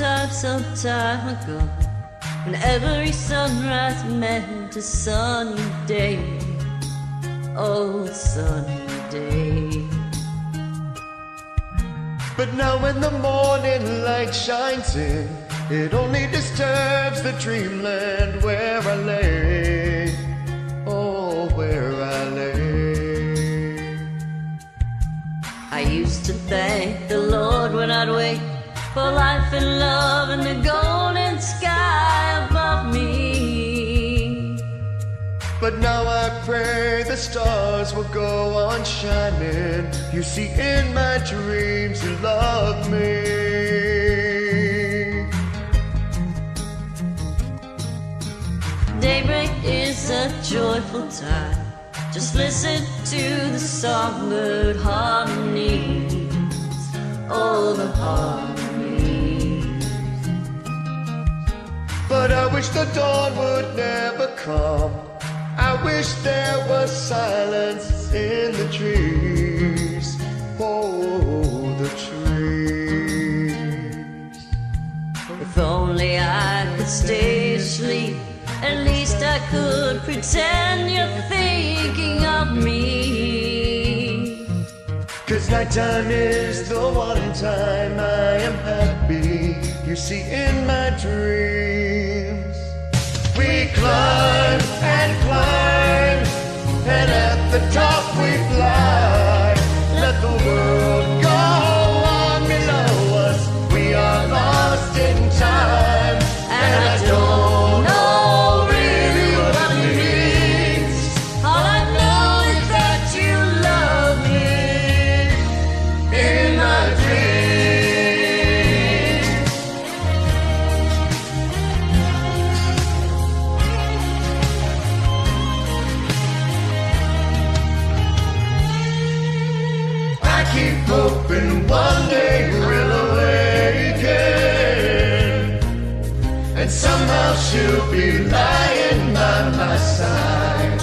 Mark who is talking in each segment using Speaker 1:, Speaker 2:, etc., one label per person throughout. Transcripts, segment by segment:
Speaker 1: some time ago, when every sunrise meant a sunny day. Oh, sunny day.
Speaker 2: But now when the morning light shines in, it only disturbs the dreamland where I lay. Oh, where I lay.
Speaker 1: I used to thank the Lord when I'd wake for life and love and the golden sky above me.
Speaker 2: But now I pray the stars will go on shining. You see, in my dreams you love me.
Speaker 1: Daybreak is a joyful time. Just listen to the songbird harmonies. Oh, the harmonies.
Speaker 2: But I wish the dawn would never come. I wish there was silence in the trees. Oh, the trees.
Speaker 1: If only I could stay asleep, at least I could pretend you're thinking of me.
Speaker 2: 'Cause nighttime is the one time I am happy. You see, in my dreams we climb and climb, and at the top we fly. Let the world go on below us. We are lost in time,
Speaker 1: And I don't know really what it means. All I know is that you love me in my dreams.
Speaker 2: I keep hoping one day we'll awaken, and somehow she'll be lying by my side.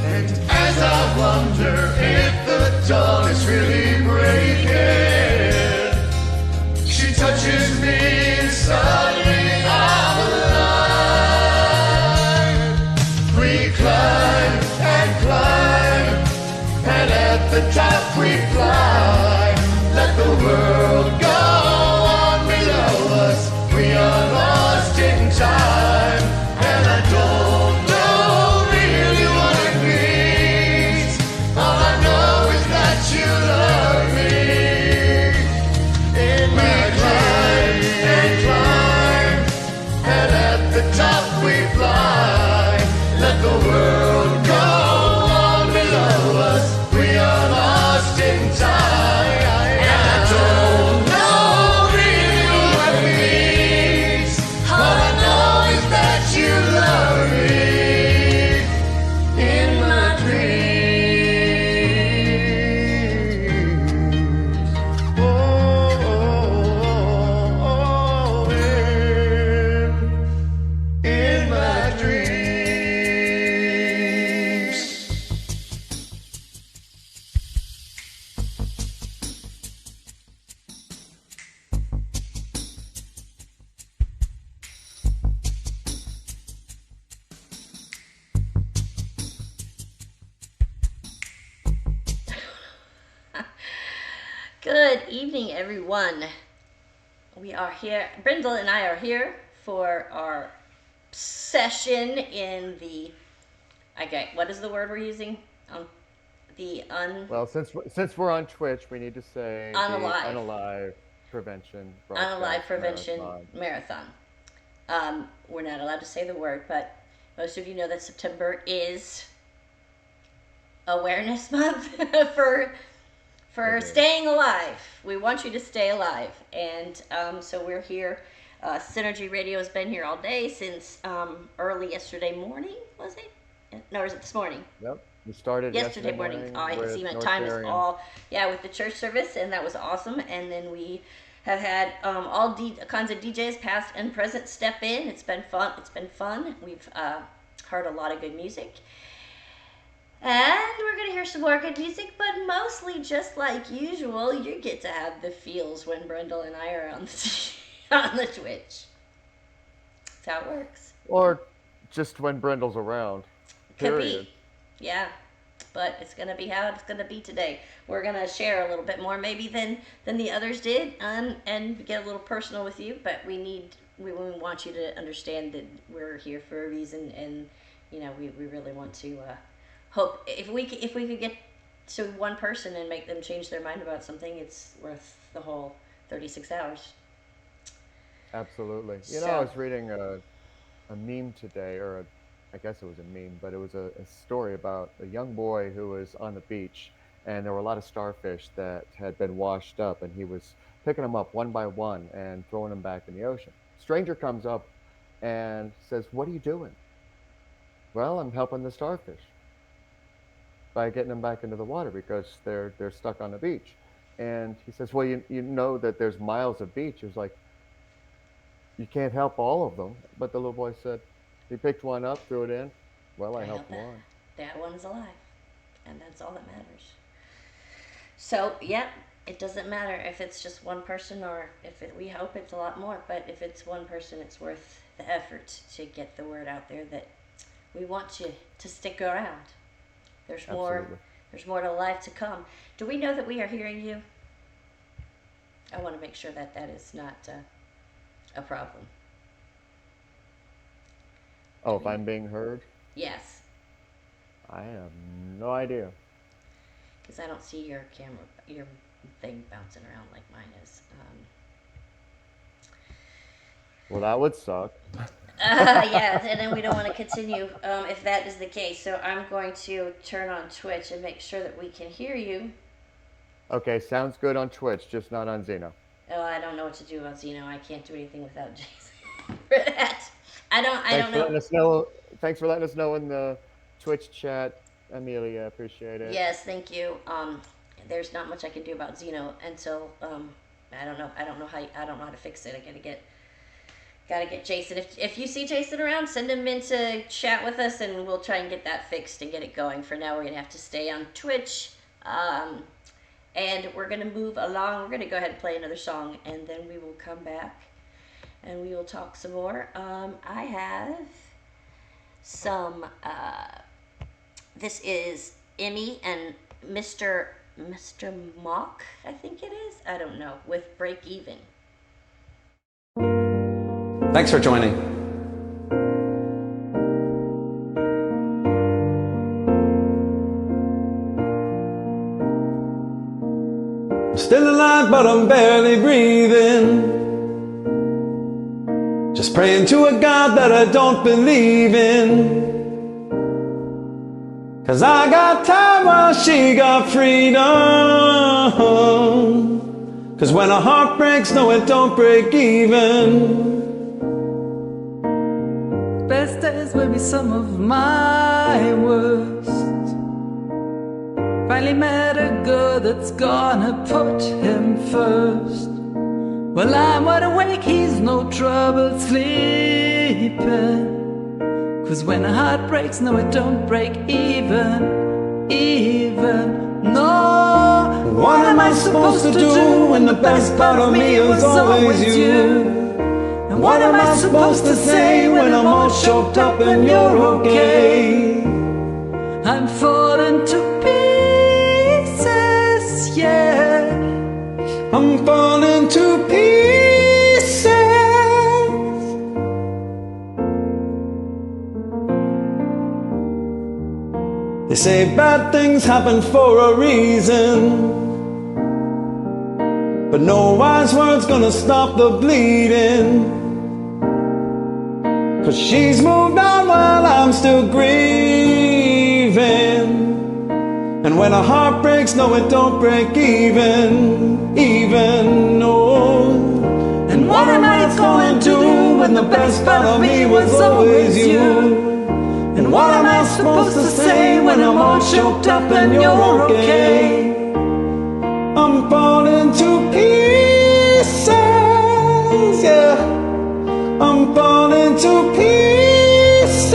Speaker 2: And as I wonder if the dawn is really breaking, she touches me and suddenly I'm alive. We climb and climb, and at the top we fly. Let the world go on below us. We are lost in time, and I don't know really what it means. All I know is that you love me. And we climb and climb, and at the top we fly. Let the world go on below us. We are lost in time, and I don't know really what it means. All I know is that you love me in my dreams. Oh, in my dreams.
Speaker 1: Good evening, everyone. We are here, Brindle and I are here for our session in the, okay, what is the word we're using?
Speaker 3: Well, since we're on Twitch, we need to say the
Speaker 1: Unalive.
Speaker 3: Unalive Prevention
Speaker 1: Unalive
Speaker 3: Broadcast
Speaker 1: Prevention
Speaker 3: Marathon.
Speaker 1: Marathon. We're not allowed to say the word, but most of you know that September is Awareness Month for
Speaker 3: Okay.
Speaker 1: staying alive. We want you to stay alive, and so we're here. Synergy Radio has been here all day since early yesterday morning. Was it? No, or was it this morning?
Speaker 3: Yep. We started
Speaker 1: Yesterday morning. Oh, I can see my time is all with the church service, and that was awesome. And then we have had all kinds of DJs, past and present, step in. It's been fun. We've heard a lot of good music. And we're going to hear some more good music, but mostly just like usual, you get to have the feels when Brendel and I are on the, on the Twitch. That's how it works.
Speaker 3: Or just when Brendel's around.
Speaker 1: Could
Speaker 3: Period.
Speaker 1: be. Yeah. But it's going to be how it's going to be today. We're going to share a little bit more maybe than the others did, and get a little personal with you, but we want you to understand that we're here for a reason, and we really want to hope if we could get to one person and make them change their mind about something, it's worth the whole 36 hours.
Speaker 3: Absolutely.
Speaker 1: So,
Speaker 3: I was reading a meme today, I guess it was a meme, but it was a story about a young boy who was on the beach, and there were a lot of starfish that had been washed up, and he was picking them up one by one and throwing them back in the ocean. Stranger comes up and says, "What are you doing?" "Well, I'm helping the starfish by getting them back into the water because they're stuck on the beach." And he says, "Well, you know that there's miles of beach." He was like, "You can't help all of them." But the little boy said, he picked one up, threw it in. "Well, I helped one."
Speaker 1: That one's alive, and that's all that matters. So, yeah, it doesn't matter if it's just one person or we hope it's a lot more, but if it's one person, it's worth the effort to get the word out there that we want you to stick around. There's more.
Speaker 3: Absolutely.
Speaker 1: There's more to life to come. Do we know that we are hearing you? I want to make sure that is not a problem.
Speaker 3: Oh, if I'm being heard?
Speaker 1: Yes.
Speaker 3: I have no idea.
Speaker 1: Because I don't see your thing bouncing around like mine is.
Speaker 3: Well, that would suck.
Speaker 1: Yeah, and then we don't want to continue if that is the case. So I'm going to turn on Twitch and make sure that we can hear you.
Speaker 3: Okay, sounds good on Twitch, just not on Xeno.
Speaker 1: Oh, I don't know what to do on Xeno. I can't do anything without Jason for that. I don't know.
Speaker 3: Thanks for letting us know in the Twitch chat, Amelia. Appreciate it.
Speaker 1: Yes, thank you. There's not much I can do about Xeno until I don't know how to fix it. I gotta get Jason. If you see Jason around, send him in to chat with us, and we'll try and get that fixed and get it going. For now, we're gonna have to stay on Twitch, and we're gonna move along. We're gonna go ahead and play another song, and then we will come back and we will talk some more. I have some. This is Emmy and Mr. Mock, I think it is. I don't know. With Break Even.
Speaker 4: Thanks for joining. I'm still alive, but I'm barely breathing. Just praying to a God that I don't believe in. 'Cause I got time while she got freedom. 'Cause when a heart breaks, no, it don't break even.
Speaker 5: Best days will be some of my worst. Finally met a girl that's gonna put him first. Well, I'm wide awake, he's no trouble sleeping. 'Cause when a heart breaks, no, it don't break even, no.
Speaker 4: What am I supposed to do when the best part of me is always you? And what am I supposed to say when I'm all choked up and you're okay?
Speaker 5: I'm falling to pieces, yeah.
Speaker 4: I'm falling to pieces. They say bad things happen for a reason, but no wise word's gonna stop the bleeding. 'Cause she's moved on while I'm still grieving. And when a heart breaks, no, it don't break even, no. And what am I going to do when the best part of me was always you? And what am I supposed to say when I'm all choked up and you're okay? I'm falling to pieces, yeah. I'm falling to pieces,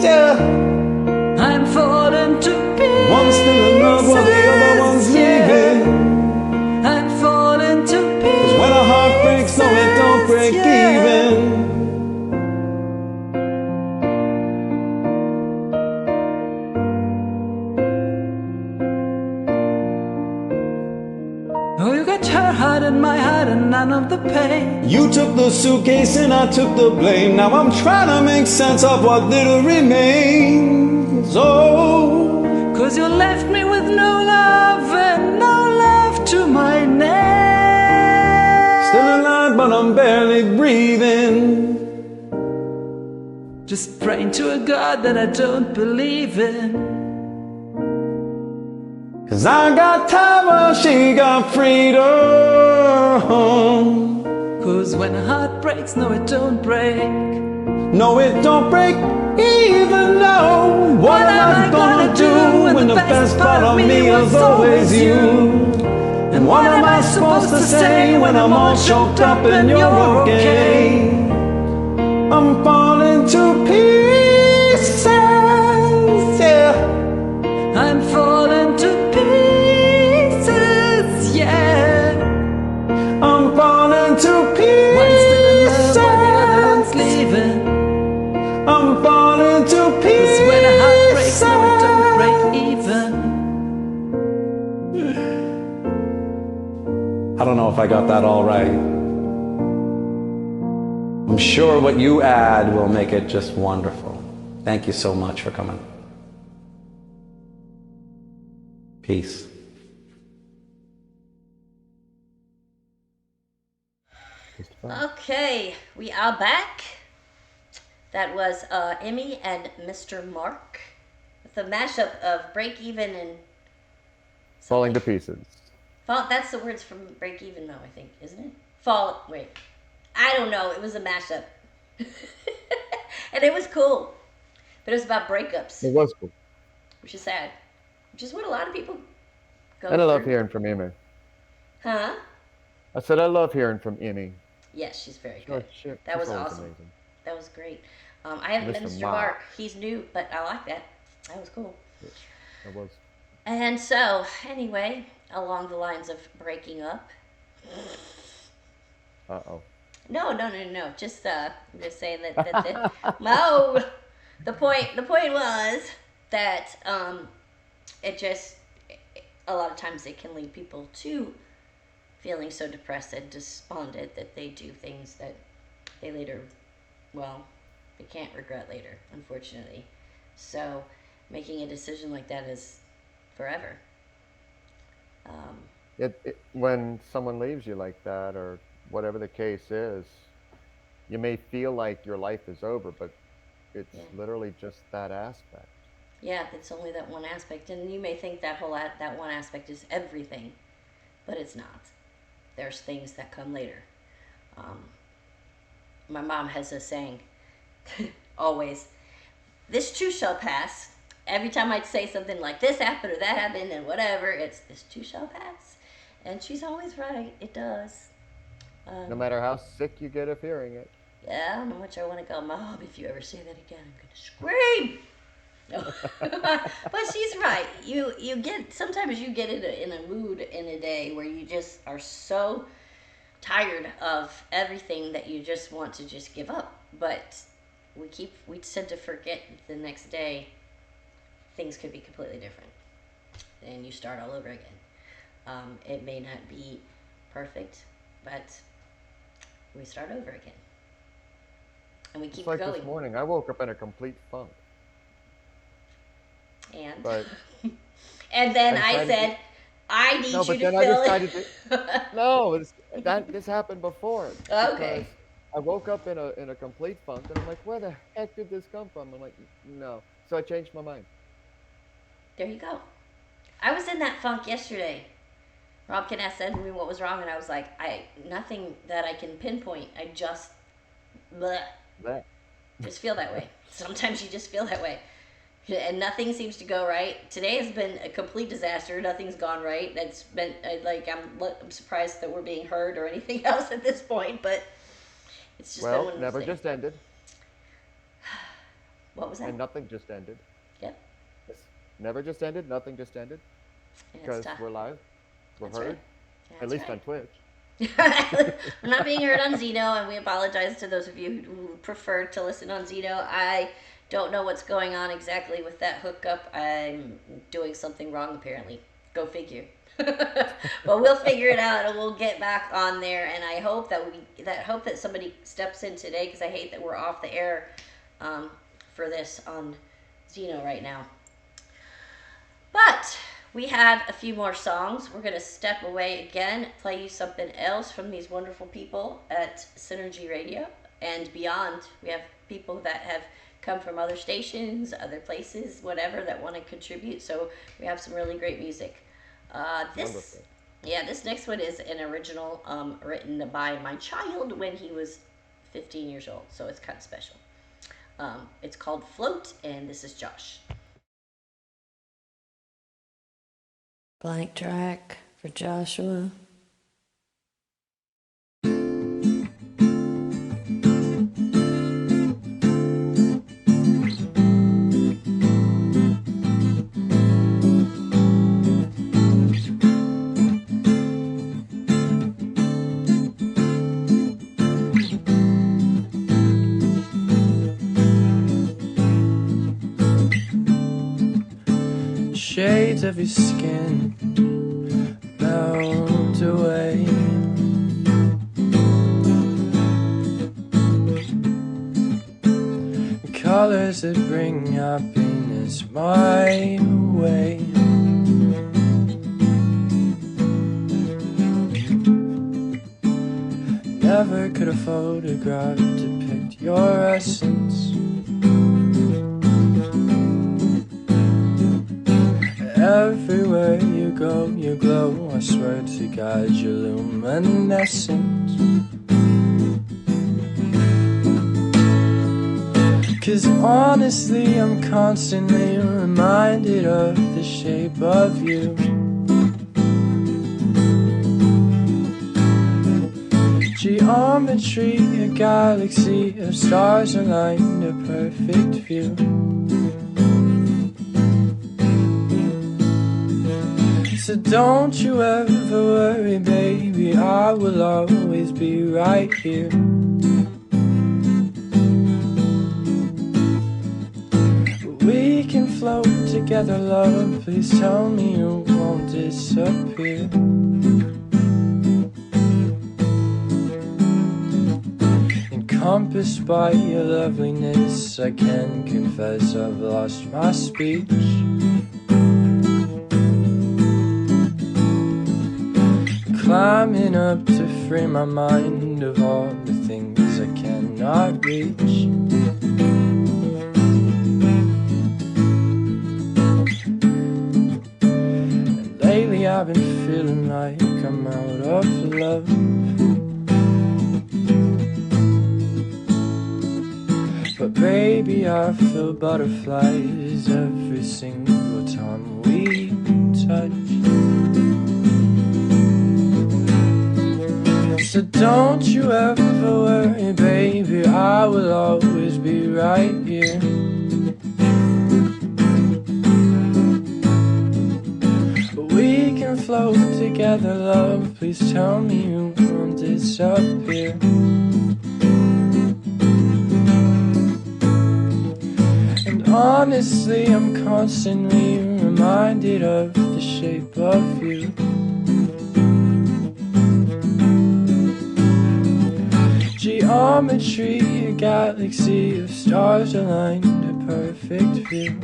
Speaker 4: yeah.
Speaker 5: I'm falling
Speaker 4: suitcase and I took the blame. Now I'm trying to make sense of what little remains. Oh, 'cause you left me with no love and no love to my name. Still alive, but I'm barely breathing. Just praying to a God that I don't believe in. 'Cause I got power, she got freedom. 'Cause when a heart breaks, no it don't break. No it don't break, even though. What am I gonna do when the best part of me was always you? And what am I supposed to say when I'm all choked up and you're okay? I'm falling to pieces, yeah. I'm falling to pieces, yeah. I'm falling to pieces. One's still in love while the other one's leaving. I'm falling to pieces. 'Cause when a heart breaks, no it don't break even. I don't know if I got that all right. I'm sure what you add will make it just wonderful. Thank you so much for coming. Peace.
Speaker 1: Okay, we are back. That was Emmy and Mr. Mark with a mashup of Break Even and
Speaker 3: Falling to pieces.
Speaker 1: Fall. That's the words from Break Even, though, I think, isn't it? Fall. Wait, I don't know. It was a mashup, and it was cool, but it was about breakups,
Speaker 3: It was cool.
Speaker 1: which is sad, which is what a lot of people go
Speaker 3: And I love
Speaker 1: through.
Speaker 3: hearing from Amy.
Speaker 1: Huh?
Speaker 3: I said I love hearing from Amy.
Speaker 1: Yes, she's very
Speaker 3: Sure,
Speaker 1: good.
Speaker 3: shit,
Speaker 1: That
Speaker 3: she's
Speaker 1: was
Speaker 3: always
Speaker 1: awesome.
Speaker 3: amazing.
Speaker 1: That was great. I haven't met
Speaker 3: Mr.
Speaker 1: Mr.
Speaker 3: Mark.
Speaker 1: Mark. He's new, but I like that. That was cool.
Speaker 3: It was.
Speaker 1: And so, anyway, along the lines of breaking up.
Speaker 3: Uh-oh.
Speaker 1: No. Just I'm just saying that no. The point was that it just a lot of times it can lead people to feeling so depressed and despondent that they do things that they later, well, they can't regret later, unfortunately. So making a decision like that is forever.
Speaker 3: When someone leaves you like that, or whatever the case is, you may feel like your life is over, but it's
Speaker 1: Yeah.
Speaker 3: literally just that aspect.
Speaker 1: Yeah, it's only that one aspect, and you may think that that one aspect is everything, but it's not. There's things that come later. My mom has a saying, always, "This too shall pass." Every time I'd say something like this happened or that happened and whatever, it's "this too shall pass," and she's always right. It does.
Speaker 3: No matter how sick you get of hearing it.
Speaker 1: Yeah, I don't know how much I want to go, Mom. If you ever say that again, I'm gonna scream. No. But she's right. You get sometimes you get in a mood in a day where you just are so tired of everything that you just want to just give up. But we tend to forget the next day things could be completely different, and you start all over again. It may not be perfect, but we start over again, and we keep
Speaker 3: It's like
Speaker 1: going.
Speaker 3: this morning, I woke up in a complete funk.
Speaker 1: And
Speaker 3: But
Speaker 1: and then I
Speaker 3: decided to-
Speaker 1: said, I need
Speaker 3: No,
Speaker 1: you
Speaker 3: but
Speaker 1: to
Speaker 3: then I
Speaker 1: fill
Speaker 3: decided
Speaker 1: it.
Speaker 3: no, this happened before.
Speaker 1: Okay.
Speaker 3: Because I woke up in a complete funk, and I'm like, where the heck did this come from? I'm like, no. So I changed my mind.
Speaker 1: There you go. I was in that funk yesterday. Rob Knass said to me what was wrong, and I was like, nothing that I can pinpoint. I just, bleh,
Speaker 3: That.
Speaker 1: just feel that way. Sometimes you just feel that way. And nothing seems to go right. Today has been a complete disaster. Nothing's gone right. It's been I'm surprised that we're being heard or anything else at this point, but it's just been one
Speaker 3: Well,
Speaker 1: of those
Speaker 3: never
Speaker 1: things.
Speaker 3: just ended,
Speaker 1: What was that?
Speaker 3: and nothing just ended.
Speaker 1: Yep.
Speaker 3: It's never just ended, nothing just ended.
Speaker 1: And it's
Speaker 3: Because
Speaker 1: tough.
Speaker 3: we're live, we're
Speaker 1: That's
Speaker 3: heard,
Speaker 1: right.
Speaker 3: at
Speaker 1: That's
Speaker 3: least
Speaker 1: right.
Speaker 3: on Twitch.
Speaker 1: We're not being heard on Zeno, and we apologize to those of you who prefer to listen on Zeno. I don't know what's going on exactly with that hookup. I'm doing something wrong, apparently. Go figure. But we'll figure it out and we'll get back on there. And I hope that somebody steps in today, because I hate that we're off the air for this on Zeno right now. But we have a few more songs. We're going to step away again, play you something else from these wonderful people at Synergy Radio and beyond. We have people that have come from other stations, other places, whatever, that want to contribute. So we have some really great music. This next one is an original written by my child when he was 15 years old. So it's kind of special. It's called Float, and this is Josh.
Speaker 6: Blank track for Joshua.
Speaker 5: Shades of your skin melt away. Colors that bring happiness my way. Never could a photograph depict your essence. Everywhere you go, you glow. I swear to God, you're luminescent. 'Cause honestly, I'm constantly reminded of the shape of you. Geometry, a galaxy of stars aligned, a perfect view. So don't you ever worry, baby, I will always be right here. We can float together, love, please tell me you won't disappear. Encompassed by your loveliness, I can confess I've lost my speech. Climbing up to free my mind of all the things I cannot reach. And lately I've been feeling like I'm out of love. But baby, I feel butterflies every single time we touch. So don't you ever worry, baby, I will always be right here. We can float together, love, please tell me you won't disappear. And honestly, I'm constantly reminded of the shape of you. Geometry, a galaxy of stars aligned, a perfect view.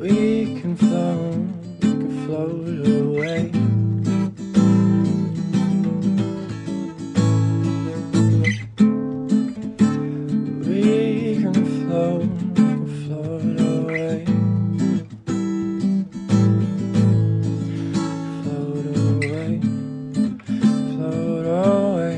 Speaker 5: We can float away. We can float away. Float away, float away,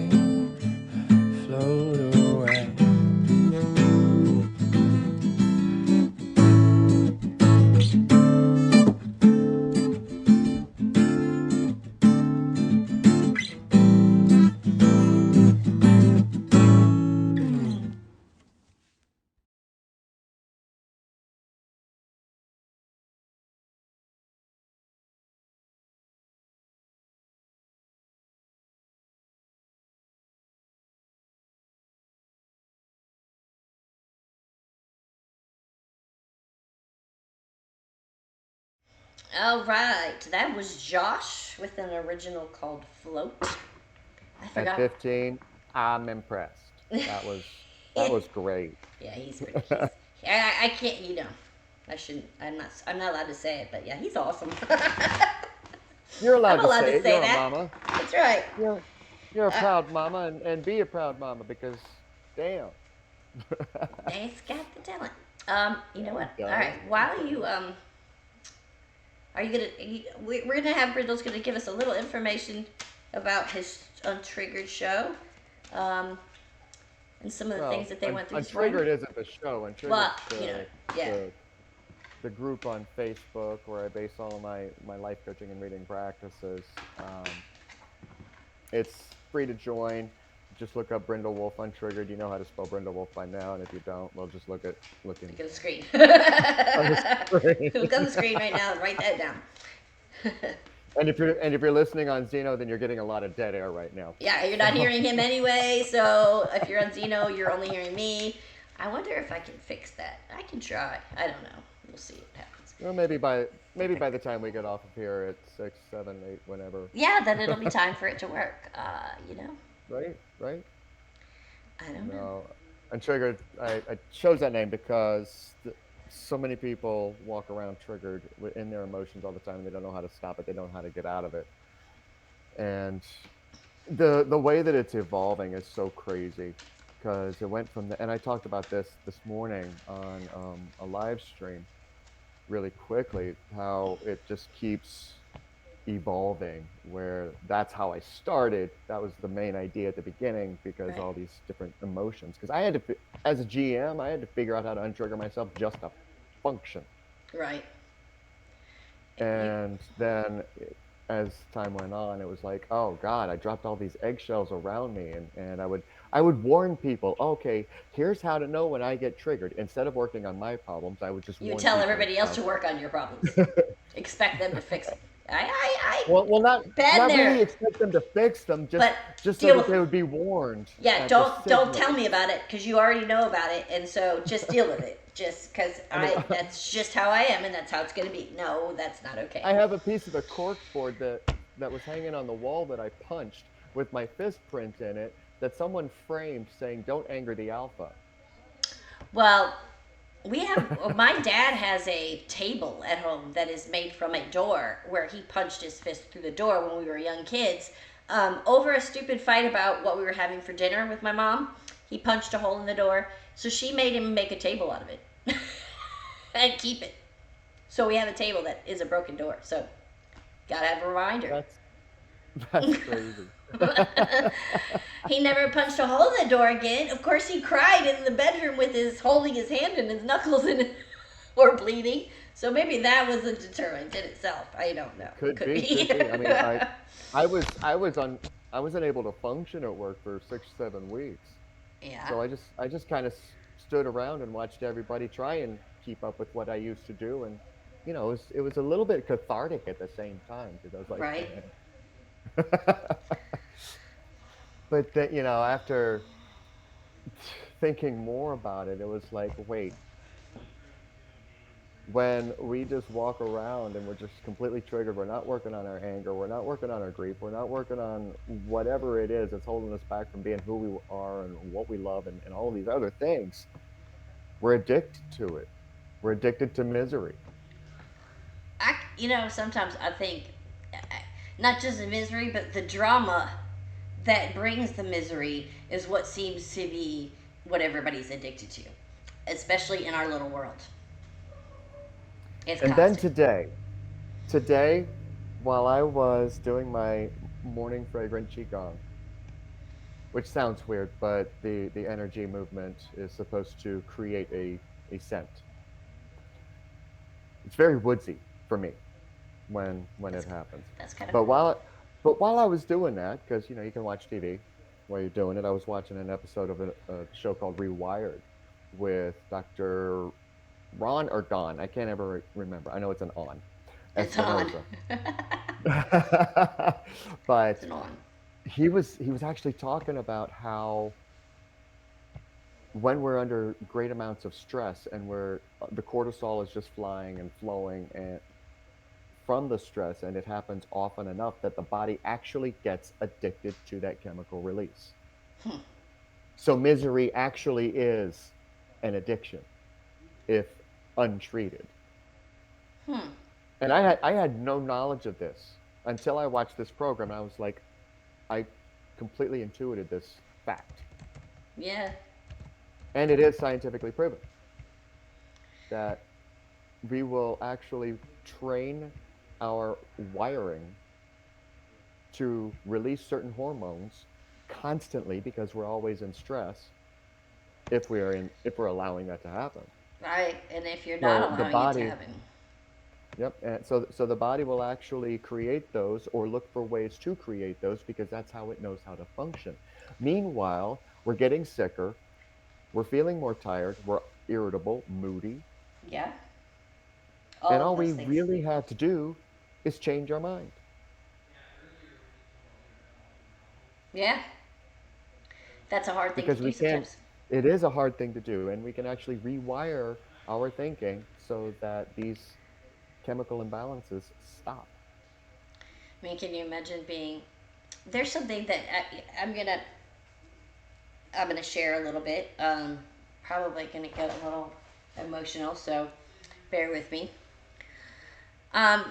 Speaker 1: All right, that was Josh with an original called Float. I
Speaker 3: At
Speaker 1: forgot.
Speaker 3: 15, I'm impressed. That was great.
Speaker 1: Yeah, he's pretty. He's. I can't. I shouldn't. I'm not allowed to say it, but yeah, he's awesome.
Speaker 3: You're
Speaker 1: I'm
Speaker 3: allowed to
Speaker 1: allowed
Speaker 3: say
Speaker 1: to
Speaker 3: it.
Speaker 1: say
Speaker 3: You're a
Speaker 1: that.
Speaker 3: mama.
Speaker 1: That's right.
Speaker 3: You're a
Speaker 1: Uh,
Speaker 3: proud mama, and be a proud mama because, damn.
Speaker 1: he's got the talent. You know
Speaker 3: Yeah, he
Speaker 1: what? All
Speaker 3: does.
Speaker 1: right.
Speaker 3: He
Speaker 1: While you
Speaker 3: does.
Speaker 1: are you gonna? We're gonna have Riddle's gonna give us a little information about his Untriggered show, um, and some of the things
Speaker 3: Well,
Speaker 1: that they went through this morning.
Speaker 3: Untriggered isn't the show.
Speaker 1: Well,
Speaker 3: Untriggered's
Speaker 1: yeah,
Speaker 3: the the group on Facebook where I base all of my life coaching and reading practices. It's free to join. Just look up Brindle Wolf Untriggered. You know how to spell Brindle Wolf by now, and if you don't, well, just looking
Speaker 1: look at the screen.
Speaker 3: on the screen.
Speaker 1: Look on the screen right now. Write that down.
Speaker 3: And if you're listening on Zeno, then you're getting a lot of dead air right now.
Speaker 1: Yeah, you're not hearing him anyway. So if you're on Zeno, you're only hearing me. I wonder if I can fix that. I can try. I don't know. We'll see what happens.
Speaker 3: Well, maybe by the time we get off of here at 6, 7, 8, whenever.
Speaker 1: Yeah, then it'll be time for it to work.
Speaker 3: Right, right.
Speaker 1: I don't know.
Speaker 3: No, Untriggered. I chose that name because so many people walk around triggered in their emotions all the time. They don't know how to stop it. They don't know how to get out of it. And the way that it's evolving is so crazy because it went from the, and I talked about this morning on a live stream really quickly, how it just keeps evolving, where that's how I started. That was the main idea at the beginning, because
Speaker 1: Right.
Speaker 3: all these different emotions, because I had to, as a GM, I had to figure out how to untrigger myself just to function.
Speaker 1: Right. You,
Speaker 3: And then as time went on, it was like, oh God, I dropped all these eggshells around me, and I would warn people, okay, here's how to know when I get triggered. Instead of working on my problems, I would just
Speaker 1: you
Speaker 3: warn
Speaker 1: tell
Speaker 3: people
Speaker 1: everybody else
Speaker 3: how.
Speaker 1: to work on your problems. Expect them to fix it.
Speaker 3: Well,
Speaker 1: Bad
Speaker 3: not
Speaker 1: there.
Speaker 3: really expect them to fix them, just
Speaker 1: But
Speaker 3: just so
Speaker 1: deal
Speaker 3: that
Speaker 1: with
Speaker 3: they
Speaker 1: it.
Speaker 3: would be warned
Speaker 1: Yeah,
Speaker 3: at the
Speaker 1: don't tell
Speaker 3: signal.
Speaker 1: me about it because you already know about it, and so just deal with it. Just because
Speaker 3: I mean,
Speaker 1: that's just how I am, and that's how it's gonna be. No, that's not okay.
Speaker 3: I have a piece of the cork board that was hanging on the wall that I punched with my fist print in it, that someone framed saying, "Don't anger the alpha."
Speaker 1: Well, my dad has a table at home that is made from a door where he punched his fist through the door when we were young kids, over a stupid fight about what we were having for dinner with my mom. He punched a hole in the door, so she made him make a table out of it and keep it. So we have a table that is a broken door. So gotta have a reminder.
Speaker 3: That's that's crazy.
Speaker 1: He never punched a hole in the door again. Of course, he cried in the bedroom with his holding his hand and his knuckles in it or bleeding. So maybe that was a deterrent in itself. I don't know.
Speaker 3: Could
Speaker 1: Could
Speaker 3: be,
Speaker 1: be.
Speaker 3: could be. I mean, I wasn't able to function at work for 6, 7 weeks.
Speaker 1: Yeah.
Speaker 3: So I just kind of stood around and watched everybody try and keep up with what I used to do, and it was a little bit cathartic at the same time, because I was like,
Speaker 1: Right.
Speaker 3: but then, after thinking more about it, it was like, wait, when we just walk around and we're just completely triggered, we're not working on our anger, we're not working on our grief, we're not working on whatever it is that's holding us back from being who we are and what we love, and all of these other things, we're addicted to it. We're addicted to misery.
Speaker 1: Sometimes I think not just the misery, but the drama that brings the misery is what seems to be what everybody's addicted to, especially in our little world. It's
Speaker 3: And then
Speaker 1: constant.
Speaker 3: today, while I was doing my morning fragrant qigong, which sounds weird, but the energy movement is supposed to create a scent. It's very woodsy for me when
Speaker 1: That's
Speaker 3: it happens.
Speaker 1: that's kind of
Speaker 3: But
Speaker 1: cool.
Speaker 3: while I was doing that, because you can watch TV while you're doing it, I was watching an episode of a show called Rewired with Dr. Ron or Don. I can't ever remember. I know it's an on,
Speaker 1: It's on.
Speaker 3: Espinoza.
Speaker 1: It's
Speaker 3: But
Speaker 1: an on.
Speaker 3: he was actually talking about how, when we're under great amounts of stress, and where the cortisol is just flying and flowing and from the stress, and it happens often enough that the body actually gets addicted to that chemical release. So misery actually is an addiction if untreated. And I had no knowledge of this until I watched this program. I was like, I completely intuited this fact.
Speaker 1: Yeah.
Speaker 3: And it is scientifically proven that we will actually train our wiring to release certain hormones constantly because we're always in stress if we're allowing that to happen.
Speaker 1: Right. And if you're not
Speaker 3: So the
Speaker 1: allowing it to
Speaker 3: body,
Speaker 1: happen.
Speaker 3: yep, and so the body will actually create those or look for ways to create those because that's how it knows how to function. Meanwhile, we're getting sicker, we're feeling more tired, we're irritable, moody,
Speaker 1: Yeah.
Speaker 3: and
Speaker 1: All of
Speaker 3: all
Speaker 1: those
Speaker 3: we
Speaker 1: things.
Speaker 3: really have to do is change our mind.
Speaker 1: Yeah. That's a hard thing to
Speaker 3: Because
Speaker 1: do
Speaker 3: we can,
Speaker 1: sometimes.
Speaker 3: it is a hard thing to do, and we can actually rewire our thinking so that these chemical imbalances stop.
Speaker 1: I mean, can you imagine being. There's something that I'm gonna share a little bit. Probably gonna get a little emotional, so bear with me. Um,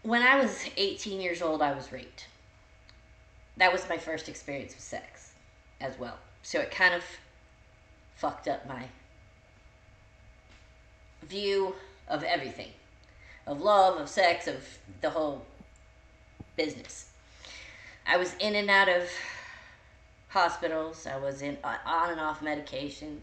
Speaker 1: when I was 18 years old, I was raped. That was my first experience with sex, as well. So it kind of fucked up my view of everything, of love, of sex, of the whole business. I was in and out of hospitals. I was in on and off medications.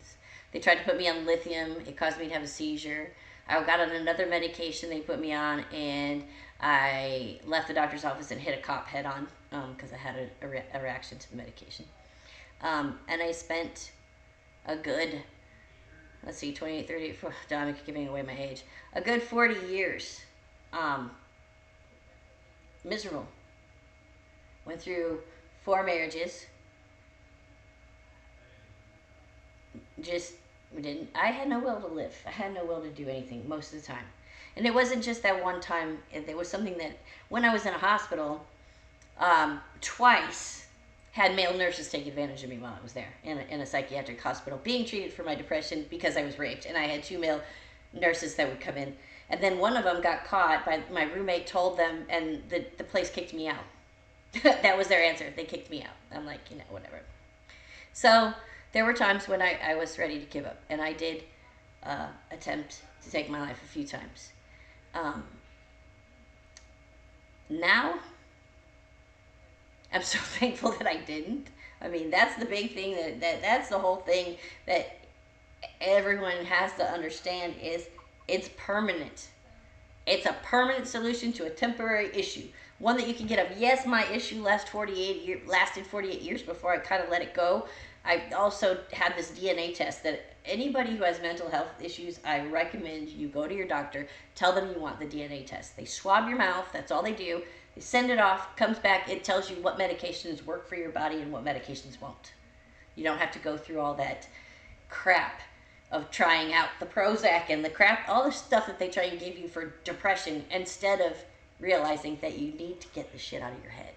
Speaker 1: They tried to put me on lithium. It caused me to have a seizure. I got on another medication they put me on, and I left the doctor's office and hit a cop head on because I had a reaction to the medication. And I spent a good, let's see, 28, 30, I'm giving away my age, a good 40 years um, miserable. Went through 4 marriages, just didn't. I had no will to live. I had no will to do anything most of the time. And it wasn't just that one time. It was something that when I was in a hospital, twice had male nurses take advantage of me while I was there in a psychiatric hospital, being treated for my depression because I was raped, and I had 2 male nurses that would come in. And then one of them got caught by my roommate, told them, and the place kicked me out. That was their answer. They kicked me out. I'm like, whatever. So there were times when I was ready to give up, and I did attempt to take my life a few times. Um, Now, I'm so thankful that I didn't. I mean, that's the big thing that's the whole thing that everyone has to understand is it's permanent. It's a permanent solution to a temporary issue. One that you can get up. Yes, my issue lasted 48 years before I kind of let it go. I also had this DNA test that anybody who has mental health issues, I recommend you go to your doctor, tell them you want the DNA test. They swab your mouth, that's all they do. They send it off, comes back, it tells you what medications work for your body and what medications won't. You don't have to go through all that crap of trying out the Prozac and the crap, all the stuff that they try and give you for depression, instead of realizing that you need to get the shit out of your head.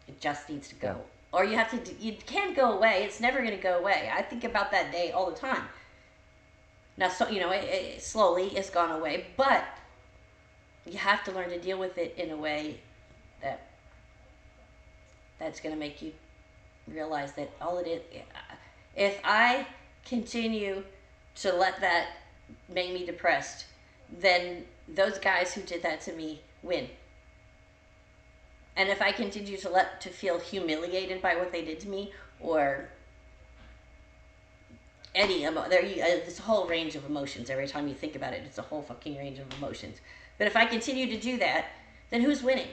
Speaker 1: It just needs to go.
Speaker 3: Yeah.
Speaker 1: Or you can't go away. It's never going to go away. I think about that day all the time. Now, so it slowly it's gone away, but you have to learn to deal with it in a way that's going to make you realize that all it is. If I continue to let that make me depressed, then those guys who did that to me win. And if I continue to feel humiliated by what they did to me, or this whole range of emotions. Every time you think about it, it's a whole fucking range of emotions. But if I continue to do that, then who's winning?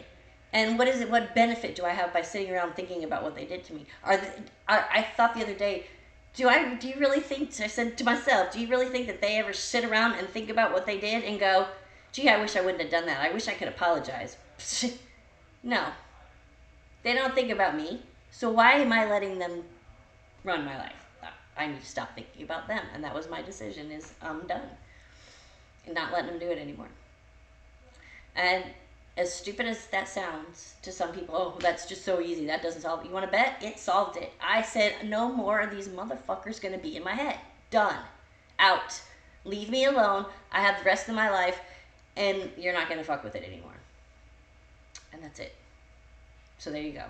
Speaker 1: And what benefit do I have by sitting around thinking about what they did to me? I thought the other day, do you really think, I said to myself, do you really think that they ever sit around and think about what they did and go, gee, I wish I wouldn't have done that. I wish I could apologize. No. They don't think about me. So why am I letting them run my life? I need to stop thinking about them. And that was my decision, is I'm done. And not letting them do it anymore. And as stupid as that sounds to some people, oh, that's just so easy. That doesn't solve it. You want to bet? It solved it. I said, no more of these motherfuckers going to be in my head. Done. Out. Leave me alone. I have the rest of my life, and you're not going to fuck with it anymore. And that's it. So there you go.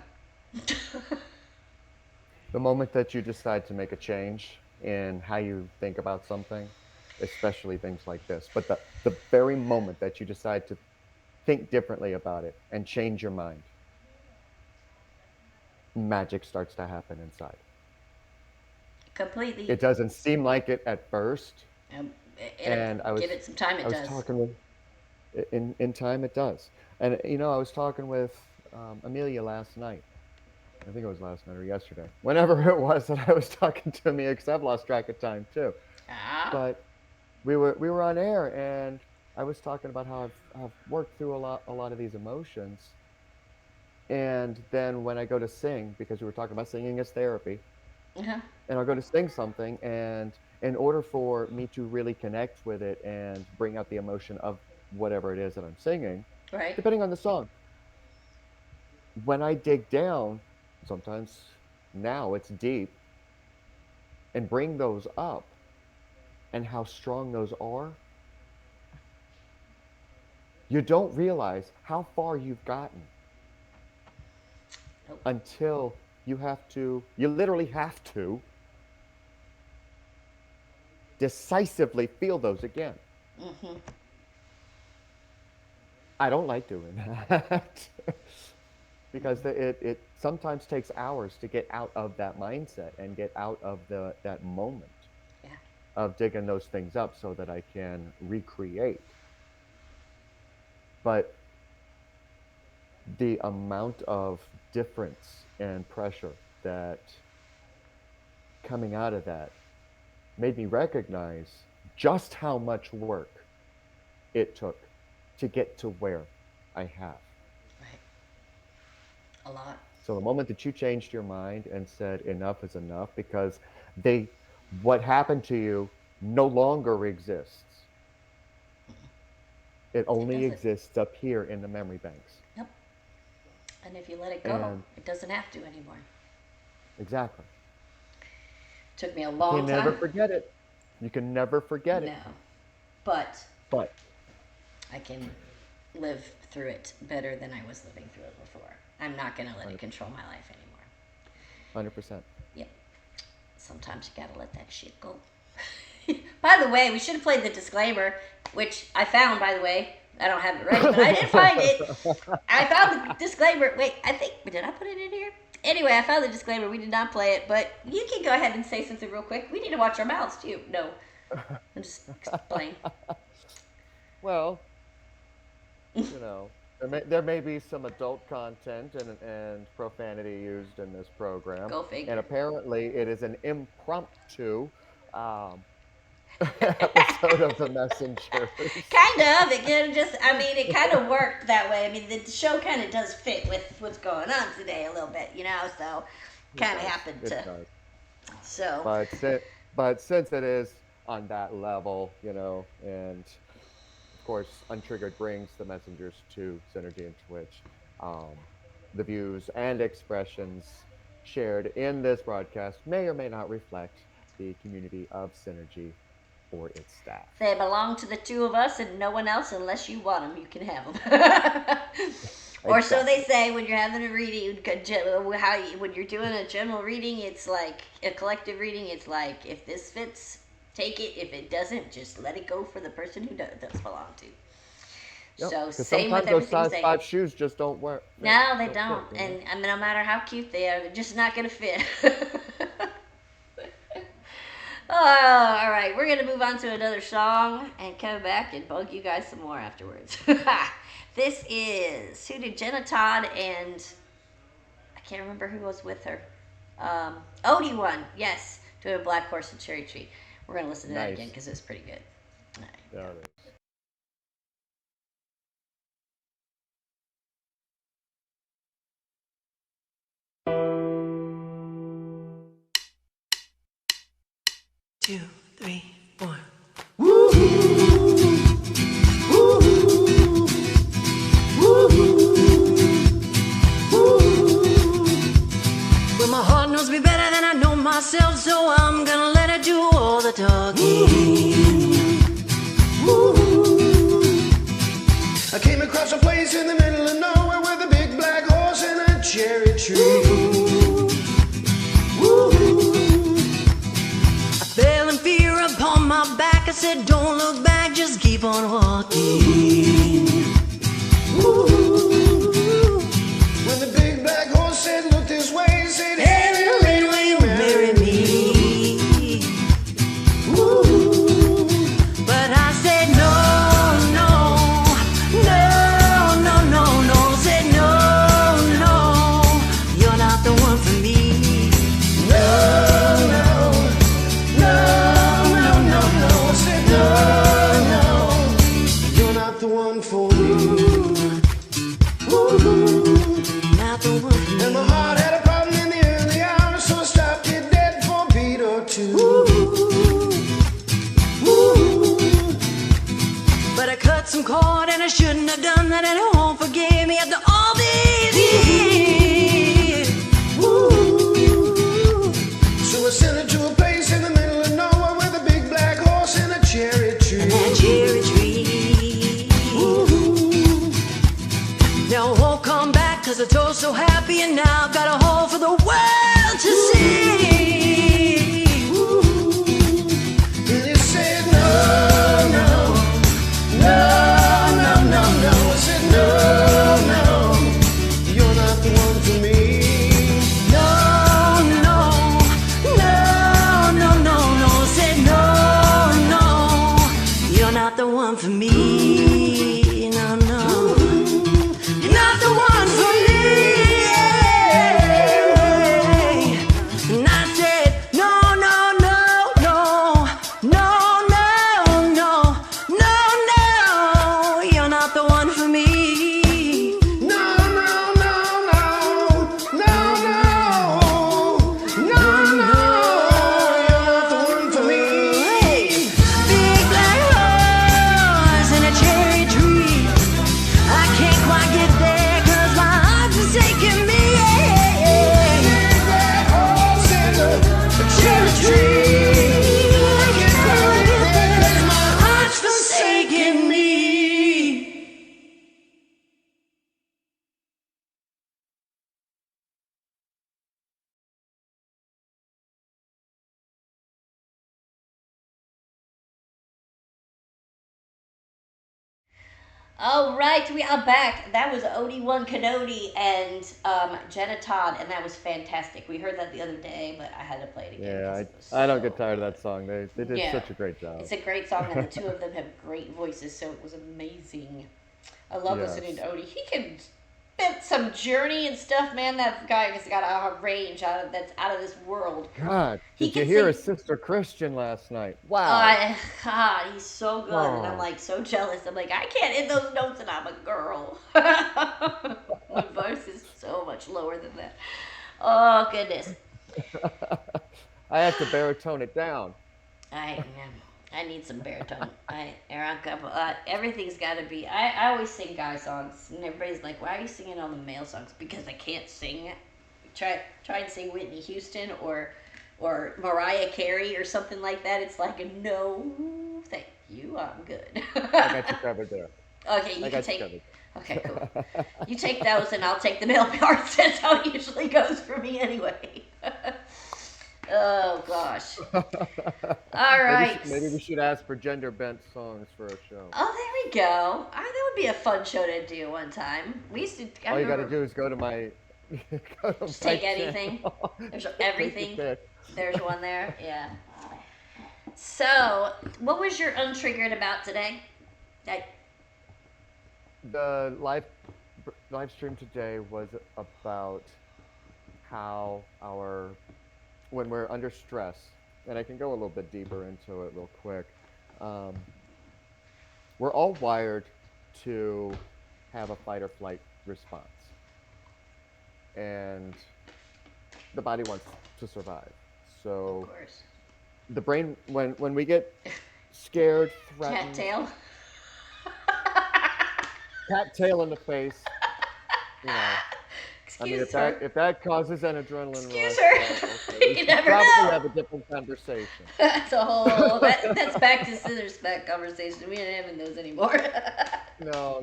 Speaker 3: The moment that you decide to make a change in how you think about something, especially things like this, but the very moment that you decide to think differently about it and change your mind, magic starts to happen inside.
Speaker 1: Completely.
Speaker 3: It doesn't seem like it at first.
Speaker 1: And give it some time, it
Speaker 3: I was
Speaker 1: does.
Speaker 3: talking with, in time it does. And I was talking with Amelia last night. I think it was last night or yesterday. Whenever it was that I was talking to Amelia, because I've lost track of time too. But we were on air, and I was talking about how I've worked through a lot of these emotions. And then when I go to sing, because we were talking about singing as therapy,
Speaker 1: Uh-huh.
Speaker 3: and I'll go to sing something, and in order for me to really connect with it and bring out the emotion of whatever it is that I'm singing,
Speaker 1: Right.
Speaker 3: depending on the song, when I dig down, sometimes now it's deep, and bring those up and how strong those are, you don't realize how far you've gotten
Speaker 1: Nope.
Speaker 3: until you literally have to decisively feel those again.
Speaker 1: Mm-hmm.
Speaker 3: I don't like doing that because it sometimes takes hours to get out of that mindset and get out of that moment
Speaker 1: Yeah.
Speaker 3: of digging those things up so that I can recreate. But the amount of difference and pressure that coming out of that made me recognize just how much work it took to get to where I have.
Speaker 1: Right. A lot.
Speaker 3: So the moment that you changed your mind and said enough is enough, because what happened to you no longer exists. It only
Speaker 1: doesn't.
Speaker 3: exists up here in the memory banks.
Speaker 1: Yep. And if you let it go,
Speaker 3: And
Speaker 1: it doesn't have to anymore.
Speaker 3: exactly.
Speaker 1: Took me a
Speaker 3: You
Speaker 1: long
Speaker 3: can never
Speaker 1: time.
Speaker 3: forget it. You can never forget it.
Speaker 1: No. But
Speaker 3: But
Speaker 1: I can live through it better than I was living through it before. I'm not going to let it control my life anymore.
Speaker 3: 100%.
Speaker 1: Yep. Sometimes you got to let that shit go. By the way, we should have played the disclaimer, which I found, by the way. I don't have it ready, but I did find it. I found the disclaimer. Wait, did I put it in here? Anyway, I found the disclaimer. We did not play it, but you can go ahead and say something real quick. We need to watch our mouths, too. No. I'm just playing.
Speaker 3: Well, there may be some adult content and profanity used in this program.
Speaker 1: Go figure.
Speaker 3: And apparently it is an impromptu episode of The Messengers.
Speaker 1: Kind of. It kind of worked that way. I mean, the show kind of does fit with what's going on today a little bit, so kind of happened to.
Speaker 3: Does.
Speaker 1: So.
Speaker 3: But since it is on that level, and of course, Untriggered brings the messengers to Synergy and Twitch. The views and expressions shared in this broadcast may or may not reflect the community of Synergy or its staff.
Speaker 1: They belong to the two of us and no one else unless you want them. You can have them. Or so they say when you're having a reading. When you're doing a general reading, it's like a collective reading. It's like, if this fits, take it. If it doesn't, just let it go for the person who does belong to.
Speaker 3: Yep.
Speaker 1: So
Speaker 3: sometimes
Speaker 1: same with
Speaker 3: those
Speaker 1: everything.
Speaker 3: size 5 shoes just don't work.
Speaker 1: No, they don't. Fit, and no matter how cute they are, they're just not going to fit. All right, we're going to move on to another song and come back and bug you guys some more afterwards. This is, who did Jenna Todd and, I can't remember who was with her. Odie won, yes, to a Black Horse and Cherry Tree. We're going to listen to that again because it's pretty good. All right,
Speaker 3: yeah, it is.
Speaker 7: Two, three, four.
Speaker 2: Woo-hoo. Woo-hoo.
Speaker 6: Not the one for me.
Speaker 2: And my heart had a problem in the early hours, so I stopped it dead for a beat or two.
Speaker 6: But I cut some cord and I shouldn't have done that, and it won't forgive me after all these years.
Speaker 2: So I sent her to a place in the middle of nowhere with a big black horse and a cherry tree.
Speaker 6: And that cherry tree. Now I won't come back 'cause I told so happy, and now I've got a hole for the world to see.
Speaker 2: And he said, no, no, no, no, no, no. I said, no, no, you're not the one for me.
Speaker 6: No, no, no, no, no, no. I said no, no, you're not the one for me. No, no, you're not the one for me. And I said no, no, no, no, no, no, no, no, no, you're not the one for me.
Speaker 2: No, no, no, no, no, no, no, no, you're not the one for me.
Speaker 6: Hey, big black horse and a cherry tree. I can't quite get there 'cause my heart's forsaken me.
Speaker 2: That horse and a cherry tree. I can't quite get there 'cause my
Speaker 6: Heart's forsaken me.
Speaker 1: All right, we are back. That was Odie One Canody and Jenna Todd, and that was fantastic. We heard that the other day, but I had to play it again.
Speaker 3: Yeah,
Speaker 1: 'cause it was
Speaker 3: I don't
Speaker 1: so-
Speaker 3: get tired of that song. They did
Speaker 1: Yeah.
Speaker 3: such a great job.
Speaker 1: It's a great song, and the two of them have great voices, so it was amazing. I love
Speaker 3: Yes.
Speaker 1: listening to Odie. He can spit some Journey and stuff, man. That guy has got a range that's out of this world.
Speaker 3: God,
Speaker 1: He
Speaker 3: did you
Speaker 1: can
Speaker 3: hear
Speaker 1: sing-
Speaker 3: his sister Christian last night? Wow.
Speaker 1: God, he's so good, and I'm
Speaker 3: Oh.
Speaker 1: like so jealous. I'm like, I can't hit those notes, and I'm a girl. My voice is so much lower than that. Oh goodness,
Speaker 3: I have to baritone it down.
Speaker 1: I need some baritone. Everything's got to be. I always sing guy songs, and everybody's like, "Why are you singing all the male songs?" Because I can't sing. Try and sing Whitney Houston or Mariah Carey or something like that. It's like no, thank you. I'm good.
Speaker 3: I got you covered there.
Speaker 1: Okay, you
Speaker 3: I
Speaker 1: can
Speaker 3: got you
Speaker 1: take.
Speaker 3: covered.
Speaker 1: Okay, cool. You take those, and I'll take the male parts. That's how it usually goes for me, anyway. Oh gosh. All right.
Speaker 3: Maybe we should ask for gender bent songs for a show.
Speaker 1: Oh, there we go. That would be a fun show to do one time. We used to. I
Speaker 3: All you got to
Speaker 1: remember-
Speaker 3: do is go to my. Go to
Speaker 1: Just
Speaker 3: my
Speaker 1: take anything.
Speaker 3: channel.
Speaker 1: There's
Speaker 3: Take your
Speaker 1: everything.
Speaker 3: pick.
Speaker 1: There's one there. Yeah. So, what was your untriggered about today?
Speaker 3: The live stream today was about how when we're under stress, and I can go a little bit deeper into it real quick. We're all wired to have a fight or flight response, and the body wants to survive. So
Speaker 1: Of course.
Speaker 3: the brain, when we get scared,
Speaker 1: Cat
Speaker 3: threatened,
Speaker 1: tail.
Speaker 3: cat tail in the face, you know. I mean,
Speaker 1: Excuse her.
Speaker 3: if that causes an adrenaline
Speaker 1: Excuse
Speaker 3: rush,
Speaker 1: her.
Speaker 3: okay,
Speaker 1: You
Speaker 3: we should
Speaker 1: never
Speaker 3: probably
Speaker 1: know.
Speaker 3: have a different conversation.
Speaker 1: That's a whole. That's back to scissors back conversation. We ain't having those anymore.
Speaker 3: No.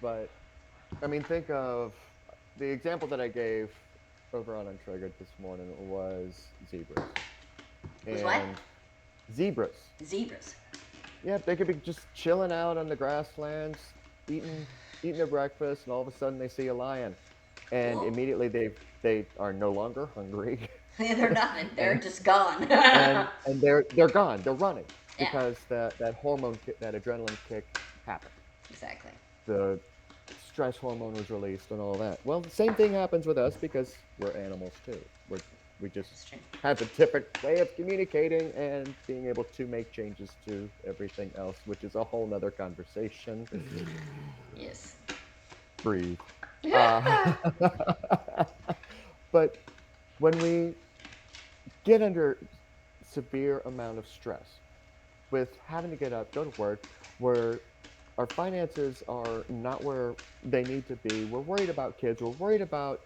Speaker 3: But I mean, think of the example that I gave over on Untriggered this morning was zebras.
Speaker 1: Was what?
Speaker 3: Zebras.
Speaker 1: Zebras.
Speaker 3: Yeah, they could be just chilling out on the grasslands, eating their breakfast, and all of a sudden they see a lion, and
Speaker 1: Whoa.
Speaker 3: immediately they are no longer hungry,
Speaker 1: They're not. They're just gone.
Speaker 3: and they're gone. They're running
Speaker 1: Yeah.
Speaker 3: because that hormone kick, that adrenaline kick happened.
Speaker 1: Exactly.
Speaker 3: The stress hormone was released and all that. Well, the same thing happens with us because we're animals too. We just
Speaker 1: That's true.
Speaker 3: have a different way of communicating and being able to make changes to everything else, which is a whole nother conversation.
Speaker 1: Yes.
Speaker 3: breathe. Uh, but when we get under severe amount of stress with having to get up, go to work, where our finances are not where they need to be, we're worried about kids, we're worried about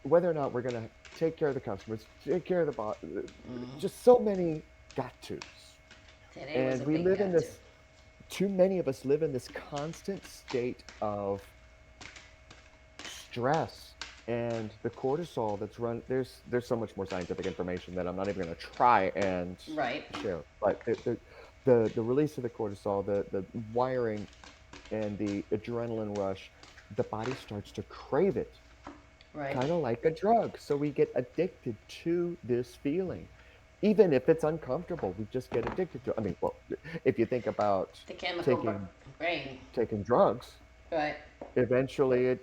Speaker 3: whether or not we're going to take care of the customers, take care of the boss, just so many got tos.
Speaker 1: Today was
Speaker 3: And
Speaker 1: a
Speaker 3: we
Speaker 1: big
Speaker 3: live in
Speaker 1: gut too.
Speaker 3: this, too many of us live in this constant state of stress and the cortisol that's run. There's so much more scientific information that I'm not even going to try and
Speaker 1: Right.
Speaker 3: share. But the release of the cortisol, the wiring and the adrenaline rush, the body starts to crave it,
Speaker 1: Right.
Speaker 3: kind of like a drug. So we get addicted to this feeling. Even if it's uncomfortable, we just get addicted to it. I mean, well, if you think about
Speaker 1: The chemical
Speaker 3: taking
Speaker 1: brain.
Speaker 3: taking drugs,
Speaker 1: Right.
Speaker 3: eventually it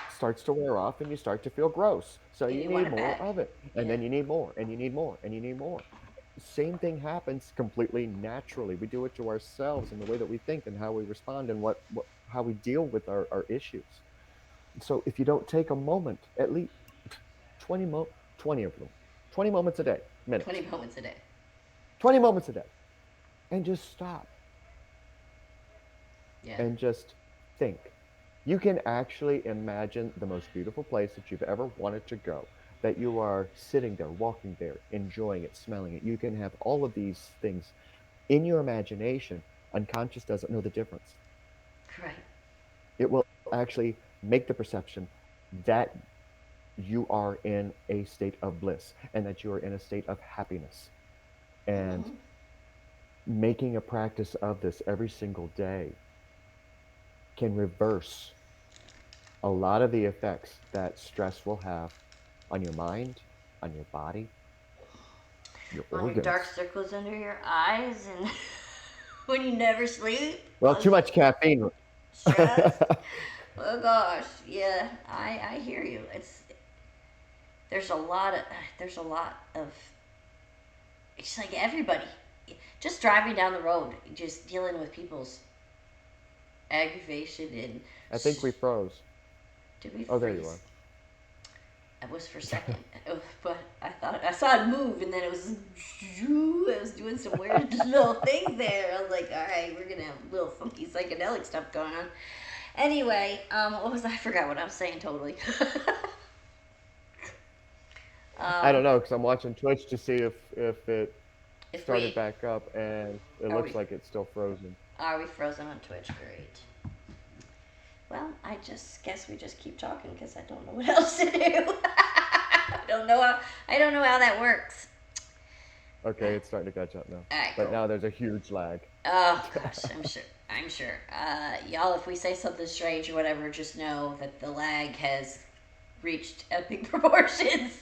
Speaker 3: starts to wear off and you start to feel gross. So
Speaker 1: And
Speaker 3: you
Speaker 1: you want
Speaker 3: need
Speaker 1: it
Speaker 3: more
Speaker 1: back.
Speaker 3: of it. And
Speaker 1: Yeah.
Speaker 3: then you need more and you need more and you need more. Same thing happens completely naturally. We do it to ourselves in the way that we think and how we respond and what how we deal with our issues. So if you don't take a moment, at least 20 20 of them, 20 moments a day,
Speaker 1: 20
Speaker 3: minutes,
Speaker 1: moments a day.
Speaker 3: 20 moments a day, and just stop
Speaker 1: Yeah.
Speaker 3: and just think. You can actually imagine the most beautiful place that you've ever wanted to go, that you are sitting there, walking there, enjoying it, smelling it. You can have all of these things in your imagination. Unconscious doesn't know the difference.
Speaker 1: Right.
Speaker 3: It will actually make the perception that you are in a state of bliss and that you are in a state of happiness. And making a practice of this every single day can reverse a lot of the effects that stress will have on your mind, on your body, your
Speaker 1: On your dark
Speaker 3: organs.
Speaker 1: circles under your eyes and when you never sleep.
Speaker 3: Well, too much caffeine.
Speaker 1: Stress. Oh gosh, yeah, I hear you. There's a lot of there's a lot of it's like everybody just driving down the road, just dealing with people's aggravation and
Speaker 3: I think we froze.
Speaker 1: did we
Speaker 3: Oh, there you
Speaker 1: freeze?
Speaker 3: are.
Speaker 1: It was for a second, but I thought I saw it move, and then it was. I was doing some weird little things there. I was like, all right, we're gonna have a little funky psychedelic stuff going on. Anyway, what was I forgot what I was saying totally.
Speaker 3: I don't
Speaker 1: um,
Speaker 3: know because I'm watching Twitch to see if it
Speaker 1: if
Speaker 3: started
Speaker 1: we
Speaker 3: back up and it
Speaker 1: are
Speaker 3: looks
Speaker 1: we
Speaker 3: like it's still frozen.
Speaker 1: are we frozen on Twitch? Great. Well, I just guess we just keep talking because I don't know what else to do. I don't know how that works.
Speaker 3: Okay, it's starting to catch up now.
Speaker 1: All right,
Speaker 3: But
Speaker 1: cool.
Speaker 3: now there's a huge lag.
Speaker 1: Oh gosh, I'm sure. I'm sure. Y'all, if we say something strange or whatever, just know that the lag has reached epic proportions.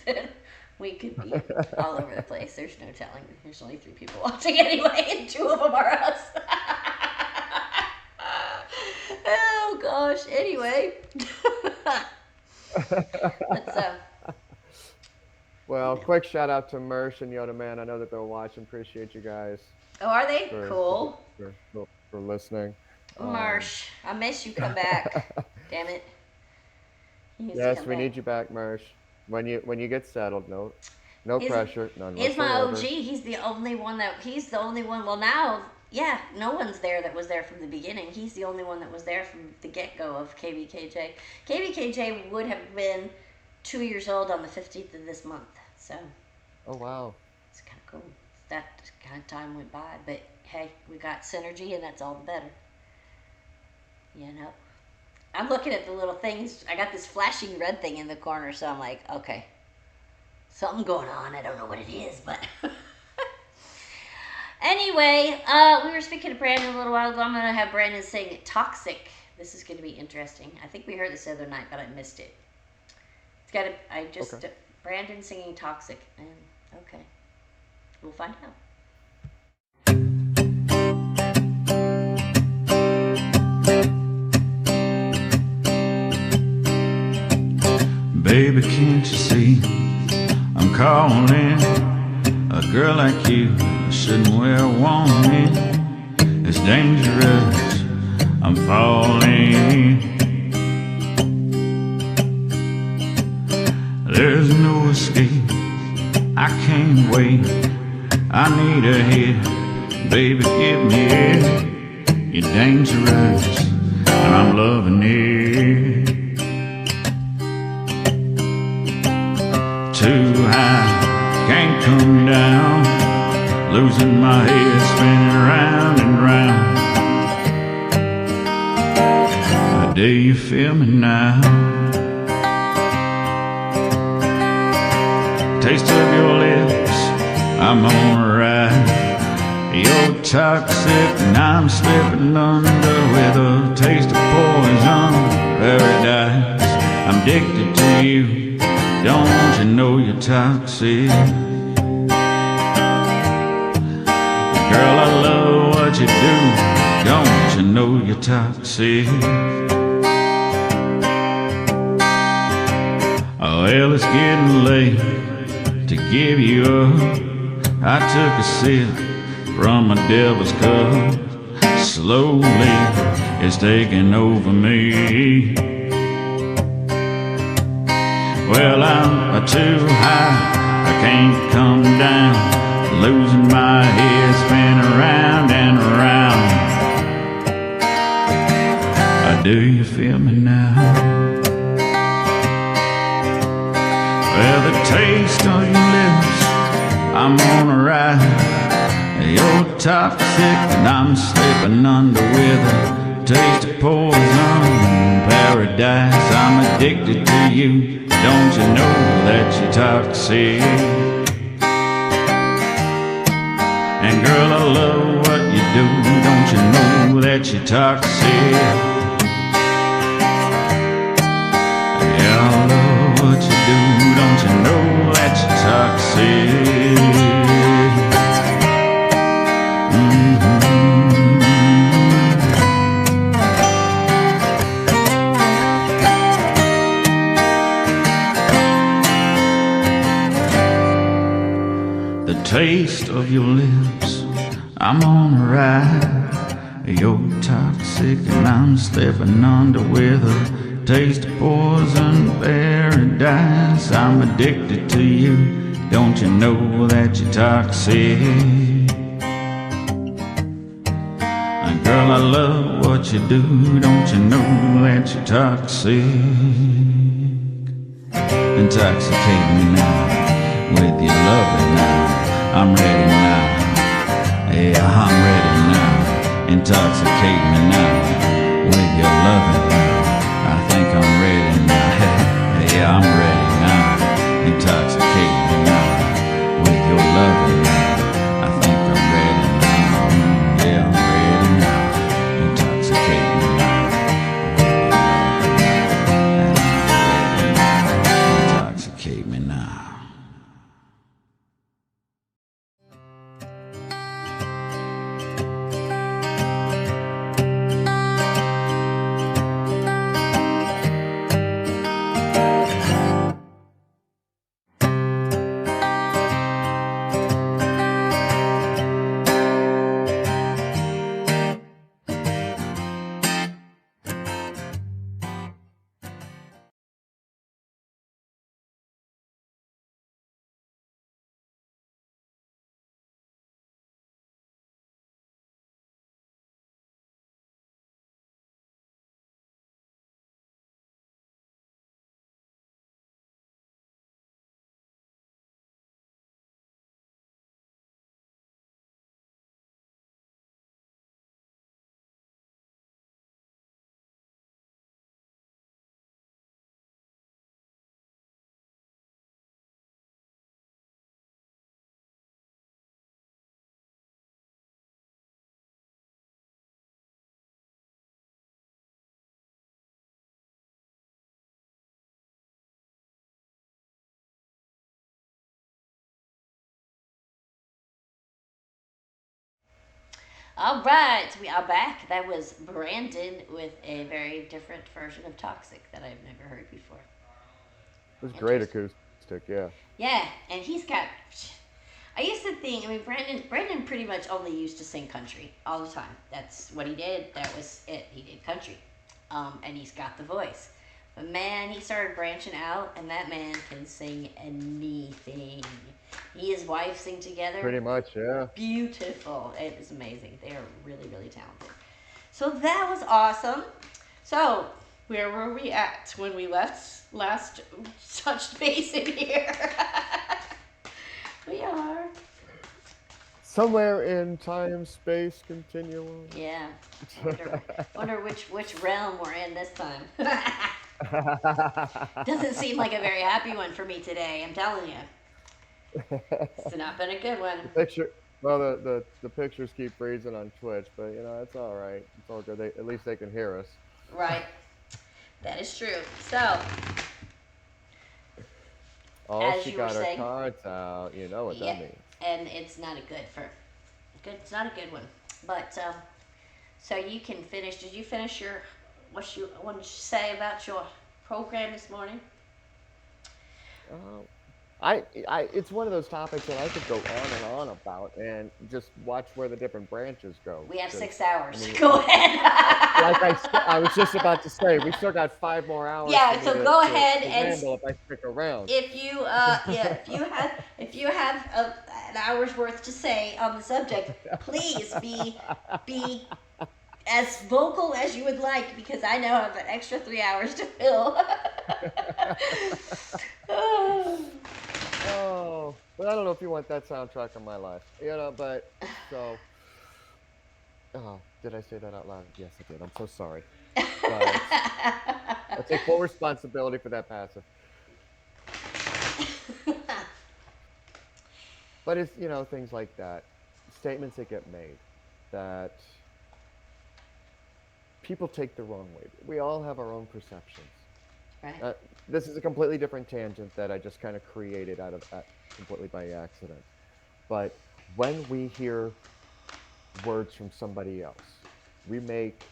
Speaker 1: We could be all over the place. There's no telling. There's only 3 people watching anyway, and 2 of them are us. Oh gosh. Anyway, let's
Speaker 3: Well, quick shout out to Mersh and Yoda Man. I know that they're watching. Appreciate you guys
Speaker 1: Oh, are they
Speaker 3: for
Speaker 1: cool?
Speaker 3: for listening.
Speaker 1: Marsh, I miss you. Come back. Damn it. He needs to
Speaker 3: Yes,
Speaker 1: come
Speaker 3: we
Speaker 1: back.
Speaker 3: need you back, Mersh. When you get settled, no
Speaker 1: He's,
Speaker 3: pressure, none
Speaker 1: he's my OG.
Speaker 3: whatsoever.
Speaker 1: He's the only one. Well, now, yeah, no one's there that was there from the beginning. He's the only one that was there from the get-go of KBKJ. KBKJ would have been 2 years old on the 15th of this month. So
Speaker 3: Oh wow.
Speaker 1: it's kind of cool. That kind of time went by. But hey, we got synergy, and that's all the better. You know? I'm looking at the little things. I got this flashing red thing in the corner, so I'm like, okay, something going on. I don't know what it is, but anyway, we were speaking to Brandon a little while ago. I'm gonna have Brandon sing "Toxic." This is gonna be interesting. I think we heard this the other night, but I missed it. It's got to. I just
Speaker 3: Okay.
Speaker 1: Brandon singing "Toxic," and okay, we'll find out.
Speaker 4: Baby, can't you see I'm calling? A girl like you shouldn't wear warning. It's dangerous, I'm falling.
Speaker 8: There's no escape, I can't wait. I need a hit, baby, give me it. You're dangerous, and I'm loving it. Too high, can't come down. Losing my head, spinning round and round. Do you feel me now? Taste of your lips, I'm on a ride. You're toxic and I'm slipping under with a taste of poison paradise. I'm addicted to you, don't you know you're toxic? Girl, I love what you do, don't you know you're toxic? Oh, well, it's getting late to give you up. I took a sip from my devil's cup. Slowly, it's taking over me. Well, I'm too high, I can't come down. Losing my head, spinning around and around. Do you feel me now? Well, the taste of your lips, I'm on a ride. You're toxic and I'm slipping under with a taste of poison paradise. I'm addicted to you, don't you know that you're toxic? And girl, I love what you do, don't you know that you're toxic? Yeah, I love what you do, don't you know that you're toxic? The taste of your lips, I'm on a ride. You're toxic and I'm slipping under with a taste of poison paradise. I'm addicted to you, don't you know that you're toxic? And girl, I love what you do, don't you know that you're toxic? Intoxicate me now with your loving now. I'm ready now, yeah, I'm ready now. Intoxicate me now with your loving now. I think I'm ready now, yeah, I'm ready now. Intoxicate me now with your loving now. I think I'm ready now, yeah, I'm ready now. Intoxicate me now with your loving now. I'm ready now. Intoxicate me now.
Speaker 1: All right, we are back. That was Brandon with a very different version of Toxic that I've never heard before.
Speaker 3: It was great acoustic, yeah.
Speaker 1: Yeah, and he's got. I used to think. I mean, Brandon pretty much only used to sing country all the time. That's what he did. That was it. He did country, and he's got the voice. But man, he started branching out, and that man can sing anything. He and his wife sing together.
Speaker 3: Pretty much, yeah.
Speaker 1: Beautiful. It is amazing. They are really, really talented. So that was awesome. So, where were we at when we last touched base in here? We are.
Speaker 3: Somewhere in time space continuum.
Speaker 1: Yeah. Wonder which realm we're in this time. Doesn't seem like a very happy one for me today, I'm telling you. It's not been a good one.
Speaker 3: The picture, well, the pictures keep freezing on Twitch, but you know it's all right. It's all good. At least they can hear us.
Speaker 1: Right. That is true. So,
Speaker 3: Oh,
Speaker 1: as
Speaker 3: she
Speaker 1: you were
Speaker 3: got her
Speaker 1: saying,
Speaker 3: cards out. You know what that
Speaker 1: yeah,
Speaker 3: means.
Speaker 1: and it's not a good. It's not a good one. But so you can finish. Did you finish your what you wanted to say about your program this morning?
Speaker 3: Uh, it's one of those topics that I could go on and on about, and just watch where the different branches go.
Speaker 1: We have
Speaker 3: 'Cause,
Speaker 1: 6 hours.
Speaker 3: I mean,
Speaker 1: Go ahead.
Speaker 3: like I was just about to say, we still got 5 more hours for
Speaker 1: Yeah.
Speaker 3: me
Speaker 1: So go
Speaker 3: to
Speaker 1: ahead and
Speaker 3: ramble if I stick around.
Speaker 1: if you yeah if you have an hour's worth to say on the subject, please be as vocal as you would like, because I now have an extra 3 hours to fill.
Speaker 3: Oh, but I don't know if you want that soundtrack in my life, you know. But so, oh, did I say that out loud? Yes, I did. I'm so sorry. But I take full responsibility for that passive. But it's, things like that, statements that get made that people take the wrong way. We all have our own perceptions.
Speaker 1: Right.
Speaker 3: This is a completely different tangent that I just kind of created out of completely by accident. But when we hear words from somebody else, we make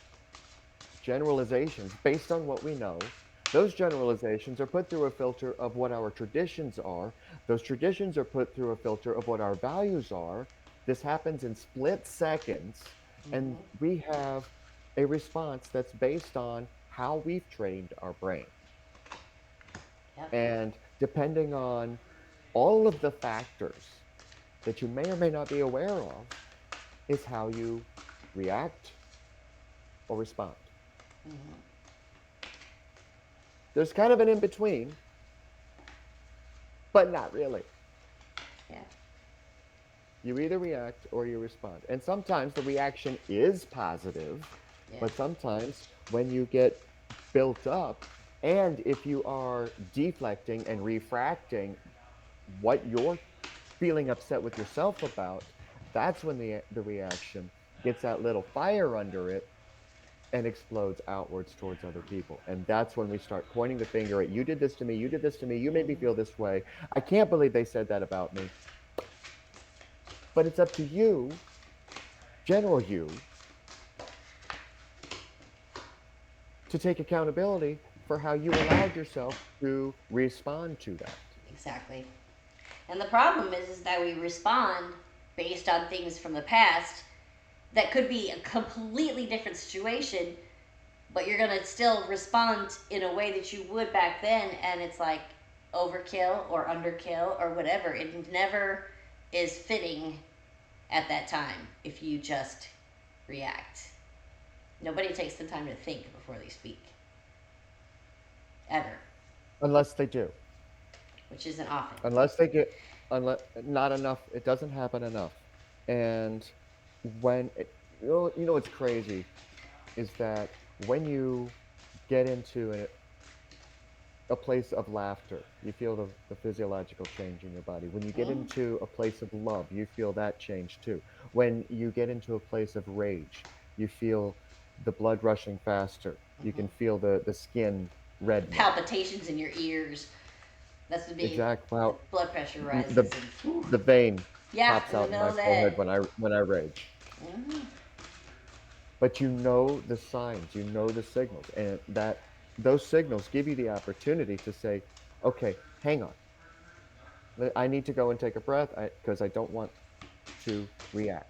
Speaker 3: generalizations based on what we know. Those generalizations are put through a filter of what our traditions are. Those traditions are put through a filter of what our values are. This happens in split seconds, and we have a response that's based on how we've trained our brain.
Speaker 1: Yep.
Speaker 3: And depending on all of the factors that you may or may not be aware of, is how you react or respond. There's kind of an in between, but not really.
Speaker 1: Yeah.
Speaker 3: You either react or you respond. And sometimes the reaction is positive,
Speaker 1: Yeah.
Speaker 3: but sometimes when you get built up, and if you are deflecting and refracting what you're feeling upset with yourself about, that's when the reaction gets that little fire under it and explodes outwards towards other people. And that's when we start pointing the finger at, you did this to me, you did this to me, you made me feel this way. I can't believe they said that about me. But it's up to you, general you, to take accountability for how you allowed yourself to respond to that.
Speaker 1: Exactly. And the problem is that we respond based on things from the past that could be a completely different situation, but you're gonna still respond in a way that you would back then, and it's like overkill or underkill or whatever. It never is fitting at that time if you just react. Nobody takes the time to think before they speak. Ever.
Speaker 3: Unless they do.
Speaker 1: Which isn't often.
Speaker 3: Unless they get, unless not enough, it doesn't happen enough. And when what's crazy is that when you get into a place of laughter, you feel the physiological change in your body. When you get into a place of love, you feel that change too. When you get into a place of rage, you feel the blood rushing faster. You can feel the skin reddening.
Speaker 1: Palpitations in your ears. That's the big
Speaker 3: Exact. Well,
Speaker 1: blood pressure rises.
Speaker 3: the vein
Speaker 1: Yeah,
Speaker 3: pops
Speaker 1: in the
Speaker 3: out in
Speaker 1: middle
Speaker 3: my
Speaker 1: of the
Speaker 3: forehead
Speaker 1: head.
Speaker 3: when I rage. But you know the signs, you know the signals, and that those signals give you the opportunity to say, okay, hang on. I need to go and take a breath because I don't want to react.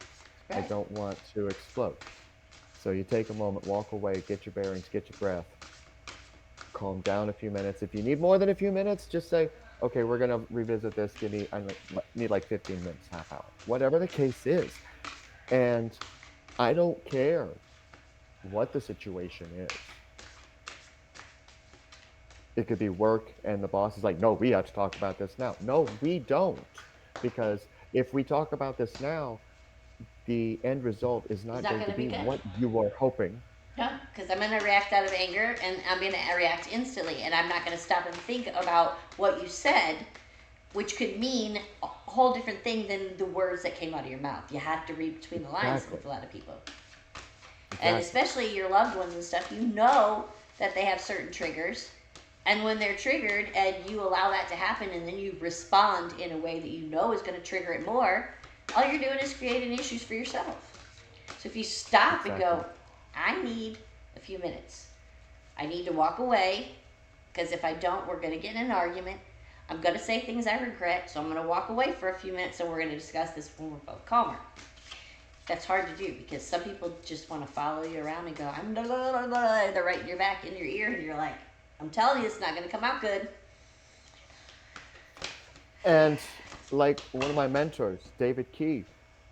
Speaker 3: I
Speaker 1: Right.
Speaker 3: don't want to explode. So you take a moment, walk away, get your bearings, get your breath, calm down a few minutes. If you need more than a few minutes, just say, okay, we're gonna revisit this. Need like 15 minutes, half hour, whatever the case is. And I don't care what the situation is. It could be work and the boss is like, no, we have to talk about this now. No, we don't. Because if we talk about this now, the end result is not
Speaker 1: It's not
Speaker 3: going
Speaker 1: going
Speaker 3: to
Speaker 1: to be
Speaker 3: be
Speaker 1: good.
Speaker 3: what you were hoping.
Speaker 1: No, because I'm going to react out of anger and I'm going to react instantly, and I'm not going to stop and think about what you said, which could mean a whole different thing than the words that came out of your mouth. You have to read between the lines
Speaker 3: Exactly.
Speaker 1: with a lot of people.
Speaker 3: Exactly.
Speaker 1: And especially your loved ones and stuff, you know that they have certain triggers. And when they're triggered and you allow that to happen and then you respond in a way that you know is going to trigger it more, all you're doing is creating issues for yourself. So if you stop and go, I need a few minutes. I need to walk away, because if I don't, we're going to get in an argument. I'm going to say things I regret, so I'm going to walk away for a few minutes and we're going to discuss this when we're both calmer. That's hard to do because some people just want to follow you around and go, I'm blah, blah, blah, blah. They're right in your back, in your ear, and you're like, I'm telling you, it's not going to come out good.
Speaker 3: And like one of my mentors, David Key,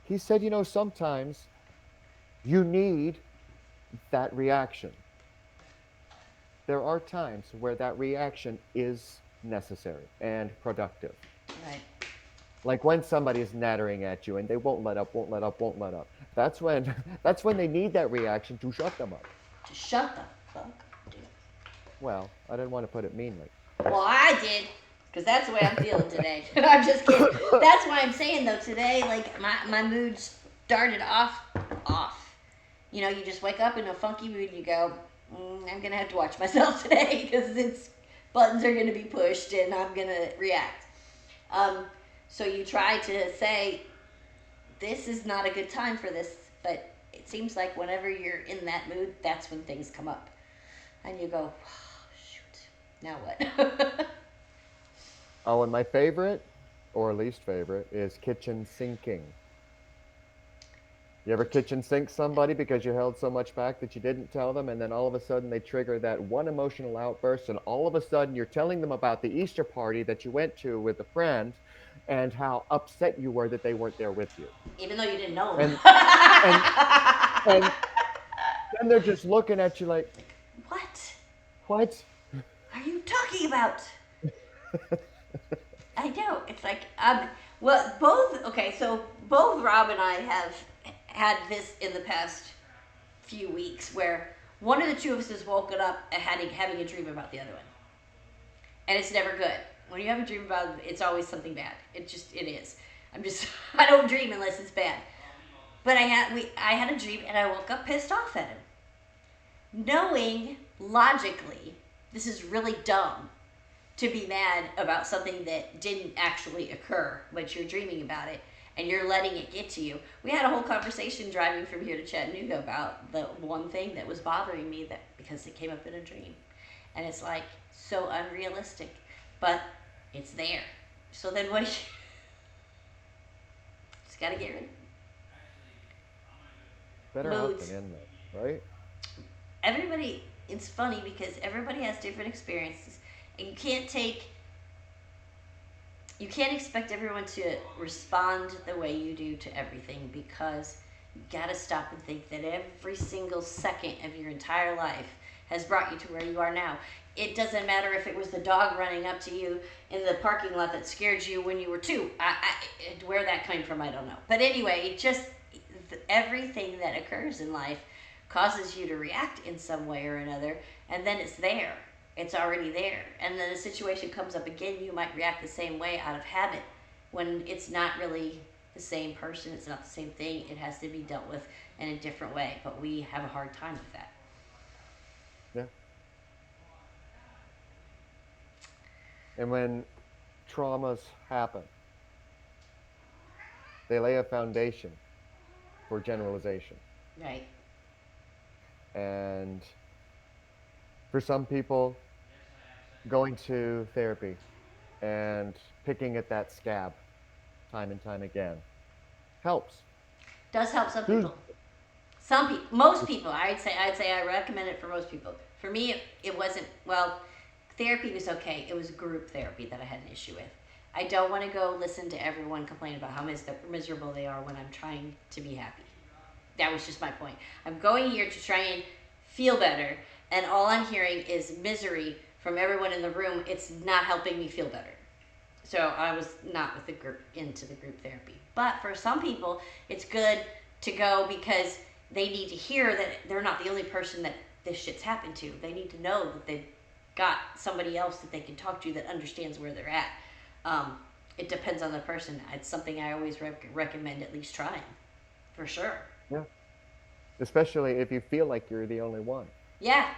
Speaker 3: he said, sometimes you need that reaction. There are times where that reaction is necessary and productive.
Speaker 1: Right.
Speaker 3: Like when somebody is nattering at you and they won't let up, won't let up, won't let up. That's when they need that reaction to shut them up.
Speaker 1: To shut the fuck up.
Speaker 3: Well, I didn't want to put it meanly.
Speaker 1: Well, I did, because that's the way I'm feeling today. I'm just kidding. That's why I'm saying, though, today, like, my mood started off. You just wake up in a funky mood and you go, I'm going to have to watch myself today because buttons are going to be pushed and I'm going to react. So you try to say, this is not a good time for this, but it seems like whenever you're in that mood, that's when things come up. And you go, now what?
Speaker 3: Oh, and my favorite or least favorite is kitchen sinking. You ever kitchen sink somebody because you held so much back that you didn't tell them, and then all of a sudden they trigger that one emotional outburst, and all of a sudden you're telling them about the Easter party that you went to with a friend and how upset you were that they weren't there with you.
Speaker 1: Even though you didn't know them.
Speaker 3: And then they're just looking at you like, What
Speaker 1: are you talking about? I know. It's like, both Rob and I have had this in the past few weeks where one of the two of us has woken up and having a dream about the other one. And it's never good. When you have a dream about it, it's always something bad. It is. I don't dream unless it's bad. But I had a dream and I woke up pissed off at him. Knowing logically, this is really dumb to be mad about something that didn't actually occur, but you're dreaming about it and you're letting it get to you. We had a whole conversation driving from here to Chattanooga about the one thing that was bothering me because it came up in a dream. And it's like so unrealistic, but it's there. So then what do you just gotta get rid of it.
Speaker 3: better out than in, though, right?
Speaker 1: Everybody, it's funny because everybody has different experiences, and you can't expect everyone to respond the way you do to everything, because you gotta stop and think that every single second of your entire life has brought you to where you are now. It doesn't matter if it was the dog running up to you in the parking lot that scared you when you were 2. Where that came from, I don't know. But anyway, everything that occurs in life causes you to react in some way or another, and then it's there. It's already there. And then a situation comes up again, you might react the same way out of habit when it's not really the same person, it's not the same thing, it has to be dealt with in a different way. But we have a hard time with that.
Speaker 3: Yeah. And when traumas happen, they lay a foundation for generalization.
Speaker 1: Right.
Speaker 3: And for some people, going to therapy and picking at that scab time and time again helps.
Speaker 1: Does help some people. Most people. I'd say I recommend it for most people. For me, it wasn't. Well, therapy was okay. It was group therapy that I had an issue with. I don't want to go listen to everyone complain about how miserable they are when I'm trying to be happy. That was just my point. I'm going here to try and feel better, and all I'm hearing is misery from everyone in the room. It's not helping me feel better. So I was not with the group into the group therapy. But for some people, it's good to go because they need to hear that they're not the only person that this shit's happened to. They need to know that they've got somebody else that they can talk to that understands where they're at. It depends on the person. It's something I always recommend at least trying, for sure.
Speaker 3: Yeah. Especially if you feel like you're the only one.
Speaker 1: Yeah.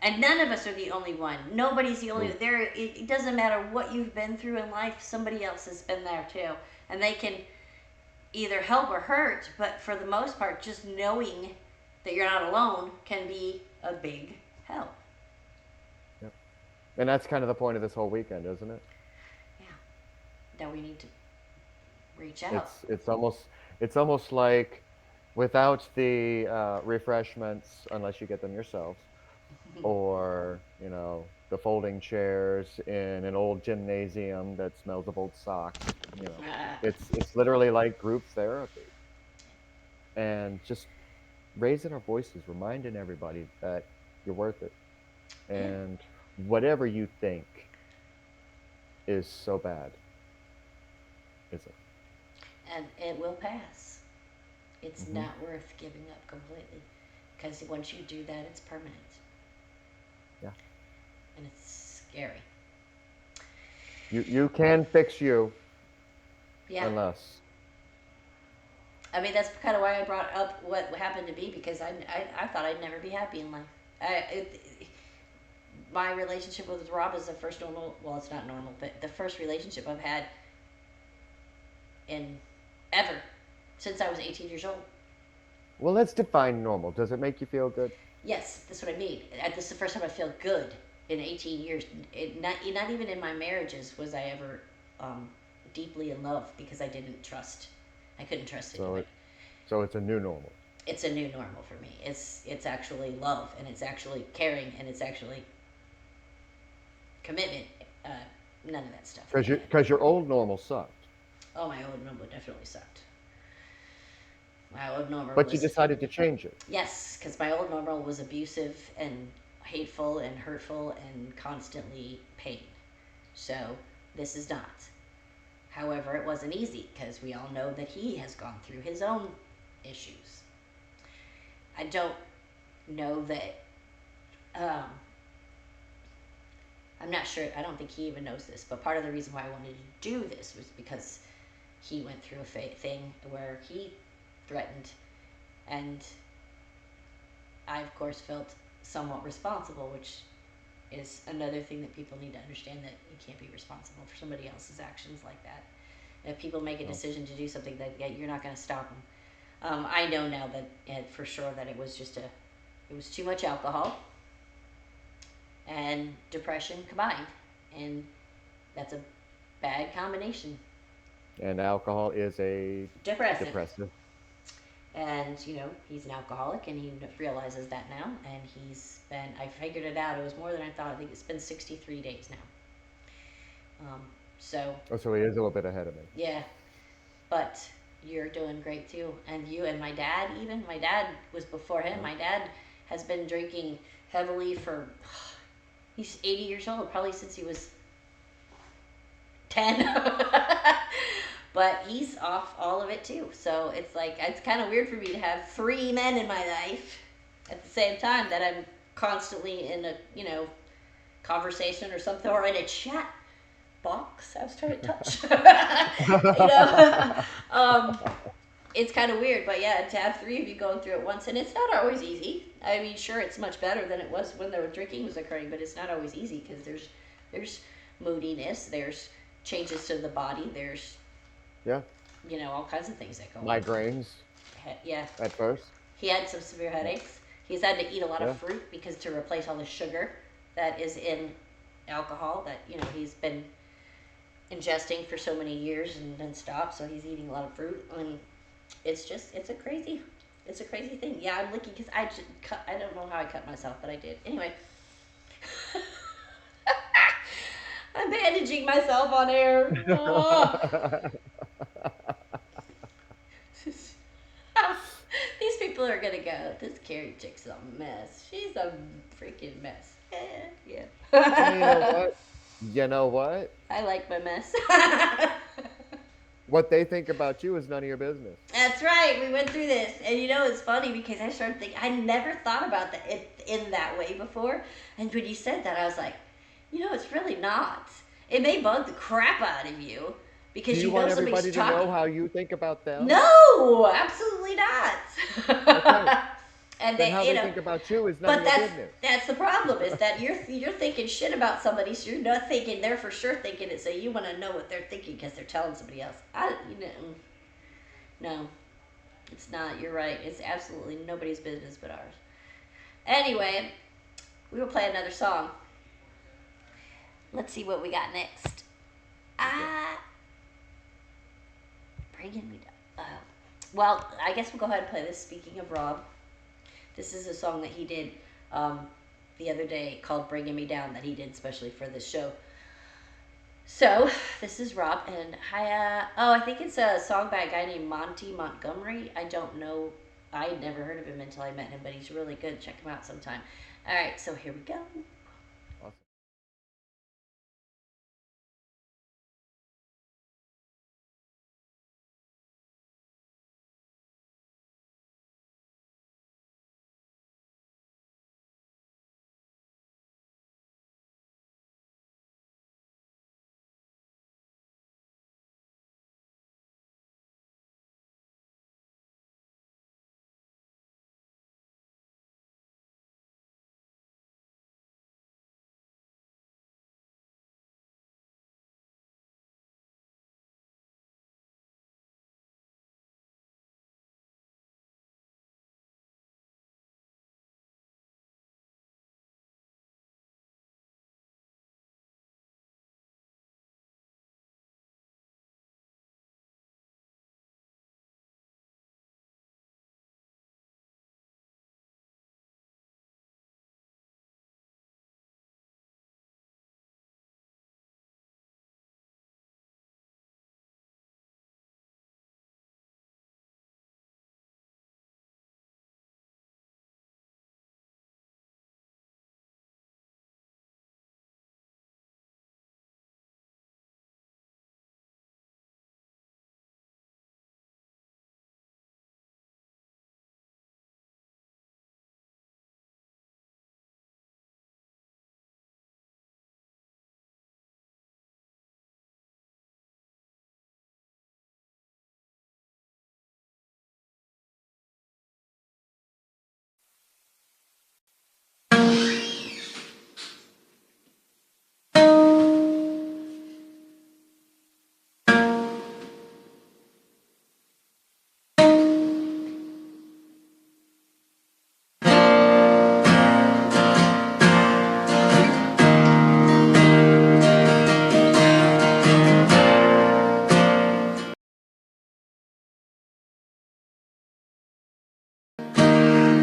Speaker 1: And none of us are the only one. Nobody's the only. There. It doesn't matter what you've been through in life. Somebody else has been there too, and they can either help or hurt. But for the most part, just knowing that you're not alone can be a big help.
Speaker 3: Yep. And that's kind of the point of this whole weekend, isn't it?
Speaker 1: Yeah. That we need to reach out.
Speaker 3: It's almost like without the refreshments, unless you get them yourselves, or the folding chairs in an old gymnasium that smells of old socks. It's literally like group therapy, and just raising our voices, reminding everybody that you're worth it, and whatever you think is so bad isn't.
Speaker 1: And it will pass. It's not worth giving up completely, because once you do that, it's permanent.
Speaker 3: Yeah.
Speaker 1: And it's scary.
Speaker 3: You can fix you.
Speaker 1: Yeah.
Speaker 3: Unless.
Speaker 1: I mean, that's kind of why I brought up what happened to me, because I thought I'd never be happy in life. My relationship with Rob is the first normal, well, it's not normal, but the first relationship I've had in ever since I was 18 years old.
Speaker 3: Well, let's define normal. Does it make you feel good?
Speaker 1: Yes, that's what I mean. This is the first time I feel good in 18 years. Not even in my marriages was I ever deeply in love, because I couldn't trust anyone.
Speaker 3: So it's a new normal.
Speaker 1: It's a new normal for me. It's actually love, and it's actually caring, and it's actually commitment. None of that stuff.
Speaker 3: Because your old normal sucked.
Speaker 1: Oh, my old normal definitely sucked. My old normal.
Speaker 3: But you decided to change it.
Speaker 1: Yes, because my old normal was abusive and hateful and hurtful and constantly pain. So this is not. However, it wasn't easy, because we all know that he has gone through his own issues. I don't know that. I'm not sure. I don't think he even knows this. But part of the reason why I wanted to do this was because he went through a thing where he threatened, and I, of course, felt somewhat responsible, which is another thing that people need to understand, that you can't be responsible for somebody else's actions like that. If people make a decision to do something, that you're not going to stop them. I know now that for sure that it was too much alcohol and depression combined, and that's a bad combination.
Speaker 3: And alcohol is a depressive.
Speaker 1: And he's an alcoholic, and he realizes that now, and I figured it out, it was more than I thought. I think it's been 63 days now. So
Speaker 3: he is a little bit ahead of me.
Speaker 1: Yeah, but you're doing great too. And you and my dad, my dad was before him. My dad has been drinking heavily he's 80 years old, probably since he was 10. But he's off all of it too. So it's kind of weird for me to have 3 men in my life at the same time, that I'm constantly in a, conversation or something, or in a chat box I was trying to touch. It's kind of weird, but yeah, to have 3 of you going through it once, and it's not always easy. I mean, sure, it's much better than it was when the drinking was occurring, but it's not always easy, because there's moodiness, there's changes to the body, there's all kinds of things that go on.
Speaker 3: Migraines.
Speaker 1: Yeah.
Speaker 3: At first.
Speaker 1: He had some severe headaches. He's had to eat a lot of fruit, because to replace all the sugar that is in alcohol that he's been ingesting for so many years and then stopped. So he's eating a lot of fruit, and it's a crazy thing. Yeah, I'm looking, because I don't know how I cut myself, but I did anyway. bandaging myself on air. Oh. These people are gonna go, this Carrie chick's a mess. She's a freaking mess. Yeah.
Speaker 3: Well, you know what? You know what?
Speaker 1: I like my mess.
Speaker 3: What they think about you is none of your business.
Speaker 1: That's right. We went through this, and it's funny because I started thinking. I never thought about that in that way before, and when you said that, I was like, it's really not. It may bug the crap out of you because
Speaker 3: Do you
Speaker 1: you
Speaker 3: want
Speaker 1: know
Speaker 3: everybody
Speaker 1: somebody's
Speaker 3: to know
Speaker 1: talking.
Speaker 3: how you think about them?
Speaker 1: No, absolutely not.
Speaker 3: Okay.
Speaker 1: And
Speaker 3: Then
Speaker 1: they,
Speaker 3: how they think about you is none
Speaker 1: but
Speaker 3: of your
Speaker 1: that's
Speaker 3: business.
Speaker 1: that's the problem is that you're thinking shit about somebody, so you're not thinking they're for sure thinking it. So you want to know what they're thinking because they're telling somebody else. No, it's not. You're right. It's absolutely nobody's business but ours. Anyway, we will play another song. Let's see what we got next. Bringing me down. Well, I guess we'll go ahead and play this. Speaking of Rob, this is a song that he did the other day called "Bringing Me Down" that he did especially for this show. So this is Rob, and I think it's a song by a guy named Monty Montgomery. I don't know. I had never heard of him until I met him, but he's really good. Check him out sometime. All right, so here we go.
Speaker 3: Awesome.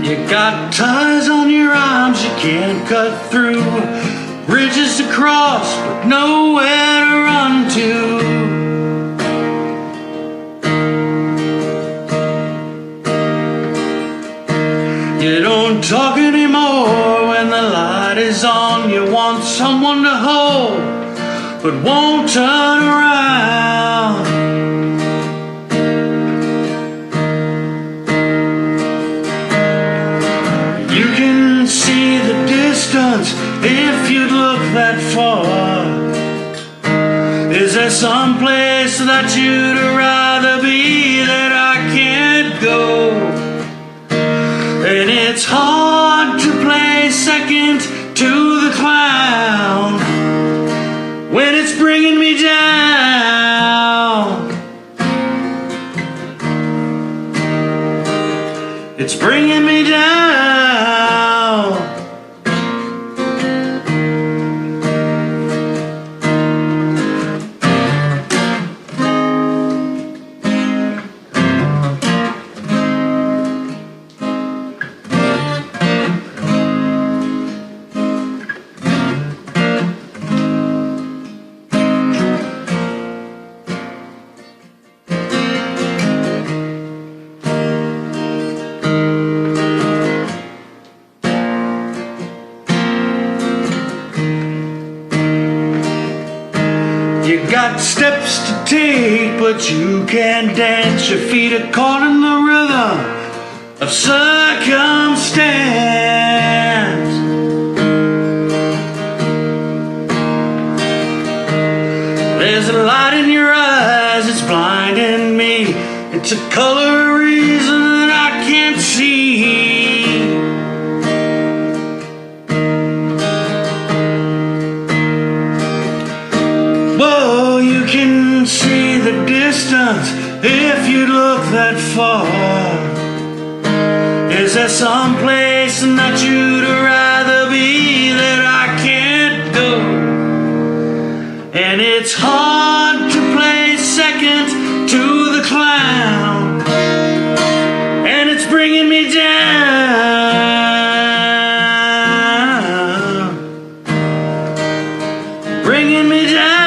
Speaker 4: You got ties on your arms you can't cut through, bridges to cross but nowhere to run to. You don't talk anymore when the light is on. You want someone to hold but won't turn around. You can see the distance if you'd look that far. Is there some place that you'd rather be that I can't go? And it's hard to play second to the clown when it's bringing me down. It's bringing me down. You got steps to take, but you can't dance. Your feet are caught in the rhythm of circumstance. There's a light in your eyes, it's blinding me. It's a color reason that I can't see. Whoa, you can see the distance if you look that far. Is there some place that you'd rather be that I can't go? And it's hard to play second to the clown, and it's bringing me down, bringing me down.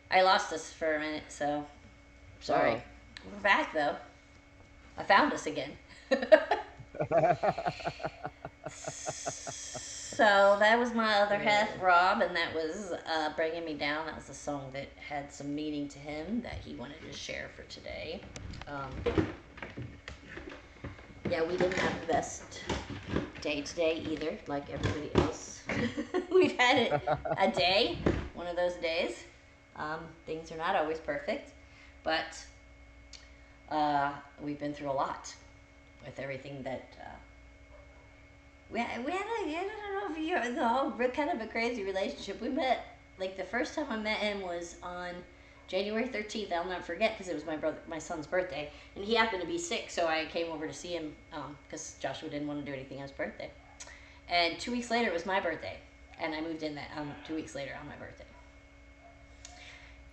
Speaker 1: I lost us for a minute, so sorry.
Speaker 3: Uh-oh.
Speaker 1: We're back though. I found us again. So that was my other half, Rob, and that was Bringing Me Down. That was a song that had some meaning to him that he wanted to share for today. Yeah, we didn't have the best day today either, like everybody else. We've had a day, one of those days. Things are not always perfect, but we've been through a lot with everything that we had. I don't know if you the whole kind of a crazy relationship. We met, like the first time I met him was on January 13th. I'll never forget because it was my son's birthday, and he happened to be sick, so I came over to see him because Joshua didn't want to do anything on his birthday. And 2 weeks later, it was my birthday, and I moved in that 2 weeks later on my birthday.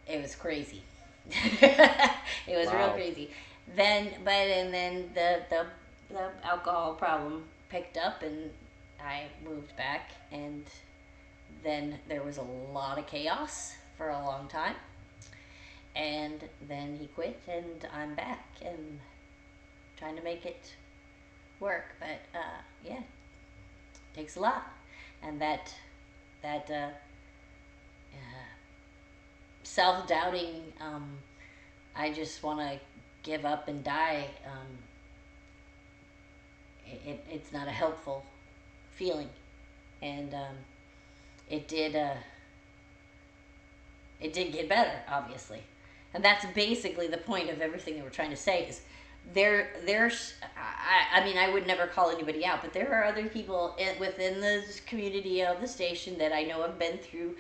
Speaker 1: It was crazy. It was real crazy. Then the alcohol problem picked up, and I moved back, and then there was a lot of chaos for a long time, and then he quit, and I'm back and trying to make it work. But yeah, it takes a lot, and that self-doubting, I just want to give up and die. It's not a helpful feeling, and it did get better, obviously, and that's basically the point of everything that we're trying to say. Is there's I mean, I would never call anybody out, but there are other people within the community of the station that I know have been through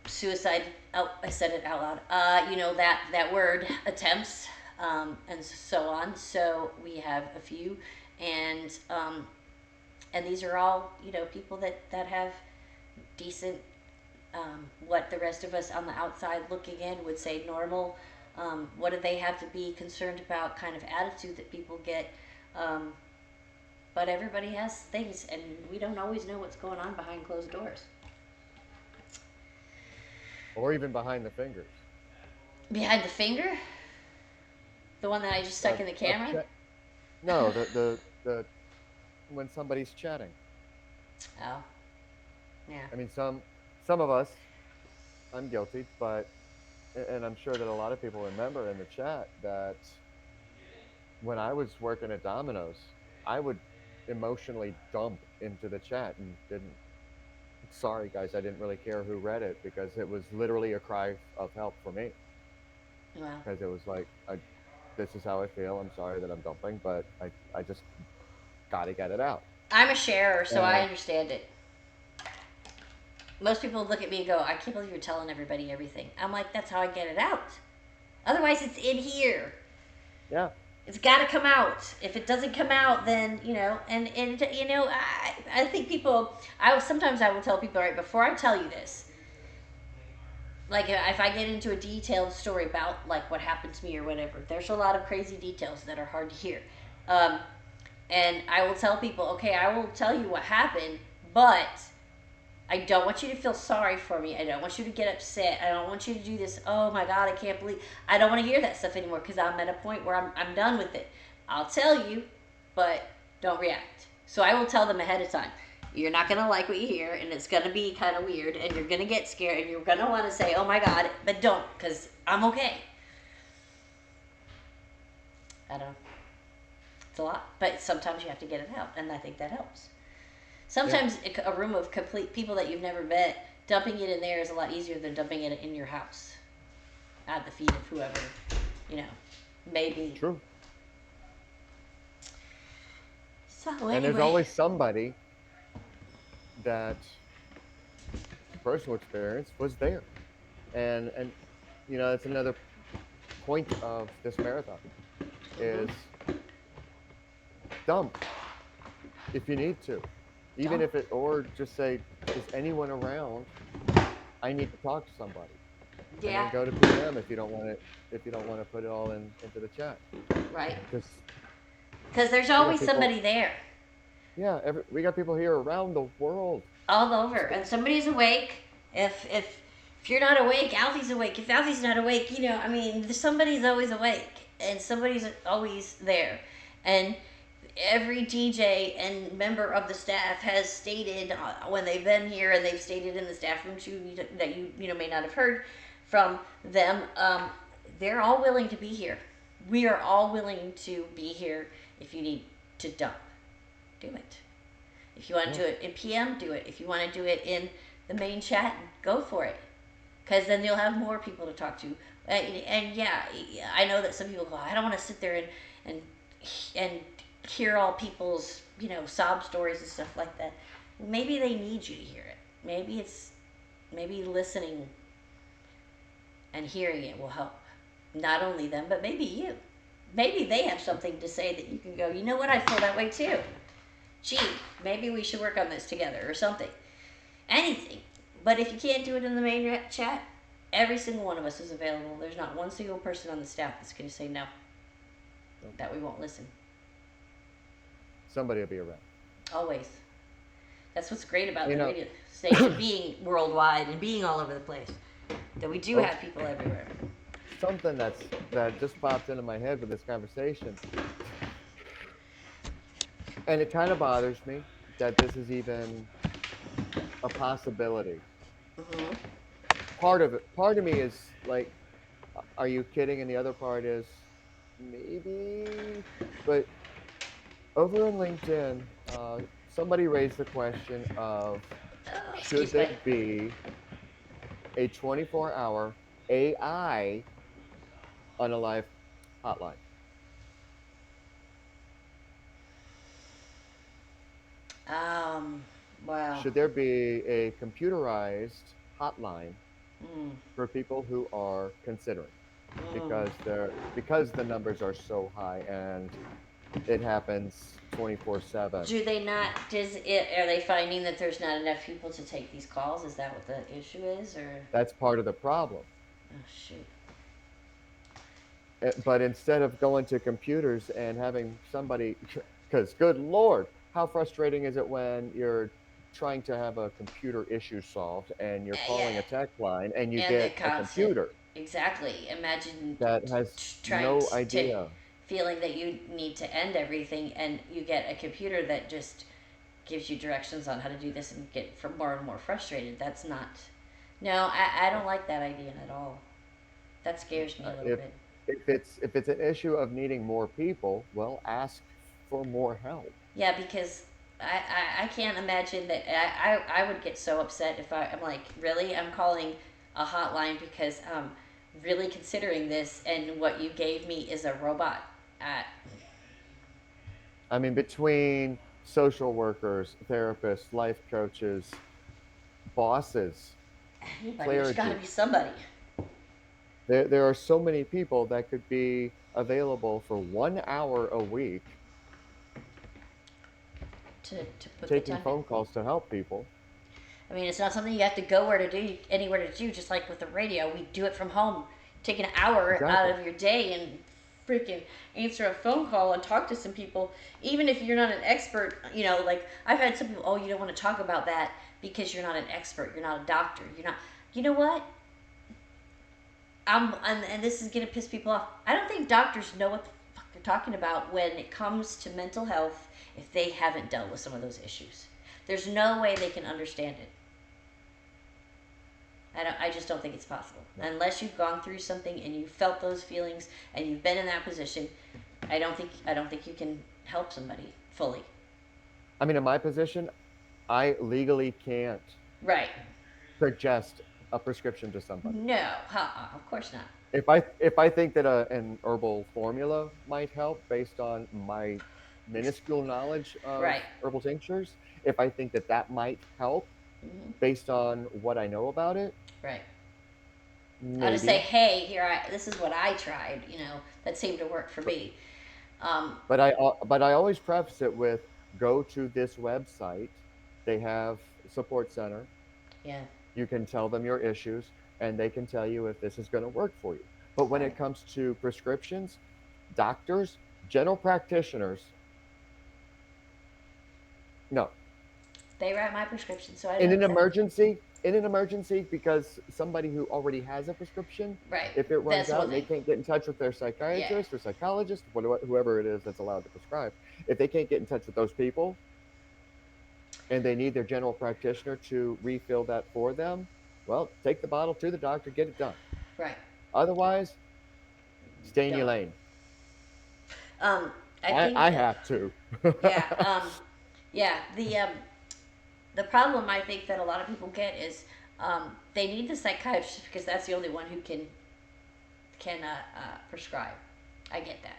Speaker 1: suicide. Oh, I said it out loud. That word, attempts, and so on. So we have a few, and these are all people that have decent, what the rest of us on the outside looking in would say normal. What do they have to be concerned about? Kind of attitude that people get. But everybody has things, and we don't always know what's going on behind closed doors.
Speaker 3: Or even behind the fingers.
Speaker 1: Behind the finger? The one that I just stuck in the camera?
Speaker 3: No, the when somebody's chatting.
Speaker 1: Oh, yeah.
Speaker 3: I mean, some of us, I'm guilty, but and I'm sure that a lot of people remember in the chat that when I was working at Domino's, I would emotionally dump into the chat and didn't. Sorry, guys, I didn't really care who read it because it was literally a cry of help for me. Because it was like, this is how I feel. I'm sorry that I'm dumping, but I just gotta get it out.
Speaker 1: I'm a sharer, so I
Speaker 3: And
Speaker 1: understand it. Most people look at me and go, I can't believe you're telling everybody everything. I'm like, that's how I get it out. Otherwise, it's in here.
Speaker 3: yeah,
Speaker 1: It's got to come out. If it doesn't come out, then and I think people. Sometimes I will tell people right before I tell you this. Like if I get into a detailed story about like what happened to me or whatever, there's a lot of crazy details that are hard to hear. Um, and I will tell people, okay, I will tell you what happened, but I don't want you to feel sorry for me. I don't want you to get upset. I don't want you to do this. Oh my God, I can't believe. I don't want to hear that stuff anymore because I'm at a point where I'm done with it. I'll tell you, but don't react. So I will tell them ahead of time. You're not going to like what you hear, and it's going to be kind of weird, and you're going to get scared, and you're going to want to say, oh my God, but don't, because I'm okay. I don't know. It's a lot, but sometimes you have to get it out, and I think that helps. Sometimes a room of complete people that you've never met, dumping it in there is a lot easier than dumping it in your house, at the feet of whoever, maybe.
Speaker 3: true.
Speaker 1: So
Speaker 3: And there's
Speaker 1: anyway,
Speaker 3: always somebody that personal experience was there. And that's another point of this marathon is dump if you need to. Even
Speaker 1: Dump.
Speaker 3: if or just say, is anyone around? I need to talk to somebody. And
Speaker 1: Yeah,
Speaker 3: then go to PM if you don't want to put it all into the chat.
Speaker 1: right.
Speaker 3: Because
Speaker 1: Because there's
Speaker 3: we got
Speaker 1: always
Speaker 3: people,
Speaker 1: somebody there,
Speaker 3: yeah, we got people here around the world.
Speaker 1: all over, and somebody's awake. If you're not awake, Alfie's awake. If Alfie's not awake, somebody's always awake, and somebody's always there, and every DJ and member of the staff has stated when they've been here, and they've stated in the staff room too that you may not have heard from them. They're all willing to be here. We are all willing to be here. If you need to dump, do it. If you want to do it in PM, do it. If you want to do it in the main chat, go for it. Because then you'll have more people to talk to. And yeah, I know that some people go, I don't want to sit there and hear all people's sob stories and stuff like that. Maybe they need you to hear it. Maybe listening and hearing it will help. Not only them, but maybe you. Maybe they have something to say that you can go, you know what, I feel that way too. Gee, maybe we should work on this together or something. Anything. But if you can't do it in the main chat, every single one of us is available. There's not one single person on the staff that's going to say no. That we won't listen.
Speaker 3: Somebody will be around.
Speaker 1: Always. That's what's great about the radio station being worldwide and being all over the place. That we do have people everywhere.
Speaker 3: Something that just popped into my head with this conversation, and it kind of bothers me that this is even a possibility.
Speaker 1: Mm-hmm.
Speaker 3: Part of me is like, are you kidding? And the other part is maybe. But over on LinkedIn, somebody raised the question of should there be a 24-hour AI on a live hotline?
Speaker 1: Wow.
Speaker 3: Should there be a computerized hotline for people who are considering? Because the numbers are so high and it happens 24/7.
Speaker 1: Do they not? Are they finding that there's not enough people to take these calls? Is that what the issue is, or?
Speaker 3: That's part of the problem.
Speaker 1: Oh shoot.
Speaker 3: But instead of going to computers and having somebody, because good Lord, how frustrating is it when you're trying to have a computer issue solved and you're calling a tech line and you get a computer
Speaker 1: Exactly. Imagine
Speaker 3: that has no idea.
Speaker 1: Feeling that you need to end everything, and you get a computer that just gives you directions on how to do this, and get more and more frustrated. That's not. No, I don't like that idea at all. That scares me a little bit.
Speaker 3: If it's an issue of needing more people, well, ask for more help.
Speaker 1: Yeah, because I can't imagine that. I would get so upset if I'm like, really? I'm calling a hotline because I'm really considering this, and what you gave me is a robot.
Speaker 3: I mean, between social workers, therapists, life coaches, bosses,
Speaker 1: Anybody, there's got to
Speaker 3: clergy,
Speaker 1: be somebody
Speaker 3: there are so many people that could be available for 1 hour a week
Speaker 1: to put the
Speaker 3: taking
Speaker 1: time in.
Speaker 3: phone calls to help people.
Speaker 1: I mean, it's not something you have to go where to do, anywhere to do. Just like with the radio, we do it from home. Take an hour out
Speaker 3: Exactly.
Speaker 1: of your day and freaking answer a phone call and talk to some people. Even if you're not an expert, like I've had some people, oh, you don't want to talk about that because you're not an expert. You're not a doctor. You're not. You know what? And this is gonna piss people off. I don't think doctors know what the fuck they're talking about when it comes to mental health if they haven't dealt with some of those issues. There's no way they can understand it. I just don't think it's possible unless you've gone through something and you felt those feelings and you've been in that position. I don't think you can help somebody fully.
Speaker 3: I mean, in my position, I legally can't
Speaker 1: Right?
Speaker 3: suggest a prescription to somebody.
Speaker 1: No, of course not.
Speaker 3: If I think that an herbal formula might help based on my minuscule knowledge of
Speaker 1: Right.
Speaker 3: herbal tinctures, if I think that that might help
Speaker 1: Hmm.
Speaker 3: based on what I know about it,
Speaker 1: Right. I'll just say,
Speaker 3: maybe.
Speaker 1: hey, this is what I tried. That seemed to work for
Speaker 3: But
Speaker 1: me. Um,
Speaker 3: but I always preface it with go to this website. They have a support center.
Speaker 1: yeah.
Speaker 3: You can tell them your issues, and they can tell you if this is going to work for you. But when
Speaker 1: Right.
Speaker 3: it comes to prescriptions, doctors, general practitioners, no.
Speaker 1: They write my prescription, so I
Speaker 3: In
Speaker 1: know
Speaker 3: an
Speaker 1: exactly.
Speaker 3: emergency, because somebody who already has a prescription,
Speaker 1: Right.
Speaker 3: if it runs
Speaker 1: That's
Speaker 3: out
Speaker 1: one
Speaker 3: and they
Speaker 1: thing.
Speaker 3: can't get in touch with their
Speaker 1: Yeah.
Speaker 3: psychiatrist or psychologist, whoever it is that's allowed to prescribe, if they can't get in touch with those people and they need their general practitioner to refill that for them, well, take the bottle to the doctor, get it done.
Speaker 1: Right.
Speaker 3: Otherwise, stay in your
Speaker 1: Don't.
Speaker 3: lane.
Speaker 1: Um, I
Speaker 3: I
Speaker 1: think.
Speaker 3: have to.
Speaker 1: Yeah. Yeah. The problem I think that a lot of people get is they need the psychiatrist because that's the only one who can prescribe. I get that.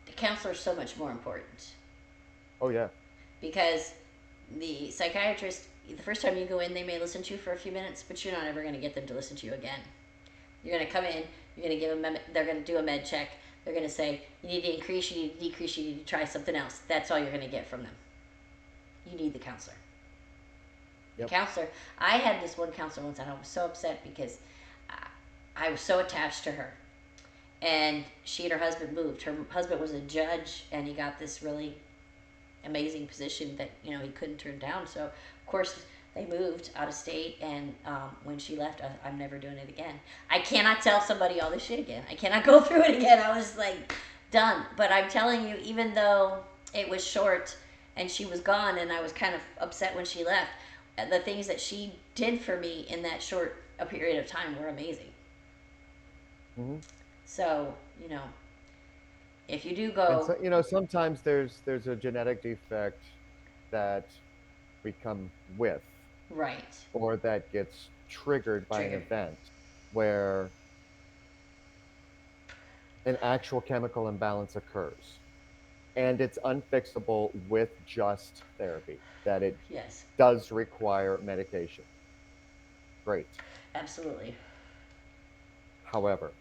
Speaker 1: The counselor is so much more important
Speaker 3: Oh yeah.
Speaker 1: because the psychiatrist, the first time you go in, they may listen to you for a few minutes, but you're not ever going to get them to listen to you again. You're going to come in, you're going to give them, they're going to do a med check. They're going to say, you need to increase, you need to decrease, you need to try something else. That's all you're going to get from them. You need the counselor. The
Speaker 3: Yep.
Speaker 1: counselor, I had this one counselor once and I was so upset because I was so attached to her. And she and her husband moved. Her husband was a judge and he got this really amazing position that he couldn't turn down. So of course they moved out of state, and when she left, I'm never doing it again. I cannot tell somebody all this shit again. I cannot go through it again. I was like done. But I'm telling you, even though it was short and she was gone, and I was kind of upset when she left, the things that she did for me in that short a period of time were amazing.
Speaker 3: Hmm.
Speaker 1: So if you do
Speaker 3: And
Speaker 1: go
Speaker 3: so, sometimes there's a genetic defect that we come with,
Speaker 1: right,
Speaker 3: or that gets triggered by an
Speaker 1: trigger,
Speaker 3: event where an actual chemical imbalance occurs. And it's unfixable with just therapy, that it
Speaker 1: yes,
Speaker 3: does require medication. Great.
Speaker 1: absolutely.
Speaker 3: However,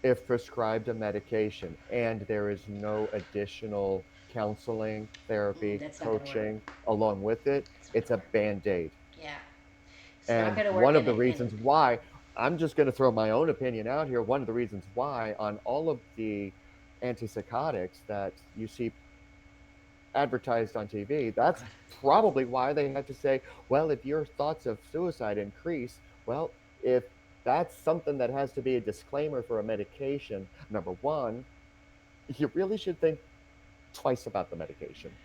Speaker 3: if prescribed a medication and there is no additional counseling, therapy,
Speaker 1: That's not gonna work.
Speaker 3: coaching along with it,
Speaker 1: It's not
Speaker 3: it's
Speaker 1: gonna
Speaker 3: a
Speaker 1: work.
Speaker 3: band aid.
Speaker 1: Yeah, it's not
Speaker 3: And
Speaker 1: gonna work
Speaker 3: one of
Speaker 1: in
Speaker 3: the
Speaker 1: it.
Speaker 3: reasons why, I'm just going to throw my own opinion out here. One of the reasons why, on all of the antipsychotics that you see advertised on TV,
Speaker 1: Oh
Speaker 3: that's
Speaker 1: God.
Speaker 3: probably why they have to say, well, if your thoughts of suicide increase, well, if that's something that has to be a disclaimer for a medication, number one, you really should think twice about the medication.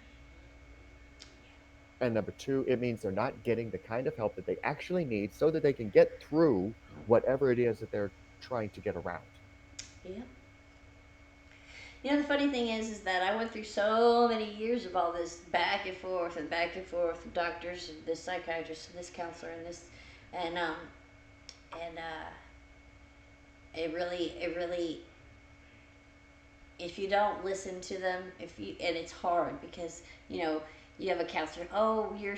Speaker 3: And number two, it means they're not getting the kind of help that they actually need so that they can get through whatever it is that they're trying to get around.
Speaker 1: Yeah. The funny thing is that I went through so many years of all this back and forth, with doctors and this psychiatrist and this counselor and this, and and it really if you don't listen to them, and it's hard because you have a counselor. Oh, you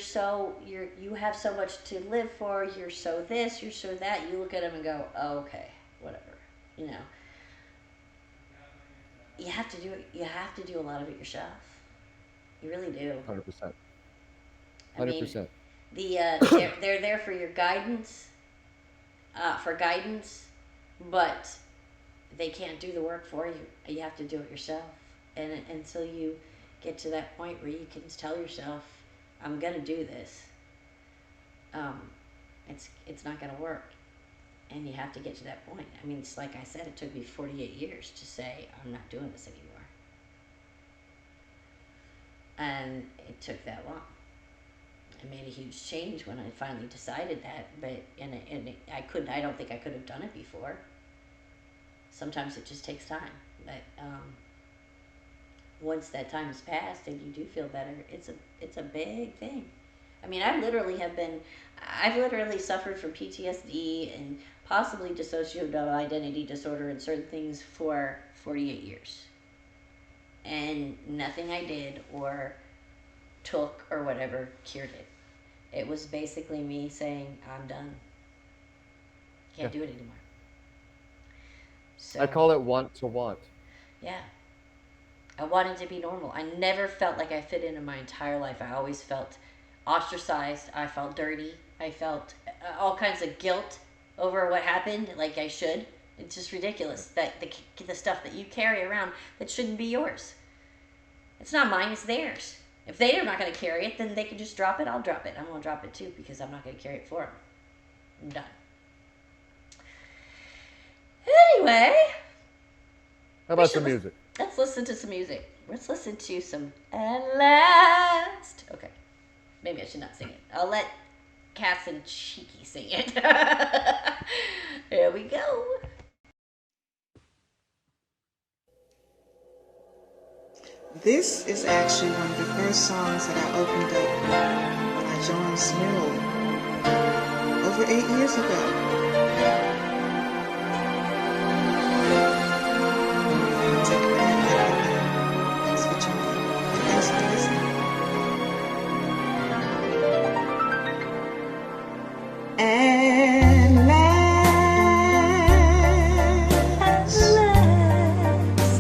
Speaker 1: have so much to live for. You're so this. You're so that. You look at them and go, oh, okay, whatever. You have to do it. You have to do a lot of it yourself. You really do.
Speaker 3: 100%.
Speaker 1: I mean,
Speaker 3: 100%.
Speaker 1: they're there for your guidance, but they can't do the work for you. You have to do it yourself, and until you get to that point where you can tell yourself, "I'm gonna do this," it's not gonna work, and you have to get to that point. I mean, it's like I said, it took me 48 years to say I'm not doing this anymore, and it took that long. I made a huge change when I finally decided that, but I don't think I could have done it before. Sometimes it just takes time, but once that time has passed and you do feel better, it's a big thing. I mean, I've literally suffered from PTSD and possibly dissociative identity disorder and certain things for 48 years, and nothing I did or took or whatever cured it. It was basically me saying, I'm done. Can't do it anymore. So,
Speaker 3: I call it want to want.
Speaker 1: Yeah. I wanted to be normal. I never felt like I fit in my entire life. I always felt ostracized. I felt dirty. I felt all kinds of guilt over what happened, like I should. It's just ridiculous that the stuff that you carry around that shouldn't be yours. It's not mine, it's theirs. If they're not going to carry it, then they can just drop it. I'll drop it. I'm going to drop it too because I'm not going to carry it for them. I'm done. Anyway.
Speaker 3: How about some music?
Speaker 1: Let's listen to some music. Let's listen to some At Last. Okay. Maybe I should not sing it. I'll let Cass and Cheeky sing it. Here we go.
Speaker 9: This is actually one of the first songs that I opened up when I joined Smurl over 8 years ago. Thanks for joining. And thanks for listening. And last,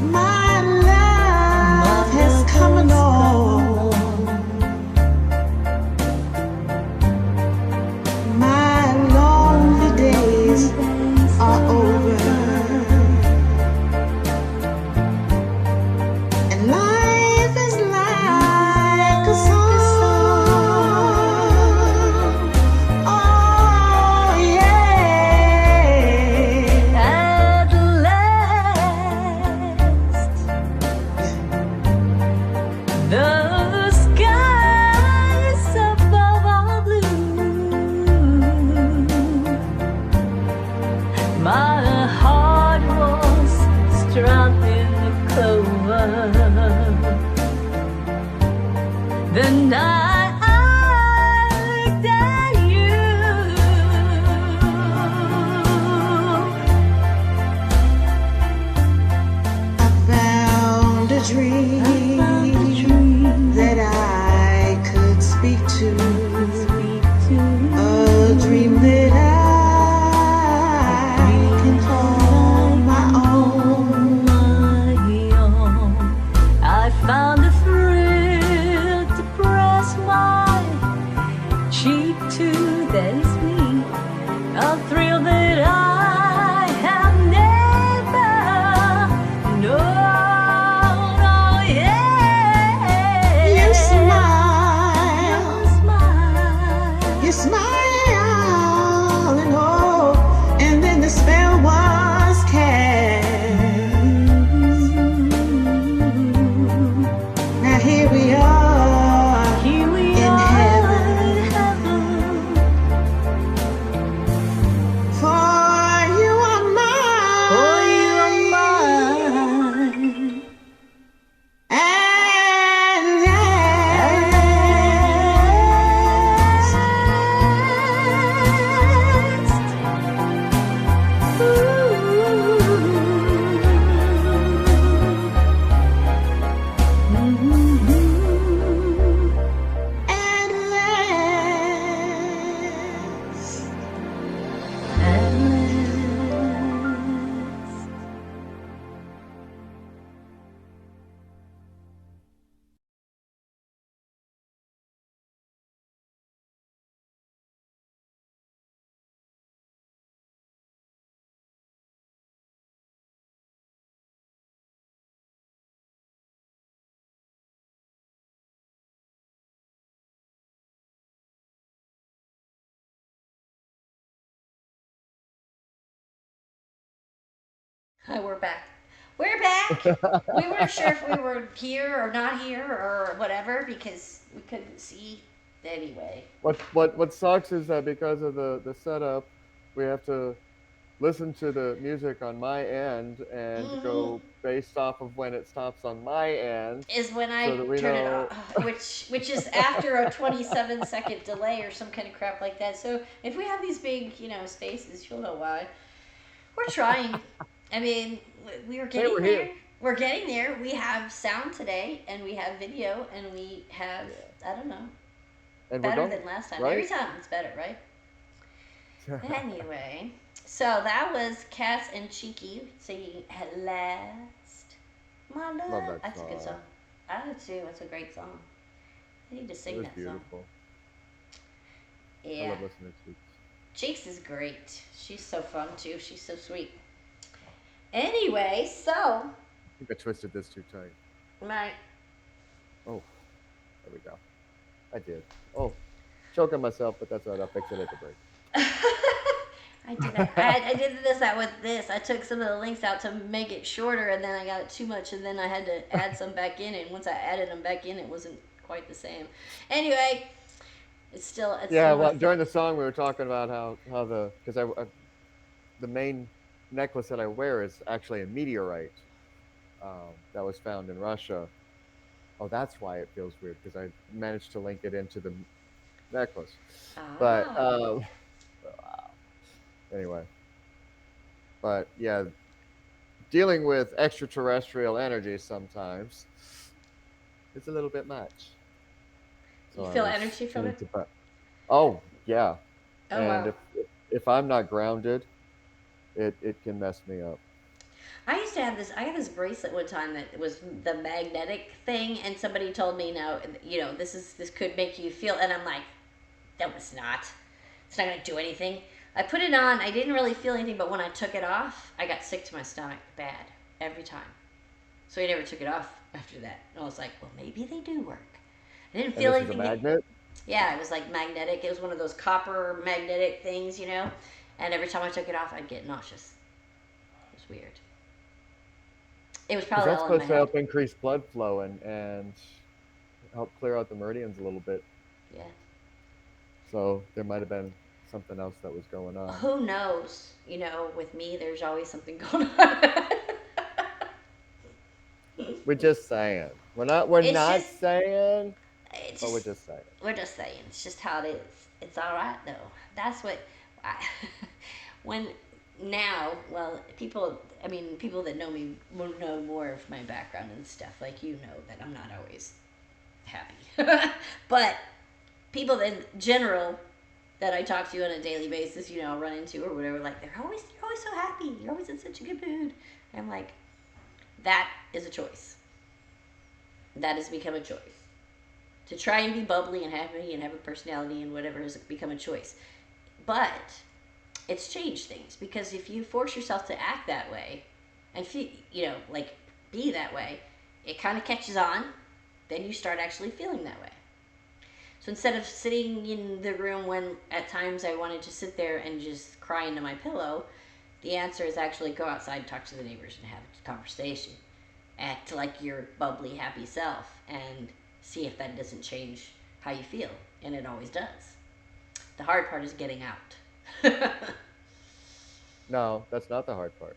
Speaker 9: my love has come along. My lonely days are over. And life is like a song. Oh yeah.
Speaker 6: At last, the skies above are blue. My heart was struck in the clover the night I looked at you.
Speaker 9: I found a dream that I could speak to. A dream that I can call my own.
Speaker 6: I found a thrill to press my cheek to that is sweet, a thrill that I have never known. Oh yeah.
Speaker 9: At last.
Speaker 1: At last. Hi, we're back. We're back. We weren't sure if we were here or not here or whatever because we couldn't see anyway.
Speaker 3: What sucks is that because of the setup, we have to listen to the music on my end and
Speaker 1: Hmm.
Speaker 3: go based off of when it stops on my end,
Speaker 1: Is when
Speaker 3: so
Speaker 1: I
Speaker 3: that we
Speaker 1: turn it
Speaker 3: know.
Speaker 1: off, which is after a 27-second delay or some kind of crap like that. So if we have these big, spaces, you'll know why. We're trying. I mean, we were
Speaker 3: Hey,
Speaker 1: getting
Speaker 3: we're here.
Speaker 1: there. We're getting there. We have sound today, and we have video, and we have,
Speaker 3: Yeah,
Speaker 1: I don't know,
Speaker 3: and we're
Speaker 1: better
Speaker 3: going
Speaker 1: than last time. Every
Speaker 3: right. Love
Speaker 1: time it's better, right? Anyway, so that was Cats and Cheeky singing At Last. My love.
Speaker 3: that
Speaker 1: That's a good
Speaker 3: song.
Speaker 1: song. I do too. It's a great song. I need to
Speaker 3: It
Speaker 1: sing
Speaker 3: was
Speaker 1: that song.
Speaker 3: beautiful. I
Speaker 1: Yeah.
Speaker 3: love listening to it.
Speaker 1: Cheeks is great. She's so fun too. She's so sweet. Anyway, so
Speaker 3: I think I twisted this too tight.
Speaker 1: my
Speaker 3: Oh, there we go. I did. Oh, choking myself, but that's all right. I'll fix it at the break.
Speaker 1: I did that. I did this out with this. I took some of the links out to make it shorter, and then I got it too much, and then I had to add some back in. And once I added them back in, it wasn't quite the same. Anyway, it's
Speaker 3: Yeah,
Speaker 1: still
Speaker 3: well,
Speaker 1: worth the.
Speaker 3: during the song we were talking about how because the main necklace that I wear is actually a meteorite that was found in Russia. Oh, that's why it feels weird because I managed to link it into the necklace. But
Speaker 1: Ah,
Speaker 3: anyway, but yeah, dealing with extraterrestrial energy sometimes it's a little bit much. So
Speaker 1: you
Speaker 3: I
Speaker 1: feel
Speaker 3: was
Speaker 1: energy from
Speaker 3: trying
Speaker 1: it?
Speaker 3: to, oh yeah,
Speaker 1: Oh
Speaker 3: and
Speaker 1: wow.
Speaker 3: if I'm not grounded, it can mess me up.
Speaker 1: I used to have this. I had this bracelet one time that was the magnetic thing, and somebody told me, "No, this could make you feel." And I'm like, "No, it's not. It's not gonna do anything." I put it on. I didn't really feel anything, but when I took it off, I got sick to my stomach, bad, every time. So I never took it off after that. And I was like, "Well, maybe they do work." I didn't
Speaker 3: And
Speaker 1: feel
Speaker 3: this is a
Speaker 1: anything.
Speaker 3: magnet.
Speaker 1: Yeah, it was like magnetic. It was one of those copper magnetic things. And every time I took it off, I'd get nauseous. It was weird. It was
Speaker 3: Because
Speaker 1: probably
Speaker 3: that's
Speaker 1: all in my
Speaker 3: supposed to
Speaker 1: head.
Speaker 3: help increase blood flow and help clear out the meridians a little bit.
Speaker 1: Yeah.
Speaker 3: So there might have been something else that was going on.
Speaker 1: Who knows? With me, there's always something going on.
Speaker 3: We're just saying. We're
Speaker 1: it's
Speaker 3: not
Speaker 1: just,
Speaker 3: saying,
Speaker 1: it's
Speaker 3: but we're
Speaker 1: just,
Speaker 3: just saying.
Speaker 1: we're just saying. It's just how it is. It's all right though. That's what, I, when now, well, people that know me will know more of my background and stuff. Like that I'm not always happy, but people in general that I talk to on a daily basis, I'll run into or whatever, like you're always so happy. You're always in such a good mood. And I'm like, that is a choice. That has become a choice. To try and be bubbly and happy and have a personality and whatever has become a choice. But it's changed things because if you force yourself to act that way and like be that way, it kind of catches on. Then you start actually feeling that way. So instead of sitting in the room when at times I wanted to sit there and just cry into my pillow, the answer is actually go outside, talk to the neighbors, and have a conversation. Act like your bubbly, happy self and see if that doesn't change how you feel. And it always does. The hard part is getting out.
Speaker 3: No, that's not the hard part.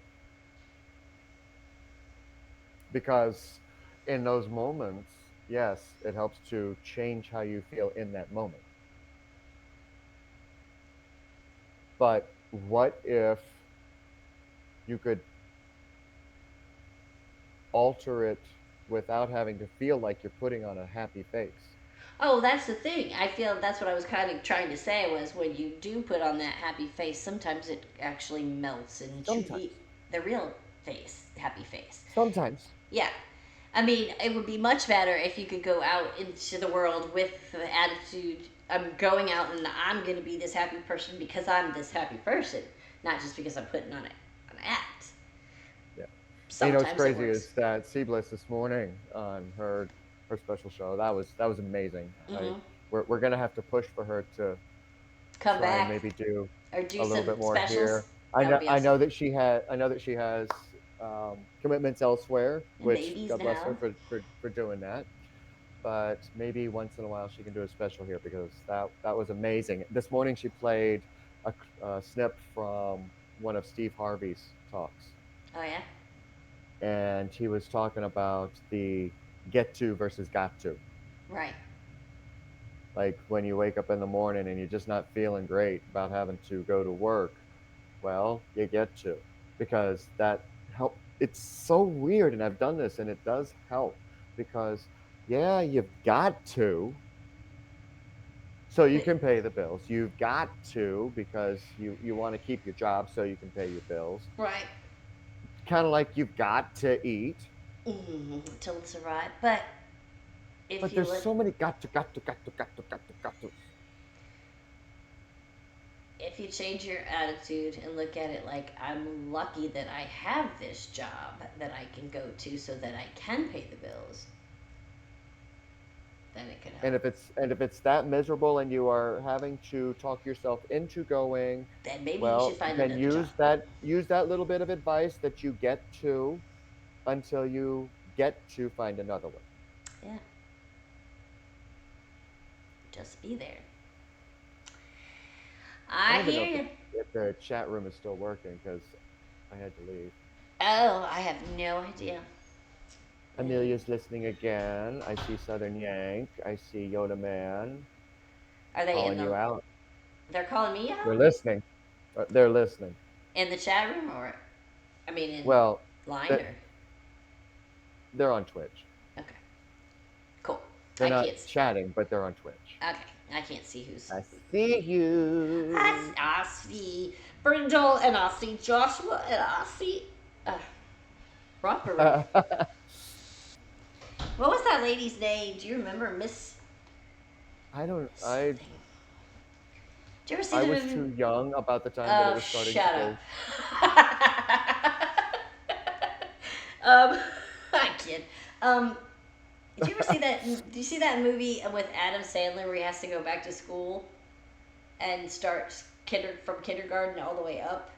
Speaker 3: Because in those moments, yes, it helps to change how you feel in that moment. But what if you could alter it without having to feel like you're putting on a happy face.
Speaker 1: Oh, that's the thing. I feel that's what I was kind of trying to say was when you do put on that happy face, sometimes it actually melts into
Speaker 3: Sometimes.
Speaker 1: the real face, happy face.
Speaker 3: Sometimes.
Speaker 1: Yeah. I mean, it would be much better if you could go out into the world with the attitude I'm going out and I'm going to be this happy person because I'm this happy person, not just because I'm putting on an act.
Speaker 3: Yeah. And what's
Speaker 1: Sometimes it
Speaker 3: crazy
Speaker 1: works.
Speaker 3: is that Seabliss this morning on her special show, that was amazing.
Speaker 1: Hmm.
Speaker 3: We're gonna have to push for her to
Speaker 1: Come
Speaker 3: try and
Speaker 1: back
Speaker 3: maybe do
Speaker 1: or do
Speaker 3: a little
Speaker 1: some
Speaker 3: bit more
Speaker 1: specials.
Speaker 3: here.
Speaker 1: That would be
Speaker 3: I
Speaker 1: awesome.
Speaker 3: know that she has commitments elsewhere,
Speaker 1: And
Speaker 3: which
Speaker 1: babies
Speaker 3: God bless her
Speaker 1: now.
Speaker 3: for doing that. But maybe once in a while she can do a special here because that was amazing. This morning she played a snip from one of Steve Harvey's talks,
Speaker 1: Oh yeah.
Speaker 3: and he was talking about the get to versus got to.
Speaker 1: Right.
Speaker 3: Like when you wake up in the morning and you're just not feeling great about having to go to work, well, you get to because that help. It's so weird, and I've done this, and it does help because yeah, you've got to, so you
Speaker 1: But
Speaker 3: can pay the bills. You've got to because you want to keep your job so you can pay your bills.
Speaker 1: right.
Speaker 3: Kind of like you've got to eat,
Speaker 1: Until it's right. But if
Speaker 3: but
Speaker 1: you
Speaker 3: there's
Speaker 1: let
Speaker 3: so many got to.
Speaker 1: if you change your attitude and look at it like I'm lucky that I have this job that I can go to so that I can pay the bills, then it could help.
Speaker 3: And if it's that miserable and you are having to talk yourself into going,
Speaker 1: Then maybe you should
Speaker 3: well,
Speaker 1: find
Speaker 3: then
Speaker 1: another job.
Speaker 3: use that little bit of advice that you get to until you get to find another one.
Speaker 1: Yeah, just be there.
Speaker 3: I
Speaker 1: I
Speaker 3: don't even know
Speaker 1: hear you.
Speaker 3: if the chat room is still working because I had to leave.
Speaker 1: Oh, I have no idea. Mm.
Speaker 3: Amelia's listening again. I see Southern Yank. I see Yoda Man
Speaker 1: Are they in
Speaker 3: calling
Speaker 1: the?
Speaker 3: you out.
Speaker 1: They're calling me
Speaker 3: They're
Speaker 1: out
Speaker 3: listening. They're listening.
Speaker 1: in the chat room, or I mean, in
Speaker 3: Well,
Speaker 1: line,
Speaker 3: they-
Speaker 1: or
Speaker 3: they're on Twitch.
Speaker 1: okay, cool.
Speaker 3: They're
Speaker 1: I
Speaker 3: not
Speaker 1: can't.
Speaker 3: chatting, but they're on Twitch.
Speaker 1: Okay, I can't see who's.
Speaker 3: I see you.
Speaker 1: I see Brindle, and I see Joshua, and I see uh, Romper. What was that lady's name? Do you remember, Miss
Speaker 3: I don't.
Speaker 1: something? Did you ever see
Speaker 3: I
Speaker 1: the
Speaker 3: was
Speaker 1: movie?
Speaker 3: too young about the time that it
Speaker 1: Oh,
Speaker 3: was starting to
Speaker 1: shut up.
Speaker 3: go.
Speaker 1: I kid. Um, did you ever see that? Do you see that movie with Adam Sandler where he has to go back to school and start from kindergarten all the way up?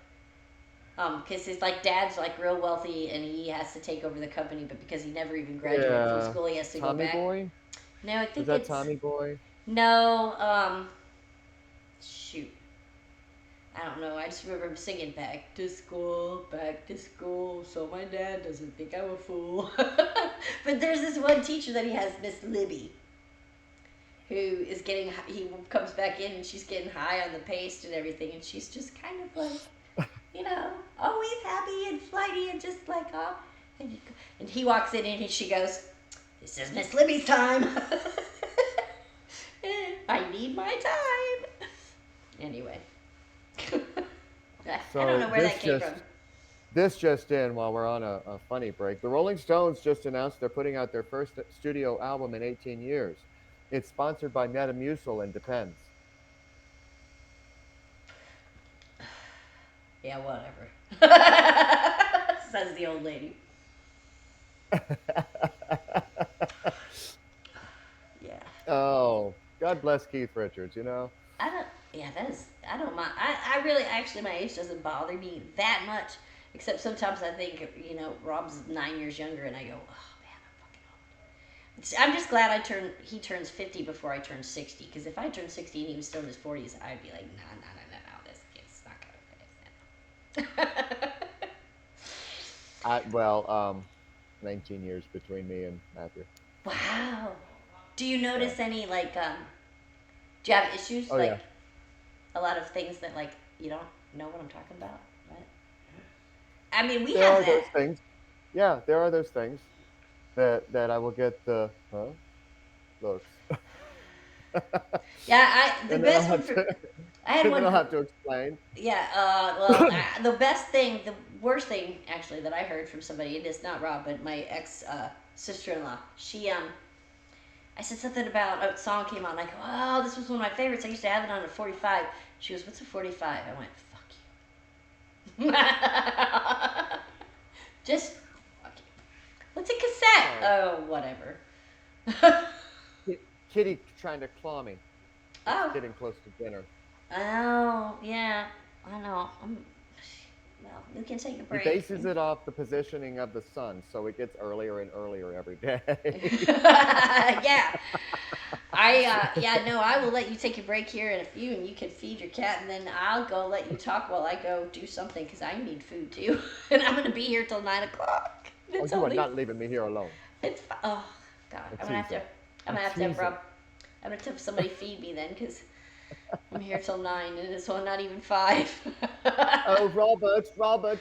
Speaker 1: Because his like dad's like real wealthy and he has to take over the company, but because he never even graduated from
Speaker 3: Yeah,
Speaker 1: school, he has to go
Speaker 3: Tommy
Speaker 1: back.
Speaker 3: Boy.
Speaker 1: No, I
Speaker 3: Was
Speaker 1: think
Speaker 3: that
Speaker 1: it's
Speaker 3: Tommy Boy?
Speaker 1: no. Shoot, I don't know. I just remember him singing back to school, so my dad doesn't think I'm a fool. But there's this one teacher that he has, Miss Libby, who is getting. He comes back in and she's getting high on the paste and everything, and she's just kind of like, always happy and flighty and just like, oh. And he walks in and she goes, "This is Miss Libby's time. I need my time." Anyway, I don't
Speaker 3: So
Speaker 1: know where that came from.
Speaker 3: this just in while we're on a funny break. The Rolling Stones just announced they're putting out their first studio album in 18 years. It's sponsored by Metamucil and Depends.
Speaker 1: Yeah, whatever. Says the old lady. Yeah.
Speaker 3: Oh, God bless Keith Richards, you know?
Speaker 1: I don't. Yeah, that is. I don't mind. I really actually my age doesn't bother me that much. Except sometimes I think Rob's 9 years younger, and I go, oh man, I'm fucking old. I'm just glad He turns 50 before I turn 60. Because if I turned 60 and he was still in his 40s, I'd be like, nah, nah, nah, nah, no, this kid's not gonna fit.
Speaker 3: Well, 19 years between me and Matthew.
Speaker 1: Wow. Do you
Speaker 3: Yeah.
Speaker 1: notice any Do you have issues
Speaker 3: Oh, yeah.
Speaker 1: like a lot of things that like you don't know what I'm talking about? Right? I mean, we
Speaker 3: There
Speaker 1: have
Speaker 3: are
Speaker 1: that.
Speaker 3: those things. Yeah, there are those things. that I will get the looks,
Speaker 1: Yeah, the
Speaker 3: and then I'll
Speaker 1: best one
Speaker 3: have
Speaker 1: for
Speaker 3: to
Speaker 1: I had
Speaker 3: and then
Speaker 1: one
Speaker 3: I'll
Speaker 1: for
Speaker 3: have to explain.
Speaker 1: yeah. Well, the best thing, the worst thing actually that I heard from somebody, and it's not Rob, but my ex sister-in-law. I said something about a song came on. I go, oh, this was one of my favorites. I used to have it on a 45. She goes, what's a 45? I went, fuck you. Just fuck you. What's a cassette? Oh, whatever.
Speaker 3: Kitty trying to claw me. It's
Speaker 1: Oh,
Speaker 3: getting close to dinner.
Speaker 1: oh, yeah. I know. Well, we can take a
Speaker 3: He
Speaker 1: break.
Speaker 3: bases it off the positioning of the sun, so it gets earlier and earlier every day.
Speaker 1: Yeah. Yeah, no, I will let you take a break here in a few and you can feed your cat and then I'll go let you talk while I go do something because I need food too. And I'm going to be here till 9 o'clock.
Speaker 3: Oh,
Speaker 1: It's
Speaker 3: you are
Speaker 1: only,
Speaker 3: not leaving me here alone.
Speaker 1: oh, God.
Speaker 3: I'm
Speaker 1: I'm going to have to,
Speaker 3: teasing.
Speaker 1: I'm
Speaker 3: I'm
Speaker 1: going to have to have
Speaker 3: teasing.
Speaker 1: Rob, I'm going to have somebody feed me then because I'm here till 9 and it's not even 5.
Speaker 3: Oh, Roberts,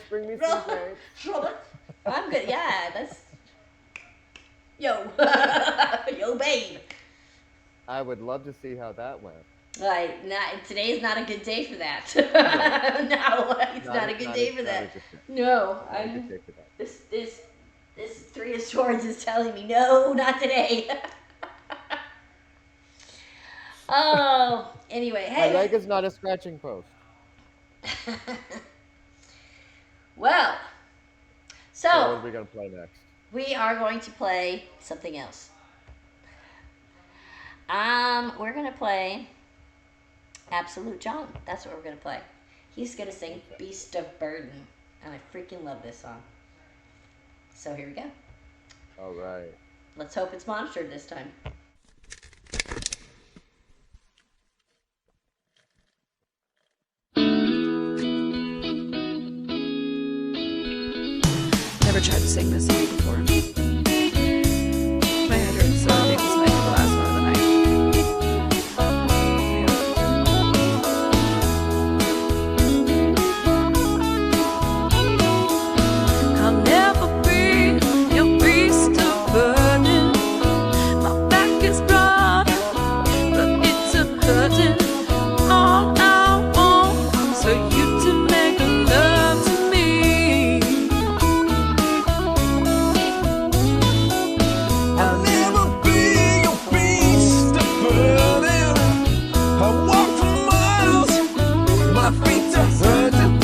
Speaker 3: bring me some grapes.
Speaker 1: Robert, I'm good. Yeah, that's, yo, yo, babe.
Speaker 3: I would love to see how that went.
Speaker 1: Like, today is not a good day for that.
Speaker 3: No,
Speaker 1: No, it's not a good day for
Speaker 3: not a
Speaker 1: that.
Speaker 3: good day.
Speaker 1: No,
Speaker 3: Not a good day for that.
Speaker 1: this Three of Swords is telling me no, not today. Oh, anyway,
Speaker 3: My
Speaker 1: hey.
Speaker 3: leg is not a scratching post.
Speaker 1: Well,
Speaker 3: So what
Speaker 1: so
Speaker 3: are we gonna play next?
Speaker 1: we are going to play something else. We're gonna play Absolute John. That's what we're gonna play. He's gonna sing
Speaker 3: Okay.
Speaker 1: Beast of Burden, and I freaking love this song. So here we go.
Speaker 3: All right.
Speaker 1: Let's hope it's monitored this time.
Speaker 5: Never tried to sing this song before. My head hurts, so I think this might be the last one of the night. I'll never be your beast of burden. My back is broad, but it's a curtain. All I want is for you to make love to me.
Speaker 4: I'll never be your beast of burden. I walk for miles, my feet are hurting.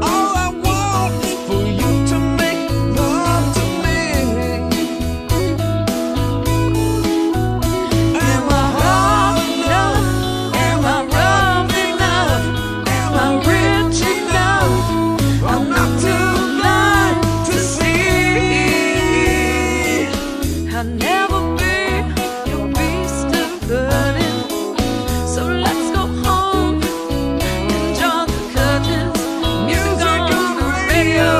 Speaker 4: All I want is for you to make love to me. Am I hard enough? Am I rough enough? Am I rich enough? I'm not too blind to see. I'll never be your beast of burden. So let's go home and draw the curtains. Music on the radio.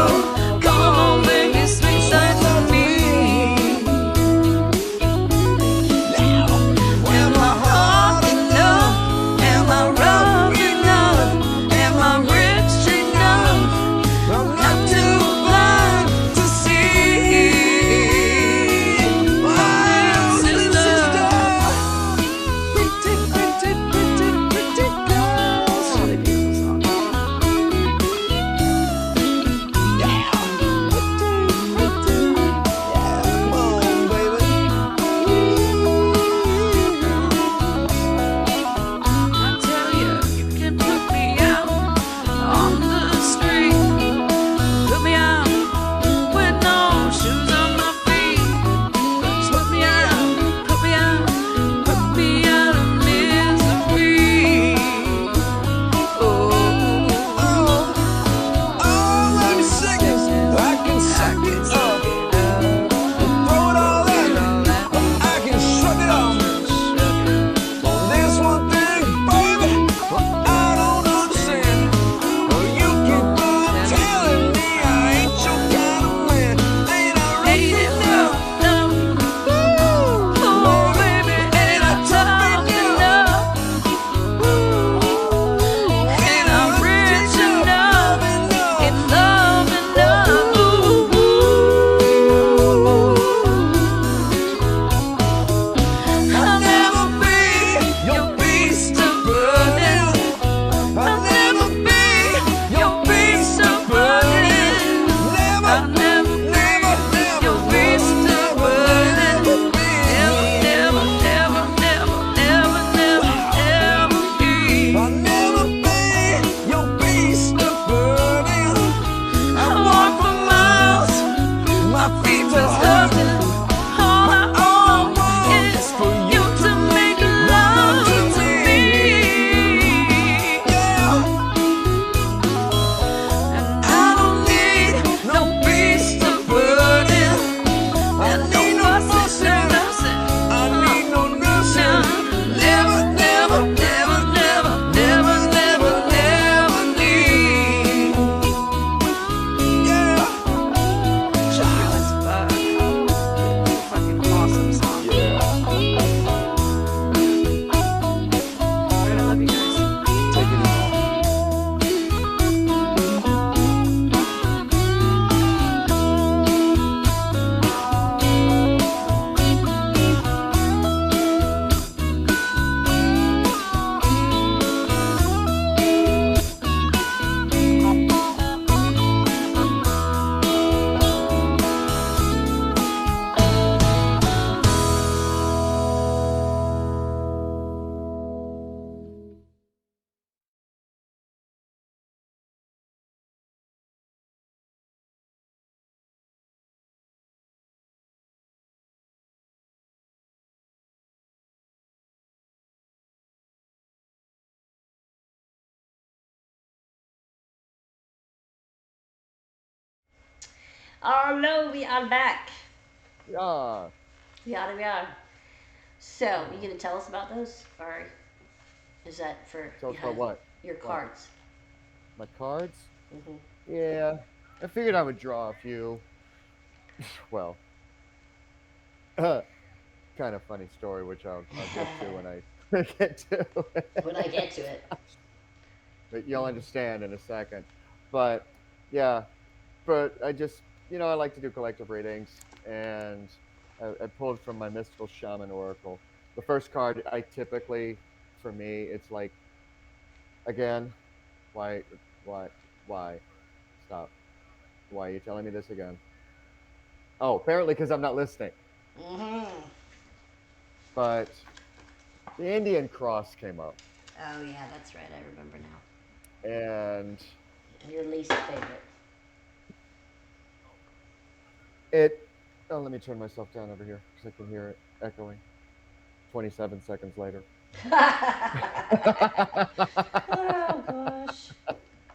Speaker 4: Come on, bring your sweet side to me. Am I hard enough? Am I rough enough? Am I rich enough? I'm not too blind to see. My sister,
Speaker 1: Oh no, we are back.
Speaker 3: Yeah.
Speaker 1: We are. So, you gonna tell us about those, or is that for
Speaker 3: Tell us about what?
Speaker 1: your
Speaker 3: What?
Speaker 1: cards?
Speaker 3: My cards?
Speaker 1: Hmm.
Speaker 3: Yeah. I figured I would draw a few. Well, kind of funny story, which I'll get to when I get to
Speaker 1: When I get
Speaker 3: it.
Speaker 1: to it.
Speaker 3: But you'll understand in a second. But yeah, but I just, I like to do collective readings, and I pulled from my mystical shaman oracle. The first card, I typically, for me, it's like, again, why, why, why? Stop. Why are you telling me this again? Oh, apparently because I'm not listening.
Speaker 1: Hmm.
Speaker 3: But the Indian cross came up,
Speaker 1: Oh yeah, that's right. I remember now.
Speaker 3: and
Speaker 1: Your least favorite.
Speaker 3: it. Oh, let me turn myself down over here because I can hear it echoing. 27 seconds later.
Speaker 1: Oh gosh,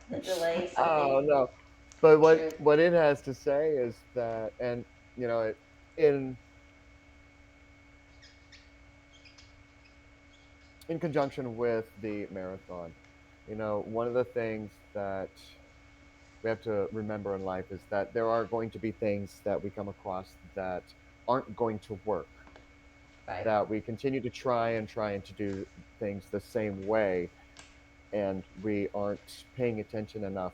Speaker 1: the delays. I
Speaker 3: Oh
Speaker 1: think.
Speaker 3: no. But
Speaker 1: True.
Speaker 3: what it has to say is that, and it in conjunction with the marathon, one of the things that we have to remember in life is that there are going to be things that we come across that aren't going to work,
Speaker 1: Right.
Speaker 3: that we continue to try and to do things the same way, and we aren't paying attention enough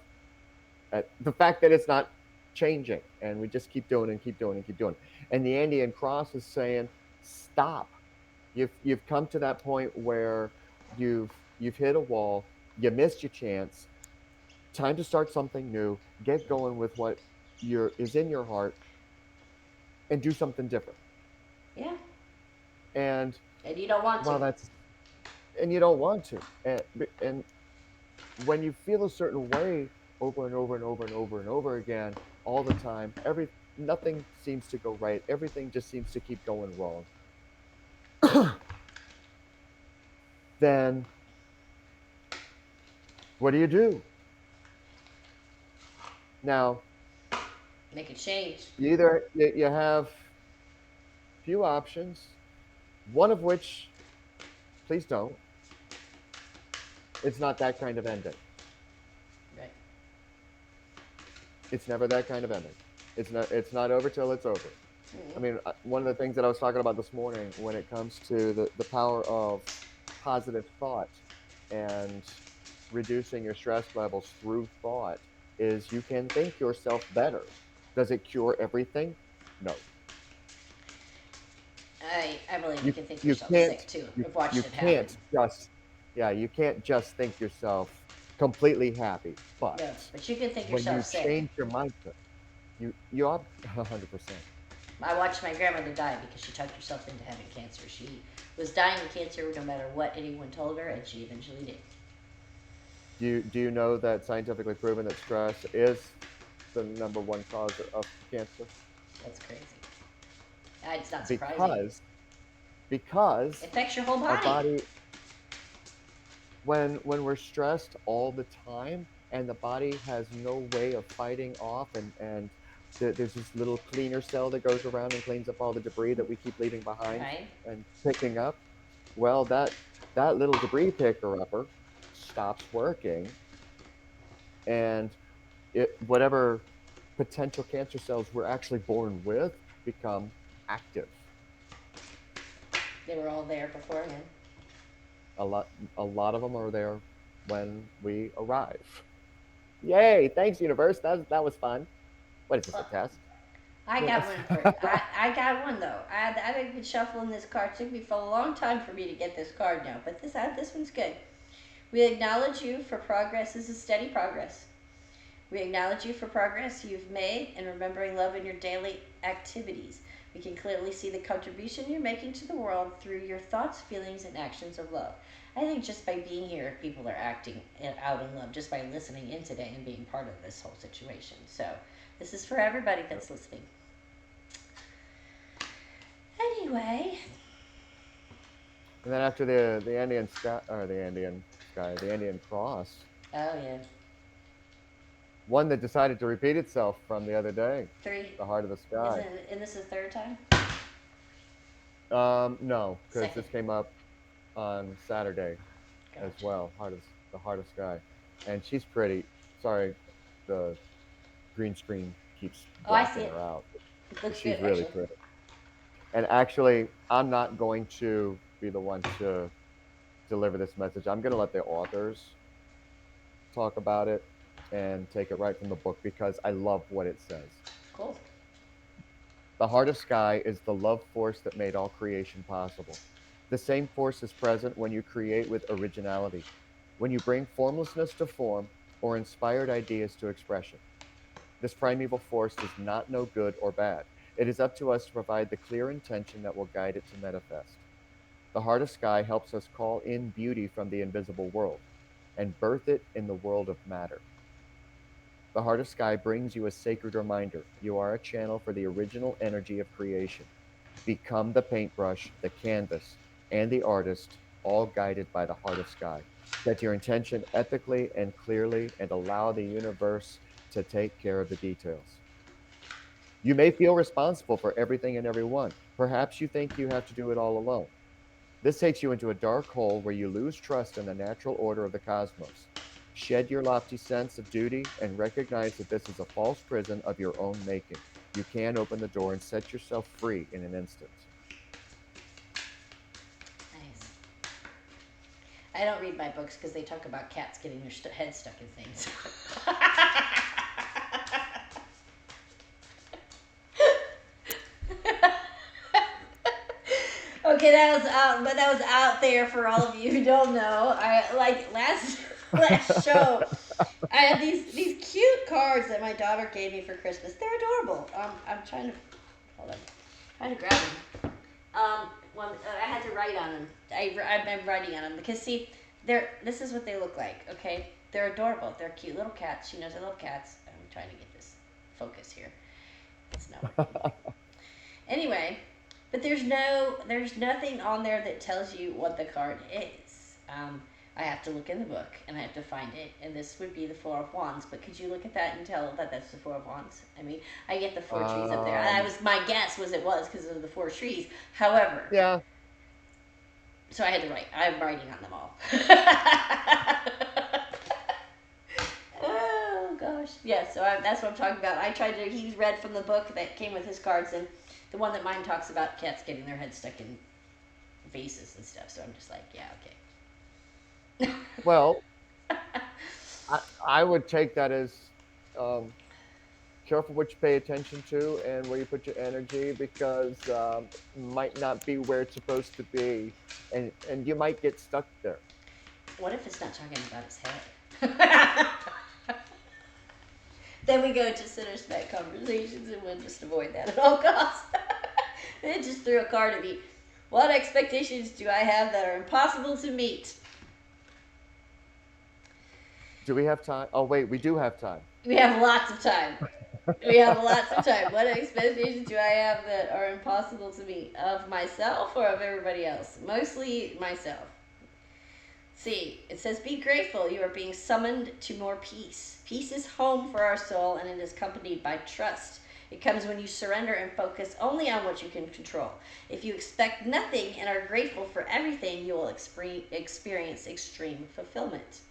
Speaker 3: at the fact that it's not changing, and we just keep doing and keep doing and keep doing. And the Andean cross is saying, stop. You've come to that point where you've hit a wall, you missed your chance. Time to start something new, get going with what is in your heart, and do something different.
Speaker 1: Yeah.
Speaker 3: And
Speaker 1: And you don't want to.
Speaker 3: well, that's and you don't want to. And when you feel a certain way over and over and over and over and over again all the time, nothing seems to go right. Everything just seems to keep going wrong. Then what do you do? Now,
Speaker 1: Make a change.
Speaker 3: you have few options, one of which, please don't. It's not that kind of ending.
Speaker 1: Right.
Speaker 3: It's never that kind of ending. It's not over till it's over. I mean, one of the things that I was talking about this morning when it comes to the power of positive thought and reducing your stress levels through thought is you can think yourself better. Does it cure everything? No.
Speaker 1: I believe you
Speaker 3: You
Speaker 1: can think
Speaker 3: you
Speaker 1: yourself
Speaker 3: can't
Speaker 1: sick too.
Speaker 3: you
Speaker 1: I've watched
Speaker 3: you
Speaker 1: it happen.
Speaker 3: can't just yeah, you can't just think yourself completely happy. But
Speaker 1: No, but you can think
Speaker 3: when
Speaker 1: yourself
Speaker 3: you
Speaker 1: sick.
Speaker 3: change your mindset, you are 100%.
Speaker 1: I watched my grandmother die because she talked herself into having cancer. She was dying of cancer no matter what anyone told her, and she eventually did.
Speaker 3: Do you know that scientifically proven that stress is the number one cause of cancer?
Speaker 1: That's crazy. It's not surprising.
Speaker 3: Because
Speaker 1: It
Speaker 3: because
Speaker 1: affects your whole
Speaker 3: our
Speaker 1: body.
Speaker 3: body, when we're stressed all the time and the body has no way of fighting off, and there's this little cleaner cell that goes around and cleans up all the debris that we keep leaving behind
Speaker 1: Right?
Speaker 3: and picking up. Well, that little debris picker upper stops working, and whatever potential cancer cells we're actually born with become active.
Speaker 1: They were all there beforehand.
Speaker 3: A lot a lot of them are there when we arrive. Yay! Thanks, universe. That was fun. What is this, a
Speaker 1: Well,
Speaker 3: test?
Speaker 1: I got one for I got one though. I've been shuffling this card. It took me for a long time for me to get this card now, but this one's good. We acknowledge you for progress. This is steady progress. We acknowledge you for progress you've made in remembering love in your daily activities. We can clearly see the contribution you're making to the world through your thoughts, feelings, and actions of love. I think just by being here, people are acting out in love, just by listening in today and being part of this whole situation. So, this is for everybody
Speaker 3: Yep.
Speaker 1: that's listening. Anyway,
Speaker 3: And then after the Andean sky, or the Andean cross,
Speaker 1: oh yeah.
Speaker 3: one that decided to repeat itself from the other day,
Speaker 1: Three.
Speaker 3: the Heart of the
Speaker 1: Is
Speaker 3: Sky.
Speaker 1: it? And this is the third time.
Speaker 3: No, because
Speaker 1: Second.
Speaker 3: this came up on Saturday as
Speaker 1: Gotcha.
Speaker 3: well. The Heart of Sky, and she's pretty. Sorry, the green screen keeps
Speaker 1: Oh, I see
Speaker 3: blocking
Speaker 1: it.
Speaker 3: her out,
Speaker 1: It
Speaker 3: but
Speaker 1: looks good,
Speaker 3: she's really
Speaker 1: actually.
Speaker 3: pretty. And actually, I'm not going to be the one to deliver this message. I'm going to let the authors talk about it and take it right from the book because I love what it says.
Speaker 1: Cool.
Speaker 3: The heart of sky is the love force that made all creation possible. The same force is present when you create with originality, when you bring formlessness to form or inspired ideas to expression. This primeval force does not know good or bad. It is up to us to provide the clear intention that will guide it to manifest. The heart of sky helps us call in beauty from the invisible world and birth it in the world of matter. The heart of sky brings you a sacred reminder. You are a channel for the original energy of creation. Become the paintbrush, the canvas, and the artist, all guided by the heart of sky. Set your intention ethically and clearly and allow the universe to take care of the details. You may feel responsible for everything and everyone. Perhaps you think you have to do it all alone. This takes you into a dark hole where you lose trust in the natural order of the cosmos. Shed your lofty sense of duty and recognize that this is a false prison of your own making. You can open the door and set yourself free in an instant.
Speaker 1: Nice. I don't read my books because they talk about cats getting their heads stuck in things. Okay, that was out, but that was out there for all of you who don't know. I like last show. I have these cute cards that my daughter gave me for Christmas. They're adorable. I'm trying to hold on, trying to grab them. I had to write on them. I've been writing on them because see, they're this is what they look like. Okay, they're adorable. They're cute little cats. She knows I love cats. I'm trying to get this focus here. It's not working. Anyway, but there's nothing on there that tells you what the card is. I have to look in the book and I have to find it, and this would be the Four of Wands. But could you look at that and tell that that's the Four of Wands? I mean, I get the four trees up there. I
Speaker 3: Um,
Speaker 1: was my guess was it was because of the four trees. However,
Speaker 3: yeah,
Speaker 1: so I had to write. I'm writing on them all. Oh gosh, yeah. So that's what I'm talking about. I tried to. He read from the book that came with his cards, and the one that mine talks about cats getting their heads stuck in vases and stuff. So I'm just like, yeah, okay.
Speaker 3: well, I would take that as um, careful what you pay attention to and where you put your energy because might not be where it's supposed to be, and you might get stuck there.
Speaker 1: What if it's not talking about his head? Then we go to center spec conversations, and we'll just avoid that at all costs. It just threw a card at me. What expectations do I have that are impossible to meet?
Speaker 3: Do we have time? Oh, wait, we do have time.
Speaker 1: We have lots of time. We have lots of time. What expectations do I have that are impossible to meet? Of myself or of everybody else? Mostly myself. See, it says, be grateful. You are being summoned to more peace. Peace is home for our soul, and it is accompanied by trust. It comes when you surrender and focus only on what you can control. If you expect nothing and are grateful for everything, you will experience extreme fulfillment.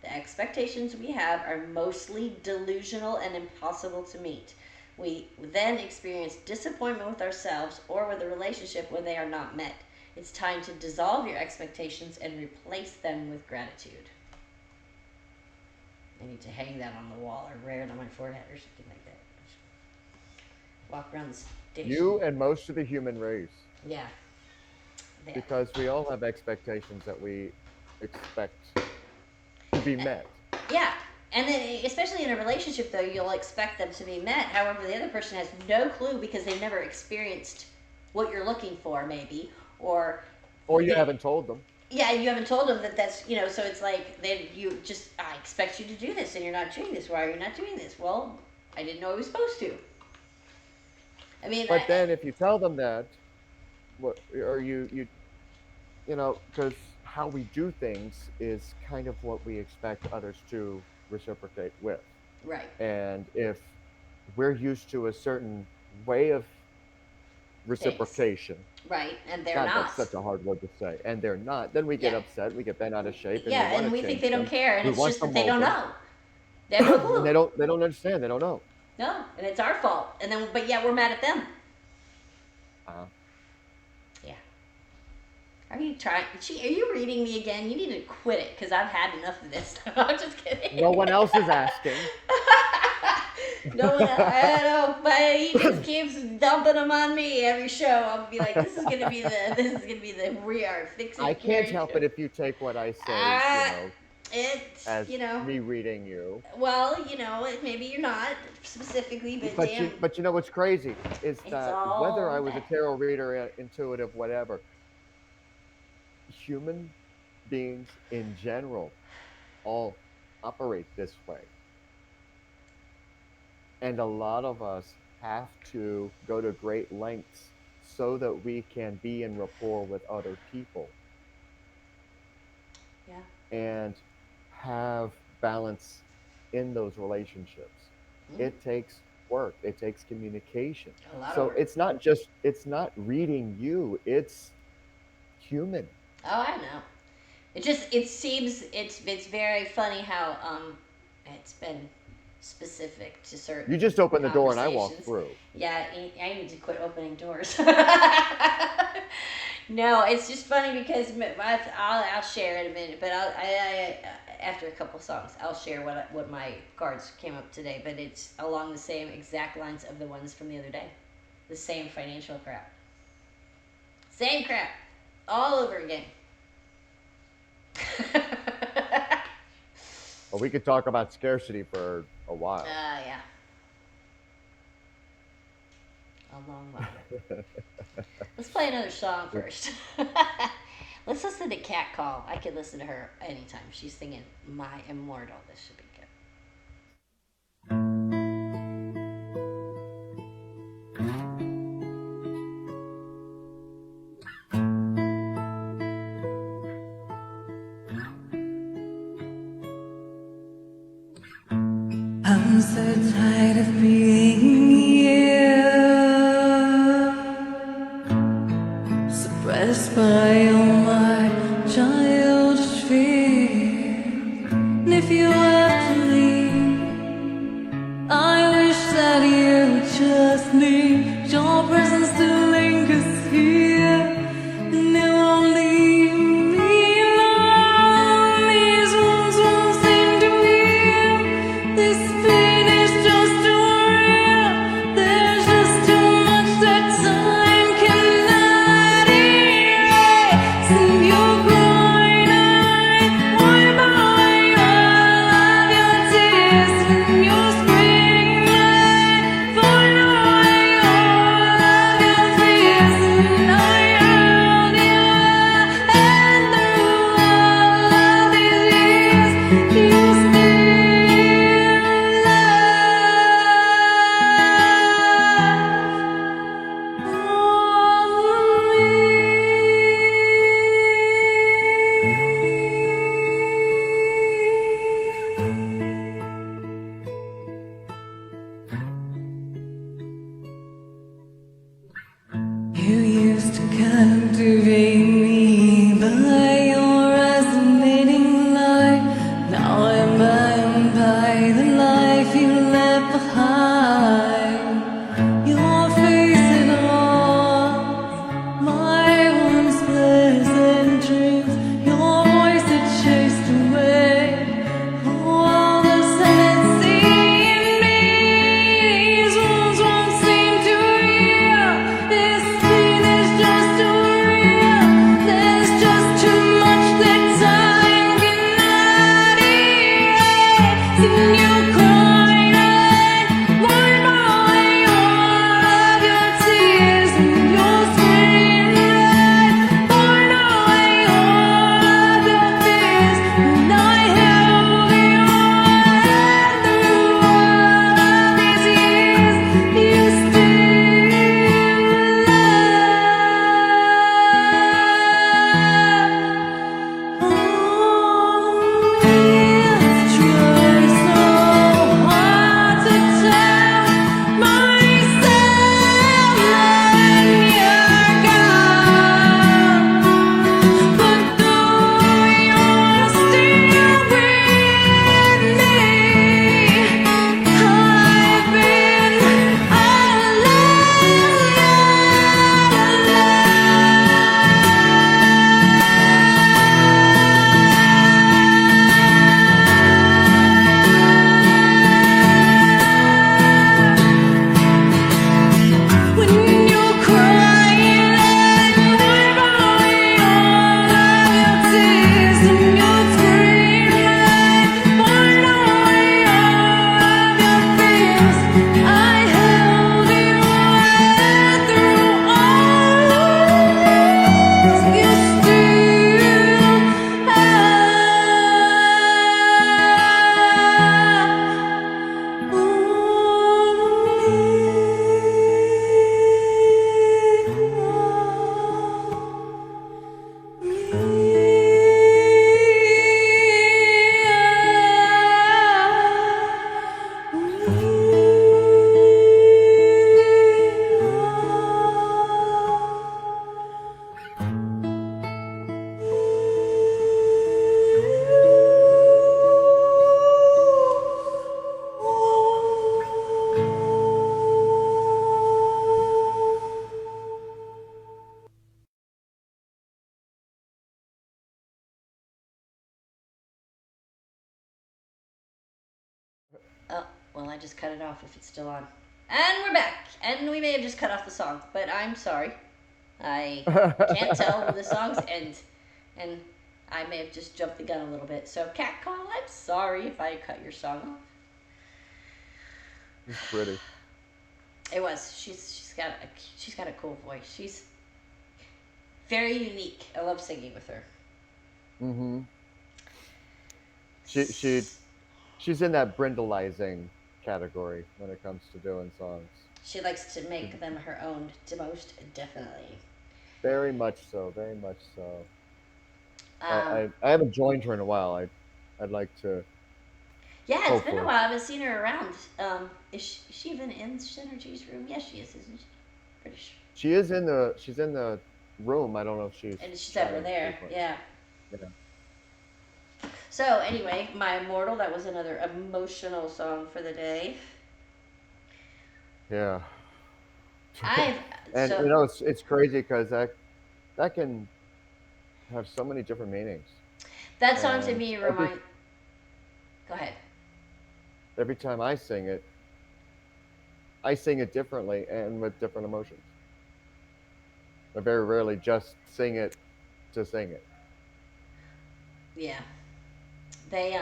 Speaker 1: The expectations we have are mostly delusional and impossible to meet. We then experience disappointment with ourselves or with a relationship when they are not met. It's time to dissolve your expectations and replace them with gratitude. I need to hang that on the wall or wear it on my forehead or something like that. Walk around the station.
Speaker 3: You and most of the human race,
Speaker 1: Yeah. Yeah.
Speaker 3: because we all have expectations that we expect to be met.
Speaker 1: Yeah. And then, especially in a relationship, though, you'll expect them to be met. However, the other person has no clue because they've never experienced what you're looking for, maybe, or
Speaker 3: Or you
Speaker 1: they,
Speaker 3: haven't told them.
Speaker 1: yeah, you haven't told them that that's so it's like you just I expect you to do this and you're not doing this. Why are you not doing this? Well, I didn't know I was supposed to. I mean,
Speaker 3: But then if you tell them that, what or because how we do things is kind of what we expect others to reciprocate with.
Speaker 1: Right.
Speaker 3: And if we're used to a certain way of
Speaker 1: Things.
Speaker 3: reciprocation,
Speaker 1: Right. And they're
Speaker 3: God,
Speaker 1: not.
Speaker 3: that's such a hard word to say, and they're not, then we get
Speaker 1: Yeah.
Speaker 3: upset, we get bent out of shape, and we
Speaker 1: Yeah,
Speaker 3: want to
Speaker 1: and we think they
Speaker 3: change
Speaker 1: don't
Speaker 3: them.
Speaker 1: care, and
Speaker 3: We
Speaker 1: it's
Speaker 3: want
Speaker 1: just that
Speaker 3: them
Speaker 1: they don't
Speaker 3: over,
Speaker 1: know. They have no
Speaker 3: and
Speaker 1: clue.
Speaker 3: they don't understand, they don't know.
Speaker 1: No, and it's our fault. And then, but yet we're mad at them.
Speaker 3: Uh,
Speaker 1: Yeah. Are you trying? Are you reading me again? You need to quit it because I've had enough of this. I'm just kidding.
Speaker 3: no one else is asking.
Speaker 1: No one. I don't know, but he just keeps dumping them on me every show. I'll be like, this is gonna be the. This is gonna be the we are fixing
Speaker 3: I
Speaker 1: it,
Speaker 3: can't
Speaker 1: Carrie
Speaker 3: help
Speaker 1: show.
Speaker 3: it if you take what I say,
Speaker 1: Ah, it's
Speaker 3: as me reading you.
Speaker 1: Well, maybe you're not specifically, but
Speaker 3: But
Speaker 1: damn,
Speaker 3: you know what's crazy is
Speaker 1: it's
Speaker 3: that whether I
Speaker 1: all
Speaker 3: was a
Speaker 1: that.
Speaker 3: tarot reader, intuitive, whatever, human beings in general all operate this way. And a lot of us have to go to great lengths so that we can be in rapport with other people
Speaker 1: Yeah.
Speaker 3: and have balance in those relationships.
Speaker 1: Mm,
Speaker 3: It takes work, it takes communication.
Speaker 1: a lot of
Speaker 3: So
Speaker 1: work.
Speaker 3: it's not reading you, it's human.
Speaker 1: Oh, I know. It seems it's very funny how it's been specific to
Speaker 3: You
Speaker 1: certain
Speaker 3: just open the door and I walk
Speaker 1: conversations.
Speaker 3: through.
Speaker 1: Yeah, I need to quit opening doors. No, it's just funny because I'll share in a minute, but after a couple songs I'll share what my cards came up today, but it's along the same exact lines of the ones from the other day, the same financial crap, same crap, all over again.
Speaker 3: Well, we could talk about scarcity for a while.
Speaker 1: Yeah, a long while. Let's play another song first. Let's listen to Cat Call. I could listen to her anytime. She's singing My Immortal. This should be good.
Speaker 5: I'm so tired of being here, suppressed by all my childish fears. And if you have to leave, I wish that you would just leave your presence to linger here, and it won't leave me alone. These wounds won't seem to heal. This pain is just too real. There's just too much that time cannot erase. And you're crying, I wipe away all of your tears. And you're screaming, I find away all of your fears. And I held you, and through all of these years, you You used to captivate me by your resonating light. Now I'm bound by the life you left behind. Your face and all my once pleasant dreams. Your voice that chased away all the sanity in me. These wounds won't seem to heal. This pain is just too real.
Speaker 1: Oh, well, I just cut it off if it's still on. And we're back. And we may have just cut off the song, but I'm sorry. I can't tell when the songs end. And I may have just jumped the gun a little bit. So, Cat Call, I'm sorry if I cut your song off.
Speaker 3: It's pretty.
Speaker 1: It was. She's got a cool voice. She's very unique. I love singing with her.
Speaker 3: Mm-hmm. She's in that brindleizing category when it comes to doing songs.
Speaker 1: She likes to make them her own, most definitely.
Speaker 3: Very much so. Very much so.
Speaker 1: Um,
Speaker 3: I haven't joined her in a while. I'd like to.
Speaker 1: yeah, it's been a
Speaker 3: Hopefully,
Speaker 1: while. I haven't seen her around. Is she even in Synergy's room? Yes, she is, isn't she? Pretty sure.
Speaker 3: she's in the room. I don't know if she's
Speaker 1: And she's over
Speaker 3: chatting
Speaker 1: there.
Speaker 3: frequently.
Speaker 1: Yeah.
Speaker 3: Yeah.
Speaker 1: So anyway, My Immortal. That was another emotional song for the day.
Speaker 3: Yeah.
Speaker 1: I've
Speaker 3: And
Speaker 1: so
Speaker 3: it's crazy because that can have so many different meanings.
Speaker 1: that song to
Speaker 3: And
Speaker 1: me remind. Go ahead.
Speaker 3: every time I sing it differently and with different emotions. I very rarely just sing it to sing it.
Speaker 1: Yeah. They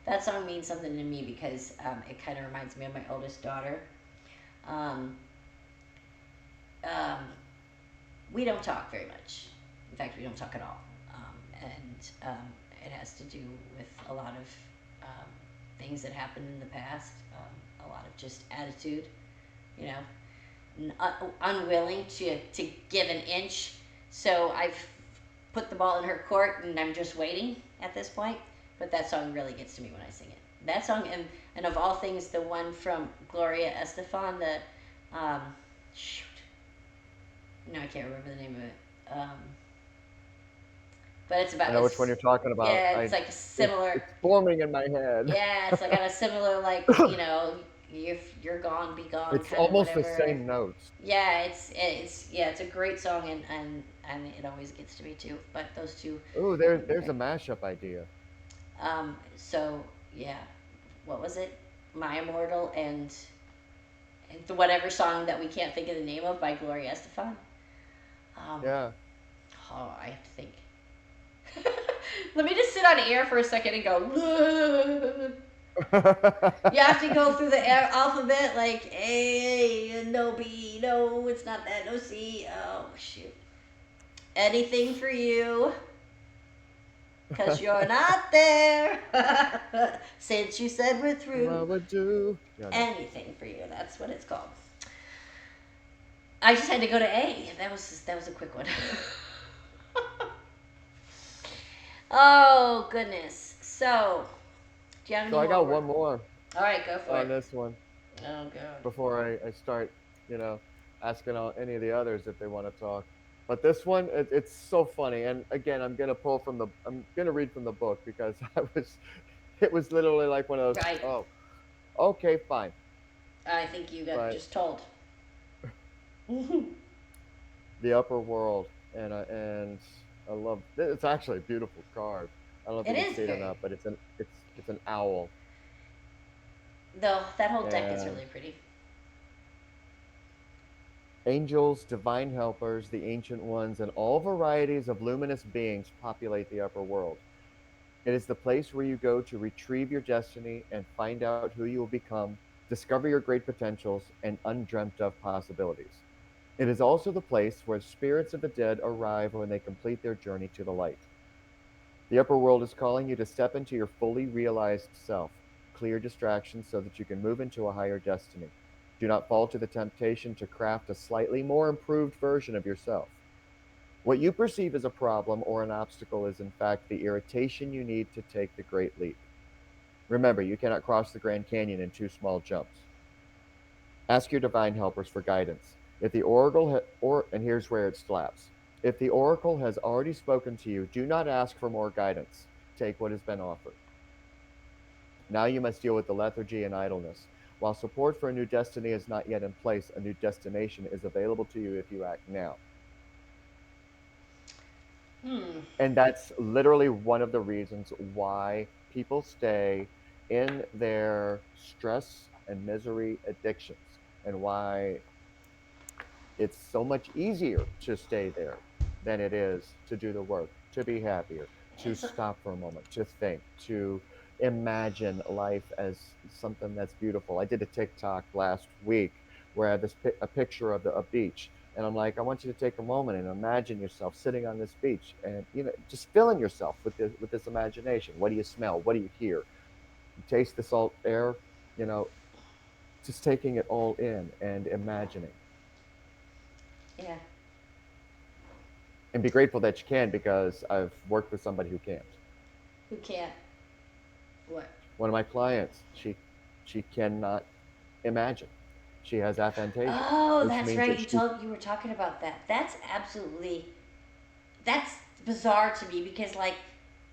Speaker 1: That song means something to me because it kind of reminds me of my oldest daughter. Um, um, we don't talk very much. In fact, we don't talk at all. And it has to do with a lot of things that happened in the past, a lot of just attitude, you know, unwilling to give an inch. So I've put the ball in her court and I'm just waiting at this point. But that song really gets to me when I sing it. That song, and of all things, the one from Gloria Estefan, um, shoot, no, I can't remember the name of it. But it's
Speaker 3: I
Speaker 1: about,
Speaker 3: know which one you're talking about.
Speaker 1: yeah, it's like a similar,
Speaker 3: It's forming in my head.
Speaker 1: yeah, it's like on a similar, like, you know, if you're gone, be gone,
Speaker 3: It's
Speaker 1: kind of
Speaker 3: almost the
Speaker 1: whatever.
Speaker 3: same notes.
Speaker 1: Yeah, yeah, it's a great song, and it always gets to me too. But those two,
Speaker 3: Ooh, there's a mashup idea.
Speaker 1: so yeah, what was it? My Immortal and the whatever song that we can't think of the name of by Gloria Estefan. Um,
Speaker 3: Yeah.
Speaker 1: oh, I have to think. Let me just sit on air for a second and go. You have to go through the alphabet like A, no B, no, it's not that, no C. Oh shoot! Anything for you, 'cause you're not there. Since you said we're through.
Speaker 3: What would do? Yeah, no.
Speaker 1: Anything for you. That's what it's called. I just had to go to A. That was a quick one. Oh goodness. So, do you have any
Speaker 3: So I
Speaker 1: more
Speaker 3: got
Speaker 1: work?
Speaker 3: one more
Speaker 1: All right, go for
Speaker 3: on
Speaker 1: it.
Speaker 3: this one
Speaker 1: Oh god.
Speaker 3: before I start, asking all, any of the others if they want to talk. But this one, it's so funny. And again, I'm gonna read from the book because it was literally like one of those.
Speaker 1: Right.
Speaker 3: Oh, okay, fine.
Speaker 1: I think you got
Speaker 3: But
Speaker 1: just told.
Speaker 3: the upper world, and I love. It's actually a beautiful card. I don't know if
Speaker 1: It
Speaker 3: you can
Speaker 1: is
Speaker 3: see it or
Speaker 1: very.
Speaker 3: not, but it's an owl.
Speaker 1: Though that whole deck is
Speaker 3: And
Speaker 1: really pretty.
Speaker 3: angels, divine helpers, the ancient ones, and all varieties of luminous beings populate the upper world. It is the place where you go to retrieve your destiny and find out who you will become, discover your great potentials and undreamt of possibilities. It is also the place where spirits of the dead arrive when they complete their journey to the light. The upper world is calling you to step into your fully realized self, clear distractions so that you can move into a higher destiny. Do not fall to the temptation to craft a slightly more improved version of yourself. What you perceive as a problem or an obstacle is, in fact, the irritation you need to take the great leap. Remember, you cannot cross the Grand Canyon in two small jumps. Ask your divine helpers for guidance. If the oracle, and here's where it slaps. If the oracle has already spoken to you, do not ask for more guidance. Take what has been offered. Now you must deal with the lethargy and idleness. While support for a new destiny is not yet in place, a new destination is available to you if you act now.
Speaker 1: Hmm.
Speaker 3: And that's literally one of the reasons why people stay in their stress and misery addictions, and why it's so much easier to stay there than it is to do the work, to be happier, to
Speaker 1: It's
Speaker 3: stop for a moment, to think, to imagine life as something that's beautiful. I did a TikTok last week where I had a picture of a beach, and I'm like, I want you to take a moment and imagine yourself sitting on this beach, and just filling yourself with this imagination. What do you smell? What do you hear? You taste the salt air. You know, just taking it all in and imagining.
Speaker 1: yeah.
Speaker 3: And be grateful that you can, because I've worked with somebody who can't.
Speaker 1: Who can't? What?
Speaker 3: One of my clients, she cannot imagine. She has aphantasia,
Speaker 1: Oh,
Speaker 3: which
Speaker 1: that's
Speaker 3: means
Speaker 1: right.
Speaker 3: that she
Speaker 1: You were talking about that. That's absolutely that's bizarre to me because like,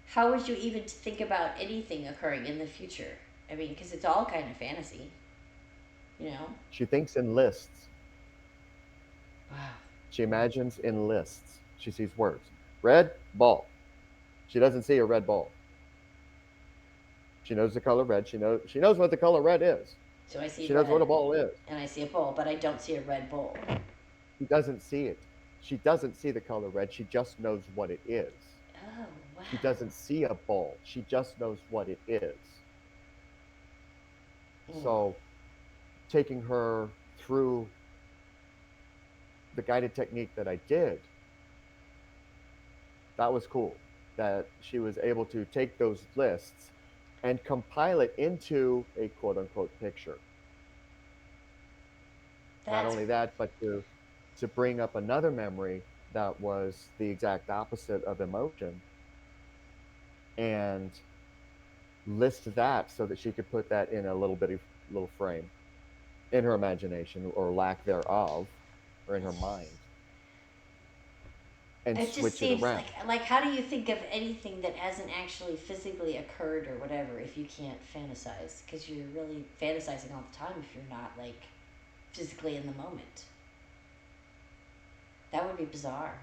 Speaker 1: how would you even think about anything occurring in the future? I mean, because it's all kind of fantasy, you know.
Speaker 3: she thinks in lists.
Speaker 1: Wow.
Speaker 3: She imagines in lists. She sees words. Red ball. She doesn't see a red ball. She knows the color red. She knows what the color red is.
Speaker 1: So I see
Speaker 3: She knows what
Speaker 1: red,
Speaker 3: a ball is.
Speaker 1: and I see a bowl, but I don't see a red bowl.
Speaker 3: She doesn't see it. She doesn't see the color red. She just knows what it is.
Speaker 1: Oh
Speaker 3: She
Speaker 1: wow.
Speaker 3: doesn't see a ball. She just knows what it is.
Speaker 1: Mm.
Speaker 3: So taking her through the guided technique that I did, that was cool. That she was able to take those lists and compile it into a quote unquote picture. Not
Speaker 1: That's
Speaker 3: only that, but to bring up another memory that was the exact opposite of emotion, and list that so that she could put that in a little frame in her imagination, or lack thereof, or in her mind, and
Speaker 1: it just
Speaker 3: switch it
Speaker 1: seems
Speaker 3: around.
Speaker 1: like how do you think of anything that hasn't actually physically occurred or whatever if you can't fantasize? Because you're really fantasizing all the time if you're not like physically in the moment. That would be bizarre.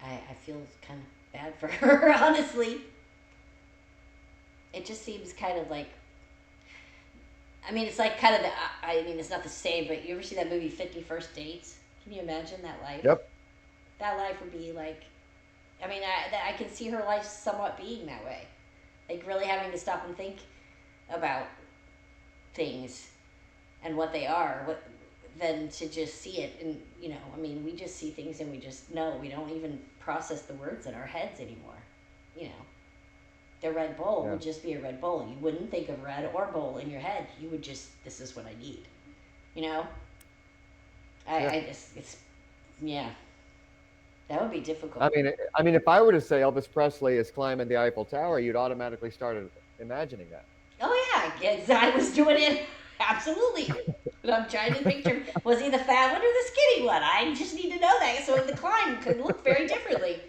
Speaker 1: I feel kind of bad for her, honestly. It just seems kind of like, I mean, it's like kind of the, I mean, it's not the same, but you ever see that movie 50 First Dates? Can you imagine that life?
Speaker 3: Yep.
Speaker 1: That life would be like, I mean, I can see her life somewhat being that way. Like really having to stop and think about things and what they are, than to just see it. And, I mean, we just see things and we just know. We don't even process the words in our heads anymore. You know, the red bowl
Speaker 3: Yeah.
Speaker 1: would just be a red bowl. You wouldn't think of red or bowl in your head. You would just, this is what I need. You know?
Speaker 3: Yeah.
Speaker 1: I just, it's, yeah, that would be
Speaker 3: I
Speaker 1: difficult.
Speaker 3: mean, if I were to say Elvis Presley is climbing the Eiffel Tower, you'd automatically start imagining that.
Speaker 1: Oh, yeah, yes, I was doing it. Absolutely. But I'm trying to picture, was he the fat one or the skinny one? I just need to know that so the climb could look very differently.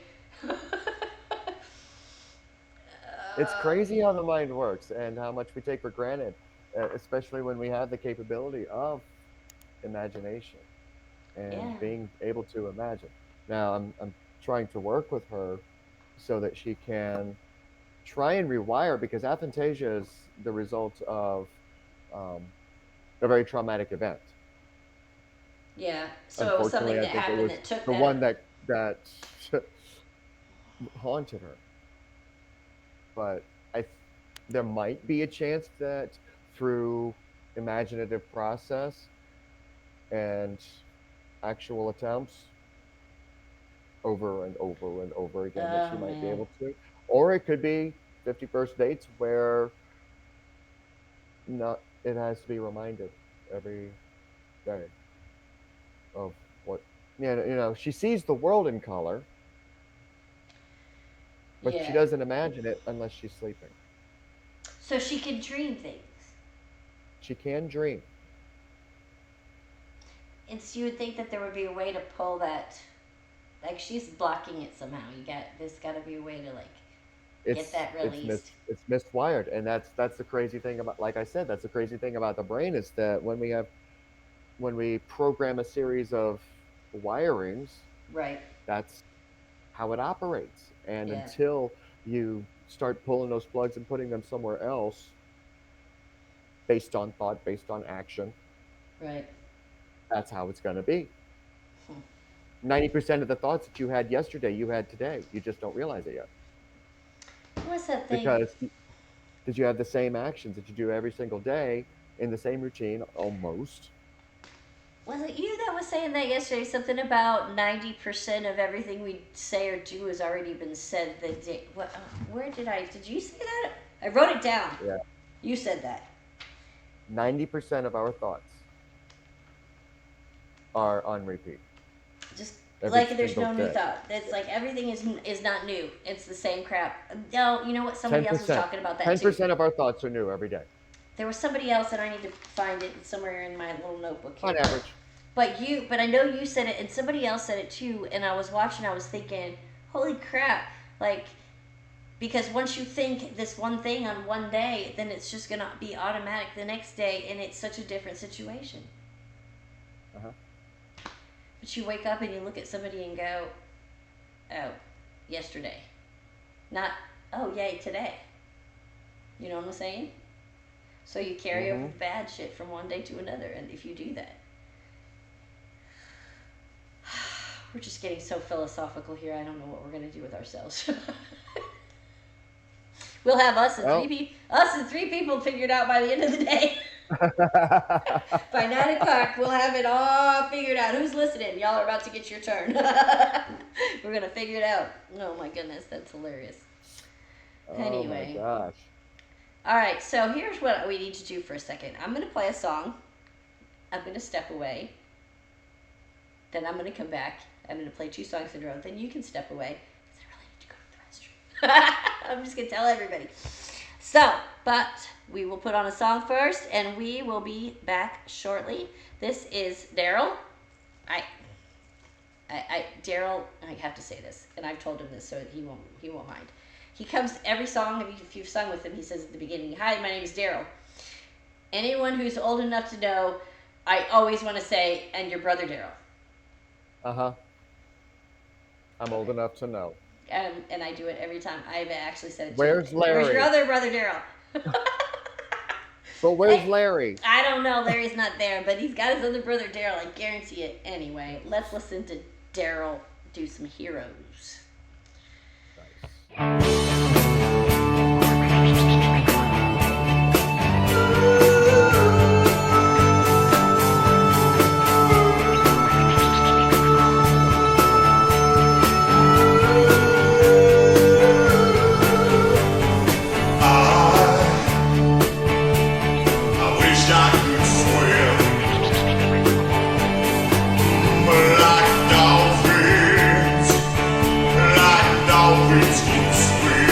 Speaker 3: It's crazy how the mind works and how much we take for granted, especially when we have the capability of imagination
Speaker 1: Yeah.
Speaker 3: and being able to imagine. Now, I'm trying to work with her so that she can try and rewire, because aphantasia is the result of um, a very traumatic event.
Speaker 1: Yeah. So it was something
Speaker 3: Unfortunately, I
Speaker 1: that
Speaker 3: think it
Speaker 1: happened
Speaker 3: was
Speaker 1: that took
Speaker 3: the
Speaker 1: that.
Speaker 3: one that haunted her. But there might be a chance that through imaginative process and actual attempts over and over and over again, that she
Speaker 1: Oh,
Speaker 3: might be
Speaker 1: man.
Speaker 3: able to. Or it could be 51st dates where not it has to be reminded every day of what, she sees the world in color, but she
Speaker 1: Yeah.
Speaker 3: doesn't imagine it unless she's sleeping.
Speaker 1: So she can dream things.
Speaker 3: She can dream.
Speaker 1: And so you would think that there would be a way to pull that. Like she's blocking it somehow. There's got to be a way to like get
Speaker 3: it's
Speaker 1: that
Speaker 3: it's mis
Speaker 1: released.
Speaker 3: it's miswired, and that's the crazy thing about, like I said, that's the crazy thing about the brain, is that when we program a series of wirings,
Speaker 1: Right.
Speaker 3: that's how it operates. And
Speaker 1: Yeah.
Speaker 3: until you start pulling those plugs and putting them somewhere else based on thought, based on action,
Speaker 1: Right.
Speaker 3: that's how it's going to be.
Speaker 1: Hmm.
Speaker 3: 90% of the thoughts that you had yesterday, you had today. You just don't realize it yet.
Speaker 1: What's that thing?
Speaker 3: Because you have the same actions that you do every single day in the same routine almost.
Speaker 1: Was it you that was saying that yesterday? Something about 90% of everything we say or do has already been said the day. What? Where did you say that? I wrote it down.
Speaker 3: Yeah.
Speaker 1: You said that.
Speaker 3: 90% of our thoughts are on repeat.
Speaker 1: Just
Speaker 3: every
Speaker 1: like there's no
Speaker 3: single
Speaker 1: new
Speaker 3: day.
Speaker 1: thought. It's like everything is not new. It's the same crap. No, you know what? Somebody else was
Speaker 3: 10%.
Speaker 1: talking about that too.
Speaker 3: 10% of our thoughts are new every day.
Speaker 1: There was somebody else, and I need to find it somewhere in my little notebook here.
Speaker 3: On average.
Speaker 1: But I know you said it, and somebody else said it too. And I was watching. I was thinking, holy crap! Like, because once you think this one thing on one day, then it's just gonna be automatic the next day, and it's such a different situation.
Speaker 3: Uh-huh.
Speaker 1: But you wake up and you look at somebody and go, oh, yesterday. Not, oh, yay, today. You know what I'm saying? So you carry over the bad shit from one day to another, and if you do that. We're just getting so philosophical here, I don't know what we're going to do with ourselves. We'll have us and three people figured out by the end of the day. By 9 o'clock, we'll have it all figured out. Who's listening? Y'all are about to get your turn. We're going to figure it out. Oh my goodness, that's hilarious. Anyway.
Speaker 3: Oh my gosh.
Speaker 1: All right, so here's what we need to do for a second. I'm going to play a song. I'm going to step away. Then I'm going to come back. I'm going to play 2 songs in a row. Then you can step away. Because I really need to go to the restroom. I'm just going to tell everybody. So, but we will put on a song first, and we will be back shortly. This is Daryl. Daryl, I have to say this, and I've told him this, so he won't mind. He comes every song, if you've sung with him, he says at the beginning, "Hi, my name is Daryl." Anyone who's old enough to know, I always want to say, "And your brother Daryl."
Speaker 3: Uh-huh. I'm old enough to know.
Speaker 1: And I do it every time. I've actually said it to
Speaker 3: Where's
Speaker 1: him.
Speaker 3: Larry?
Speaker 1: Where's your other brother Daryl?
Speaker 3: But where's Larry?
Speaker 1: I don't know. Larry's not there, but he's got his other brother Daryl. I guarantee it. Anyway, let's listen to Daryl do some heroes.
Speaker 2: I wish I could swim like dolphins can swim.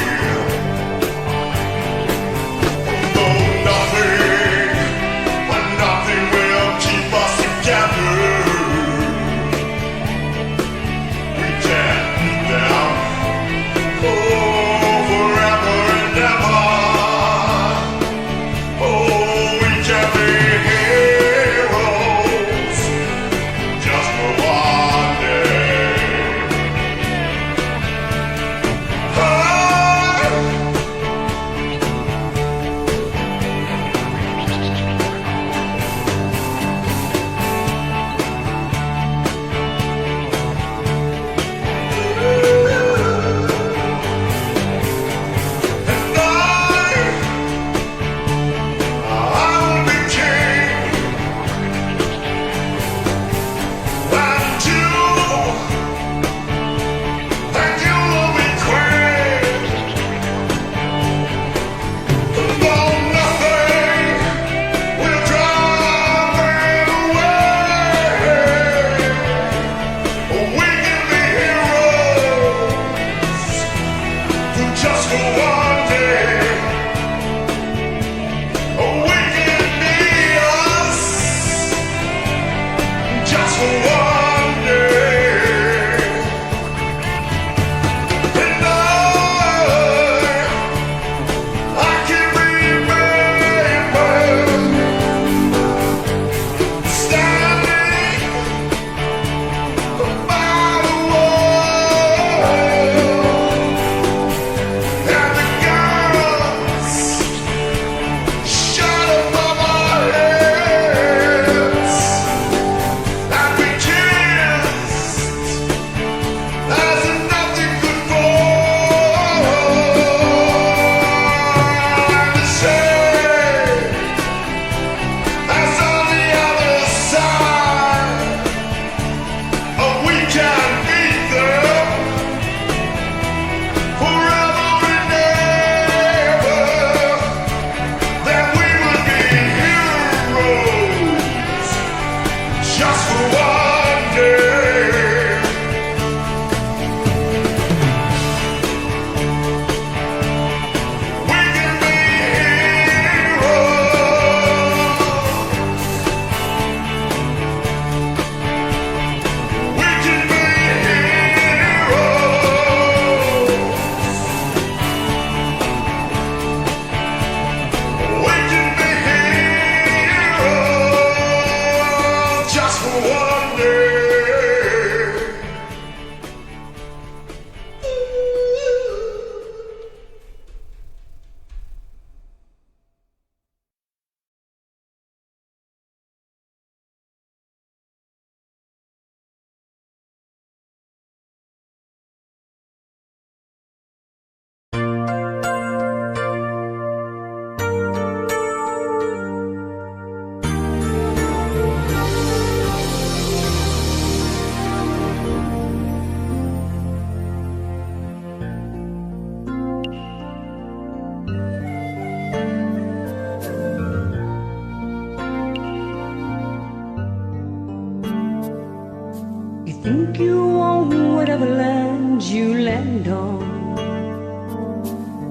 Speaker 6: on whatever land you land on.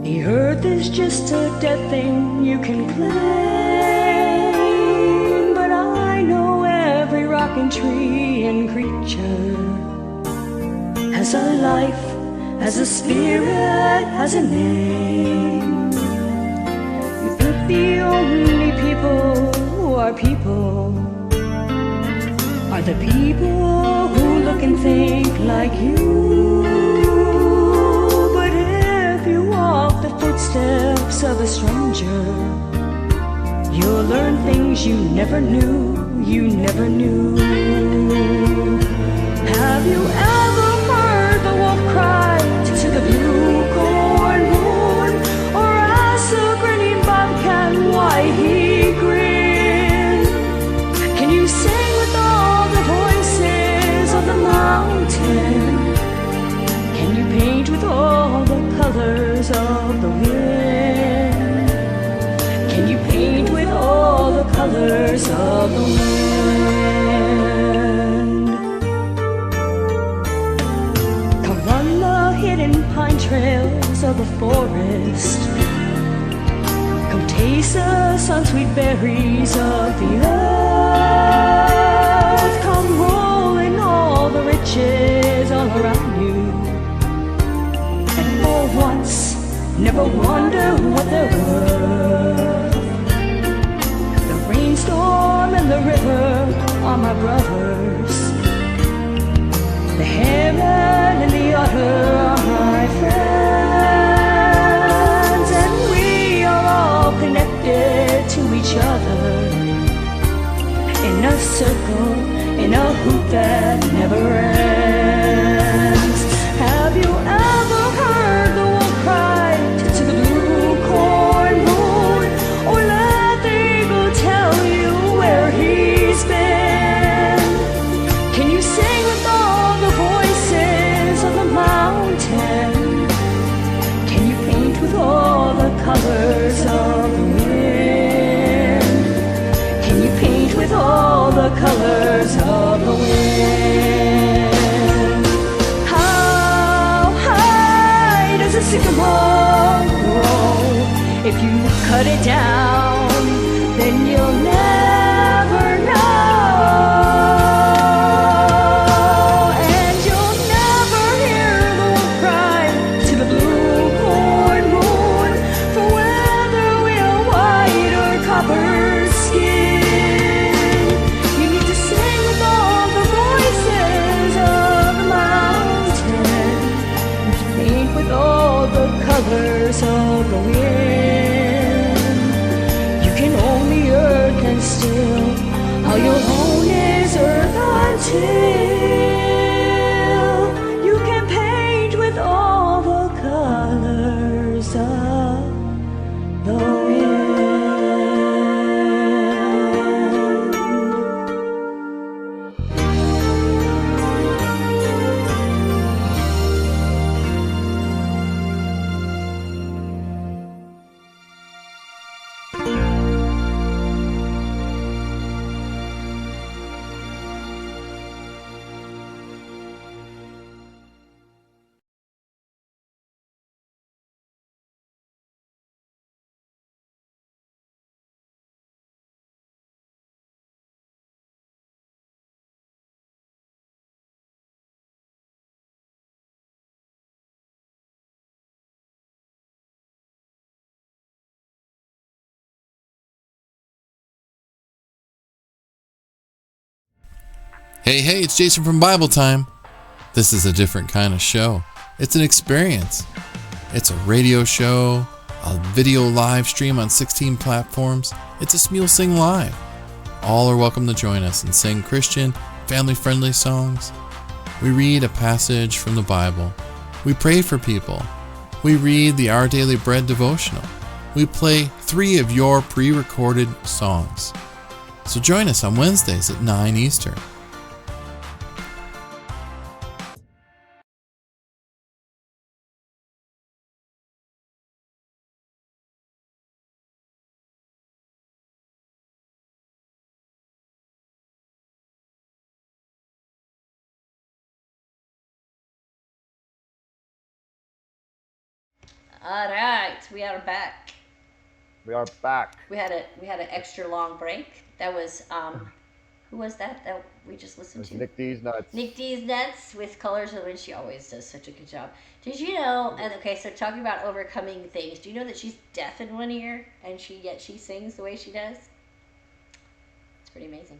Speaker 6: The earth is just a dead thing you can claim, but I know every rock and tree and creature has a life, has a spirit, has a name. You think the only people who are people are the people who look and think like you. But if you walk the footsteps of a stranger, you'll learn things you never knew, you never knew. Have you ever heard the wolf cry to the blue corn moon, or ask the grinning bobcat why he grinned? Can you sing with all the voices of the mountain? Can you paint with all the colors of the wind? Can you paint with all the colors of the wind? Come run the hidden pine trails of the forest. Come taste the sun-sweet berries of the earth. Come roll in all the riches all around you, and for once never wonder what they're worth. The rainstorm and the river are my brothers. The heaven and the otter are my friends, and we are all connected to each other in a circle, in a hoop that never ends. Have you ever heard the wolf cry to the blue corn moon, or let the eagle tell you where he's been? Can you sing with all the voices of the mountain? Can you paint with all the colors of the wind? Can you paint with all the colors of the wind? How high does a sycamore grow? If you cut it down, then you'll never know. And you'll never hear the wolf cry to the blue corn moon, for whether we are white or copper skin. You need to sing with all the voices of the mountain, and to paint with all the colors of the wind. You can own the earth and still all you'll own is earth until you can paint with all the colors of the wind.
Speaker 10: Hey, it's Jason from Bible Time. This is a different kind of show. It's an experience. It's a radio show, a video live stream on 16 platforms. It's a Smule Sing Live. All are welcome to join us and sing Christian, family-friendly songs. We read a passage from the Bible. We pray for people. We read the Our Daily Bread devotional. We play 3 of your pre-recorded songs. So join us on Wednesdays at 9 Eastern.
Speaker 1: All right, we are back.
Speaker 3: We are back.
Speaker 1: We had an extra long break. That was who was that we just listened to?
Speaker 3: Nick D's Nuts.
Speaker 1: Nick D's Nuts with Colors of the Wind. She always does such a good job. Did you know? And okay, so talking about overcoming things. Do you know that she's deaf in one ear and yet she sings the way she does? It's pretty amazing.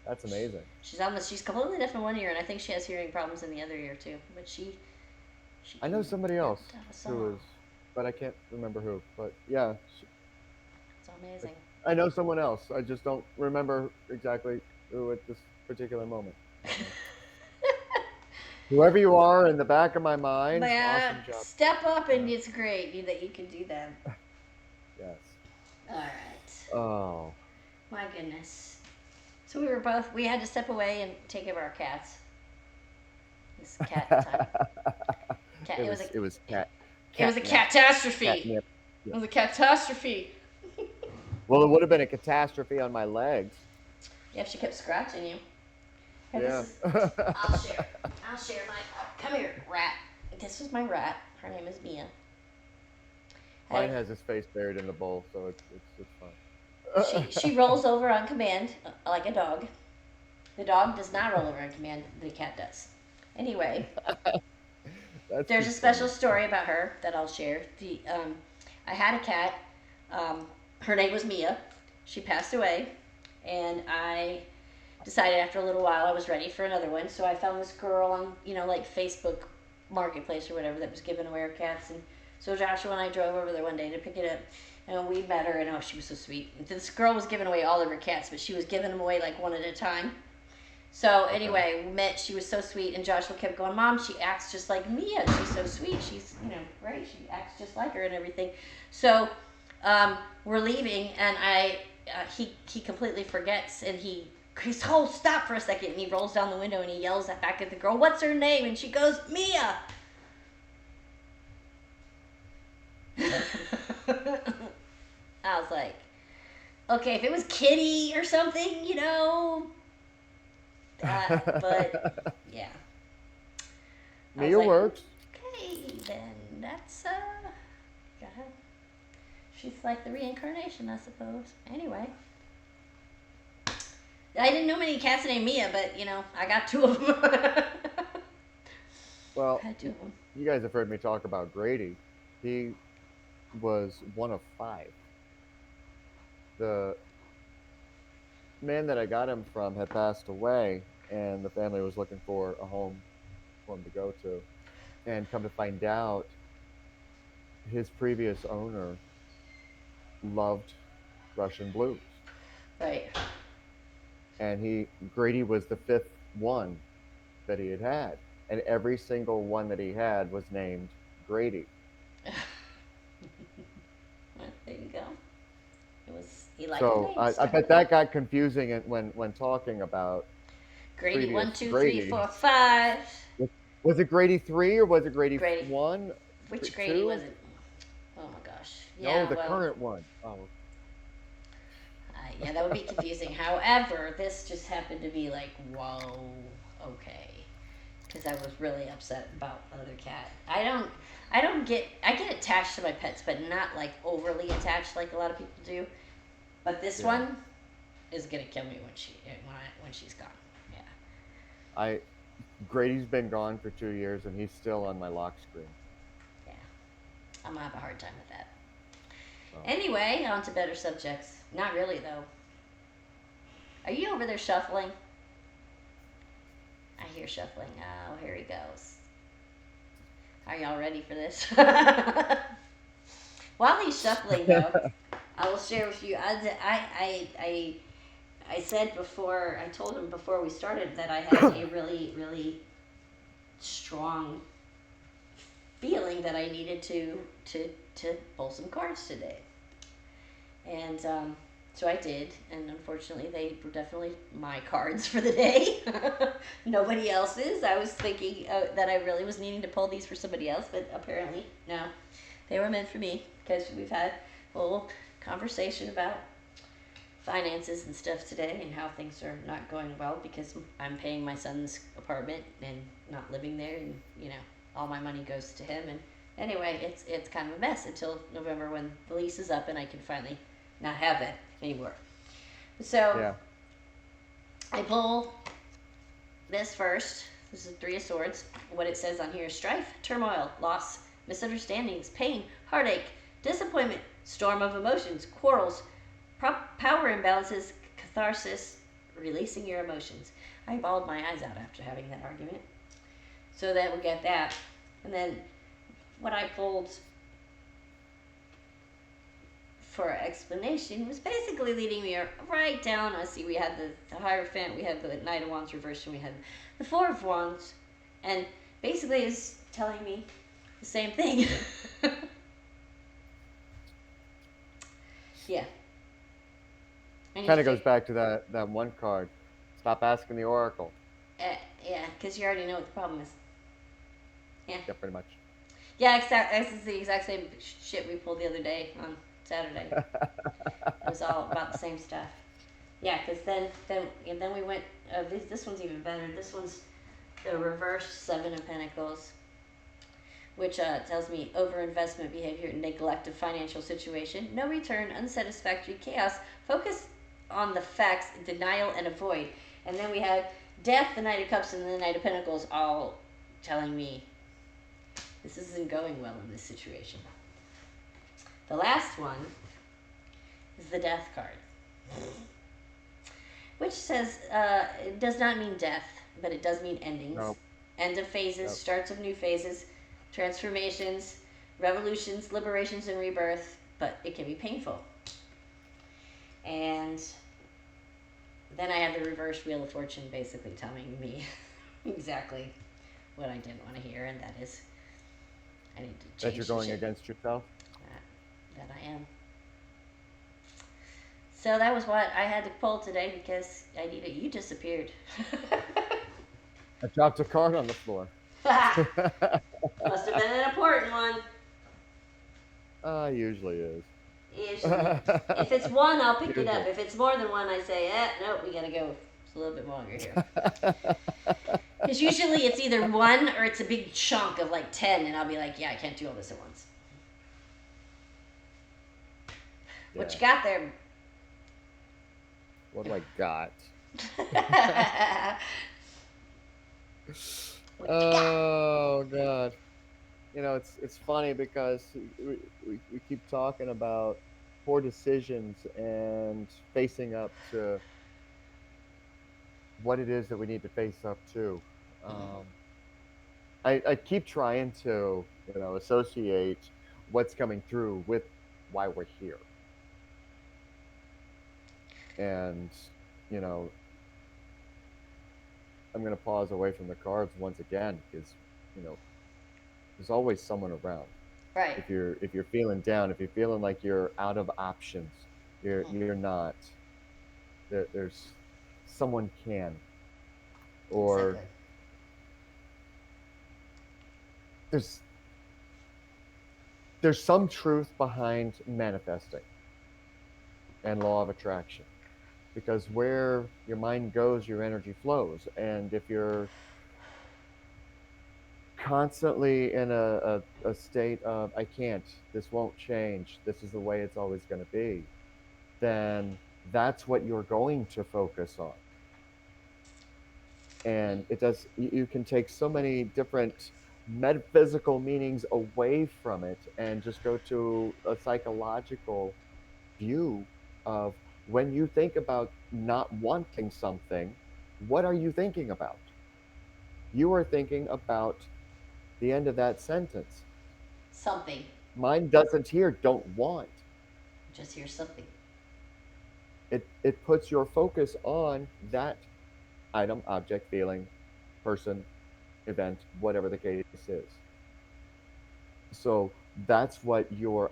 Speaker 3: That's amazing.
Speaker 1: She's completely deaf in one ear, and I think she has hearing problems in the other ear too. But she
Speaker 3: I know somebody else who is, but I can't remember who. But yeah,
Speaker 1: it's amazing.
Speaker 3: I know someone else. I just don't remember exactly who at this particular moment. Whoever you are, in the back of my mind, awesome job.
Speaker 1: Step up, and it's great that you can do that.
Speaker 3: Yes.
Speaker 1: All right.
Speaker 3: Oh.
Speaker 1: My goodness. So we had to step away and take care of our cats. It's cat time. It was a catastrophe.
Speaker 3: Catnip.
Speaker 1: It was a catastrophe.
Speaker 3: Well, it would have been a catastrophe on my legs.
Speaker 1: Yeah, if she kept scratching you.
Speaker 3: Yeah.
Speaker 1: I'll share my. Come here, rat. This is my rat. Her name is Mia.
Speaker 3: Mine has his face buried in the bowl, so it's fine.
Speaker 1: She rolls over on command like a dog. The dog does not roll over on command. The cat does. Anyway, there's a special story about her that I'll share. I had a cat. Her name was Mia. She passed away, and I decided after a little while I was ready for another one. So I found this girl on like Facebook Marketplace or whatever that was giving away her cats, and so Joshua and I drove over there one day to pick it up. And we met her, and she was so sweet. This girl was giving away all of her cats, but she was giving them away like one at a time. So anyway, we met. She was so sweet, and Joshua kept going, "Mom, she acts just like Mia. She's so sweet. She's great. She acts just like her and everything." So we're leaving, and he completely forgets, and he's "Hold, stop for a second," and he rolls down the window and he yells back at the girl, "What's her name?" And she goes, "Mia." I was like, okay, if it was Kitty or something, but yeah.
Speaker 3: Mia works.
Speaker 1: Okay, then that's she's like the reincarnation, I suppose. Anyway, I didn't know many cats named Mia, but I got 2 of them.
Speaker 3: Well,
Speaker 1: I had 2 of them.
Speaker 3: You guys have heard me talk about Grady. He was one of 5. The man that I got him from had passed away, and the family was looking for a home for him to go to. And come to find out, his previous owner loved Russian blues.
Speaker 1: Right.
Speaker 3: And Grady was the 5th one that he had. And every single one that he had was named Grady.
Speaker 1: There you go. He liked
Speaker 3: so
Speaker 1: the names.
Speaker 3: I bet that got confusing when talking about
Speaker 1: Grady 1, 2, 3,
Speaker 3: Grady.
Speaker 1: 4, 5.
Speaker 3: Was it Grady 3 or was it Grady 1?
Speaker 1: Which Grady was it? Oh my gosh.
Speaker 3: Yeah, no, the current one. Oh.
Speaker 1: Yeah, that would be confusing. However, this just happened to be like, whoa, okay, because I was really upset about another cat. I get attached to my pets, but not like overly attached like a lot of people do. But this one is gonna kill me when she's gone. Yeah.
Speaker 3: Grady's been gone for 2 years, and he's still on my lock screen.
Speaker 1: Yeah, I'm gonna have a hard time with that. Oh. Anyway, on to better subjects. Not really though. Are you over there shuffling? I hear shuffling. Oh, here he goes. Are y'all ready for this? While he's shuffling, though, I will share with you. I said before, I told him before we started that I had a really, really strong feeling that I needed to pull some cards today. And so I did, and unfortunately they were definitely my cards for the day. Nobody else's. I was thinking that I really was needing to pull these for somebody else, but apparently no. They were meant for me because we've had a little conversation about finances and stuff today and how things are not going well because I'm paying my son's apartment and not living there, and all my money goes to him, and Anyway, it's kind of a mess until November when the lease is up and I can finally not have that anymore. So
Speaker 3: Yeah.
Speaker 1: I pull this first. This is Three of Swords. What it says on here is strife, turmoil, loss, misunderstandings, pain, heartache, disappointment, storm of emotions, quarrels, power imbalances, catharsis, releasing your emotions. I bawled my eyes out after having that argument. So that we get that. And then what I pulled for explanation was basically leading me right down. I see we had the Hierophant, we had the Knight of Wands reversed, and we had the Four of Wands. And basically it's telling me the same thing. Yeah.
Speaker 3: Kind of goes back to that one card. Stop asking the oracle.
Speaker 1: Yeah, because you already know what the problem is. Yeah.
Speaker 3: Yeah, pretty much.
Speaker 1: Yeah, this is the exact same shit we pulled the other day on Saturday. It was all about the same stuff. Yeah, because then we went. This one's even better. This one's the reverse Seven of Pentacles, which tells me overinvestment behavior, neglect of financial situation, no return, unsatisfactory, chaos, focus on the facts, denial, and avoid. And then we have Death, the Knight of Cups, and the Knight of Pentacles all telling me this isn't going well in this situation. The last one is the Death card, which says it does not mean death, but it does mean endings.
Speaker 3: Nope.
Speaker 1: End of phases,
Speaker 3: Nope.
Speaker 1: starts of new phases, transformations, revolutions, liberations, and rebirth, but it can be painful. And then I have the reverse Wheel of Fortune basically telling me exactly what I didn't want to hear, and that is I need to change
Speaker 3: That you're going against yourself?
Speaker 1: That I am. So that was what I had to pull today because Anita, you disappeared.
Speaker 3: I dropped a card on the floor.
Speaker 1: Must have been an important one.
Speaker 3: Usually is.
Speaker 1: Usually. If it's one, I'll pick it up. If it's more than one, I say, nope, we gotta go. It's a little bit longer here. Because usually it's either one or it's a big chunk of like 10, and I'll be like, yeah, I can't do all this at once.
Speaker 3: Yeah.
Speaker 1: What you got there?
Speaker 3: What do I got? Oh God! You know, it's funny because we keep talking about poor decisions and facing up to what it is that we need to face up to. I keep trying to, associate what's coming through with why we're here. And, you know, I'm going to pause away from the cards once again because, there's always someone around.
Speaker 1: Right.
Speaker 3: If you're feeling down, if you're feeling like you're out of options, you're not. There's someone can, or
Speaker 1: Exactly.
Speaker 3: there's some truth behind manifesting and law of attraction, because where your mind goes, your energy flows. And if you're constantly in a state of I can't, this won't change, this is the way it's always going to be, then that's what you're going to focus on. And you can take so many different metaphysical meanings away from it and just go to a psychological view of when you think about not wanting something, what are you thinking about? You are thinking about the end of that sentence.
Speaker 1: Something.
Speaker 3: Mine doesn't hear don't want.
Speaker 1: Just hear something.
Speaker 3: It puts your focus on that item, object, feeling, person, event, whatever the case is. So that's what you're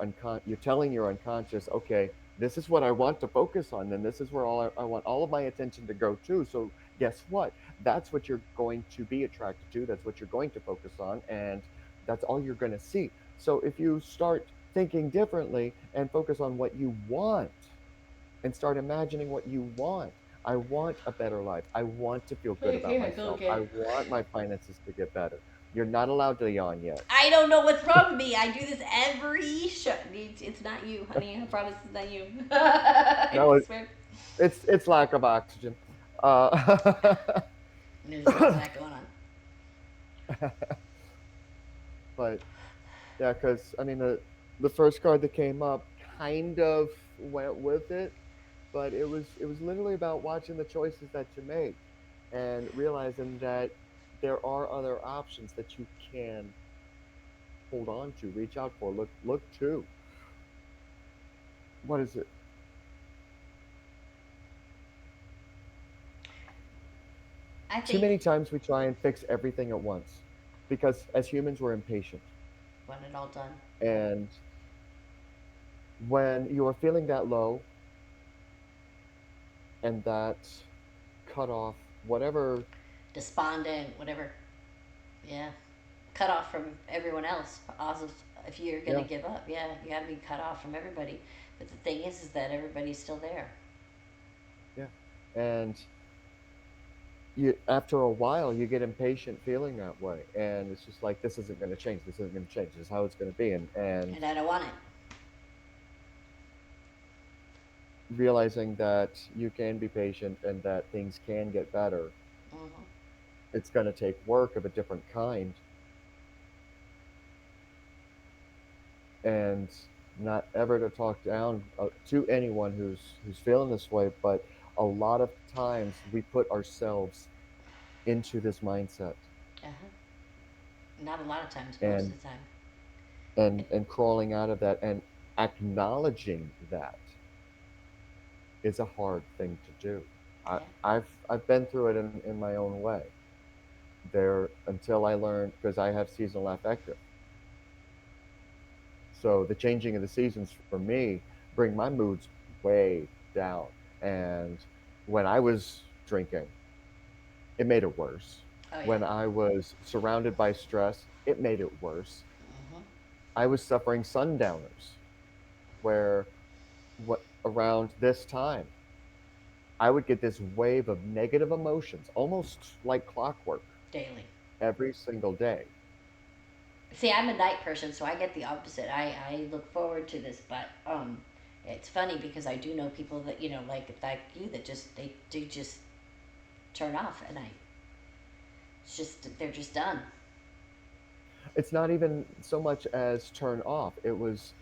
Speaker 3: telling your unconscious, okay, this is what I want to focus on, and this is where I want all of my attention to go to. So guess what? That's what you're going to be attracted to. That's what you're going to focus on, and that's all you're going to see. So if you start thinking differently and focus on what you want and start imagining what you want. I want a better life. I want to feel good about myself. I want my finances to get better. You're not allowed to yawn yet.
Speaker 1: I don't know what's wrong with me. I do this every show. It's not you, honey. I promise it's not you. I
Speaker 3: No,
Speaker 1: swear.
Speaker 3: it's lack of oxygen. Uh,
Speaker 1: There's lots of that going on.
Speaker 3: but yeah, because I mean the first card that came up kind of went with it, but it was literally about watching the choices that you make and realizing that there are other options that you can hold on to, reach out for, look to. What is it?
Speaker 1: I
Speaker 3: Too
Speaker 1: think
Speaker 3: many times we try and fix everything at once because as humans we're impatient.
Speaker 1: want it all done.
Speaker 3: And when you are feeling that low and that cut off, whatever,
Speaker 1: Despondent, whatever. Yeah. Cut off from everyone else. Also, if you're gonna
Speaker 3: yeah,
Speaker 1: give up, yeah, you gotta be cut off from everybody. But the thing is that everybody's still there.
Speaker 3: yeah. And you after a while you get impatient feeling that way and it's just like this isn't going to change, this isn't going to change, this is how it's going to be, and
Speaker 1: And I don't want it.
Speaker 3: realizing that you can be patient and that things can get better.
Speaker 1: Hmm.
Speaker 3: It's going to take work of a different kind, and not ever to talk down to anyone who's feeling this way, but a lot of times we put ourselves into this mindset
Speaker 1: Uh-huh. Not a lot of times, most
Speaker 3: and
Speaker 1: of the time.
Speaker 3: and crawling out of that and acknowledging that is a hard thing to do. I,
Speaker 1: Yeah.
Speaker 3: I've been through it in my own way. There until I learned because I have seasonal affective. So the changing of the seasons for me bring my moods way down. And when I was drinking, it made it worse.
Speaker 1: Oh yeah.
Speaker 3: When I was surrounded by stress, it made it worse.
Speaker 1: Hmm.
Speaker 3: I was suffering sundowners where what around this time I would get this wave of negative emotions, almost like clockwork,
Speaker 1: Daily.
Speaker 3: every single day.
Speaker 1: See, I'm a night person, so I get the opposite. I look forward to this, but it's funny because I do know people that like you that just they do just turn off at night. It's just they're just done.
Speaker 3: It's not even so much as turn off. It was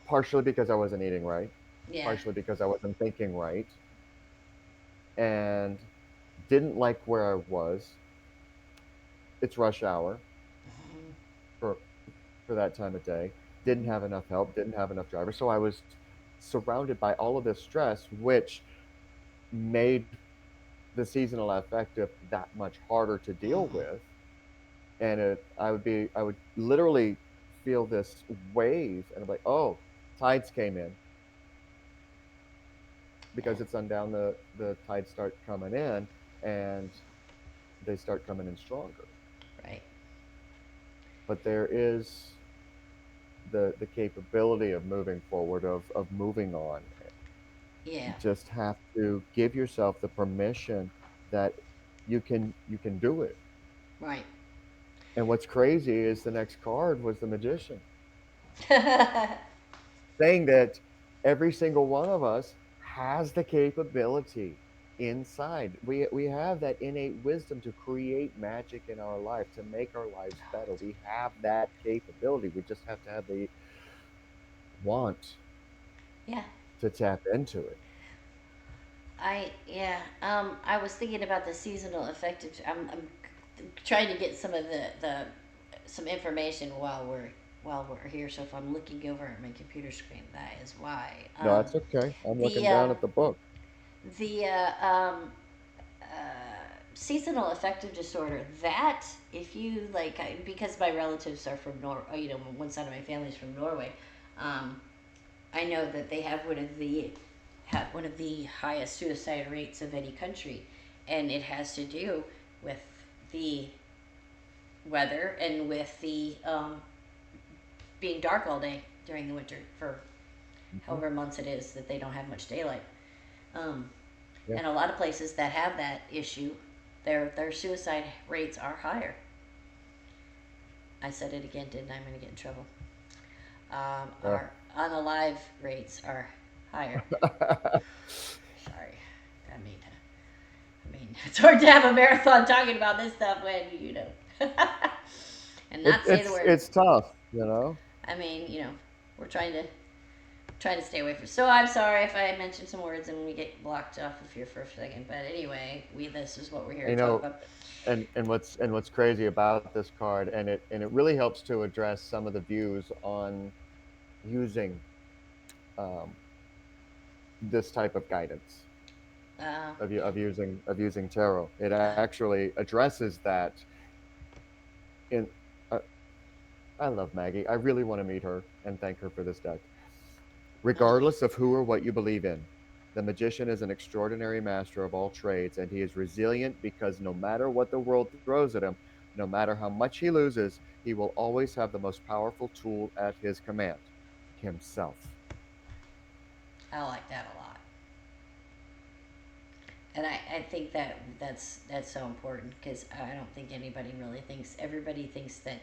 Speaker 3: partially because I wasn't eating right,
Speaker 1: Yeah.
Speaker 3: partially because I wasn't thinking right, and didn't like where I was. It's rush hour
Speaker 1: Mhm.
Speaker 3: for for that time of day. Didn't have enough help, didn't have enough drivers. So I was surrounded by all of this stress, which made the seasonal affective that much harder to deal
Speaker 1: Mhm.
Speaker 3: with. And I would literally feel this wave and I'm like, oh, tides came in
Speaker 1: Yeah.
Speaker 3: because it's sundown, the tides start coming in and they start coming in stronger.
Speaker 1: Right.
Speaker 3: But there is the capability of moving forward, of moving on.
Speaker 1: Yeah.
Speaker 3: You just have to give yourself the permission that you can do it.
Speaker 1: Right.
Speaker 3: And what's crazy is the next card was the magician, saying that every single one of us has the capability inside. We have that innate wisdom to create magic in our life, to make our lives better. We have that capability. We just have to have the want
Speaker 1: Yeah.
Speaker 3: to tap into it.
Speaker 1: I was thinking about the seasonal affective. I'm trying to get some of the some information while we're here. So if I'm looking over at my computer screen, that is why.
Speaker 3: No, that's okay. I'm
Speaker 1: The
Speaker 3: looking down at the book.
Speaker 1: the seasonal affective disorder, that if you like because my relatives are from one side of my family is from Norway. um, I know that they have one of the highest suicide rates of any country, and it has to do with the weather and with the being dark all day during the winter for
Speaker 3: Mhm.
Speaker 1: however months it is that they don't have much daylight. um,
Speaker 3: Yeah.
Speaker 1: and a lot of places that have that issue, their suicide rates are higher. I said it again, didn't I? I'm going to get in trouble.
Speaker 3: Uh,
Speaker 1: Our unalive rates are higher. Sorry. I mean, it's hard to have a marathon talking about this stuff when, and not say the word.
Speaker 3: it's tough, you know.
Speaker 1: I mean, we're trying to stay away from. So I'm sorry if I mentioned some words and we get blocked off of here for a second. But anyway, this is what we're here
Speaker 3: You
Speaker 1: to talk
Speaker 3: know,
Speaker 1: about.
Speaker 3: and what's crazy about this card, and it really helps to address some of the views on using um, this type of guidance
Speaker 1: Yeah.
Speaker 3: of using tarot. It actually addresses that. In uh, I love Maggie. I really want to meet her and thank her for this deck. Regardless of who or what you believe in, the magician is an extraordinary master of all trades, and he is resilient because no matter what the world throws at him, no matter how much he loses, he will always have the most powerful tool at his command: himself.
Speaker 1: I like that a lot. And I think that's so important because I don't think anybody really thinks. Everybody thinks that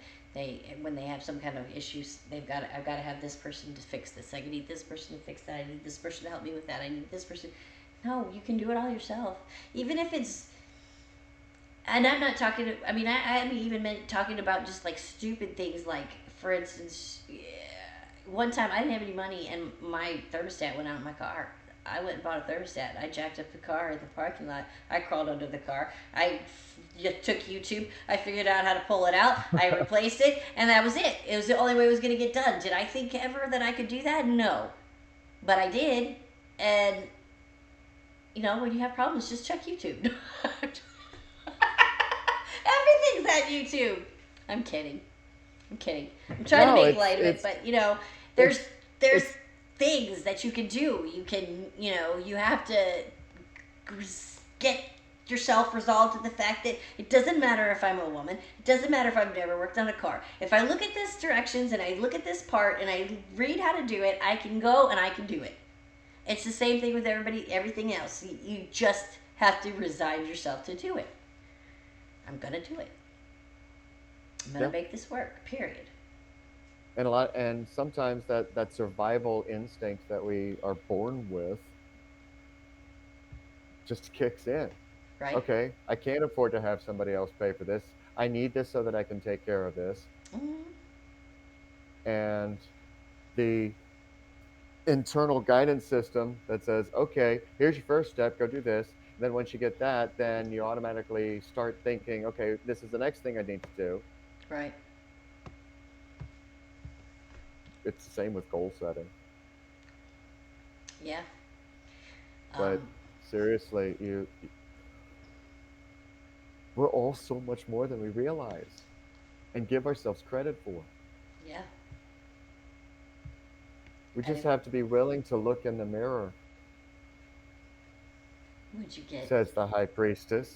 Speaker 1: when they have some kind of issues, I've got to have this person to fix this. I need this person to fix that. I need this person to help me with that. I need this person. No, you can do it all yourself. Even if it's, and I'm not talking. I mean, I'm even meant talking about just like stupid things. Like, for instance, one time I didn't have any money and my thermostat went out in my car. I went and bought a thermostat. I jacked up the car in the parking lot. I crawled under the car. I just took YouTube. I figured out how to pull it out. I replaced it, and that was it. It was the only way it was going to get done. Did I think ever that I could do that? No. But I did. And, when you have problems, just check YouTube. Everything's at YouTube. I'm kidding. I'm trying to make light of it, but there's
Speaker 3: it's
Speaker 1: things that you can do. You can, you have to get yourself resolved to the fact that it doesn't matter if I'm a woman. It doesn't matter if I've never worked on a car. If I look at this directions and I look at this part and I read how to do it, I can go and I can do it. It's the same thing with everything else. You just have to resign yourself to do it. I'm gonna do it. I'm gonna make this work. Period.
Speaker 3: and sometimes that survival instinct that we are born with just kicks in.
Speaker 1: Right.
Speaker 3: Okay, I can't afford to have somebody else pay for this. I need this so that I can take care of this. And the internal guidance system that says, okay, here's your first step, go do this. And then once you get that, then you automatically start thinking, okay, this is the next thing I need to do.
Speaker 1: Right.
Speaker 3: It's the same with goal setting.
Speaker 1: Yeah.
Speaker 3: But seriously, we're all so much more than we realize and give ourselves credit for.
Speaker 1: Yeah.
Speaker 3: We just have to be willing to look in the mirror.
Speaker 1: What'd you get?
Speaker 3: Says the high priestess.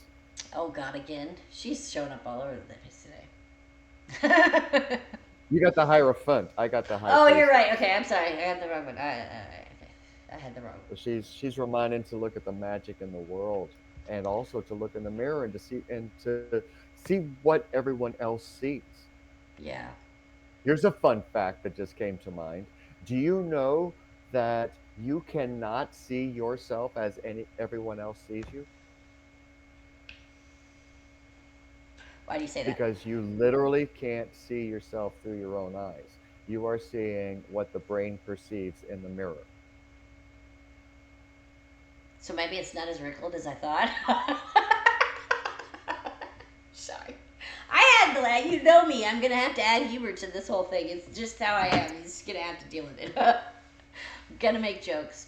Speaker 1: Oh God, again. She's showing up all over the place today.
Speaker 3: You got the Hierophant. I got the high
Speaker 1: Oh,
Speaker 3: priestess.
Speaker 1: you're right. Okay, I'm sorry. I got the wrong one. I had the wrong one.
Speaker 3: She's reminding to look at the magic in the world, and also to look in the mirror and to see what everyone else sees.
Speaker 1: Yeah.
Speaker 3: Here's a fun fact that just came to mind. Do you know that you cannot see yourself as everyone else sees you?
Speaker 1: Why do you say that?
Speaker 3: Because you literally can't see yourself through your own eyes. You are seeing what the brain perceives in the mirror.
Speaker 1: So maybe it's not as wrinkled as I thought. Sorry. You know me. I'm going to have to add humor to this whole thing. It's just how I am. You're just going to have to deal with it. I'm going to make jokes.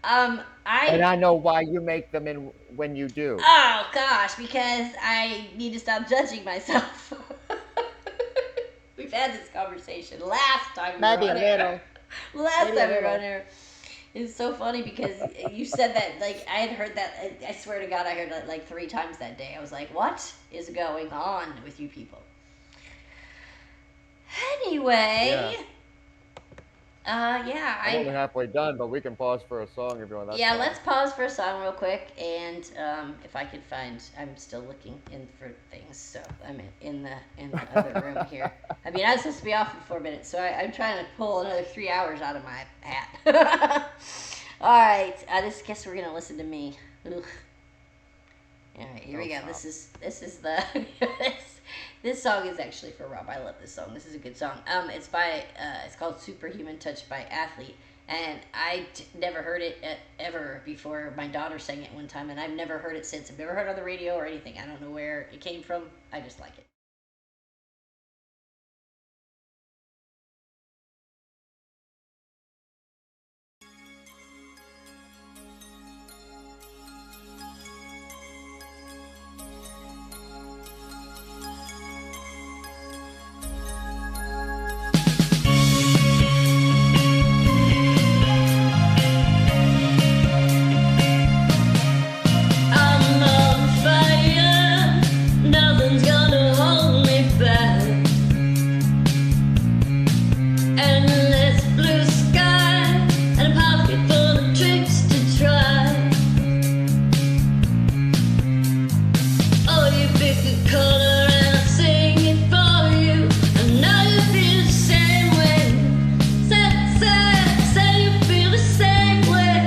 Speaker 3: And I know why you make them when you do.
Speaker 1: Oh, gosh, because I need to stop judging myself. We've had this conversation last time we were on air. Last time we were on air. It's so funny because you said that, like, I had heard that, I swear to God, I heard that like 3 times that day. I was like, what is going on with you people? Anyway, Yeah,
Speaker 3: I'm only halfway done, but we can pause for a song if you want. That's
Speaker 1: yeah,
Speaker 3: fine.
Speaker 1: let's pause for a song real quick, and if I could find, I'm still looking in for things, so I'm in the other room here. I mean, I was supposed to be off in 4 minutes, so I'm trying to pull another 3 hours out of my hat. All right, this guess we're gonna listen to me. Ugh. All right, here we go.
Speaker 3: Stop.
Speaker 1: This is the this song is actually for Rob. I love this song. This is a good song. It's by it's called "Superhuman Touch" by Athlete, and I never heard it ever before. My daughter sang it one time, and I've never heard it since. I've never heard it on the radio or anything. I don't know where it came from. I just like it.
Speaker 6: I'm on fire, nothing's gonna hold me back. Endless blue sky and a pocket full of tricks to try. Oh, you pick a color and I'll sing it for you. I know you feel the same way. Say you feel the same way.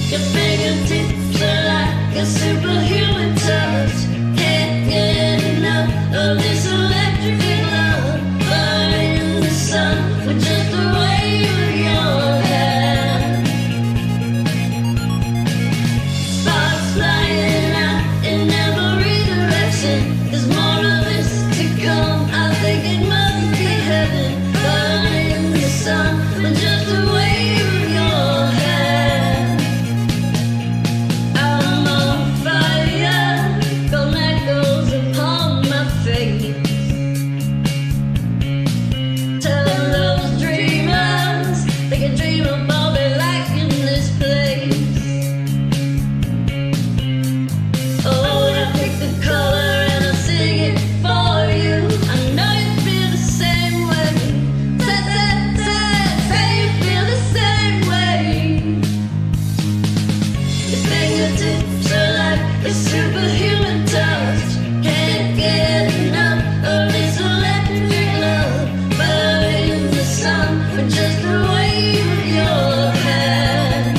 Speaker 6: Your fingertips are like a superhuman touch. Can't get enough of this electric love. Burning in the sun with just the wave of your hand. Sparks flying out in every direction. There's more of this to come. I think it must be heaven. Burning in the sun with just the wave of your hand. I'm on fire, golden echoes upon my face. Tell those dreamers they can dream of all they like in this place. Oh, I pick the color and I'll sing it for you. I know you feel the same way. Say you feel the same way. Your fingertips are like a superhuman touch. Can't get enough of this electric love. Burning in the sun with just the wave of your hand.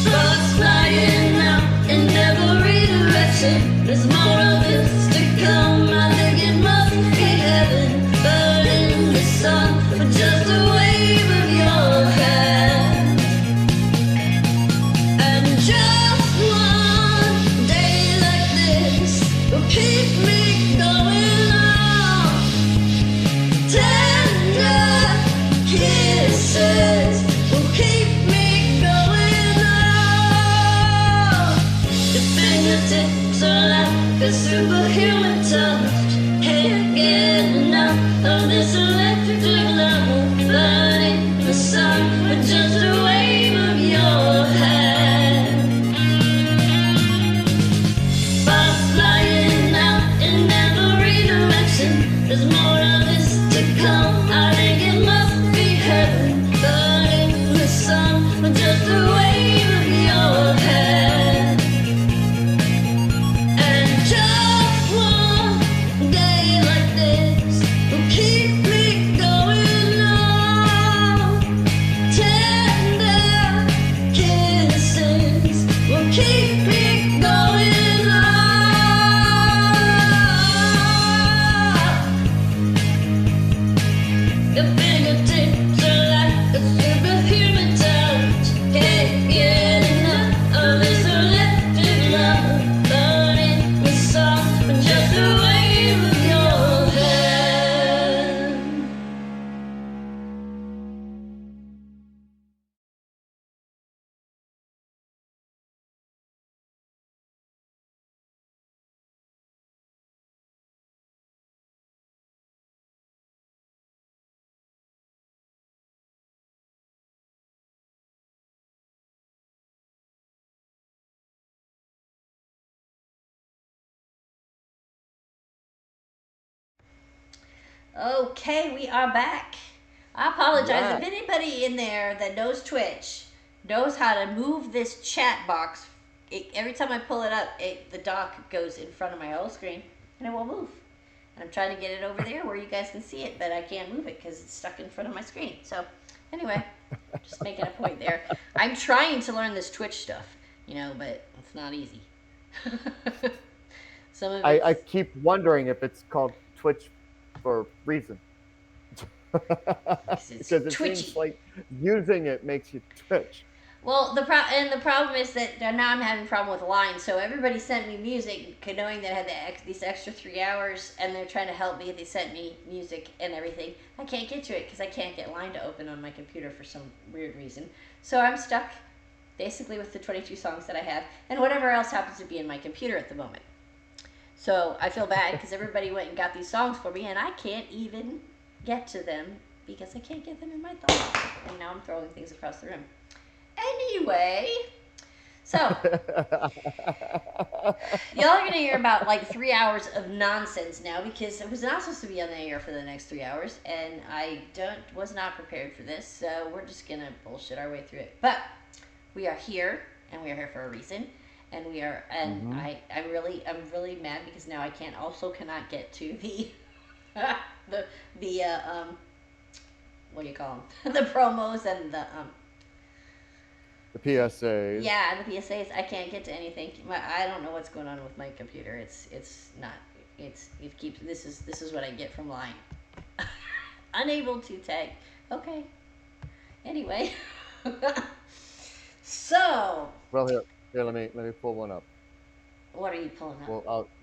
Speaker 6: Sparks flying out in every direction. There's more of this to come. I think it must be heaven. Burning in the sun with just a wave of your hand. And just one day like this will keep me going on. Tender kisses will keep me going on. Your fingertips are like a superhuman touch. Can't get enough of this electric love. Burning in the sun with just a wave of your hand. Sparks flying out in every direction. There's more of this to come. I think it must be heaven. Burning in the sun with just a wave of your hand. And just one day like this
Speaker 1: Okay, we are back. I apologize if
Speaker 3: Right.
Speaker 1: anybody in there that knows Twitch knows how to move this chat box. Every time I pull it up, the dock goes in front of my whole screen and it won't move. And I'm trying to get it over there where you guys can see it, but I can't move it because it's stuck in front of my screen. So, anyway, just making a point there. I'm trying to learn this Twitch stuff, but it's not easy. Some of
Speaker 3: I
Speaker 1: it's
Speaker 3: keep wondering if it's called Twitch for a reason.
Speaker 1: it's
Speaker 3: Because it
Speaker 1: twitchy.
Speaker 3: seems like using it makes you twitch.
Speaker 1: Well, the problem is that now I'm having a problem with lines. So everybody sent me music, knowing that I had these extra 3 hours, and they're trying to help me. They sent me music and everything. I can't get to it because I can't get line to open on my computer for some weird reason. So I'm stuck, basically, with the 22 songs that I have, and whatever else happens to be in my computer at the moment. So I feel bad because everybody went and got these songs for me, and I can't even get to them because I can't get them in my thumb. And now I'm throwing things across the room. Anyway, so y'all are gonna hear about like 3 hours of nonsense now because I was not supposed to be on the air for the next 3 hours, and I was not prepared for this. So we're just gonna bullshit our way through it. But we are here, and we are here for a reason, and we are. And
Speaker 3: Mhm.
Speaker 1: I'm really mad because now I cannot get to the the what do you call them? The promos and the
Speaker 3: The PSAs.
Speaker 1: Yeah, the PSAs. I can't get to anything. I don't know what's going on with my computer. It's not. It keeps. This is what I get from lying. Unable to tag. Okay. Anyway. So,
Speaker 3: Well, here, let me pull one up.
Speaker 1: what are you pulling up?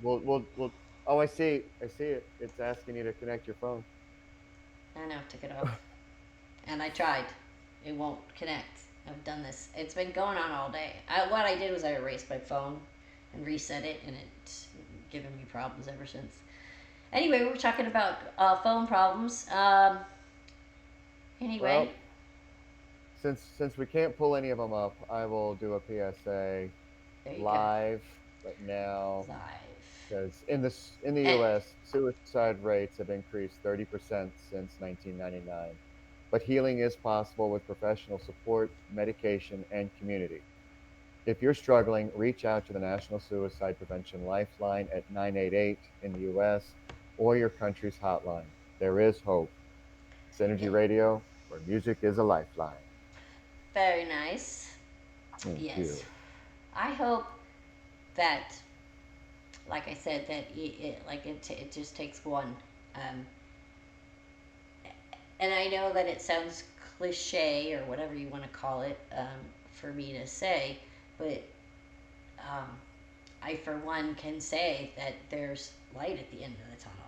Speaker 3: We'll. Oh, I see it. It's asking you to connect your phone.
Speaker 1: I know. Took it off, and I tried. It won't connect. I've done this. It's been going on all day. What I did was I erased my phone and reset it, and it's given me problems ever since. Anyway, we're talking about phone problems. Anyway,
Speaker 3: Well, since we can't pull any of them up, I will do a PSA
Speaker 1: there you
Speaker 3: live right now.
Speaker 1: go. Live.
Speaker 3: Because in the
Speaker 1: And,
Speaker 3: U.S., suicide rates have increased 30% since 1999. But healing is possible with professional support, medication, and community. If you're struggling, reach out to the National Suicide Prevention Lifeline at 988 in the U.S. or your country's hotline. There is hope.
Speaker 1: yeah,
Speaker 3: Synergy Radio, where music is a lifeline.
Speaker 1: very nice.
Speaker 3: Thank
Speaker 1: Yes.
Speaker 3: you.
Speaker 1: I hope that, like I said, that it just takes one. Um, and I know that it sounds cliche or whatever you want to call it for me to say, but um, I, for one, can say that there's light at the end of the tunnel.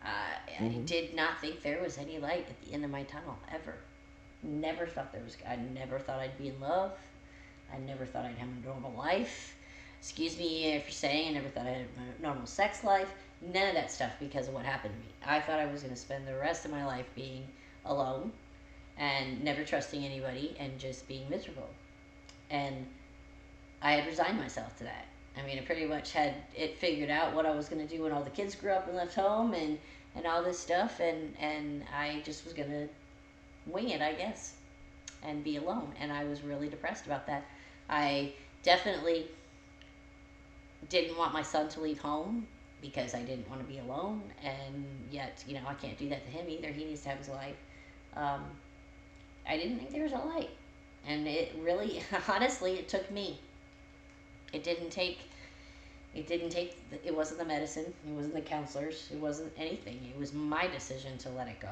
Speaker 1: I
Speaker 3: Hmm.
Speaker 1: did not think there was any light at the end of my tunnel ever. Never thought there was. I never thought I'd be in love. I never thought I'd have a normal life. Excuse me if you're saying I never thought I had a normal sex life. None of that stuff because of what happened to me. I thought I was going to spend the rest of my life being alone and never trusting anybody and just being miserable. And I had resigned myself to that. I mean, I pretty much had it figured out what I was going to do when all the kids grew up and left home and all this stuff. And I just was going to wing it, I guess, and be alone. And I was really depressed about that. I definitely didn't want my son to leave home because I didn't want to be alone. And yet, I can't do that to him either. He needs to have his life. Um, I didn't think there was a light. And it really, honestly, it took me. It didn't take, it wasn't the medicine. It wasn't the counselors. It wasn't anything. It was my decision to let it go.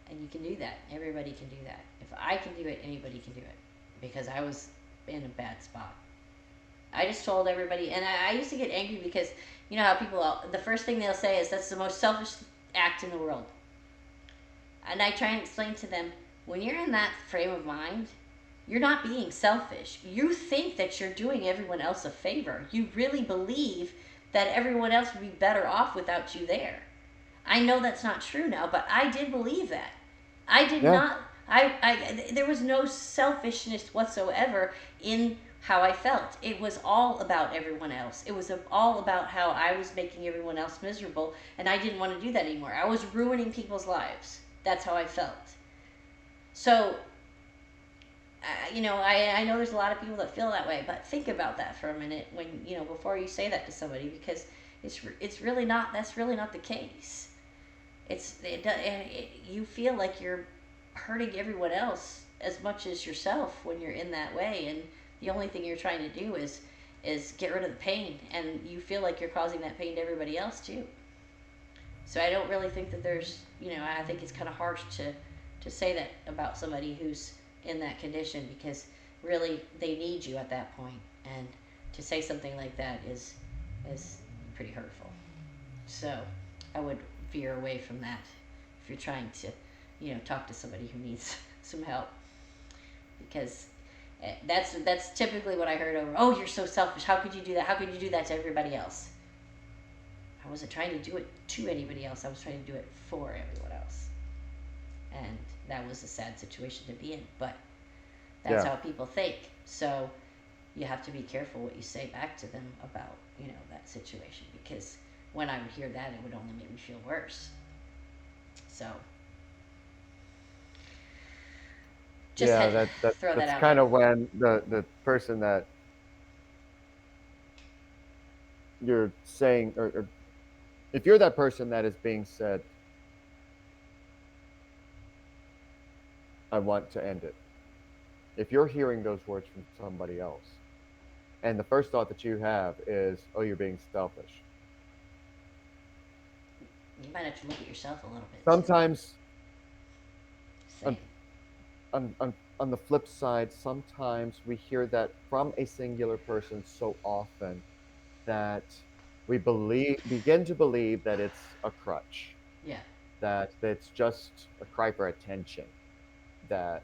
Speaker 1: And you can do that. Everybody can do that. If I can do it, anybody can do it. Because I was in a bad spot. I just told everybody, and I used to get angry because you know how people, the first thing they'll say is that's the most selfish act in the world. And I try and explain to them, when you're in that frame of mind, you're not being selfish. You think that you're doing everyone else a favor. You really believe that everyone else would be better off without you there. I know that's not true now, but I did believe that. I did
Speaker 3: Yeah.
Speaker 1: not. There was no selfishness whatsoever in how I felt. It was all about everyone else. It was all about how I was making everyone else miserable, and I didn't want to do that anymore. I was ruining people's lives. That's how I felt. So, I know there's a lot of people that feel that way, but think about that for a minute when, before you say that to somebody, because it's really not, that's really not the case. You feel like you're hurting everyone else as much as yourself when you're in that way, and the only thing you're trying to do is get rid of the pain, and you feel like you're causing that pain to everybody else too. So I don't really think that there's, I think it's kind of harsh to say that about somebody who's in that condition, because really they need you at that point, and to say something like that is pretty hurtful. So I would veer away from that if you're trying to, talk to somebody who needs some help, because that's typically what I heard over. Oh, you're so selfish. How could you do that? How could you do that to everybody else? I wasn't trying to do it to anybody else. I was trying to do it for everyone else, and that was a sad situation to be in. But that's how people think. So you have to be careful what you say back to them about that situation, because when I would hear that, it would only make me feel worse. So just
Speaker 3: Yeah,
Speaker 1: had to throw that
Speaker 3: that's
Speaker 1: out
Speaker 3: kind
Speaker 1: there.
Speaker 3: of when the person that you're saying, or if you're that person that is being said, I want to end it. If you're hearing those words from somebody else, and the first thought that you have is, oh, you're being selfish.
Speaker 1: You might have to look at yourself a little bit too.
Speaker 3: Sometimes,
Speaker 1: Same.
Speaker 3: on the flip side, sometimes we hear that from a singular person so often that we begin to believe that it's a crutch,
Speaker 1: Yeah.
Speaker 3: that it's just a cry for attention, that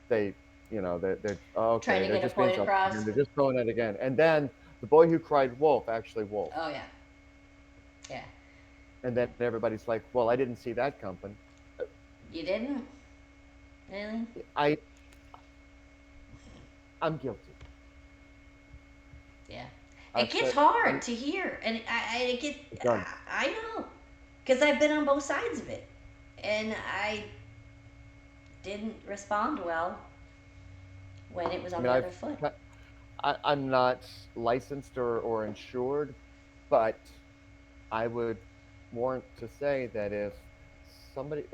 Speaker 3: they, they're oh,
Speaker 1: Trying
Speaker 3: okay,
Speaker 1: to
Speaker 3: they're
Speaker 1: get a
Speaker 3: just being
Speaker 1: point
Speaker 3: selfish
Speaker 1: across.
Speaker 3: again. They're just throwing it again. And then the boy who cried wolf actually wolf.
Speaker 1: Oh yeah. Yeah.
Speaker 3: And then everybody's like, well, I didn't see that coming.
Speaker 1: You didn't really.
Speaker 3: I I'm guilty.
Speaker 1: Yeah. It
Speaker 3: I've
Speaker 1: gets
Speaker 3: said
Speaker 1: hard to hear, and
Speaker 3: it does.
Speaker 1: I know, because I've been on both sides of it, and I didn't respond well when it was
Speaker 3: I
Speaker 1: on
Speaker 3: mean,
Speaker 1: the other foot.
Speaker 3: I'm not licensed or insured, but I would warrant to say that if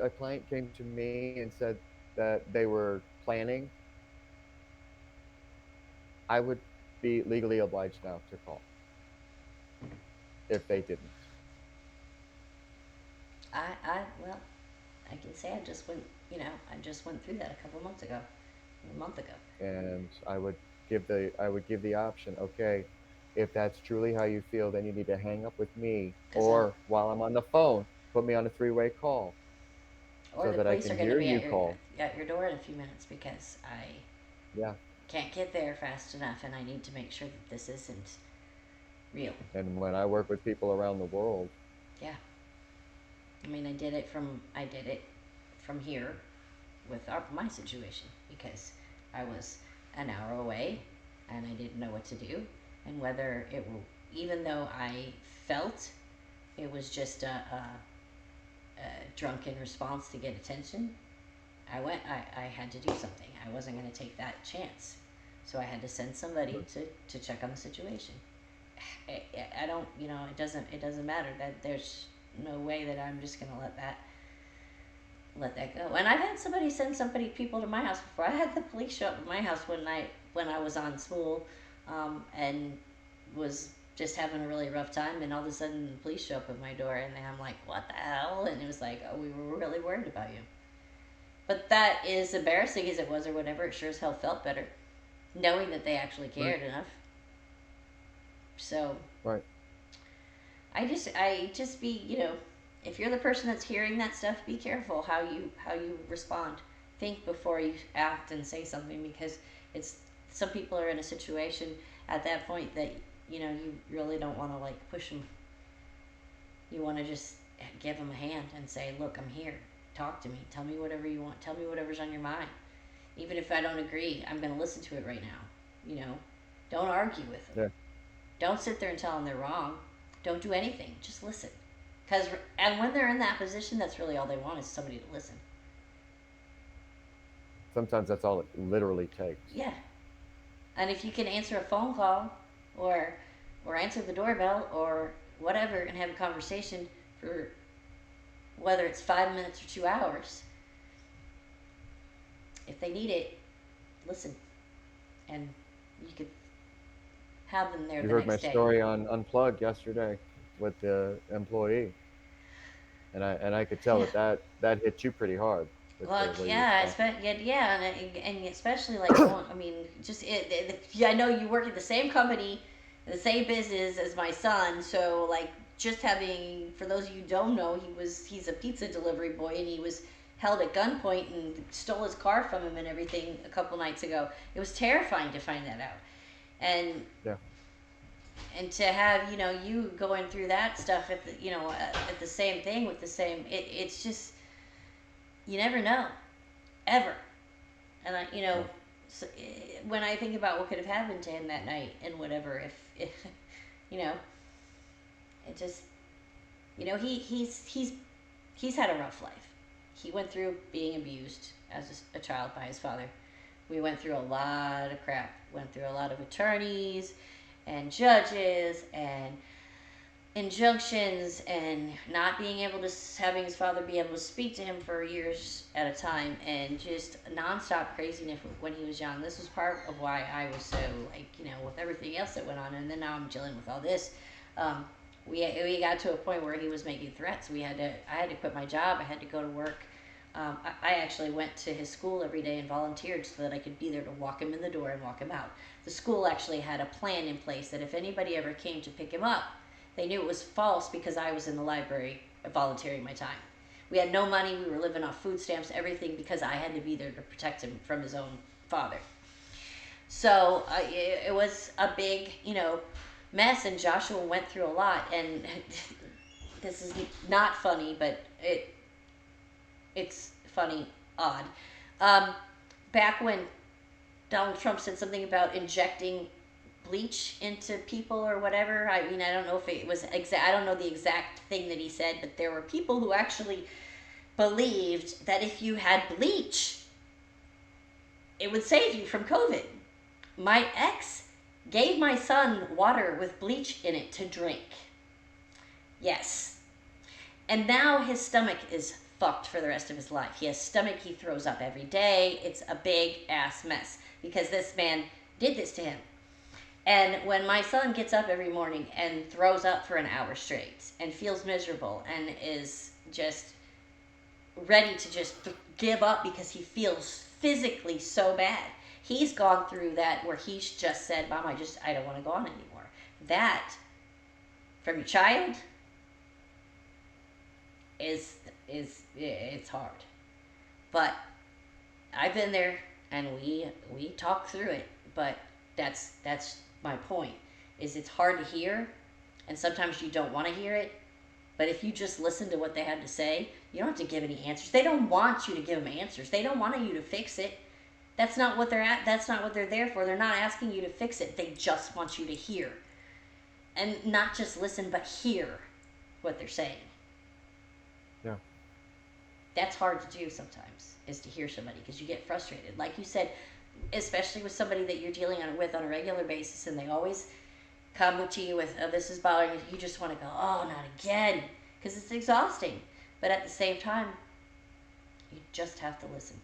Speaker 3: a client came to me and said that they were planning, I would be legally obliged now to call if they didn't.
Speaker 1: Well, I can say I just went through that a couple months ago, a month ago.
Speaker 3: And I would give the option, okay, if that's truly how you feel, then you need to hang up with me,
Speaker 1: 'Cause
Speaker 3: or while I'm on the phone, put me on a three-way call
Speaker 1: or
Speaker 3: so
Speaker 1: the
Speaker 3: that I
Speaker 1: police are
Speaker 3: can
Speaker 1: going to
Speaker 3: hear
Speaker 1: be
Speaker 3: you call.
Speaker 1: at your door in a few minutes, because I
Speaker 3: Yeah.
Speaker 1: can't get there fast enough, and I need to make sure that this isn't real.
Speaker 3: And when I work with people around the world,
Speaker 1: Yeah. I mean, I did it from here with my situation, because I was an hour away and I didn't know what to do, and whether it will, even though I felt it was just a drunken response to get attention, I had to do something. I wasn't going to take that chance. So I had to send somebody to check on the situation. I don't, it doesn't matter that there's no way that I'm just going to let that go. And I've had somebody send people to my house before. I had the police show up at my house one night when I was on school, and was just having a really rough time, and all of a sudden the police show up at my door, and I'm like, what the hell? And it was like, oh, we were really worried about you. But that, is embarrassing as it was or whatever, it sure as hell felt better knowing that they actually cared enough. So
Speaker 3: right.
Speaker 1: I just be, if you're the person that's hearing that stuff, be careful how you respond. Think before you act and say something, because some people are in a situation at that point that you really don't want to push them. You want to just give them a hand and say, look, I'm here. Talk to me. Tell me whatever you want. Tell me whatever's on your mind. Even if I don't agree, I'm going to listen to it right now. Don't argue with them.
Speaker 3: Yeah.
Speaker 1: Don't sit there and tell them they're wrong. Don't do anything. Just listen. And when they're in that position, that's really all they want is somebody to listen.
Speaker 3: Sometimes that's all it literally takes.
Speaker 1: Yeah. And if you can answer a phone call or answer the doorbell or whatever and have a conversation for whether it's 5 minutes or 2 hours, if they need it, listen. And you could have them there
Speaker 3: You
Speaker 1: the
Speaker 3: heard my
Speaker 1: next day.
Speaker 3: story on Unplugged yesterday with the employee, and I could tell that hit you pretty hard. With
Speaker 1: Well,
Speaker 3: the way you
Speaker 1: yeah,
Speaker 3: respond.
Speaker 1: and especially like going, I mean, just yeah, I know you work at the same company, the same business as my son, so like just having, for those of you who don't know, he's a pizza delivery boy, and he was held at gunpoint and stole his car from him and everything a couple nights ago. It was terrifying to find that out, and
Speaker 3: Yeah.
Speaker 1: and to have you going through that stuff at the at the same thing with the same, it's just, you never know, ever. And so, when I think about what could have happened to him that night and whatever, if you know, it just, he's had a rough life. He went through being abused as a child by his father. We went through a lot of crap. Went through a lot of attorneys and judges and injunctions and not being able to, having his father be able to speak to him for years at a time, and just nonstop craziness when he was young. This was part of why I was so, like, with everything else that went on, and then now I'm dealing with all this. We got to a point where he was making threats. I had to quit my job. I had to go to work. I actually went to his school every day and volunteered so that I could be there to walk him in the door and walk him out. The school actually had a plan in place that if anybody ever came to pick him up, they knew it was false because I was in the library volunteering my time. We had no money. We were living off food stamps, everything, because I had to be there to protect him from his own father. So it was a big, mess, and Joshua went through a lot. And this is not funny, but it's funny, odd. Back when Donald Trump said something about injecting bleach into people or whatever. I mean, I don't know if it was I don't know the exact thing that he said, but there were people who actually believed that if you had bleach, it would save you from COVID. My ex gave my son water with bleach in it to drink. Yes. And now his stomach is fucked for the rest of his life. He has stomach, he throws up every day. It's a big ass mess because this man did this to him. And when my son gets up every morning and throws up for an hour straight and feels miserable and is just ready to just give up because he feels physically so bad, he's gone through that where he's just said, Mom, I don't want to go on anymore. That, from your child, is it's hard. But I've been there, and we talk through it. But that's my point. Is it's hard to hear, and sometimes you don't want to hear it. But if you just listen to what they had to say, you don't have to give any answers. They don't want you to give them answers. They don't want you to fix it. That's not what they're at. That's not what they're there for. They're not asking you to fix it. They just want you to hear, and not just listen, but hear what they're saying.
Speaker 3: Yeah.
Speaker 1: That's hard to do sometimes, is to hear somebody, because you get frustrated. Like you said, especially with somebody that you're dealing with on a regular basis, and they always come to you with, oh, this is bothering you. You just want to go, oh, not again, because it's exhausting. But at the same time, you just have to listen.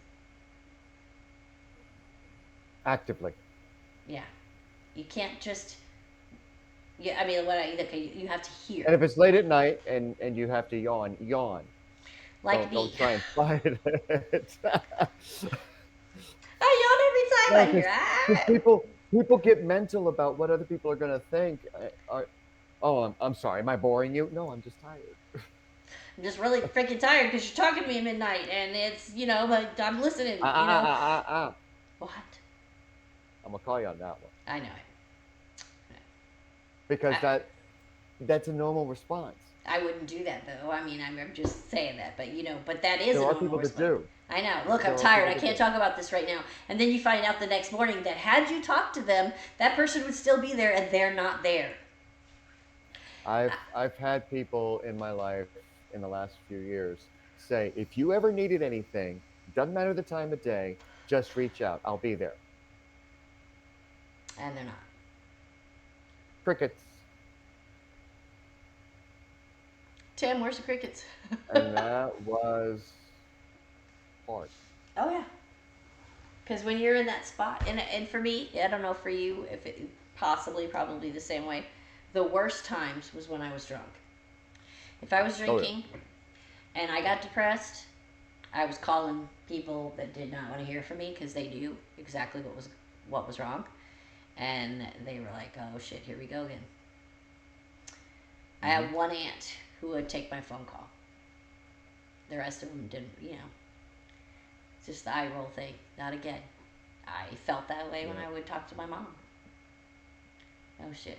Speaker 3: Actively.
Speaker 1: Yeah. You can't just, yeah, I mean, you have to hear.
Speaker 3: And if it's late at night and you have to yawn.
Speaker 1: Like me.
Speaker 3: Don't try and fight it.
Speaker 1: I yawn every time I hear.
Speaker 3: People get mental about what other people are going to think. I'm sorry. Am I boring you? No, I'm just tired.
Speaker 1: I'm just really freaking tired because you're talking to me at midnight, and it's, but I'm listening. What?
Speaker 3: I'm gonna call you on that one.
Speaker 1: I know it.
Speaker 3: Because that's a normal response.
Speaker 1: I wouldn't do that though. I mean, I'm just saying that, but but that is
Speaker 3: There
Speaker 1: a
Speaker 3: are
Speaker 1: normal
Speaker 3: people that
Speaker 1: response.
Speaker 3: do.
Speaker 1: I know. Look, I'm
Speaker 3: There are
Speaker 1: tired.
Speaker 3: people
Speaker 1: I
Speaker 3: that
Speaker 1: can't
Speaker 3: do.
Speaker 1: talk about this right now. And then you find out the next morning that had you talked to them, that person would still be there, and they're not there.
Speaker 3: I've had people in my life in the last few years say, if you ever needed anything, doesn't matter the time of day, just reach out. I'll be there.
Speaker 1: And they're not.
Speaker 3: Crickets.
Speaker 1: Tim, where's the crickets?
Speaker 3: And that was hard.
Speaker 1: Oh yeah. Because when you're in that spot, and for me, I don't know for you if it probably the same way. The worst times was when I was drunk. If I was
Speaker 3: Oh, yeah.
Speaker 1: drinking and I got depressed, I was calling people that did not want to hear from me because they knew exactly what was wrong, and they were like, "Oh shit, here we go again." I had one aunt who would take my phone call. The rest of them didn't. It's just the eye roll thing. Not again. I felt that way when I would talk to my mom. Oh shit.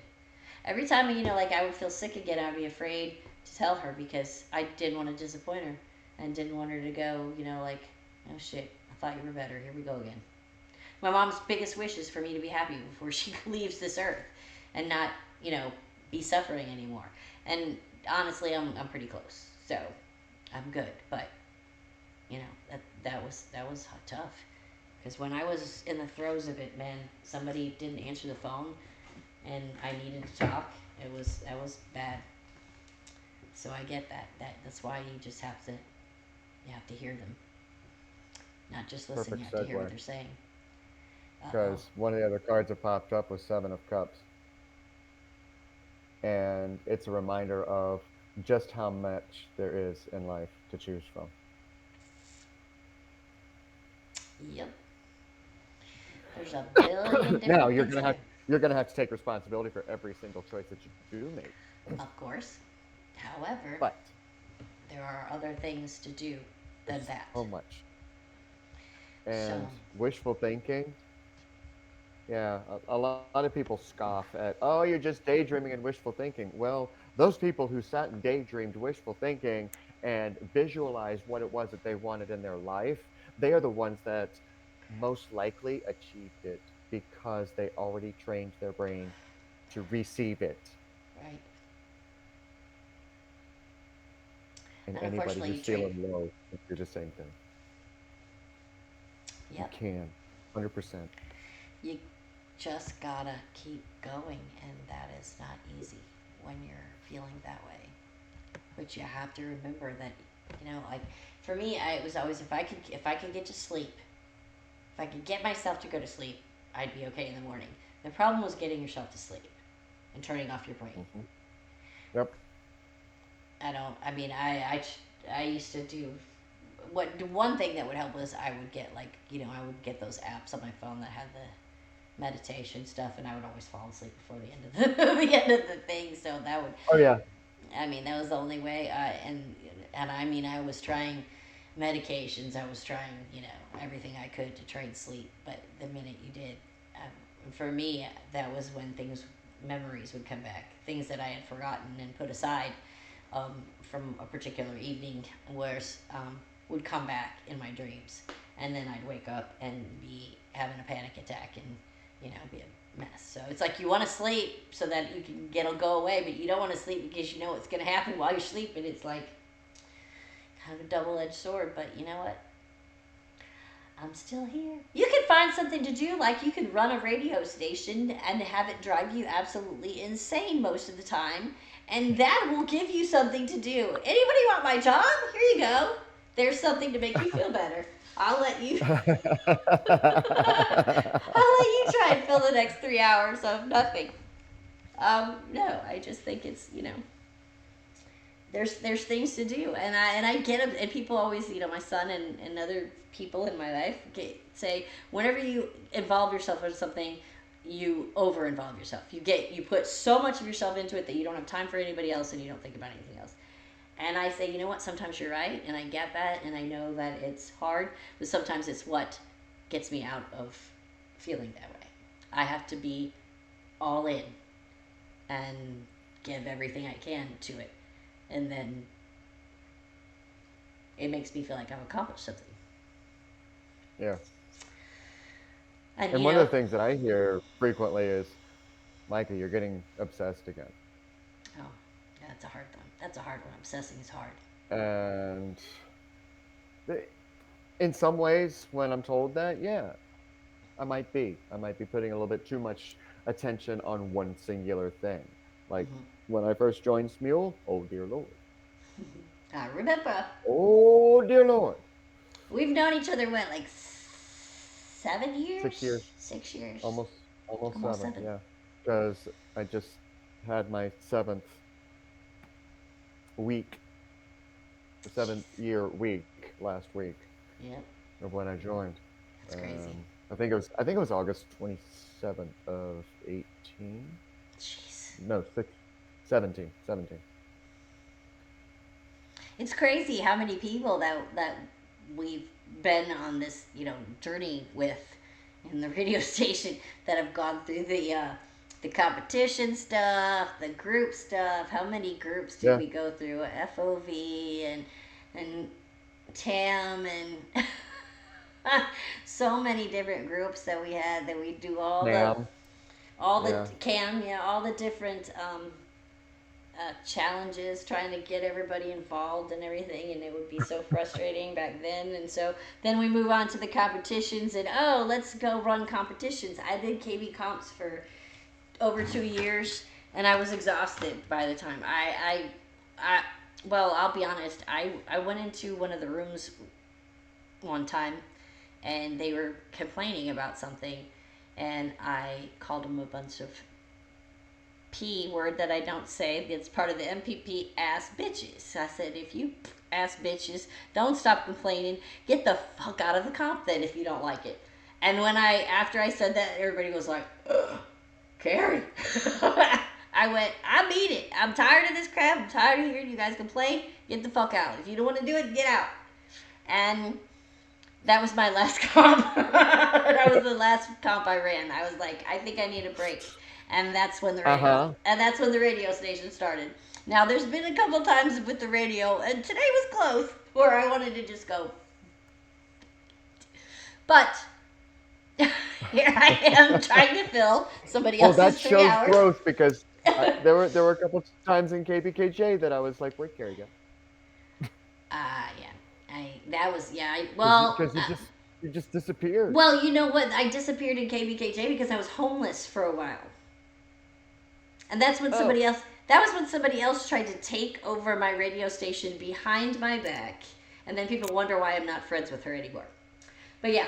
Speaker 1: Every time, like I would feel sick again, I'd be afraid to tell her because I didn't want to disappoint her and didn't want her to go, like, oh shit, I thought you were better. Here we go again. My mom's biggest wish is for me to be happy before she leaves this earth and not, be suffering anymore. And honestly, I'm pretty close. So I'm good. But, that was tough. Because when I was in the throes of it, man, somebody didn't answer the phone and I needed to talk. That was bad. So I get that. That's why you have to hear them, not just listen.
Speaker 3: Perfect
Speaker 1: You have to hear what
Speaker 3: segue.
Speaker 1: they're saying.
Speaker 3: Because one of the other cards that popped up was Seven of Cups. And it's a reminder of just how much there is in life to choose from.
Speaker 1: Yep. There's a billion different
Speaker 3: Now
Speaker 1: things to do.
Speaker 3: you're gonna have to take responsibility for every single choice that you do make.
Speaker 1: Of course. However,
Speaker 3: But
Speaker 1: there are other things to do than
Speaker 3: there's
Speaker 1: that.
Speaker 3: so much. And
Speaker 1: So,
Speaker 3: wishful thinking. Yeah, a lot of people scoff at, oh, you're just daydreaming and wishful thinking. Well, those people who sat and daydreamed wishful thinking and visualized what it was that they wanted in their life, they are the ones that most likely achieved it because they already trained their brain to receive it.
Speaker 1: right.
Speaker 3: And
Speaker 1: And
Speaker 3: anybody
Speaker 1: unfortunately,
Speaker 3: who's feeling low can do the same thing. You
Speaker 1: yep.
Speaker 3: can, 100%.
Speaker 1: You just gotta keep going, and that is not easy when you're feeling that way. But you have to remember that, like for me, it was always if I could get to sleep, if I could get myself to go to sleep, I'd be okay in the morning. The problem was getting yourself to sleep and turning off your brain.
Speaker 3: Yep.
Speaker 1: I don't. I mean, I used to do. One thing that would help was I would get I would get those apps on my phone that had the meditation stuff, and I would always fall asleep before the end of the the end of the thing. So that would.
Speaker 3: Oh, yeah.
Speaker 1: I mean, that was the only way. And I mean, I was trying medications. I was trying everything I could to try and sleep. But the minute you did, for me, that was when memories would come back, things that I had forgotten and put aside from a particular evening, would come back in my dreams, and then I'd wake up and be having a panic attack and be a mess. So it's like you want to sleep so that you can go away, but you don't want to sleep because you know what's going to happen while you're sleeping. It's like kind of a double-edged sword, but you know what? I'm still here. You can find something to do, like you can run a radio station and have it drive you absolutely insane most of the time, and that will give you something to do. Anybody want my job? Here you go. There's something to make you feel better. I'll let you I'll let you try and fill the next 3 hours of nothing. No, I just think it's, there's things to do, and I get them, and people always, my son and other people in my life say whenever you involve yourself in something, you over involve yourself. You put so much of yourself into it that you don't have time for anybody else and you don't think about anything else. And I say, you know what, sometimes you're right, and I get that, and I know that it's hard, but sometimes it's what gets me out of feeling that way. I have to be all in and give everything I can to it. and then it makes me feel like I've accomplished something.
Speaker 3: Yeah.
Speaker 1: And
Speaker 3: And
Speaker 1: you
Speaker 3: one of
Speaker 1: know,
Speaker 3: the things that I hear frequently is, Micah, you're getting obsessed again.
Speaker 1: oh, yeah, that's a hard one. That's a hard one. Obsessing is hard.
Speaker 3: And in some ways, when I'm told that, yeah, I might be. I might be putting a little bit too much attention on one singular thing. Like when I first joined Smule, oh dear Lord.
Speaker 1: I remember.
Speaker 3: Oh dear Lord.
Speaker 1: We've known each other, what, like 7 years?
Speaker 3: 6 years.
Speaker 1: 6 years.
Speaker 3: Almost
Speaker 1: Almost
Speaker 3: 7,
Speaker 1: 7.
Speaker 3: yeah. Because I just had my 7th week, the 7th-year week last week.
Speaker 1: Yep.
Speaker 3: Of when I joined.
Speaker 1: That's crazy.
Speaker 3: I think it was August 27th of 18.
Speaker 1: Jeez.
Speaker 3: No, 17.
Speaker 1: It's crazy how many people that we've been on this, journey with in the radio station that have gone through the competition stuff, the group stuff. How many groups did we go through? FOV and TAM and so many different groups that we had, that we do all
Speaker 3: Cam.
Speaker 1: the CAM, all the different challenges, trying to get everybody involved and everything, and it would be so frustrating back then. And so then we move on to the competitions, and let's go run competitions. I did KB comps for over 2 years, and I was exhausted by the time. Well, I'll be honest, I went into one of the rooms one time, and they were complaining about something, and I called them a bunch of P word that I don't say. It's part of the MPP, ass bitches. I said, if you ass bitches don't stop complaining, get the fuck out of the comp then if you don't like it. And after I said that, everybody was like, ugh, Carrie. I went, I mean it. I'm tired of this crap. I'm tired of hearing you guys complain. Get the fuck out. If you don't want to do it, get out. And that was my last comp. That was the last comp I ran. I was like, I think I need a break. And that's when the radio station started. Now, there's been a couple times with the radio, and today was close, where I wanted to just go. But here I am trying to fill somebody else's 3 hours.
Speaker 3: That shows growth, because there were a couple times in KBKJ that I was like, where'd Carrie go? Because you just disappeared.
Speaker 1: Well, you know what? I disappeared in KBKJ because I was homeless for a while. And that's when somebody else tried to take over my radio station behind my back. And then people wonder why I'm not friends with her anymore. But yeah,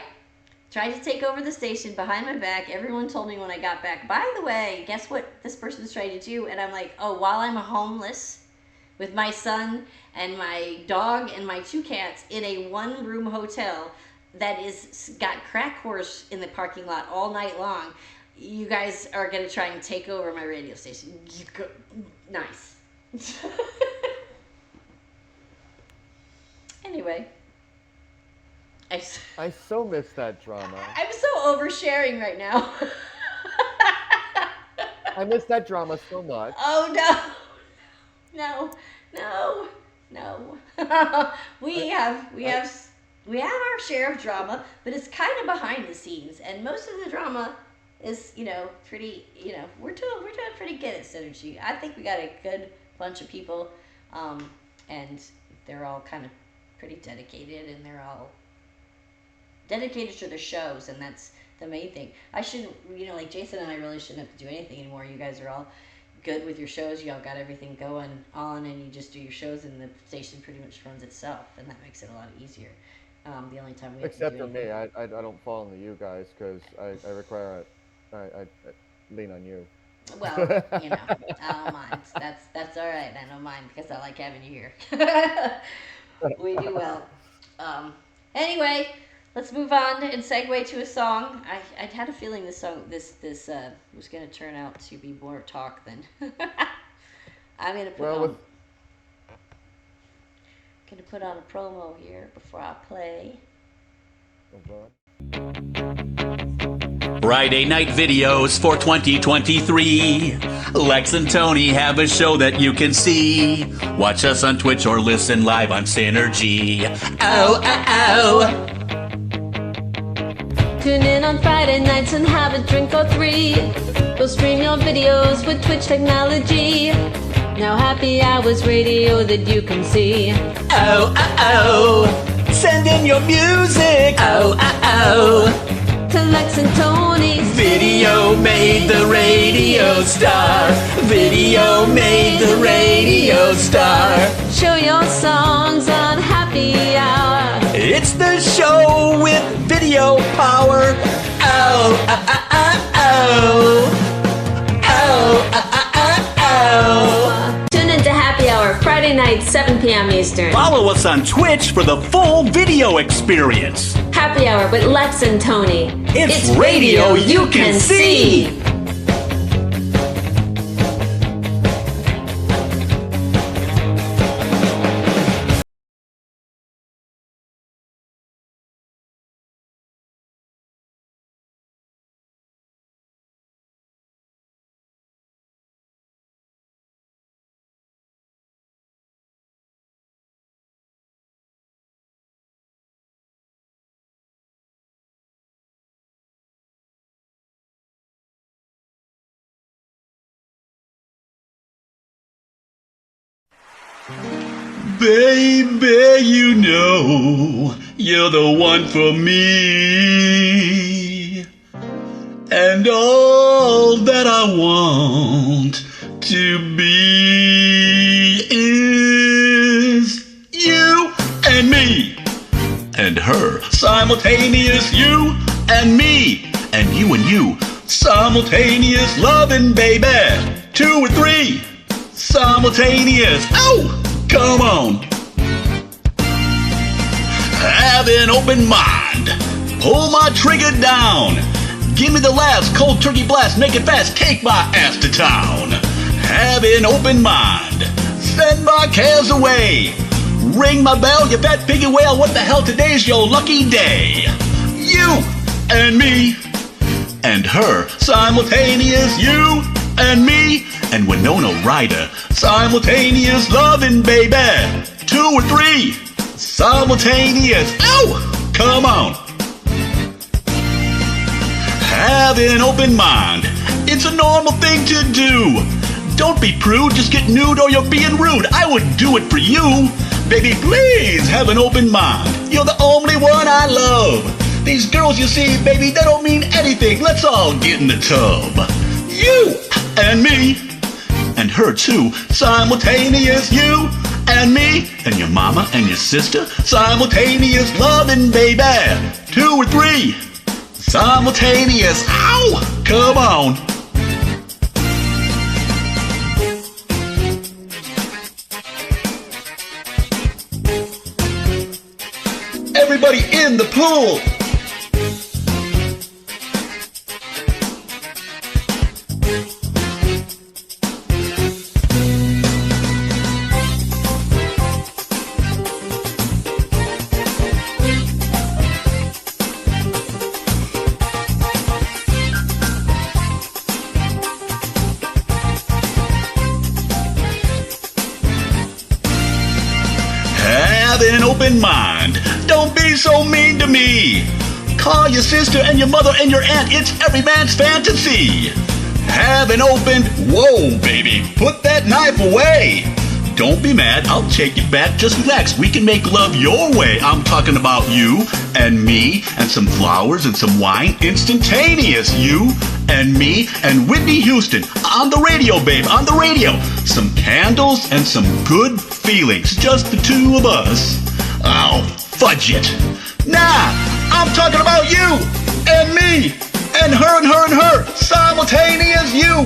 Speaker 1: tried to take over the station behind my back. Everyone told me when I got back, by the way, guess what this person's trying to do? And I'm like, while I'm homeless with my son and my dog and my 2 cats in a 1-room hotel that is got crack whores in the parking lot all night long, you guys are going to try and take over my radio station. Nice. Anyway.
Speaker 3: I so miss that drama.
Speaker 1: I'm so oversharing right now.
Speaker 3: I miss that drama so much.
Speaker 1: Oh, no. We have our share of drama, but it's kind of behind the scenes, and most of the drama is, pretty, we're doing pretty good at Synergy. I think we got a good bunch of people, and they're all kind of pretty dedicated, and they're all dedicated to their shows, and that's the main thing. I shouldn't, like Jason and I really shouldn't have to do anything anymore. You guys are all good with your shows. Y'all got everything going on, and you just do your shows, and the station pretty much runs itself, and that makes it a lot easier. The only time we have
Speaker 3: except
Speaker 1: to do
Speaker 3: for me, I don't fall into you guys, because I require I lean on you.
Speaker 1: Well, I don't mind. That's all right. I don't mind, because I like having you here. We do well. Anyway, let's move on and segue to a song. I had a feeling this song this was going to turn out to be more talk than. I'm going to put on a promo here before I play.
Speaker 11: Friday night videos for 2023. Lex and Tony have a show that you can see. Watch us on Twitch or listen live on Synergy. Oh, oh, oh.
Speaker 12: Tune in on Friday nights and have a drink or three. We'll stream your videos with Twitch technology. Now happy hours radio that you can see.
Speaker 11: Oh, oh, oh. Send in your music. Oh, oh, oh.
Speaker 12: To Lex and Tony's
Speaker 11: Video made the radio star. Video made the radio star.
Speaker 12: Show your songs on happy hour.
Speaker 11: It's the show with video power. Oh, oh, oh, oh, oh. Oh, oh, oh, oh, oh.
Speaker 12: Tune into Happy Hour Friday night, 7 p.m. Eastern.
Speaker 11: Follow us on Twitch for the full video experience.
Speaker 12: Happy Hour with Lex and Tony.
Speaker 11: It's radio you can see. Baby, you know you're the one for me, and all that I want to be is you and me and her, simultaneous you and me and you, simultaneous loving, baby, 2 or 3, simultaneous. Oh! Come on. Have an open mind. Pull my trigger down. Give me the last cold turkey blast. Make it fast. Take my ass to town. Have an open mind. Send my cares away. Ring my bell, you fat piggy whale. What the hell? Today's your lucky day. You and me and her. Simultaneous you and me and Winona Ryder. Simultaneous loving, baby. 2 or 3. Simultaneous. Oh, come on. Have an open mind. It's a normal thing to do. Don't be prude, just get nude or you're being rude. I would do it for you. Baby, please have an open mind. You're the only one I love. These girls you see, baby, they don't mean anything. Let's all get in the tub. You and me and her too. Simultaneous you and me and your mama and your sister. Simultaneous loving, baby. 2 or 3. Simultaneous. Ow! Come on. Everybody in the pool. An open mind. Don't be so mean to me. Call your sister and your mother and your aunt. It's every man's fantasy. Have an open. Whoa, baby. Put that knife away. Don't be mad. I'll take it back. Just relax. We can make love your way. I'm talking about you and me and some flowers and some wine. Instantaneous. You and me and Whitney Houston on the radio, babe. On the radio. Some candles and some good feelings. Just the 2 of us. Oh, fudge it. Nah, I'm talking about you and me and her and her and her. Simultaneous you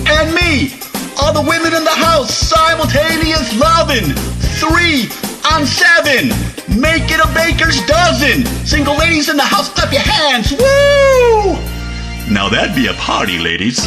Speaker 11: and me. All the women in the house. Simultaneous loving. 3 on 7. Make it a baker's dozen. Single ladies in the house, clap your hands. Woo! Now that'd be a party, ladies.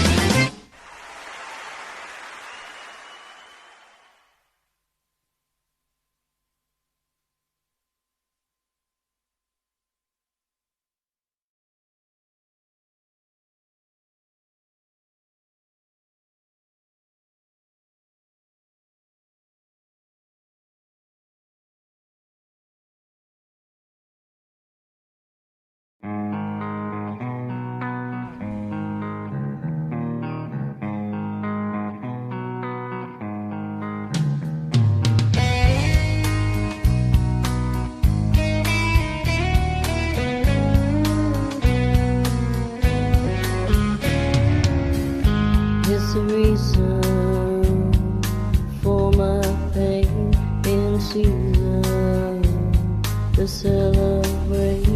Speaker 6: to celebrate.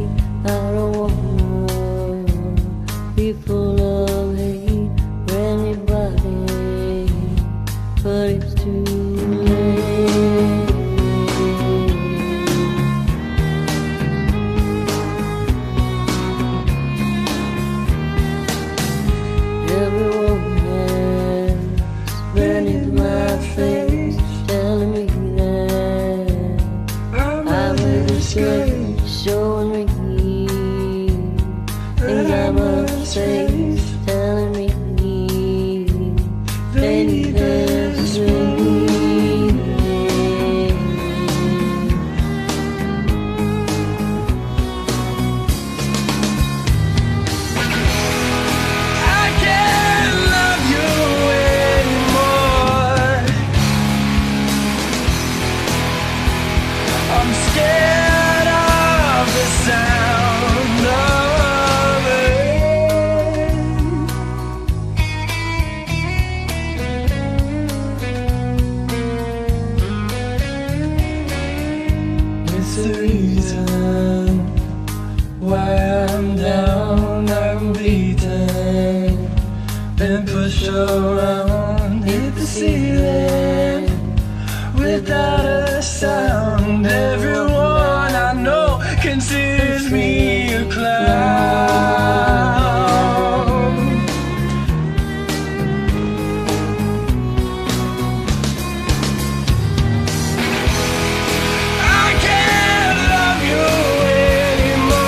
Speaker 6: I don't wanna be full of hate for anybody, but it's too late. Everyone has beneath my face telling me that I'm a disgrace, showing me things I must face, telling me beneath their sleep.
Speaker 5: I can't love you anymore. I'm scared of the sound of it. It's the reason why I'm down, I'm beaten, been pushed around, hit the ceiling without a sound. Everyone I know considers me a clown. I can't love you anymore.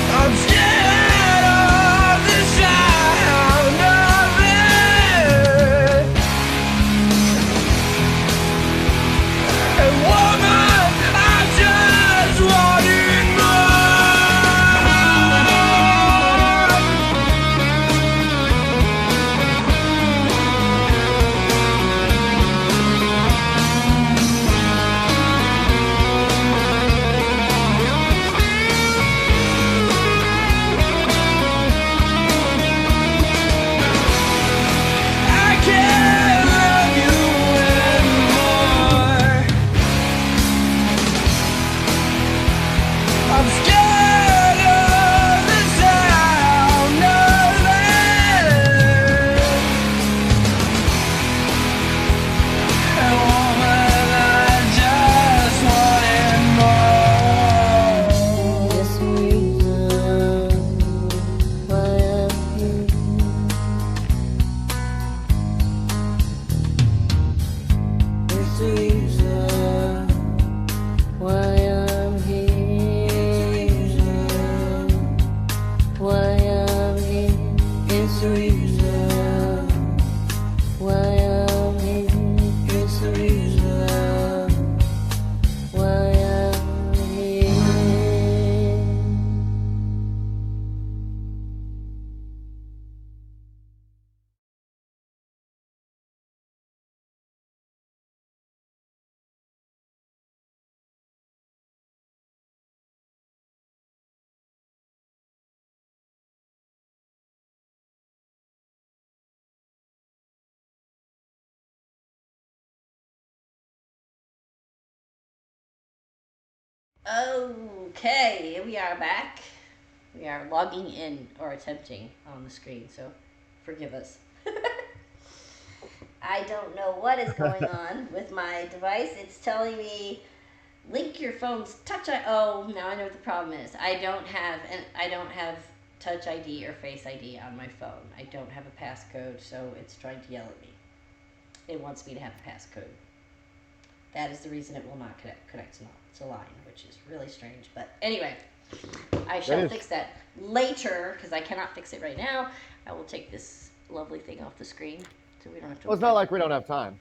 Speaker 5: I'm scared of the sound of it. And woman, I just wanted more. I can't love you anymore. I'm scared of the sound of it. And woman, I just wanted more.
Speaker 6: It's the reason why I'm here. It's the reason why I'm here. Why I'm here. It's the reason why I'm here. It's the reason why I'm here.
Speaker 1: Okay, we are back. We are logging in or attempting on the screen, so forgive us. I don't know what is going on with my device. It's telling me link your phone's touch I oh, now I know what the problem is. I don't have touch ID or face ID on my phone. I don't have a passcode, so it's trying to yell at me. It wants me to have a passcode. That is the reason it will not connect to line, which is really strange. But anyway, I shall fix that later because I cannot fix it right now. I will take this lovely thing off the screen so we don't have to.
Speaker 3: Well, it's not like we don't have time.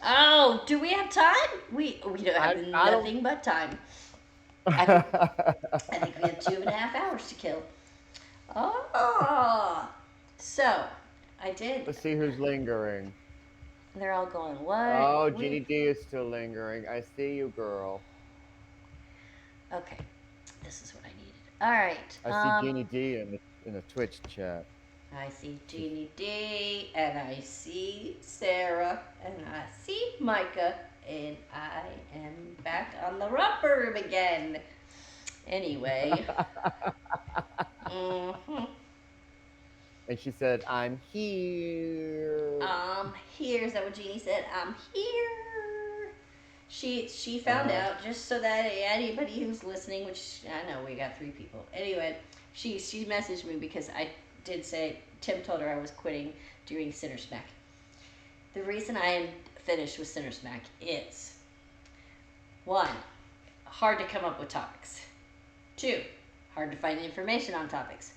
Speaker 1: Oh, do we have time? We don't have nothing but time. I think we have 2.5 hours to kill. Oh, so I did.
Speaker 3: Let's see who's lingering.
Speaker 1: They're all going, what?
Speaker 3: Oh, Jeannie D is still lingering. I see you, girl.
Speaker 1: Okay, this is what I needed. All right.
Speaker 3: I see Jeannie D in the Twitch chat.
Speaker 1: I see Jeannie D, and I see Sarah, and I see Micah, and I am back on the romper room again. Anyway. Mm-hmm.
Speaker 3: And she said, "I'm here."
Speaker 1: Here. Is that what Jeannie said? I'm here. She found out, just so that anybody who's listening, which I know we got 3 people. Anyway, she messaged me because I did say Tim told her I was quitting doing Sinner Smack. The reason I am finished with Sinner Smack is 1, hard to come up with topics. 2, hard to find information on topics.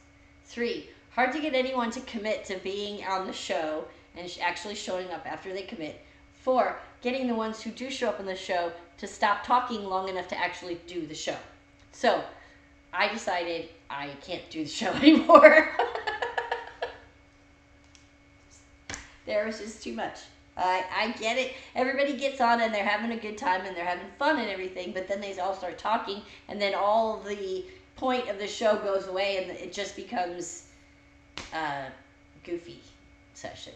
Speaker 1: 3, hard to get anyone to commit to being on the show and actually showing up after they commit. 4, getting the ones who do show up on the show to stop talking long enough to actually do the show. So, I decided I can't do the show anymore. There was just too much. I get it. Everybody gets on and they're having a good time and they're having fun and everything, but then they all start talking and then all the point of the show goes away and it just becomes a goofy session.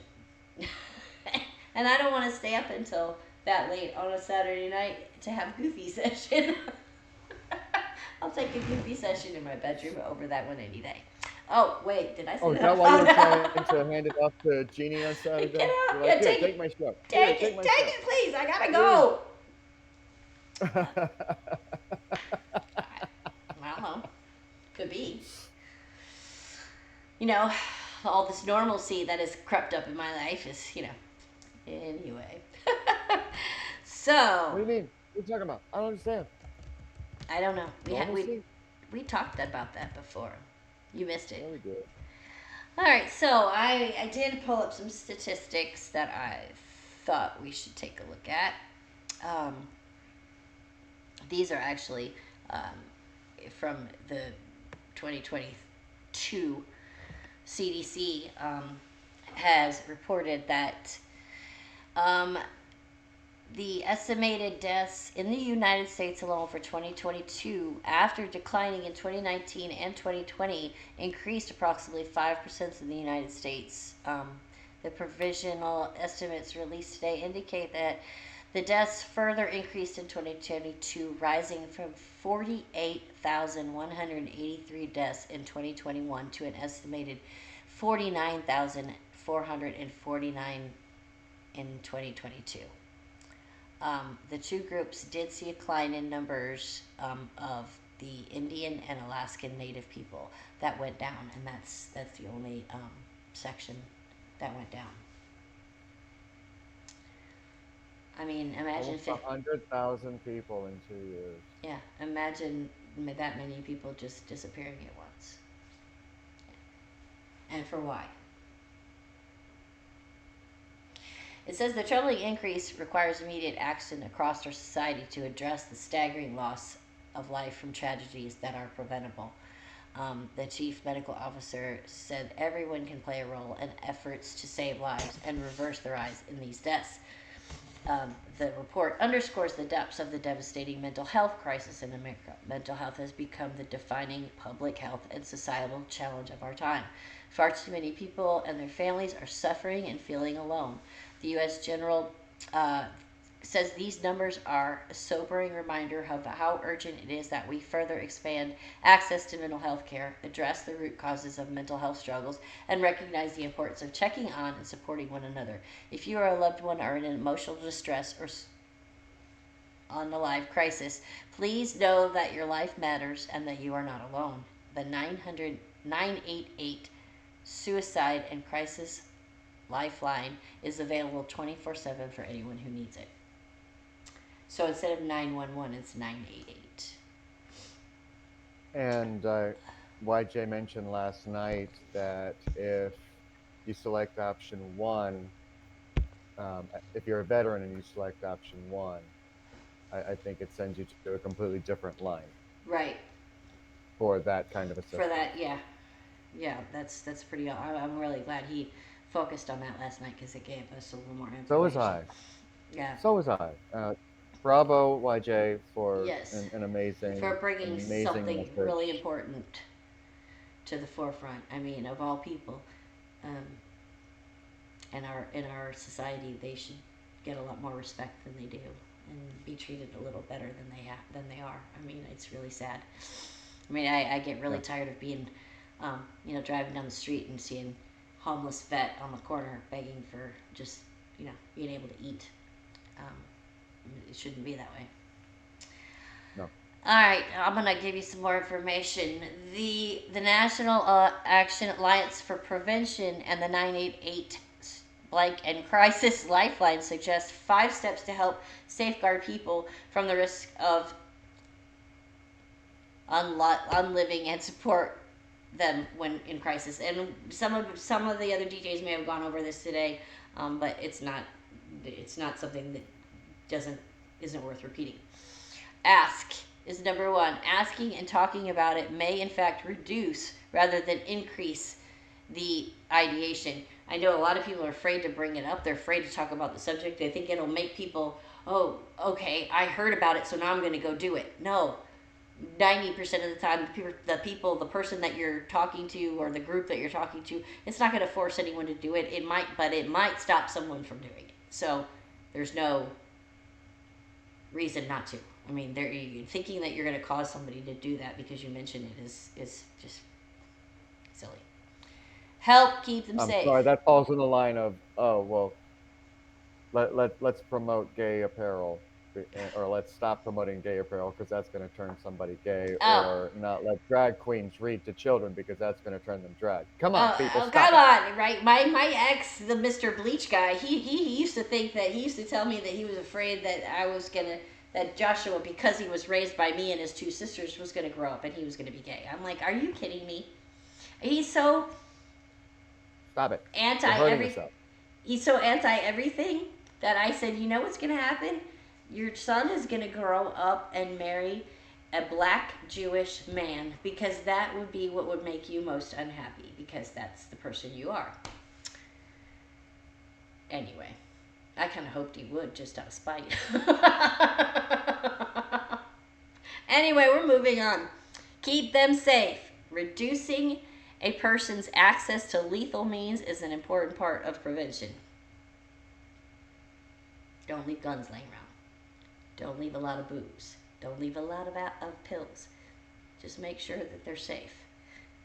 Speaker 1: And I don't want to stay up until that late on a Saturday night to have goofy session. I'll take a goofy session in my bedroom over that one any day. Oh, wait, did I say
Speaker 3: Oh, is
Speaker 1: that?
Speaker 3: that why you were trying to hand it off to Jeannie on Saturday?
Speaker 1: Get out.
Speaker 3: You're like,
Speaker 1: Yeah,
Speaker 3: here, take my show.
Speaker 1: Take
Speaker 3: Here,
Speaker 1: it,
Speaker 3: my
Speaker 1: take
Speaker 3: show.
Speaker 1: it, please. I gotta go. I don't know. Could be. You know, all this normalcy that has crept up in my life is, anyway. So.
Speaker 3: What do you mean? What are you talking about? I don't understand.
Speaker 1: I don't know.
Speaker 3: Normalcy?
Speaker 1: We talked about that before. You missed it.
Speaker 3: Yeah, we did.
Speaker 1: All right, so I did pull up some statistics that I thought we should take a look at. These are actually from the 2022 CDC has reported that the estimated deaths in the United States alone for 2022, after declining in 2019 and 2020, increased approximately 5% in the United States. The provisional estimates released today indicate that the deaths further increased in 2022, rising from 48,183 deaths in 2021 to an estimated 49,449 in 2022. The 2 groups did see a decline in numbers of the Indian and Alaskan Native people that went down, and that's the only section that went down. I mean, imagine
Speaker 3: 100,000 people in 2 years.
Speaker 1: Yeah, imagine that many people just disappearing at once. And for why? It says the troubling increase requires immediate action across our society to address the staggering loss of life from tragedies that are preventable. The chief medical officer said everyone can play a role in efforts to save lives and reverse the rise in these deaths. The report underscores the depths of the devastating mental health crisis in America. Mental health has become the defining public health and societal challenge of our time. Far too many people and their families are suffering and feeling alone. The U.S. General says these numbers are a sobering reminder of how urgent it is that we further expand access to mental health care, address the root causes of mental health struggles, and recognize the importance of checking on and supporting one another. If you or a loved one are in emotional distress or on a life crisis, please know that your life matters and that you are not alone. The 988 Suicide and Crisis Lifeline is available 24/7 for anyone who needs it. So instead of 911, it's 988.
Speaker 3: And YJ mentioned last night that if you select option 1, if you're a veteran and you select option 1, I think it sends you to a completely different line.
Speaker 1: Right.
Speaker 3: For that kind of assistance.
Speaker 1: For that, yeah. Yeah, that's pretty. I'm really glad he focused on that last night because it gave us a little more information.
Speaker 3: So was I.
Speaker 1: Yeah.
Speaker 3: So was I. Bravo, YJ, for
Speaker 1: yes.
Speaker 3: an amazing,
Speaker 1: for bringing something
Speaker 3: message.
Speaker 1: Really important to the forefront. I mean, of all people, in our society, they should get a lot more respect than they do. and be treated a little better than they are. I mean, it's really sad. I mean, I get really tired of being, driving down the street and seeing homeless vet on the corner begging for just, being able to eat. It shouldn't be that way.
Speaker 3: No.
Speaker 1: All right, I'm gonna give you some more information. The National Action Alliance for Prevention and the 988 Blank and Crisis Lifeline suggest 5 steps to help safeguard people from the risk of unliving and support them when in crisis. And some of the other DJs may have gone over this today, but it's not something that isn't worth repeating. Ask is number 1. Asking and talking about it may in fact reduce rather than increase the ideation. I know a lot of people are afraid to bring it up. They're afraid to talk about the subject. They think it'll make people, oh, okay, I heard about it, so now I'm going to go do it. No. 90% of the time, the person that you're talking to or the group that you're talking to, it's not going to force anyone to do it. It might stop someone from doing it. So there's no reason not to. I mean, thinking that you're going to cause somebody to do that because you mentioned it is just silly. Help keep them safe.
Speaker 3: Sorry, that falls in the line of, let's promote gay apparel, or let's stop promoting gay apparel because that's going to turn somebody gay, or not let drag queens read to children because that's going to turn them drag. Come on, people, stop
Speaker 1: come
Speaker 3: it.
Speaker 1: on, right? My ex, the Mr. Bleach guy, he used to think that, he used to tell me that he was afraid that that Joshua, because he was raised by me and his 2 sisters, was going to grow up and he was going to be gay. I'm like, are you kidding me? He's so...
Speaker 3: Stop it.
Speaker 1: He's so anti everything that I said, you know what's going to happen? Your son is going to grow up and marry a black Jewish man because that would be what would make you most unhappy because that's the person you are. Anyway, I kind of hoped he would just out of spite. Anyway, we're moving on. Keep them safe. Reducing a person's access to lethal means is an important part of prevention. Don't leave guns laying around. Don't leave a lot of booze. Don't leave a lot of pills. Just make sure that they're safe.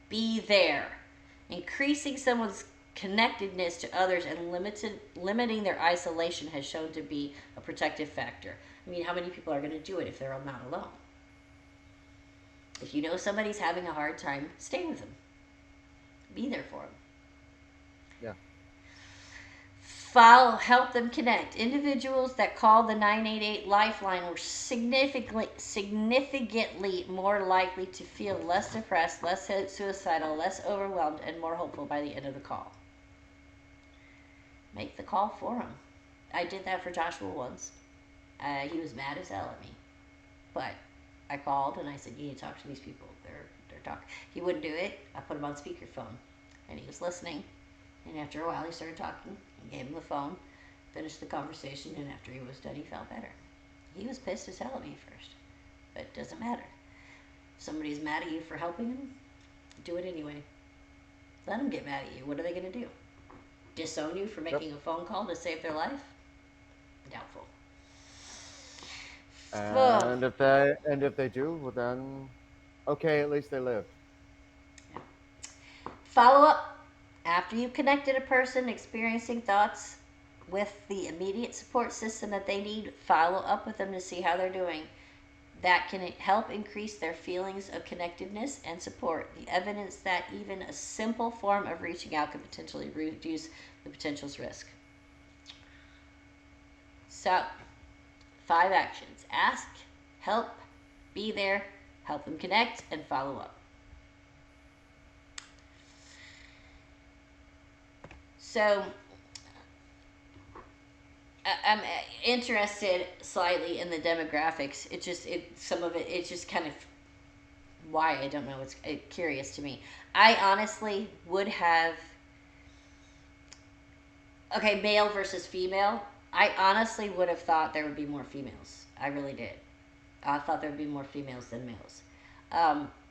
Speaker 1: Be there. Increasing someone's connectedness to others and limiting their isolation has shown to be a protective factor. I mean, how many people are going to do it if they're not alone? If you know somebody's having a hard time, stay with them. Be there for them.
Speaker 3: Yeah.
Speaker 1: Help them connect. Individuals that call the 988 Lifeline were significantly more likely to feel less depressed, less suicidal, less overwhelmed, and more hopeful by the end of the call. Make the call for them. I did that for Joshua once. He was mad as hell at me. But I called and I said, you need to talk to these people. They're talking. He wouldn't do it. I put him on speakerphone. And he was listening. And after a while, he started talking. I gave him the phone, finished the conversation, and after he was done, he felt better. He was pissed as hell at me first. But it doesn't matter. If somebody's mad at you for helping them, do it anyway. Let them get mad at you. What are they going to do? Disown you for making a phone call to save their life? Doubtful.
Speaker 3: And if they do, well then, okay, at least they lived.
Speaker 1: Yeah. Follow up. After you've connected a person experiencing thoughts with the immediate support system that they need, follow up with them to see how they're doing. That can help increase their feelings of connectedness and support. The evidence that even a simple form of reaching out can potentially reduce the potential's risk. So, 5 actions. Ask, help, be there, help them connect, and follow up. So, I'm interested slightly in the demographics. Some of it's just kind of why, I don't know. It's curious to me. I honestly would have, male versus female. I honestly would have thought there would be more females. I really did. I thought there would be more females than males.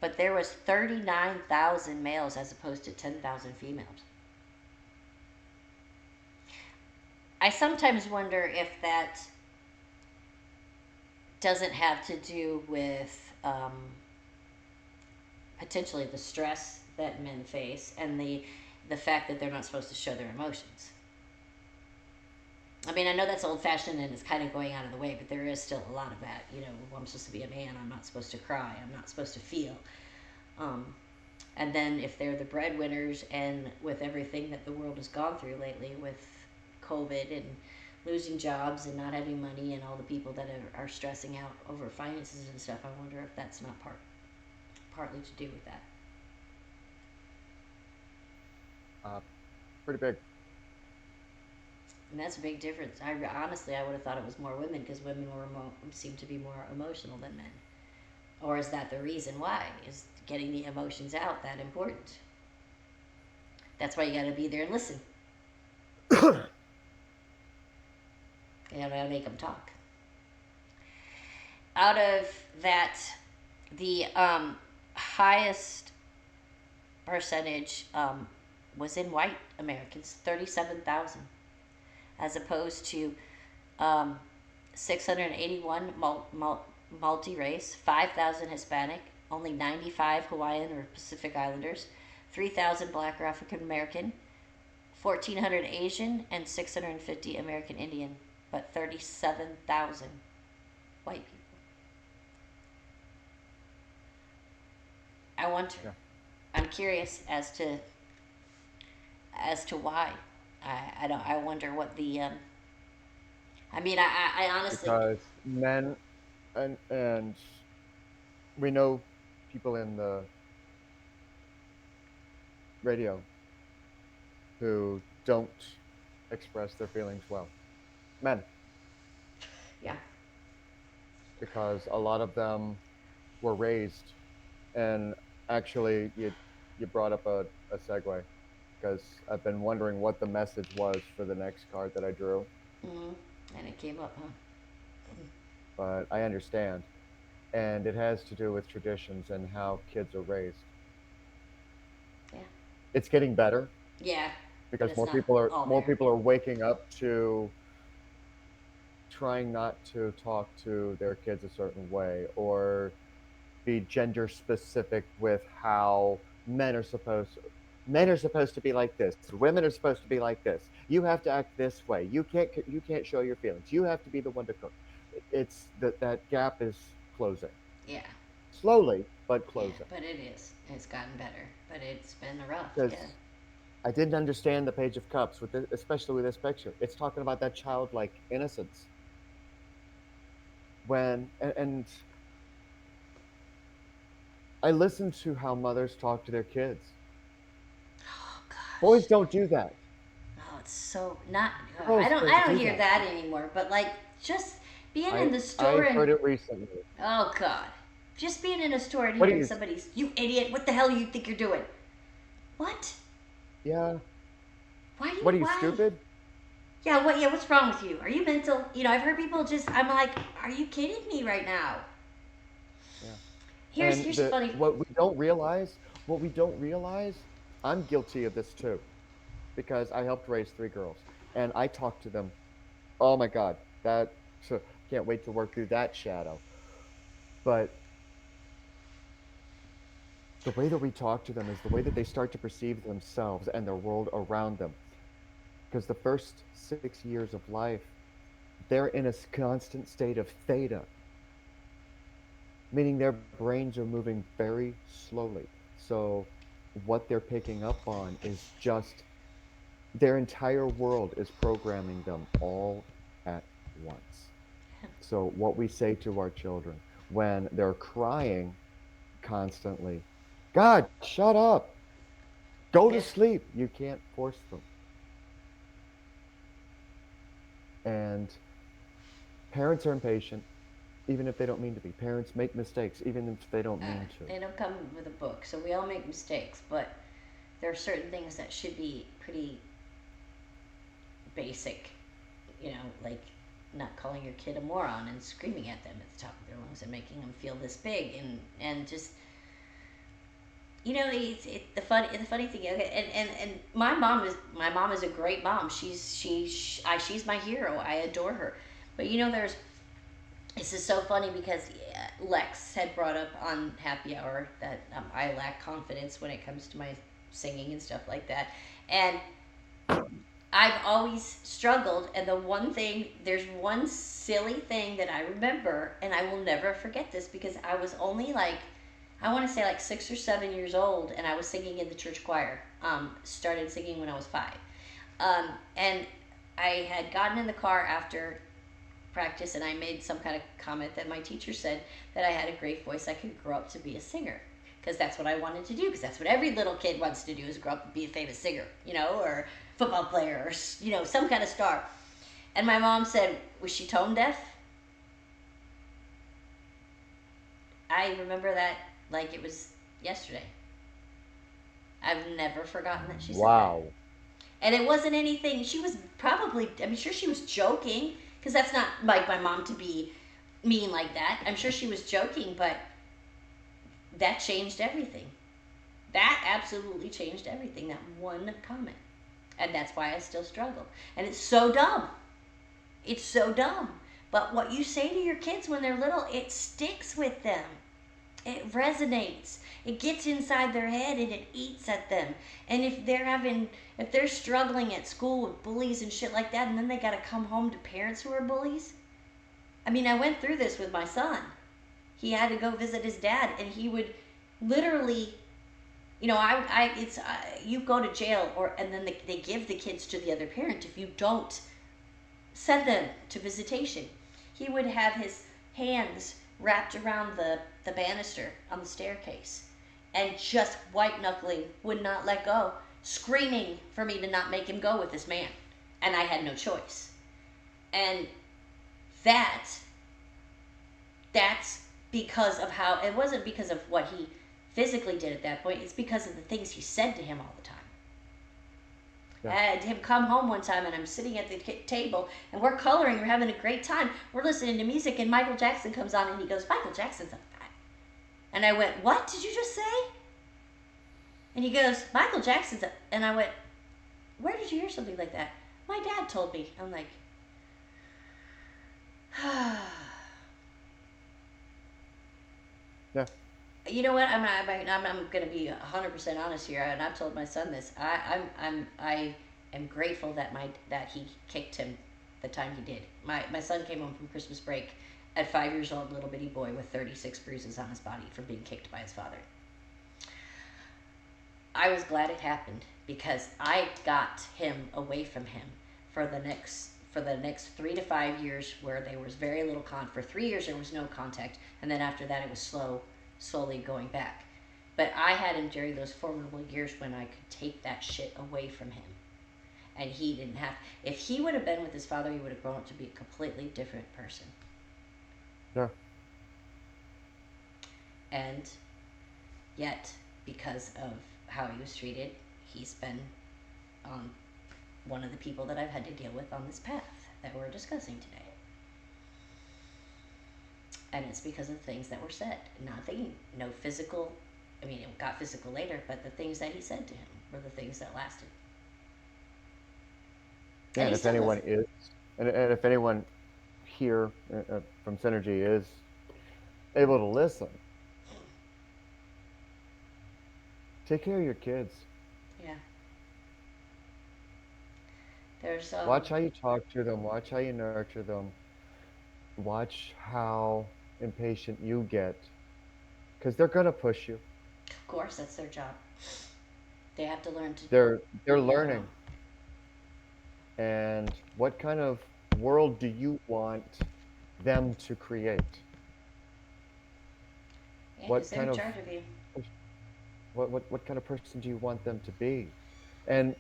Speaker 1: But there was 39,000 males as opposed to 10,000 females. I sometimes wonder if that doesn't have to do with potentially the stress that men face and the fact that they're not supposed to show their emotions. I mean, I know that's old fashioned and it's kind of going out of the way, but there is still a lot of that. You know, well, I'm supposed to be a man, I'm not supposed to cry, I'm not supposed to feel. Um, and then if they're the breadwinners, and with everything that the world has gone through lately with COVID and losing jobs and not having money and all the people that are stressing out over finances and stuff, I wonder if that's not partly to do with that.
Speaker 3: Pretty big.
Speaker 1: And that's a big difference. Honestly, I would have thought it was more women because women seem to be more emotional than men. Or is that the reason why? Is getting the emotions out that important? That's why you got to be there and listen. You gotta make them talk. Out of that, the highest percentage was in white Americans, 37,000, as opposed to 681 multi-race, 5,000 Hispanic, only 95 Hawaiian or Pacific Islanders, 3,000 Black or African American, 1,400 Asian, and 650 American Indian, but 37,000 white people. I wonder. Yeah. I'm curious as to why. I don't. I wonder what the. I mean, I honestly.
Speaker 3: Because men, and we know people in the radio who don't express their feelings well. Men.
Speaker 1: Yeah.
Speaker 3: Because a lot of them were raised, and actually, you brought up a segue, because I've been wondering what the message was for the next card that I drew.
Speaker 1: Mm-hmm. And it came up, huh?
Speaker 3: But I understand, and it has to do with traditions and how kids are raised.
Speaker 1: Yeah.
Speaker 3: It's getting better.
Speaker 1: Yeah.
Speaker 3: Because more people are waking up to trying not to talk to their kids a certain way, or be gender specific with how men are supposed to be like this, women are supposed to be like this, you have to act this way, you can't show your feelings, you have to be the one to cook. It's that gap is closing.
Speaker 1: Yeah.
Speaker 3: Slowly, but closing.
Speaker 1: Yeah, but it's gotten better, but it's been rough. Yeah.
Speaker 3: I didn't understand the Page of Cups, especially with this picture. It's talking about that childlike innocence. And I listen to how mothers talk to their kids.
Speaker 1: Oh gosh.
Speaker 3: Boys don't do that.
Speaker 1: Oh, it's so not. I don't hear that anymore. But like, just being in the store
Speaker 3: I heard it recently.
Speaker 1: Oh God, just being in a store and hearing somebody's, "You idiot! What the hell do you think you're doing?" What?
Speaker 3: Yeah.
Speaker 1: Why?
Speaker 3: What are you, stupid?
Speaker 1: Yeah. What? Yeah. What's wrong with you? Are you mental? You know, I've heard people just. I'm like, are you kidding me right now?
Speaker 3: Yeah.
Speaker 1: Here's funny.
Speaker 3: What we don't realize, I'm guilty of this too, because I helped raise 3 girls, and I talk to them. Oh my God, can't wait to work through that shadow. But the way that we talk to them is the way that they start to perceive themselves and their world around them. Because the first 6 years of life, they're in a constant state of theta, meaning their brains are moving very slowly. So what they're picking up on is just their entire world is programming them all at once. So what we say to our children when they're crying constantly, God, shut up, go to sleep. You can't force them. And parents are impatient, even if they don't mean to be. Parents make mistakes, even if they don't mean to.
Speaker 1: They don't come with a book, so we all make mistakes, but there are certain things that should be pretty basic, you know, like not calling your kid a moron and screaming at them at the top of their lungs and making them feel this big, and just, you know, the funny thing, and my mom is a great mom. She's my hero. I adore her. But you know, This is so funny because Lex had brought up on Happy Hour that I lack confidence when it comes to my singing and stuff like that. And I've always struggled, and there's one silly thing that I remember, and I will never forget this because I was only like, I want to say like 6 or 7 years old, and I was singing in the church choir. Started singing when I was 5. And I had gotten in the car after practice, and I made some kind of comment that my teacher said that I had a great voice. I could grow up to be a singer because that's what I wanted to do. Because that's what every little kid wants to do is grow up and be a famous singer, or football player, or some kind of star. And my mom said, "Was she tone deaf?" I remember that like it was yesterday. I've never forgotten that she said that.
Speaker 3: Wow.
Speaker 1: And it wasn't anything. She was probably, I'm sure she was joking, because that's not like my mom to be mean like that. I'm sure she was joking, but that changed everything. That absolutely changed everything, that one comment. And that's why I still struggle. And it's so dumb. It's so dumb. But what you say to your kids when they're little, it sticks with them. It resonates. It gets inside their head and it eats at them. And if they're struggling at school with bullies and shit like that, and then they got to come home to parents who are bullies. I mean, I went through this with my son. He had to go visit his dad, and he would literally, you go to jail, and then they give the kids to the other parent if you don't send them to visitation. He would have his hands wrapped around the banister on the staircase and just white knuckling, would not let go, screaming for me to not make him go with this man. And I had no choice. And that's because of how, it wasn't because of what he physically did at that point, it's because of the things he said to him all the time.
Speaker 3: Yeah.
Speaker 1: I had him come home one time, and I'm sitting at the table, and we're coloring, we're having a great time, we're listening to music, and Michael Jackson comes on, and he goes, "Michael Jackson's a fat." And I went, "What did you just say?" And he goes, "Michael Jackson's a," and I went, "Where did you hear something like that?" "My dad told me." I'm like,
Speaker 3: Yeah.
Speaker 1: you know what? I'm going to be 100% honest here, and I've told my son this. I am grateful that he kicked him the time he did. My son came home from Christmas break at 5 years old, little bitty boy with 36 bruises on his body from being kicked by his father. I was glad it happened because I got him away from him for the next 3 to 5 years, where there was very little for 3 years there was no contact, and then after that it was slowly going back. But I had him during those formidable years when I could take that shit away from him, and he didn't have. If he would have been with his father, he would have grown up to be a completely different person.
Speaker 3: Yeah.
Speaker 1: And yet, because of how he was treated, he's been one of the people that I've had to deal with on this path that we're discussing today. And it's because of the things that were said. No physical, I mean, it got physical later, but the things that he said to him were the things that lasted.
Speaker 3: Yeah, and if anyone here from Synergy is able to listen, take care of your kids.
Speaker 1: Yeah. There's
Speaker 3: Watch how you talk to them. Watch how you nurture them. Watch how impatient you get, because they're gonna push you.
Speaker 1: Of course, that's their job. They have to learn to.
Speaker 3: They're
Speaker 1: leave you
Speaker 3: learning.
Speaker 1: alone.
Speaker 3: And what kind of world do you want them to create?
Speaker 1: Yeah,
Speaker 3: What
Speaker 1: because they're
Speaker 3: kind
Speaker 1: in
Speaker 3: of
Speaker 1: charge of you.
Speaker 3: what kind of person do you want them to be? And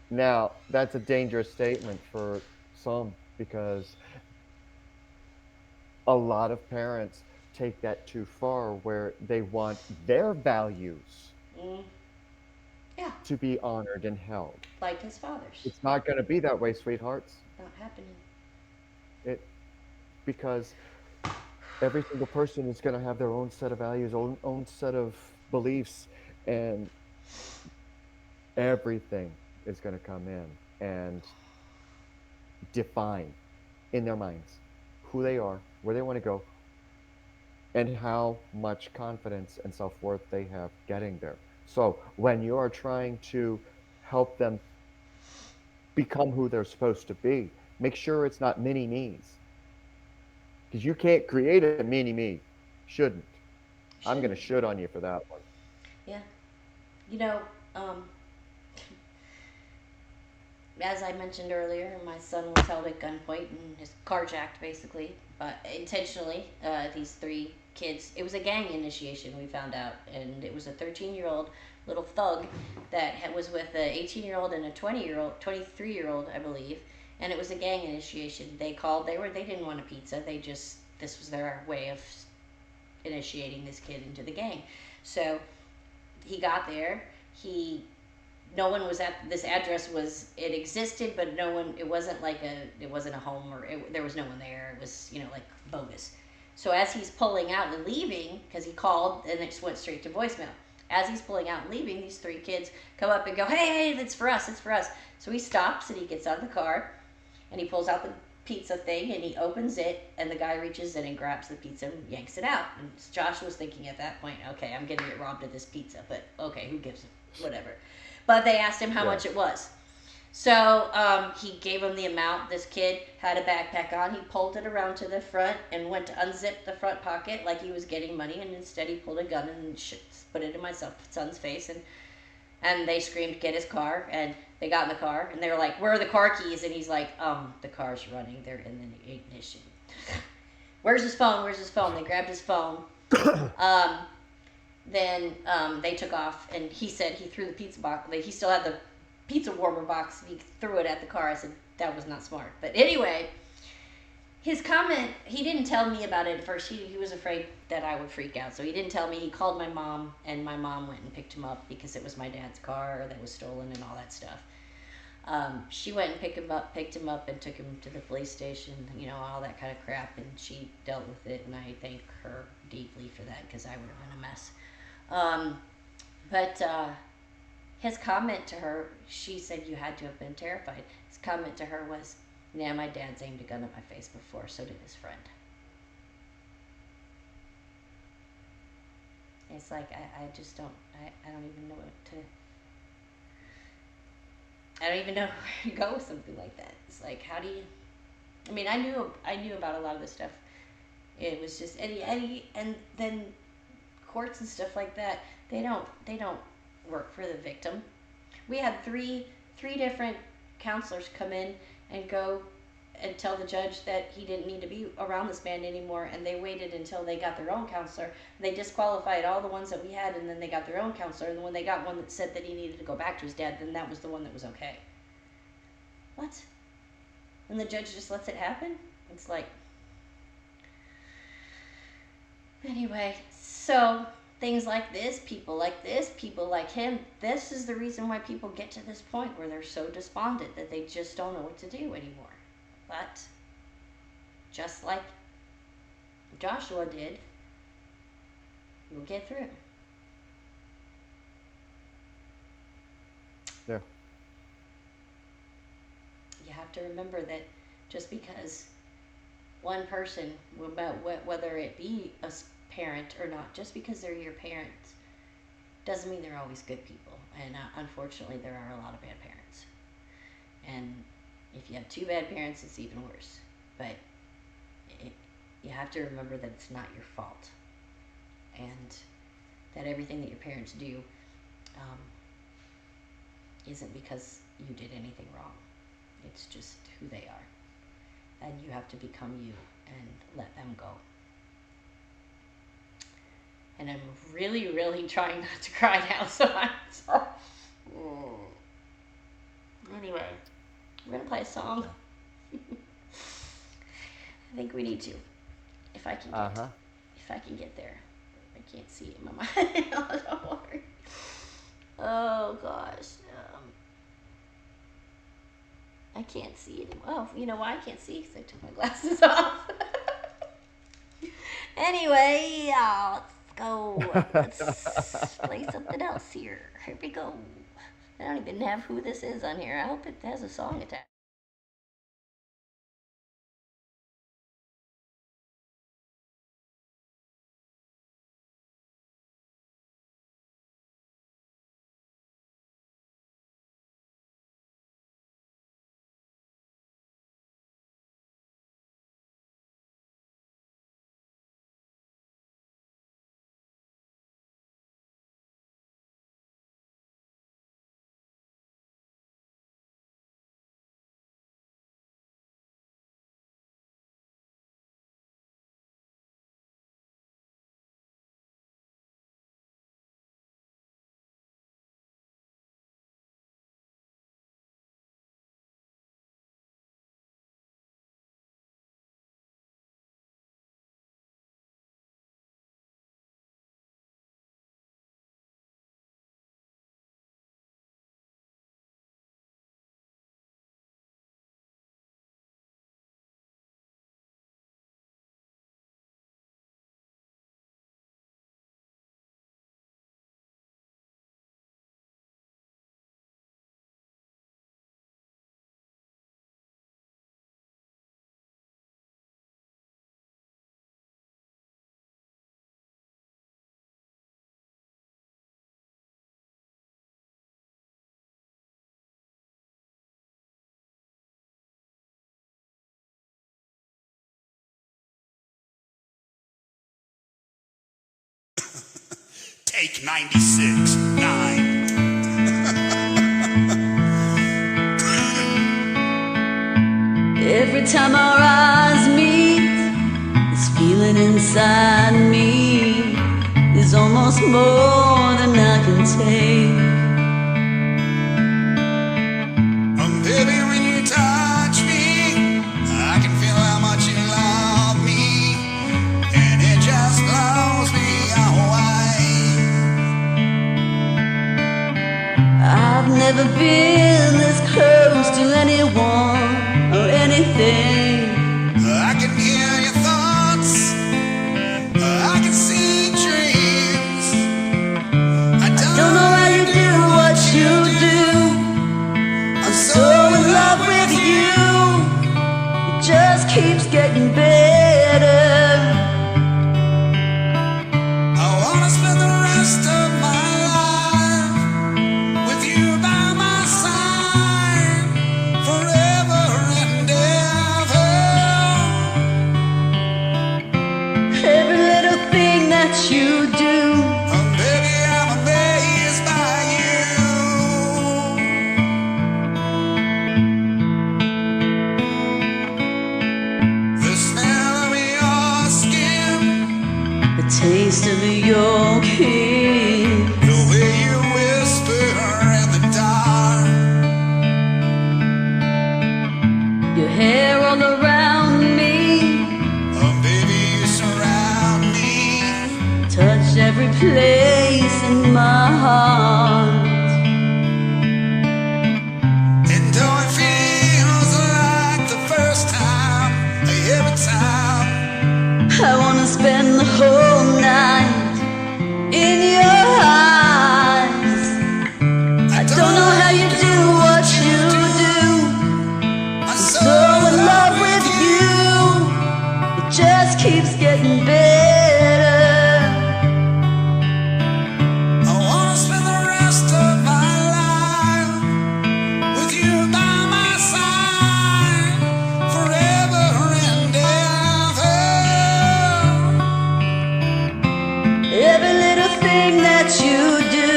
Speaker 3: now that's a dangerous statement for some, because a lot of parents take that too far, where they want their values
Speaker 1: Yeah,
Speaker 3: to be honored and held.
Speaker 1: like his father's.
Speaker 3: It's not going to be that way, sweethearts.
Speaker 1: Not happening.
Speaker 3: It because every single person is going to have their own set of values, own set of beliefs, and everything is going to come in and define in their minds who they are where they want to go, and how much confidence and self-worth they have getting there. So when you are trying to help them become who they're supposed to be, make sure it's not mini me's, because you can't create a mini me. Shouldn't. I'm going to
Speaker 1: Shouldn't.
Speaker 3: should on you for that one.
Speaker 1: Yeah. You know, um, as I mentioned earlier, my son was held at gunpoint and his carjacked, basically, but intentionally. These three kids. It was a gang initiation. We found out, and it was a 13-year-old little thug that was with an 18-year-old and a 20-year-old, 23-year-old, I believe. And it was a gang initiation. They called. They didn't want a pizza. This was their way of initiating this kid into the gang. So he got there. He No one was at this address. It existed, but no one. It wasn't a home, or there was no one there. It was like bogus. So as he's pulling out and leaving, because he called and it just went straight to voicemail. As he's pulling out and leaving, these three kids come up and go, "Hey, it's for us, it's for us." So he stops and he gets out of the car and he pulls out the pizza thing and he opens it, and the guy reaches in and grabs the pizza and yanks it out. And Josh was thinking at that point, okay, I'm gonna get robbed of this pizza, but okay, who gives it, whatever. But they asked him how much it was. So he gave him the amount. This kid had a backpack on. He pulled it around to the front and went to unzip the front pocket like he was getting money, and instead he pulled a gun and put it in my son's face, and they screamed, "Get his car!" And they got in the car, and they were like, "Where are the car keys?" And he's like, "The car's running. They're in the ignition." Where's his phone? Where's his phone? They grabbed his phone. Then they took off, and he said he threw the pizza box. He still had the pizza warmer box. He threw it at the car. I said that was not smart. But anyway, his comment, he didn't tell me about it at first. He was afraid that I would freak out, so he didn't tell me. He called my mom, and my mom went and picked him up because it was my dad's car that was stolen and all that stuff. She went and picked him up and took him to the police station, all that kind of crap, and she dealt with it, and I thank her deeply for that because I would have been a mess. But his comment to her, she said, "You had to have been terrified." His comment to her was, "Yeah, my dad's aimed a gun at my face before, so did his friend." It's like, I just don't, I don't even know I don't even know where to go with something like that. It's like, how do you, I knew about a lot of this stuff. It was just, and then courts and stuff like that, they don't work for the victim. We had three different counselors come in and go and tell the judge that he didn't need to be around this man anymore, and they waited until they got their own counselor. They disqualified all the ones that we had, and then they got their own counselor, and when they got one that said that he needed to go back to his dad, then that was the one that was okay. What? And the judge just lets it happen? It's like, anyway, so things like this, people like him, this is the reason why people get to this point where they're so despondent that they just don't know what to do anymore. But just like Joshua did, we'll get through it.
Speaker 3: Yeah.
Speaker 1: You have to remember that just because one person, whether it be a parent or not, just because they're your parents doesn't mean they're always good people. And unfortunately, there are a lot of bad parents. And if you have two bad parents, it's even worse. But you have to remember that it's not your fault, and that everything that your parents do isn't because you did anything wrong. It's just who they are, and you have to become you and let them go. And I'm really, really trying not to cry now, Anyway, we're gonna play a song. I think we need to. If I can get there. I can't see it in my mind. Don't worry. Oh gosh. I can't see it anymore. Oh, you know why I can't see? Because I took my glasses off. Anyway, let's go. Let's play something else here. Here we go. I don't even have who this is on here. I hope it has a song attached.
Speaker 11: Take 96, 9.
Speaker 12: Every time our eyes meet, this feeling inside me is almost more than I can take.
Speaker 11: Baby, when you touch me, I can feel how much you love me, and it just blows me away.
Speaker 12: I've never been this close to anyone or anything.
Speaker 11: I can hear your thoughts, I can see dreams. I don't know how you do what you do. I'm so in love with you.
Speaker 12: It just keeps getting better.
Speaker 11: I wanna spend the rest of my life with you by my side, forever and ever.
Speaker 12: Every little thing that you do,
Speaker 11: Baby, I'm amazed by you. The smell of your skin,
Speaker 12: the taste of your kiss,
Speaker 11: the way you whisper in the dark,
Speaker 12: your hair all around me,
Speaker 11: baby, you surround me.
Speaker 12: touch every place in my heart.
Speaker 11: And though it feels like the first time, every time,
Speaker 12: I wanna spend the whole night in your eyes. I don't know how you do what you do.
Speaker 11: I'm
Speaker 12: So in love with you, it just keeps getting better.
Speaker 11: I wanna spend the rest of my life with you by my side, forever and ever.
Speaker 12: Every little thing that you do,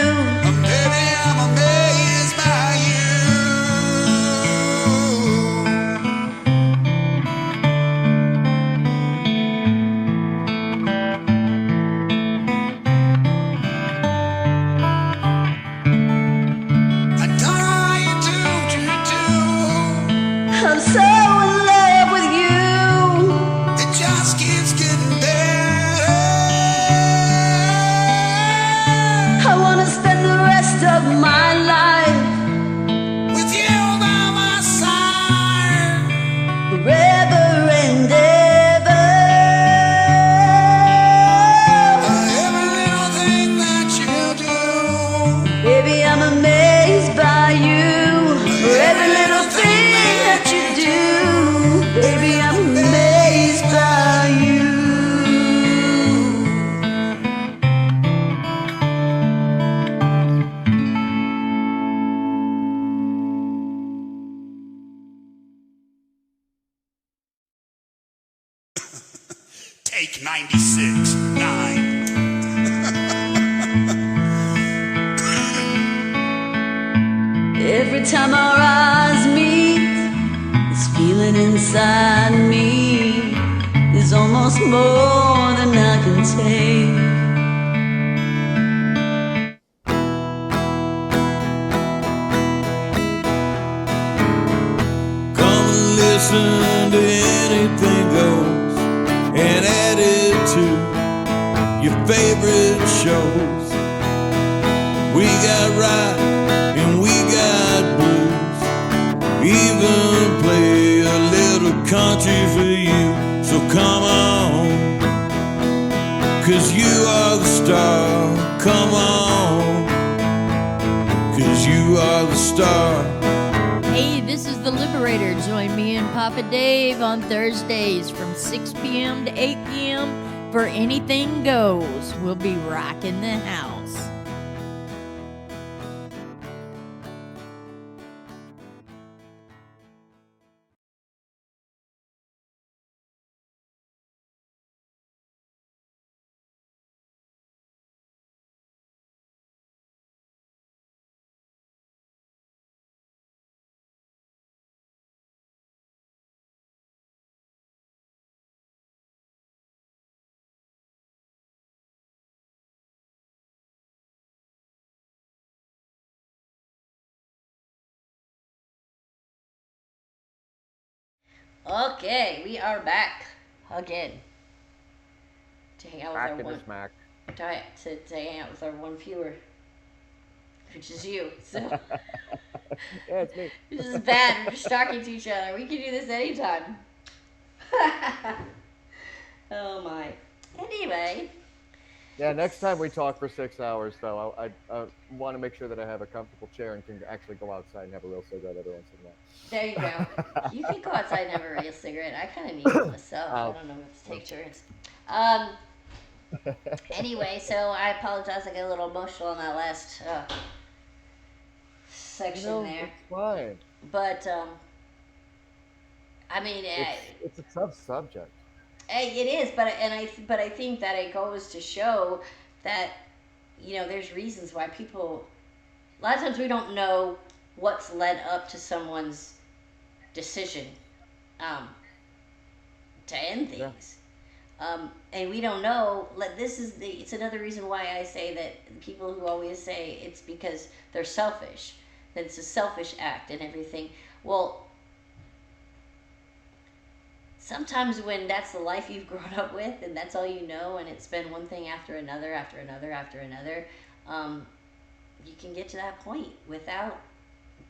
Speaker 11: Baby, I'm amazed by you. I don't know how you do.
Speaker 12: I'm so in love with you.
Speaker 11: It just keeps getting better.
Speaker 12: I wanna spend the rest of my life
Speaker 11: With you by my side,
Speaker 12: forever and ever.
Speaker 11: every little thing that you do.
Speaker 12: Baby, I'm amazed by you. For every little thing that you do, baby, I'm amazed by you.
Speaker 11: Take 96, 9.
Speaker 12: Every time our eyes meet, this feeling inside me is almost more than I can take.
Speaker 4: Come and listen to anything goes and add it to your favorite shows. We got rock and we got blues, even play a little country for you. So come on, 'cause you are the star. Come on, 'cause you are the star.
Speaker 13: Hey, this is The Liberator. Join me and Papa Dave on Thursdays from 6 p.m. to 8 p.m. for Anything Goes. We'll be rocking the house.
Speaker 1: Okay, we are back again to hang out with
Speaker 3: Back
Speaker 1: our
Speaker 3: in the
Speaker 1: one
Speaker 3: smack.
Speaker 1: to hang out with our one viewer, which is you. So
Speaker 3: Yeah, it's me.
Speaker 1: this is bad. We're just talking to each other. We can do this anytime. Oh my. Anyway,
Speaker 3: Yeah, next time we talk for 6 hours, though, I want to make sure that I have a comfortable chair and can actually go outside and have a real cigarette every once in a while.
Speaker 1: there you go. You can go outside and have a real cigarette. I kind of need one myself. I
Speaker 3: Ouch.
Speaker 1: don't know if to take turns. Um. Anyway, so I apologize. I got a little emotional in that last section there,
Speaker 3: It's fine.
Speaker 1: but I mean,
Speaker 3: It's a tough subject.
Speaker 1: it is. But I think that it goes to show that there's reasons why people. A lot of times we don't know what's led up to someone's decision um, to end
Speaker 3: Yeah.
Speaker 1: things. And we don't know. Like it's another reason why I say that people who always say it's because they're selfish, that it's a selfish act and everything. Well, sometimes when that's the life you've grown up with and that's all you know, and it's been one thing after another, after another, after another, you can get to that point without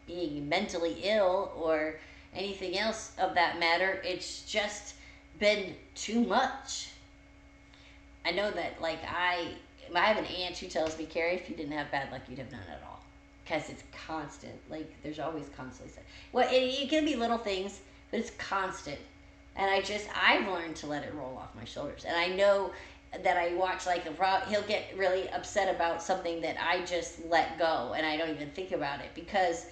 Speaker 1: being mentally ill or anything else of that matter. It's just been too much. I know that, like, I have an aunt who tells me, Carrie, if you didn't have bad luck, you'd have none at all. Because it's constant. Like, there's always constantly stuff. Well, it can be little things, but it's constant. And I've learned to let it roll off my shoulders. And I know that I watch, like, he'll get really upset about something that I just let go and I don't even think about it. Because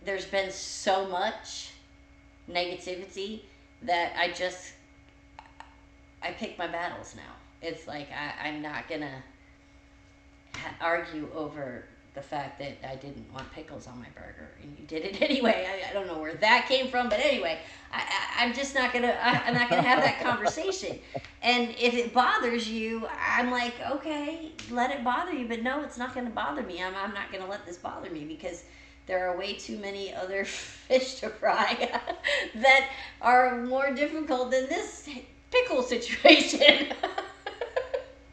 Speaker 1: there's been so much negativity that I pick my battles now. It's like I'm not gonna argue over the fact that I didn't want pickles on my burger and you did it anyway. I don't know where that came from, but anyway, I'm just not gonna. I'm not gonna have that conversation. And if it bothers you, I'm like, okay, let it bother you, but no, it's not gonna bother me. I'm not gonna let this bother me because there are way too many other fish to fry that are more difficult than this pickle situation.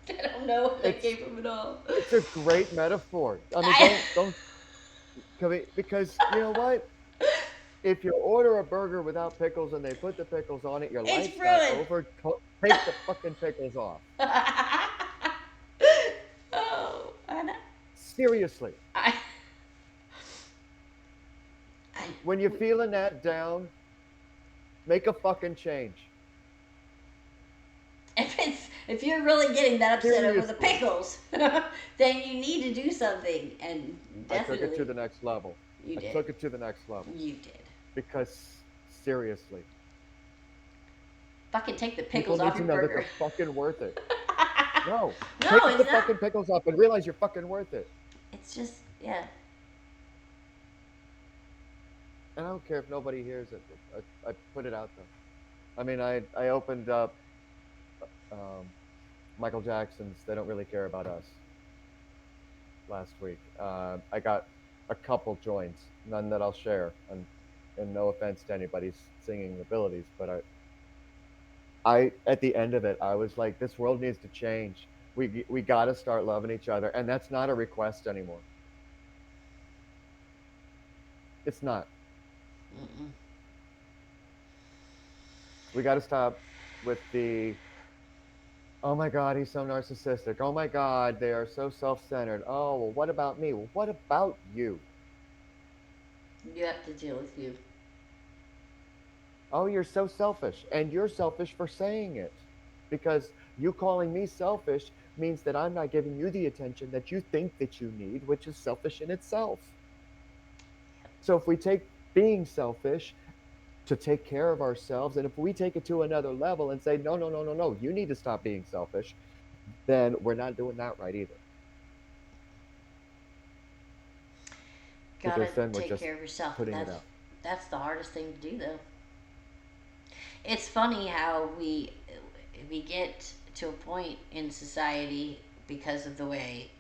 Speaker 1: I don't know where that came from at all.
Speaker 3: It's a great metaphor. I mean, because you know what? If you order a burger without pickles and they put the pickles on it, your
Speaker 1: It's
Speaker 3: life's not
Speaker 1: ruined.
Speaker 3: over. Take the fucking pickles off.
Speaker 1: Oh, I know.
Speaker 3: Seriously.
Speaker 1: I
Speaker 3: When you're feeling that down, make a fucking change.
Speaker 1: if you're really getting that upset over the
Speaker 3: Seriously.
Speaker 1: pickles, then you need to do something. And
Speaker 3: I took
Speaker 1: definitely,
Speaker 3: it to the next level.
Speaker 1: You did.
Speaker 3: I took it to the next level.
Speaker 1: You did.
Speaker 3: Because seriously,
Speaker 1: Fucking take the
Speaker 3: people
Speaker 1: pickles
Speaker 3: need
Speaker 1: off
Speaker 3: to
Speaker 1: your
Speaker 3: know that
Speaker 1: burger.
Speaker 3: they're fucking worth it. No,
Speaker 1: No,
Speaker 3: take
Speaker 1: it's
Speaker 3: the
Speaker 1: not.
Speaker 3: fucking pickles off and realize you're fucking worth it.
Speaker 1: It's just, yeah.
Speaker 3: And I don't care if nobody hears it. I put it out there. I mean, I opened up Michael Jackson's "They Don't Really Care About Us" last week. I got a couple joints, none that I'll share, and no offense to anybody's singing abilities, but I at the end of it, I was like, this world needs to change. We got to start loving each other, and that's not a request anymore. It's not.
Speaker 1: Mm-mm.
Speaker 3: We got to stop with oh my God, he's so narcissistic. Oh my God, they are so self-centered. Oh, well, what about me? Well, what about you?
Speaker 1: You have to deal with you.
Speaker 3: Oh, you're so selfish. And you're selfish for saying it. Because you calling me selfish means that I'm not giving you the attention that you think that you need, which is selfish in itself. So if we take being selfish to take care of ourselves, and if we take it to another level and say, no, no, no, no, no, you need to stop being selfish, then we're not doing that right either.
Speaker 1: Gotta
Speaker 3: Because then we're
Speaker 1: take
Speaker 3: just
Speaker 1: care of yourself.
Speaker 3: putting it out.
Speaker 1: That's the hardest thing to do, though. It's funny how we get to a point in society because of the way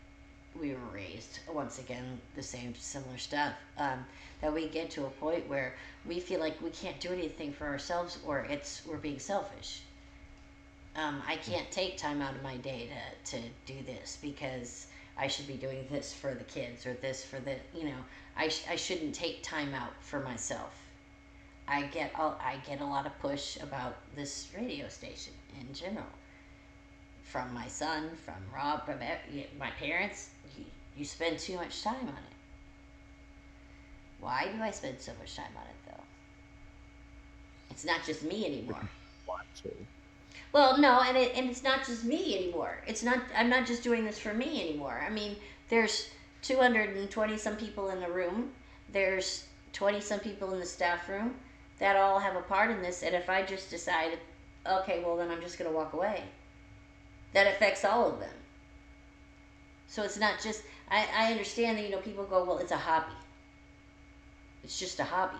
Speaker 1: we were raised, once again, the same similar stuff, that we get to a point where we feel like we can't do anything for ourselves, or we're being selfish. I can't take time out of my day to do this because I should be doing this for the kids, or this for the, I shouldn't take time out for myself. I get a lot of push about this radio station in general, from my son, from Rob, from my parents. You spend too much time on it. Why do I spend so much time on it, though? It's not just me anymore.
Speaker 3: Want to.
Speaker 1: Well, no, and it's not just me anymore. I'm not just doing this for me anymore. I mean, there's 220 some people in the room. There's 20 some people in the staff room that all have a part in this. And if I just decide, okay, well then I'm just going to walk away, that affects all of them. So it's not just, I understand that, people go, well, it's a hobby. It's just a hobby.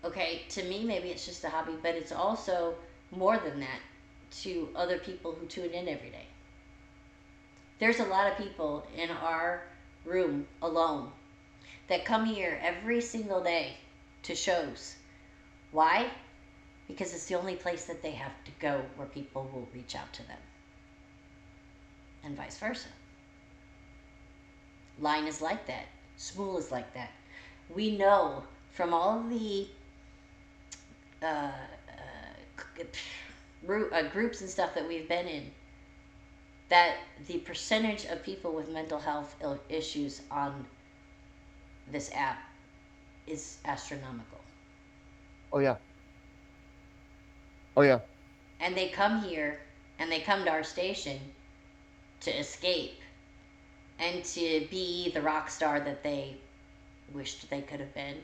Speaker 1: Okay, to me, maybe it's just a hobby, but it's also more than that to other people who tune in every day. There's a lot of people in our room alone that come here every single day to shows. Why? Because it's the only place that they have to go where people will reach out to them. And vice versa. Line is like that. Spool is like that. We know from all of the groups and stuff that we've been in, that the percentage of people with mental health issues on this app is astronomical.
Speaker 3: Oh yeah. Oh yeah.
Speaker 1: And they come here, and they come to our station to escape and to be the rock star that they wished they could have been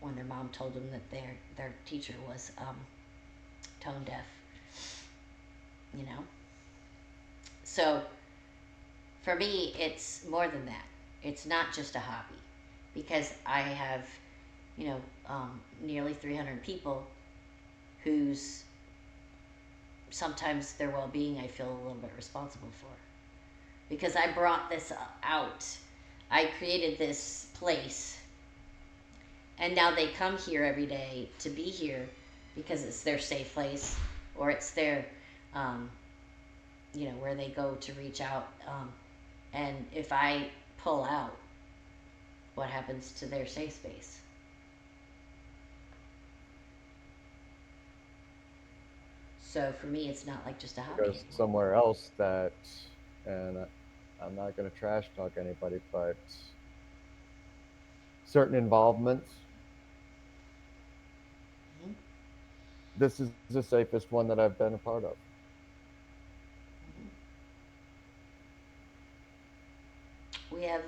Speaker 1: when their mom told them that their teacher was tone deaf. So for me, it's more than that. It's not just a hobby, because I have nearly 300 people whose sometimes their well-being I feel a little bit responsible for, because I brought this out. I created this place, and now they come here every day to be here because it's their safe place, or it's their where they go to reach out, and if I pull out, what happens to their safe space? So for me, it's not like just a hobby.
Speaker 3: Goes somewhere else and I'm not going to trash talk anybody, but certain involvements, this is the safest one that I've been a part of.
Speaker 1: We have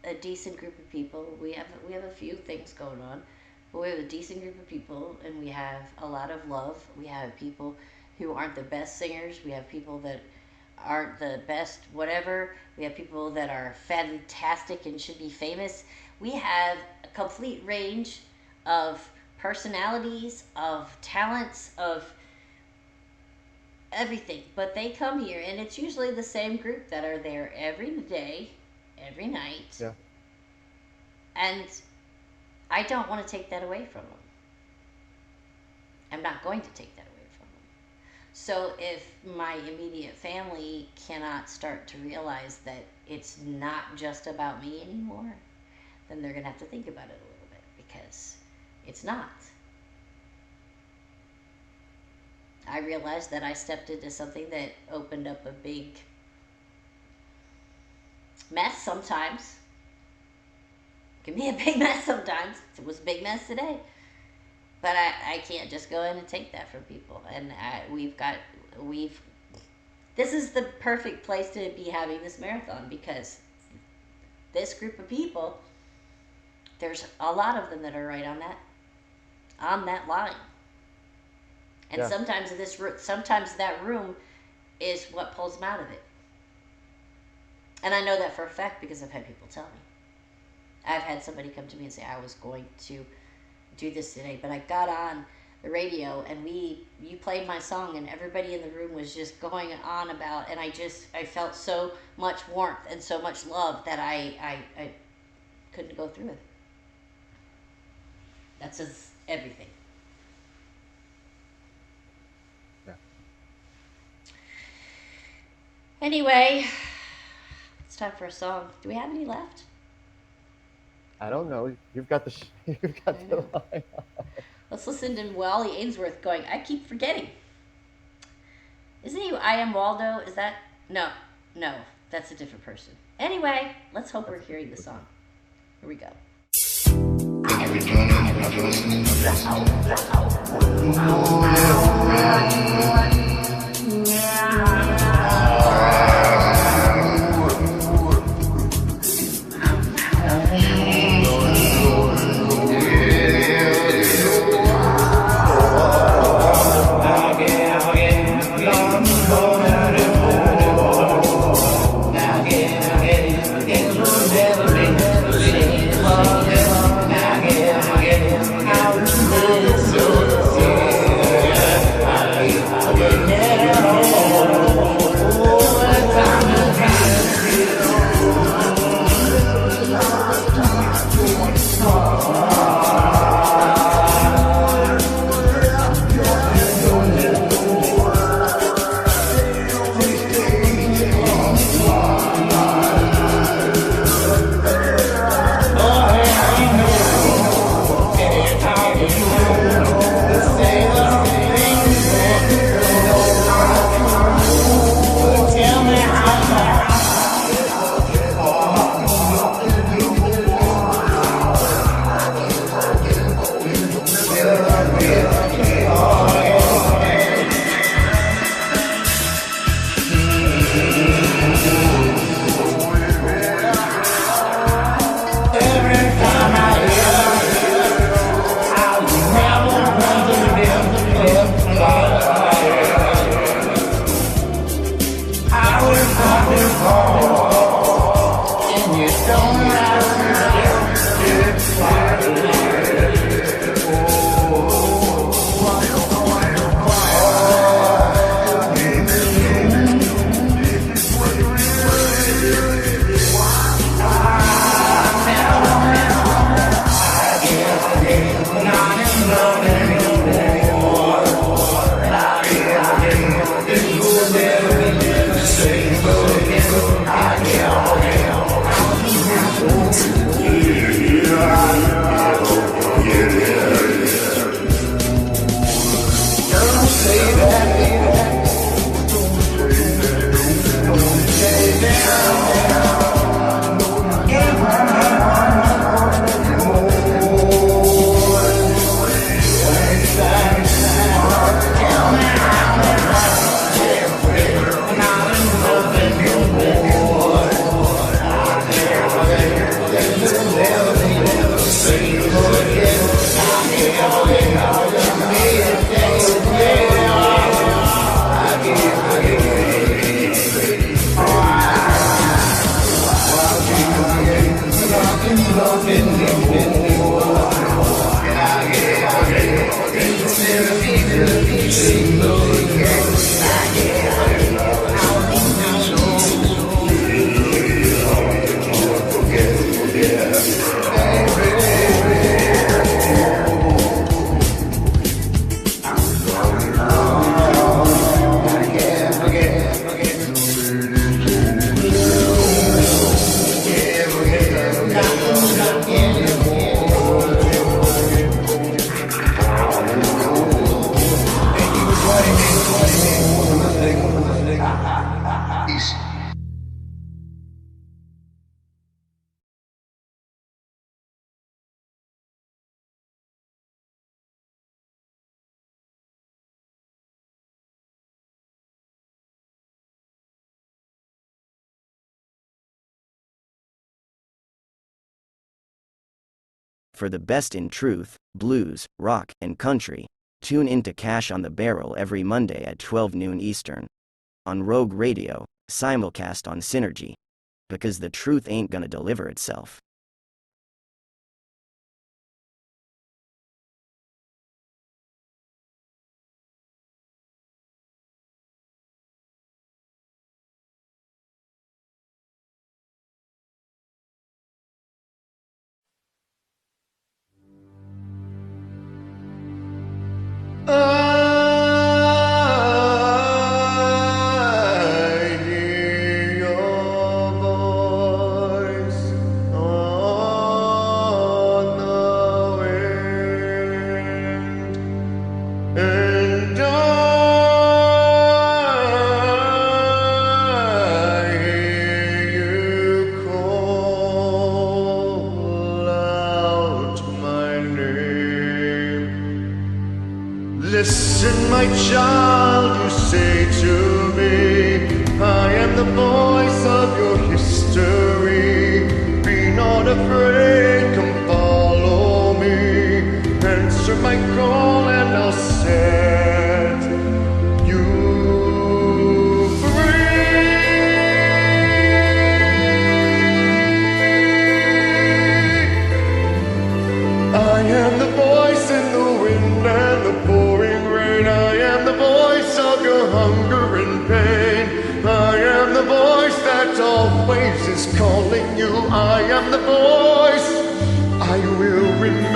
Speaker 1: a decent group of people. We have a few things going on, but we have a decent group of people, and we have a lot of love. We have people who aren't the best singers. We have people that aren't the best whatever. We have people that are fantastic and should be famous. We have a complete range of personalities, of talents, of everything. But they come here, and it's usually the same group that are there every day, every night.
Speaker 3: Yeah.
Speaker 1: And I don't want to take that away from them. I'm not going to take that away from them. So if my immediate family cannot start to realize that it's not just about me anymore, then they're going to have to think about it a little bit, because it's not. I realized that I stepped into something that opened up a big mess sometimes. It can be a big mess sometimes. It was a big mess today. But I can't just go in and take that from people. And this is the perfect place to be having this marathon, because this group of people, there's a lot of them that are right on that line. And
Speaker 3: Yeah.
Speaker 1: sometimes that room is what pulls them out of it. And I know that for a fact because I've had people tell me. I've had somebody come to me and say, I was going to do this today, but I got on the radio, and you played my song, and everybody in the room was just going on about, and I felt so much warmth and so much love that I couldn't go through it. That says everything.
Speaker 3: Yeah.
Speaker 1: Anyway, it's time for a song. Do we have any left?
Speaker 3: I don't know. You've got the you've got the line.
Speaker 1: Let's listen to Wally Ainsworth going, I keep forgetting. Isn't he I Am Waldo? Is that? No, that's a different person. Anyway, let's hope we're hearing the song. Here we go.
Speaker 14: For the best in truth, blues, rock, and country, tune into Cash on the Barrel every Monday at 12 noon Eastern. On Rogue Radio, simulcast on Synergy. Because the truth ain't gonna deliver itself.
Speaker 2: Listen, my child, you say to me, I am the voice of your history. Be not afraid, come follow me. Answer my call and I'll set you I am the voice in the wind and the pouring rain. I am the voice of your hunger and pain. I am the voice that always is calling you. I am the voice, I will remain.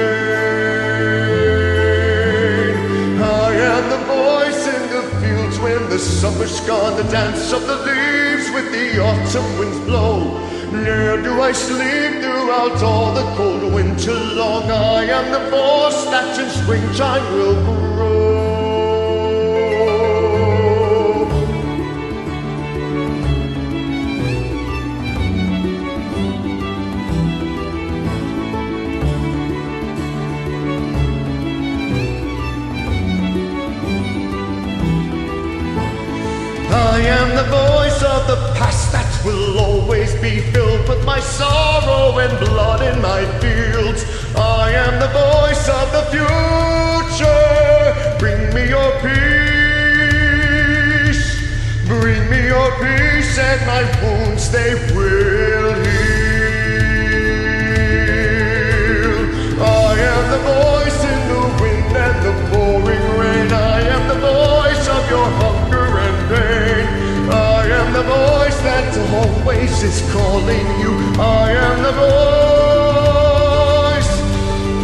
Speaker 2: I am the voice in the fields when the summer's gone. The dance of the leaves with the autumn winds blow. Ne'er do I sleep throughout all the cold winter long. I am the voice that in springtime will grow. I am the voice of the past that will always be filled with my sorrow and blood in my fields. I am the voice of the future. Bring me your peace. Bring me your peace and my wounds they will heal. I am the voice in the wind and the pouring rain. I am the voice of your hunger and pain. I am the voice that always is calling you. I am the voice.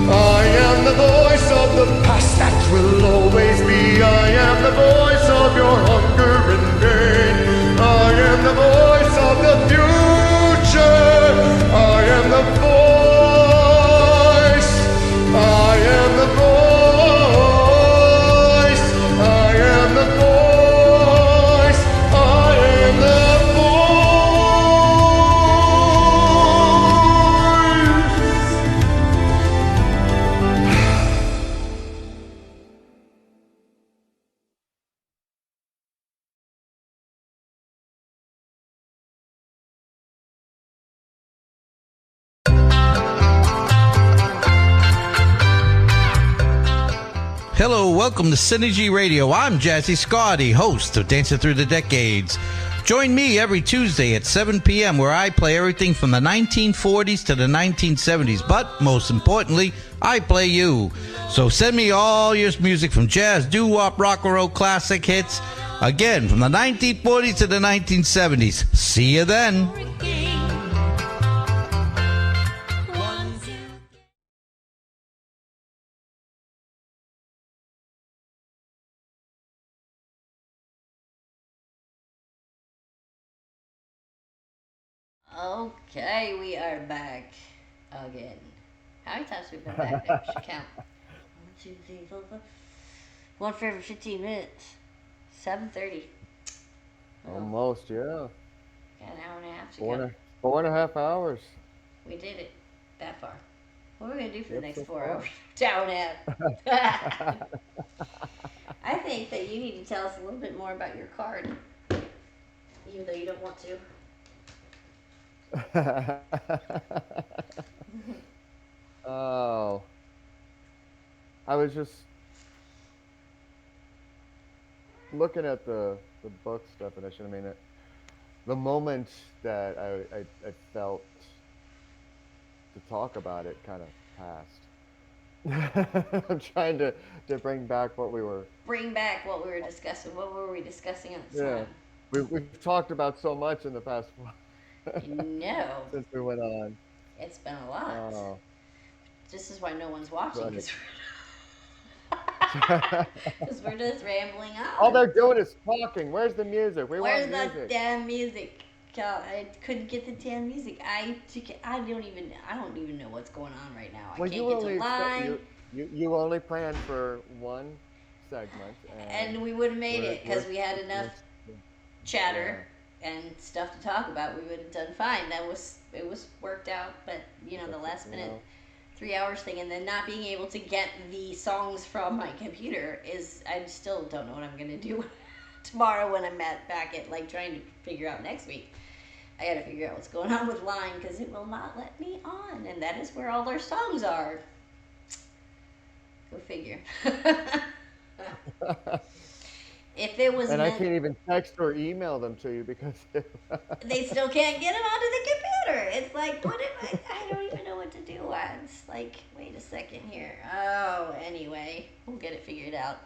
Speaker 2: I am the voice of the past that will always be. I am the voice of your hunger and pain. I am the voice of the future. I am the voice. I am the voice. I am the voice. I am the
Speaker 15: Hello, welcome to Synergy Radio. I'm Jazzy Scotty, host of Dancing Through the Decades. Join me every Tuesday at 7 p.m. where I play everything from the 1940s to the 1970s. But most importantly, I play you. So send me all your music from jazz, doo-wop, rock and roll, classic hits. Again, from the 1940s to the 1970s. See you then.
Speaker 1: Okay, we are back again. How many times have we been back now? I should count. 1, 2, 3, 4, 5. One for every 15 minutes. 7:30.
Speaker 3: Almost, yeah.
Speaker 1: Got an hour and a half to
Speaker 3: Four
Speaker 1: go.
Speaker 3: and a half hours.
Speaker 1: We did it that far. What are we going to do for the
Speaker 3: Yep,
Speaker 1: next
Speaker 3: so
Speaker 1: 4
Speaker 3: far.
Speaker 1: hours? Hour and a half. I think that you need to tell us a little bit more about your card. Even though you don't want to.
Speaker 3: Oh, I was just looking at the book's definition. I mean, the moment that I felt to talk about it kind of passed. I'm trying to bring back what we were.
Speaker 1: Bring back what we were discussing. What were we discussing at the
Speaker 3: Yeah,
Speaker 1: time?
Speaker 3: we've talked about so much in the past
Speaker 1: No,
Speaker 3: since we went on.
Speaker 1: it's been a lot.
Speaker 3: Oh,
Speaker 1: This is why no one's watching
Speaker 3: right.
Speaker 1: because we're just rambling
Speaker 3: All
Speaker 1: on.
Speaker 3: they're doing is talking. Where's the music? We
Speaker 1: Where's
Speaker 3: want
Speaker 1: the
Speaker 3: music.
Speaker 1: damn music? God, I couldn't get the damn music. I don't even know what's going on right now. I
Speaker 3: Well,
Speaker 1: can't
Speaker 3: you
Speaker 1: get
Speaker 3: only
Speaker 1: to line.
Speaker 3: you only planned for one segment,
Speaker 1: And we would have made
Speaker 3: we're-
Speaker 1: it because
Speaker 3: we're-
Speaker 1: we had enough
Speaker 3: we're-
Speaker 1: chatter and stuff to talk about. We would have done fine. It was worked out, but the last minute 3 hours thing, and then not being able to get the songs from my computer is, I still don't know what I'm gonna do tomorrow when I'm back at like trying to figure out next week. I gotta figure out what's going on with Line because it will not let me on, and that is where all their songs are. Go figure. If it was
Speaker 3: And I
Speaker 1: meant,
Speaker 3: can't even text or email them to you because
Speaker 1: they still can't get them onto the computer. It's like, what am I don't even know what to do. It's like, wait a second here. Oh, anyway, we'll get it figured out.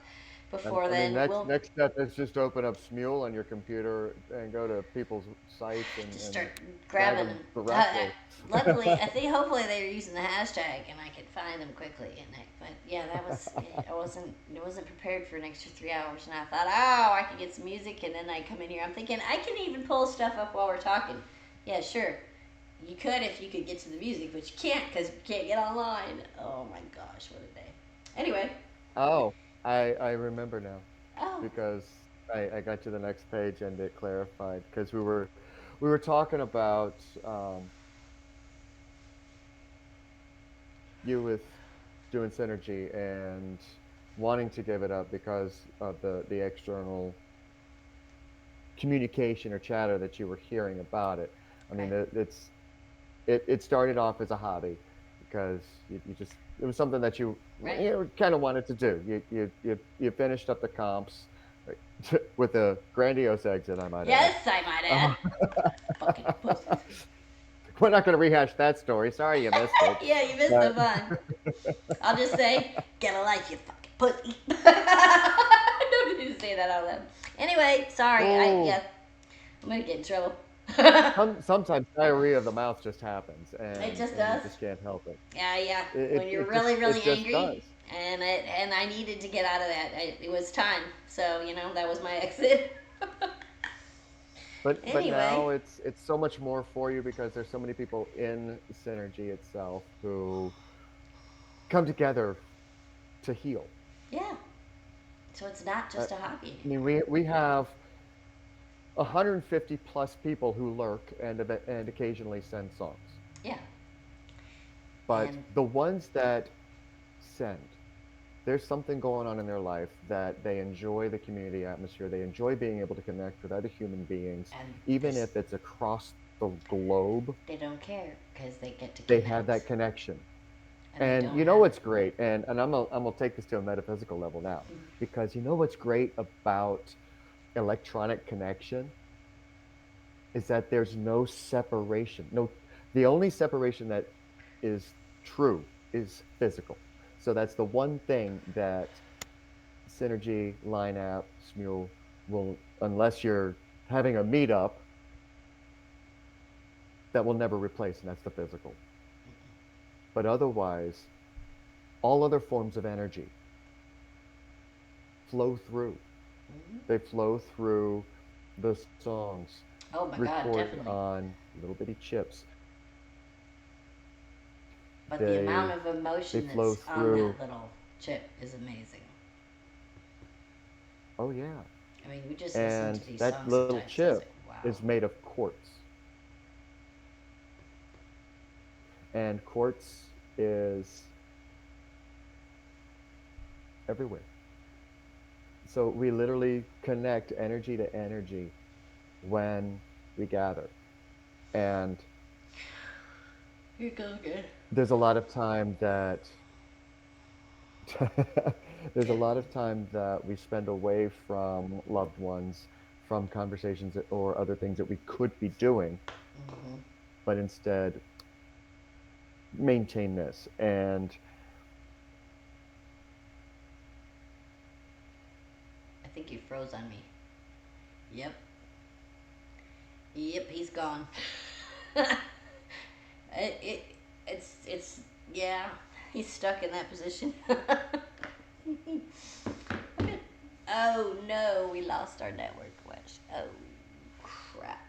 Speaker 1: Before
Speaker 3: I mean,
Speaker 1: then,
Speaker 3: next
Speaker 1: we'll
Speaker 3: next step is just open up Smule on your computer and go to people's sites
Speaker 1: just
Speaker 3: and
Speaker 1: start
Speaker 3: tag
Speaker 1: grabbing
Speaker 3: them
Speaker 1: them.
Speaker 3: directly.
Speaker 1: Luckily, I think hopefully they're using the hashtag and I could find them quickly. But yeah, that was I wasn't prepared for an extra 3 hours, and I thought, oh, I could get some music, and then I come in here. I'm thinking I can even pull stuff up while we're talking. Yeah, sure. You could if you could get to the music, but you can't because you can't get online. Oh my gosh, what a day. Anyway.
Speaker 3: Oh, I remember now
Speaker 1: Oh.
Speaker 3: because I got to the next page and it clarified because we were talking about you with doing Synergy and wanting to give it up because of the external communication or chatter that you were hearing about it. I mean,
Speaker 1: Right.
Speaker 3: it started off as a hobby because you just it was something that
Speaker 1: Right.
Speaker 3: you kind of wanted to do. You finished up the comps with a grandiose exit, I might add.
Speaker 1: Yes, I might
Speaker 3: Uh,
Speaker 1: add. Fucking pussies.
Speaker 3: we're not going to rehash that story. Sorry you missed it.
Speaker 1: Yeah, you missed the
Speaker 3: But
Speaker 1: fun. I'll just say, get a life, you fucking pussy. I don't need to say that out loud. Anyway, sorry.
Speaker 3: oh,
Speaker 1: Yeah, I'm gonna get in trouble.
Speaker 3: sometimes diarrhea of the mouth just happens,
Speaker 1: It just
Speaker 3: and you
Speaker 1: does.
Speaker 3: just can't help it.
Speaker 1: Yeah.
Speaker 3: It
Speaker 1: When you're
Speaker 3: it just
Speaker 1: really,
Speaker 3: it
Speaker 1: really
Speaker 3: just
Speaker 1: angry,
Speaker 3: does.
Speaker 1: and I needed to get out of that. It was time. So that was my exit.
Speaker 3: But now
Speaker 1: Anyway,
Speaker 3: it's so much more for you because there's so many people in Synergy itself who come together to heal.
Speaker 1: yeah. So it's not
Speaker 3: I
Speaker 1: just a hobby
Speaker 3: I mean,
Speaker 1: anymore.
Speaker 3: we have 150 plus people who lurk and occasionally send songs.
Speaker 1: Yeah.
Speaker 3: But
Speaker 1: And
Speaker 3: the ones that send, there's something going on in their life that they enjoy the community atmosphere. They enjoy being able to connect with other human beings,
Speaker 1: and
Speaker 3: even
Speaker 1: this
Speaker 3: if it's across the globe.
Speaker 1: they don't care because they get to
Speaker 3: They have
Speaker 1: connect,
Speaker 3: that connection.
Speaker 1: and they
Speaker 3: And
Speaker 1: don't
Speaker 3: you know
Speaker 1: have.
Speaker 3: what's great? And I'm gonna take this to a metaphysical level now, because you know what's great about electronic connection is that there's no separation. No, the only separation that is true is physical. So that's the one thing that Synergy, Line App, Smule will, unless you're having a meetup, that will never replace, and that's the physical. But otherwise, all other forms of energy flow through. They flow through the songs
Speaker 1: Oh my God,
Speaker 3: recorded
Speaker 1: definitely.
Speaker 3: on little bitty chips.
Speaker 1: But the amount
Speaker 3: They
Speaker 1: of
Speaker 3: they
Speaker 1: emotion
Speaker 3: flow
Speaker 1: that's on
Speaker 3: through.
Speaker 1: that little chip is amazing.
Speaker 3: Oh yeah.
Speaker 1: I mean, we just listen
Speaker 3: And
Speaker 1: to these
Speaker 3: that
Speaker 1: songs
Speaker 3: little
Speaker 1: sometimes. I was
Speaker 3: chip
Speaker 1: like, wow.
Speaker 3: is made of quartz. And quartz is everywhere. So we literally connect energy to energy when we gather. And
Speaker 1: Here goes again.
Speaker 3: there's a lot of time that there's a lot of time that we spend away from loved ones, from conversations or other things that we could be doing,
Speaker 1: Hmm.
Speaker 3: but instead maintain this. And
Speaker 1: I think you froze on me. Yep. Yep, he's gone. it it's yeah. He's stuck in that position. Oh no, we lost our network flash. Oh crap.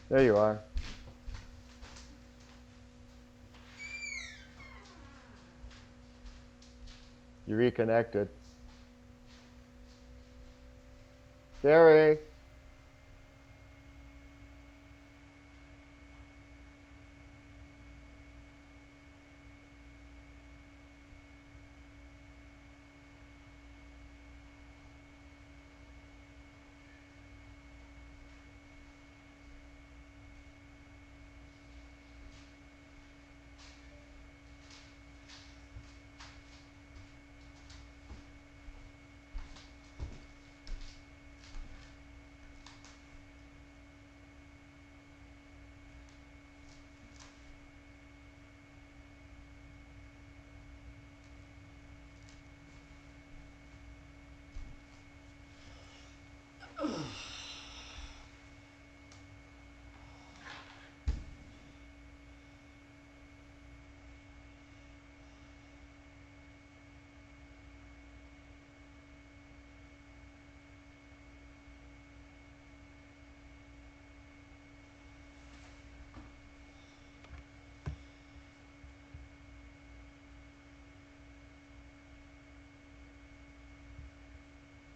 Speaker 3: There you are. You reconnected. Gary.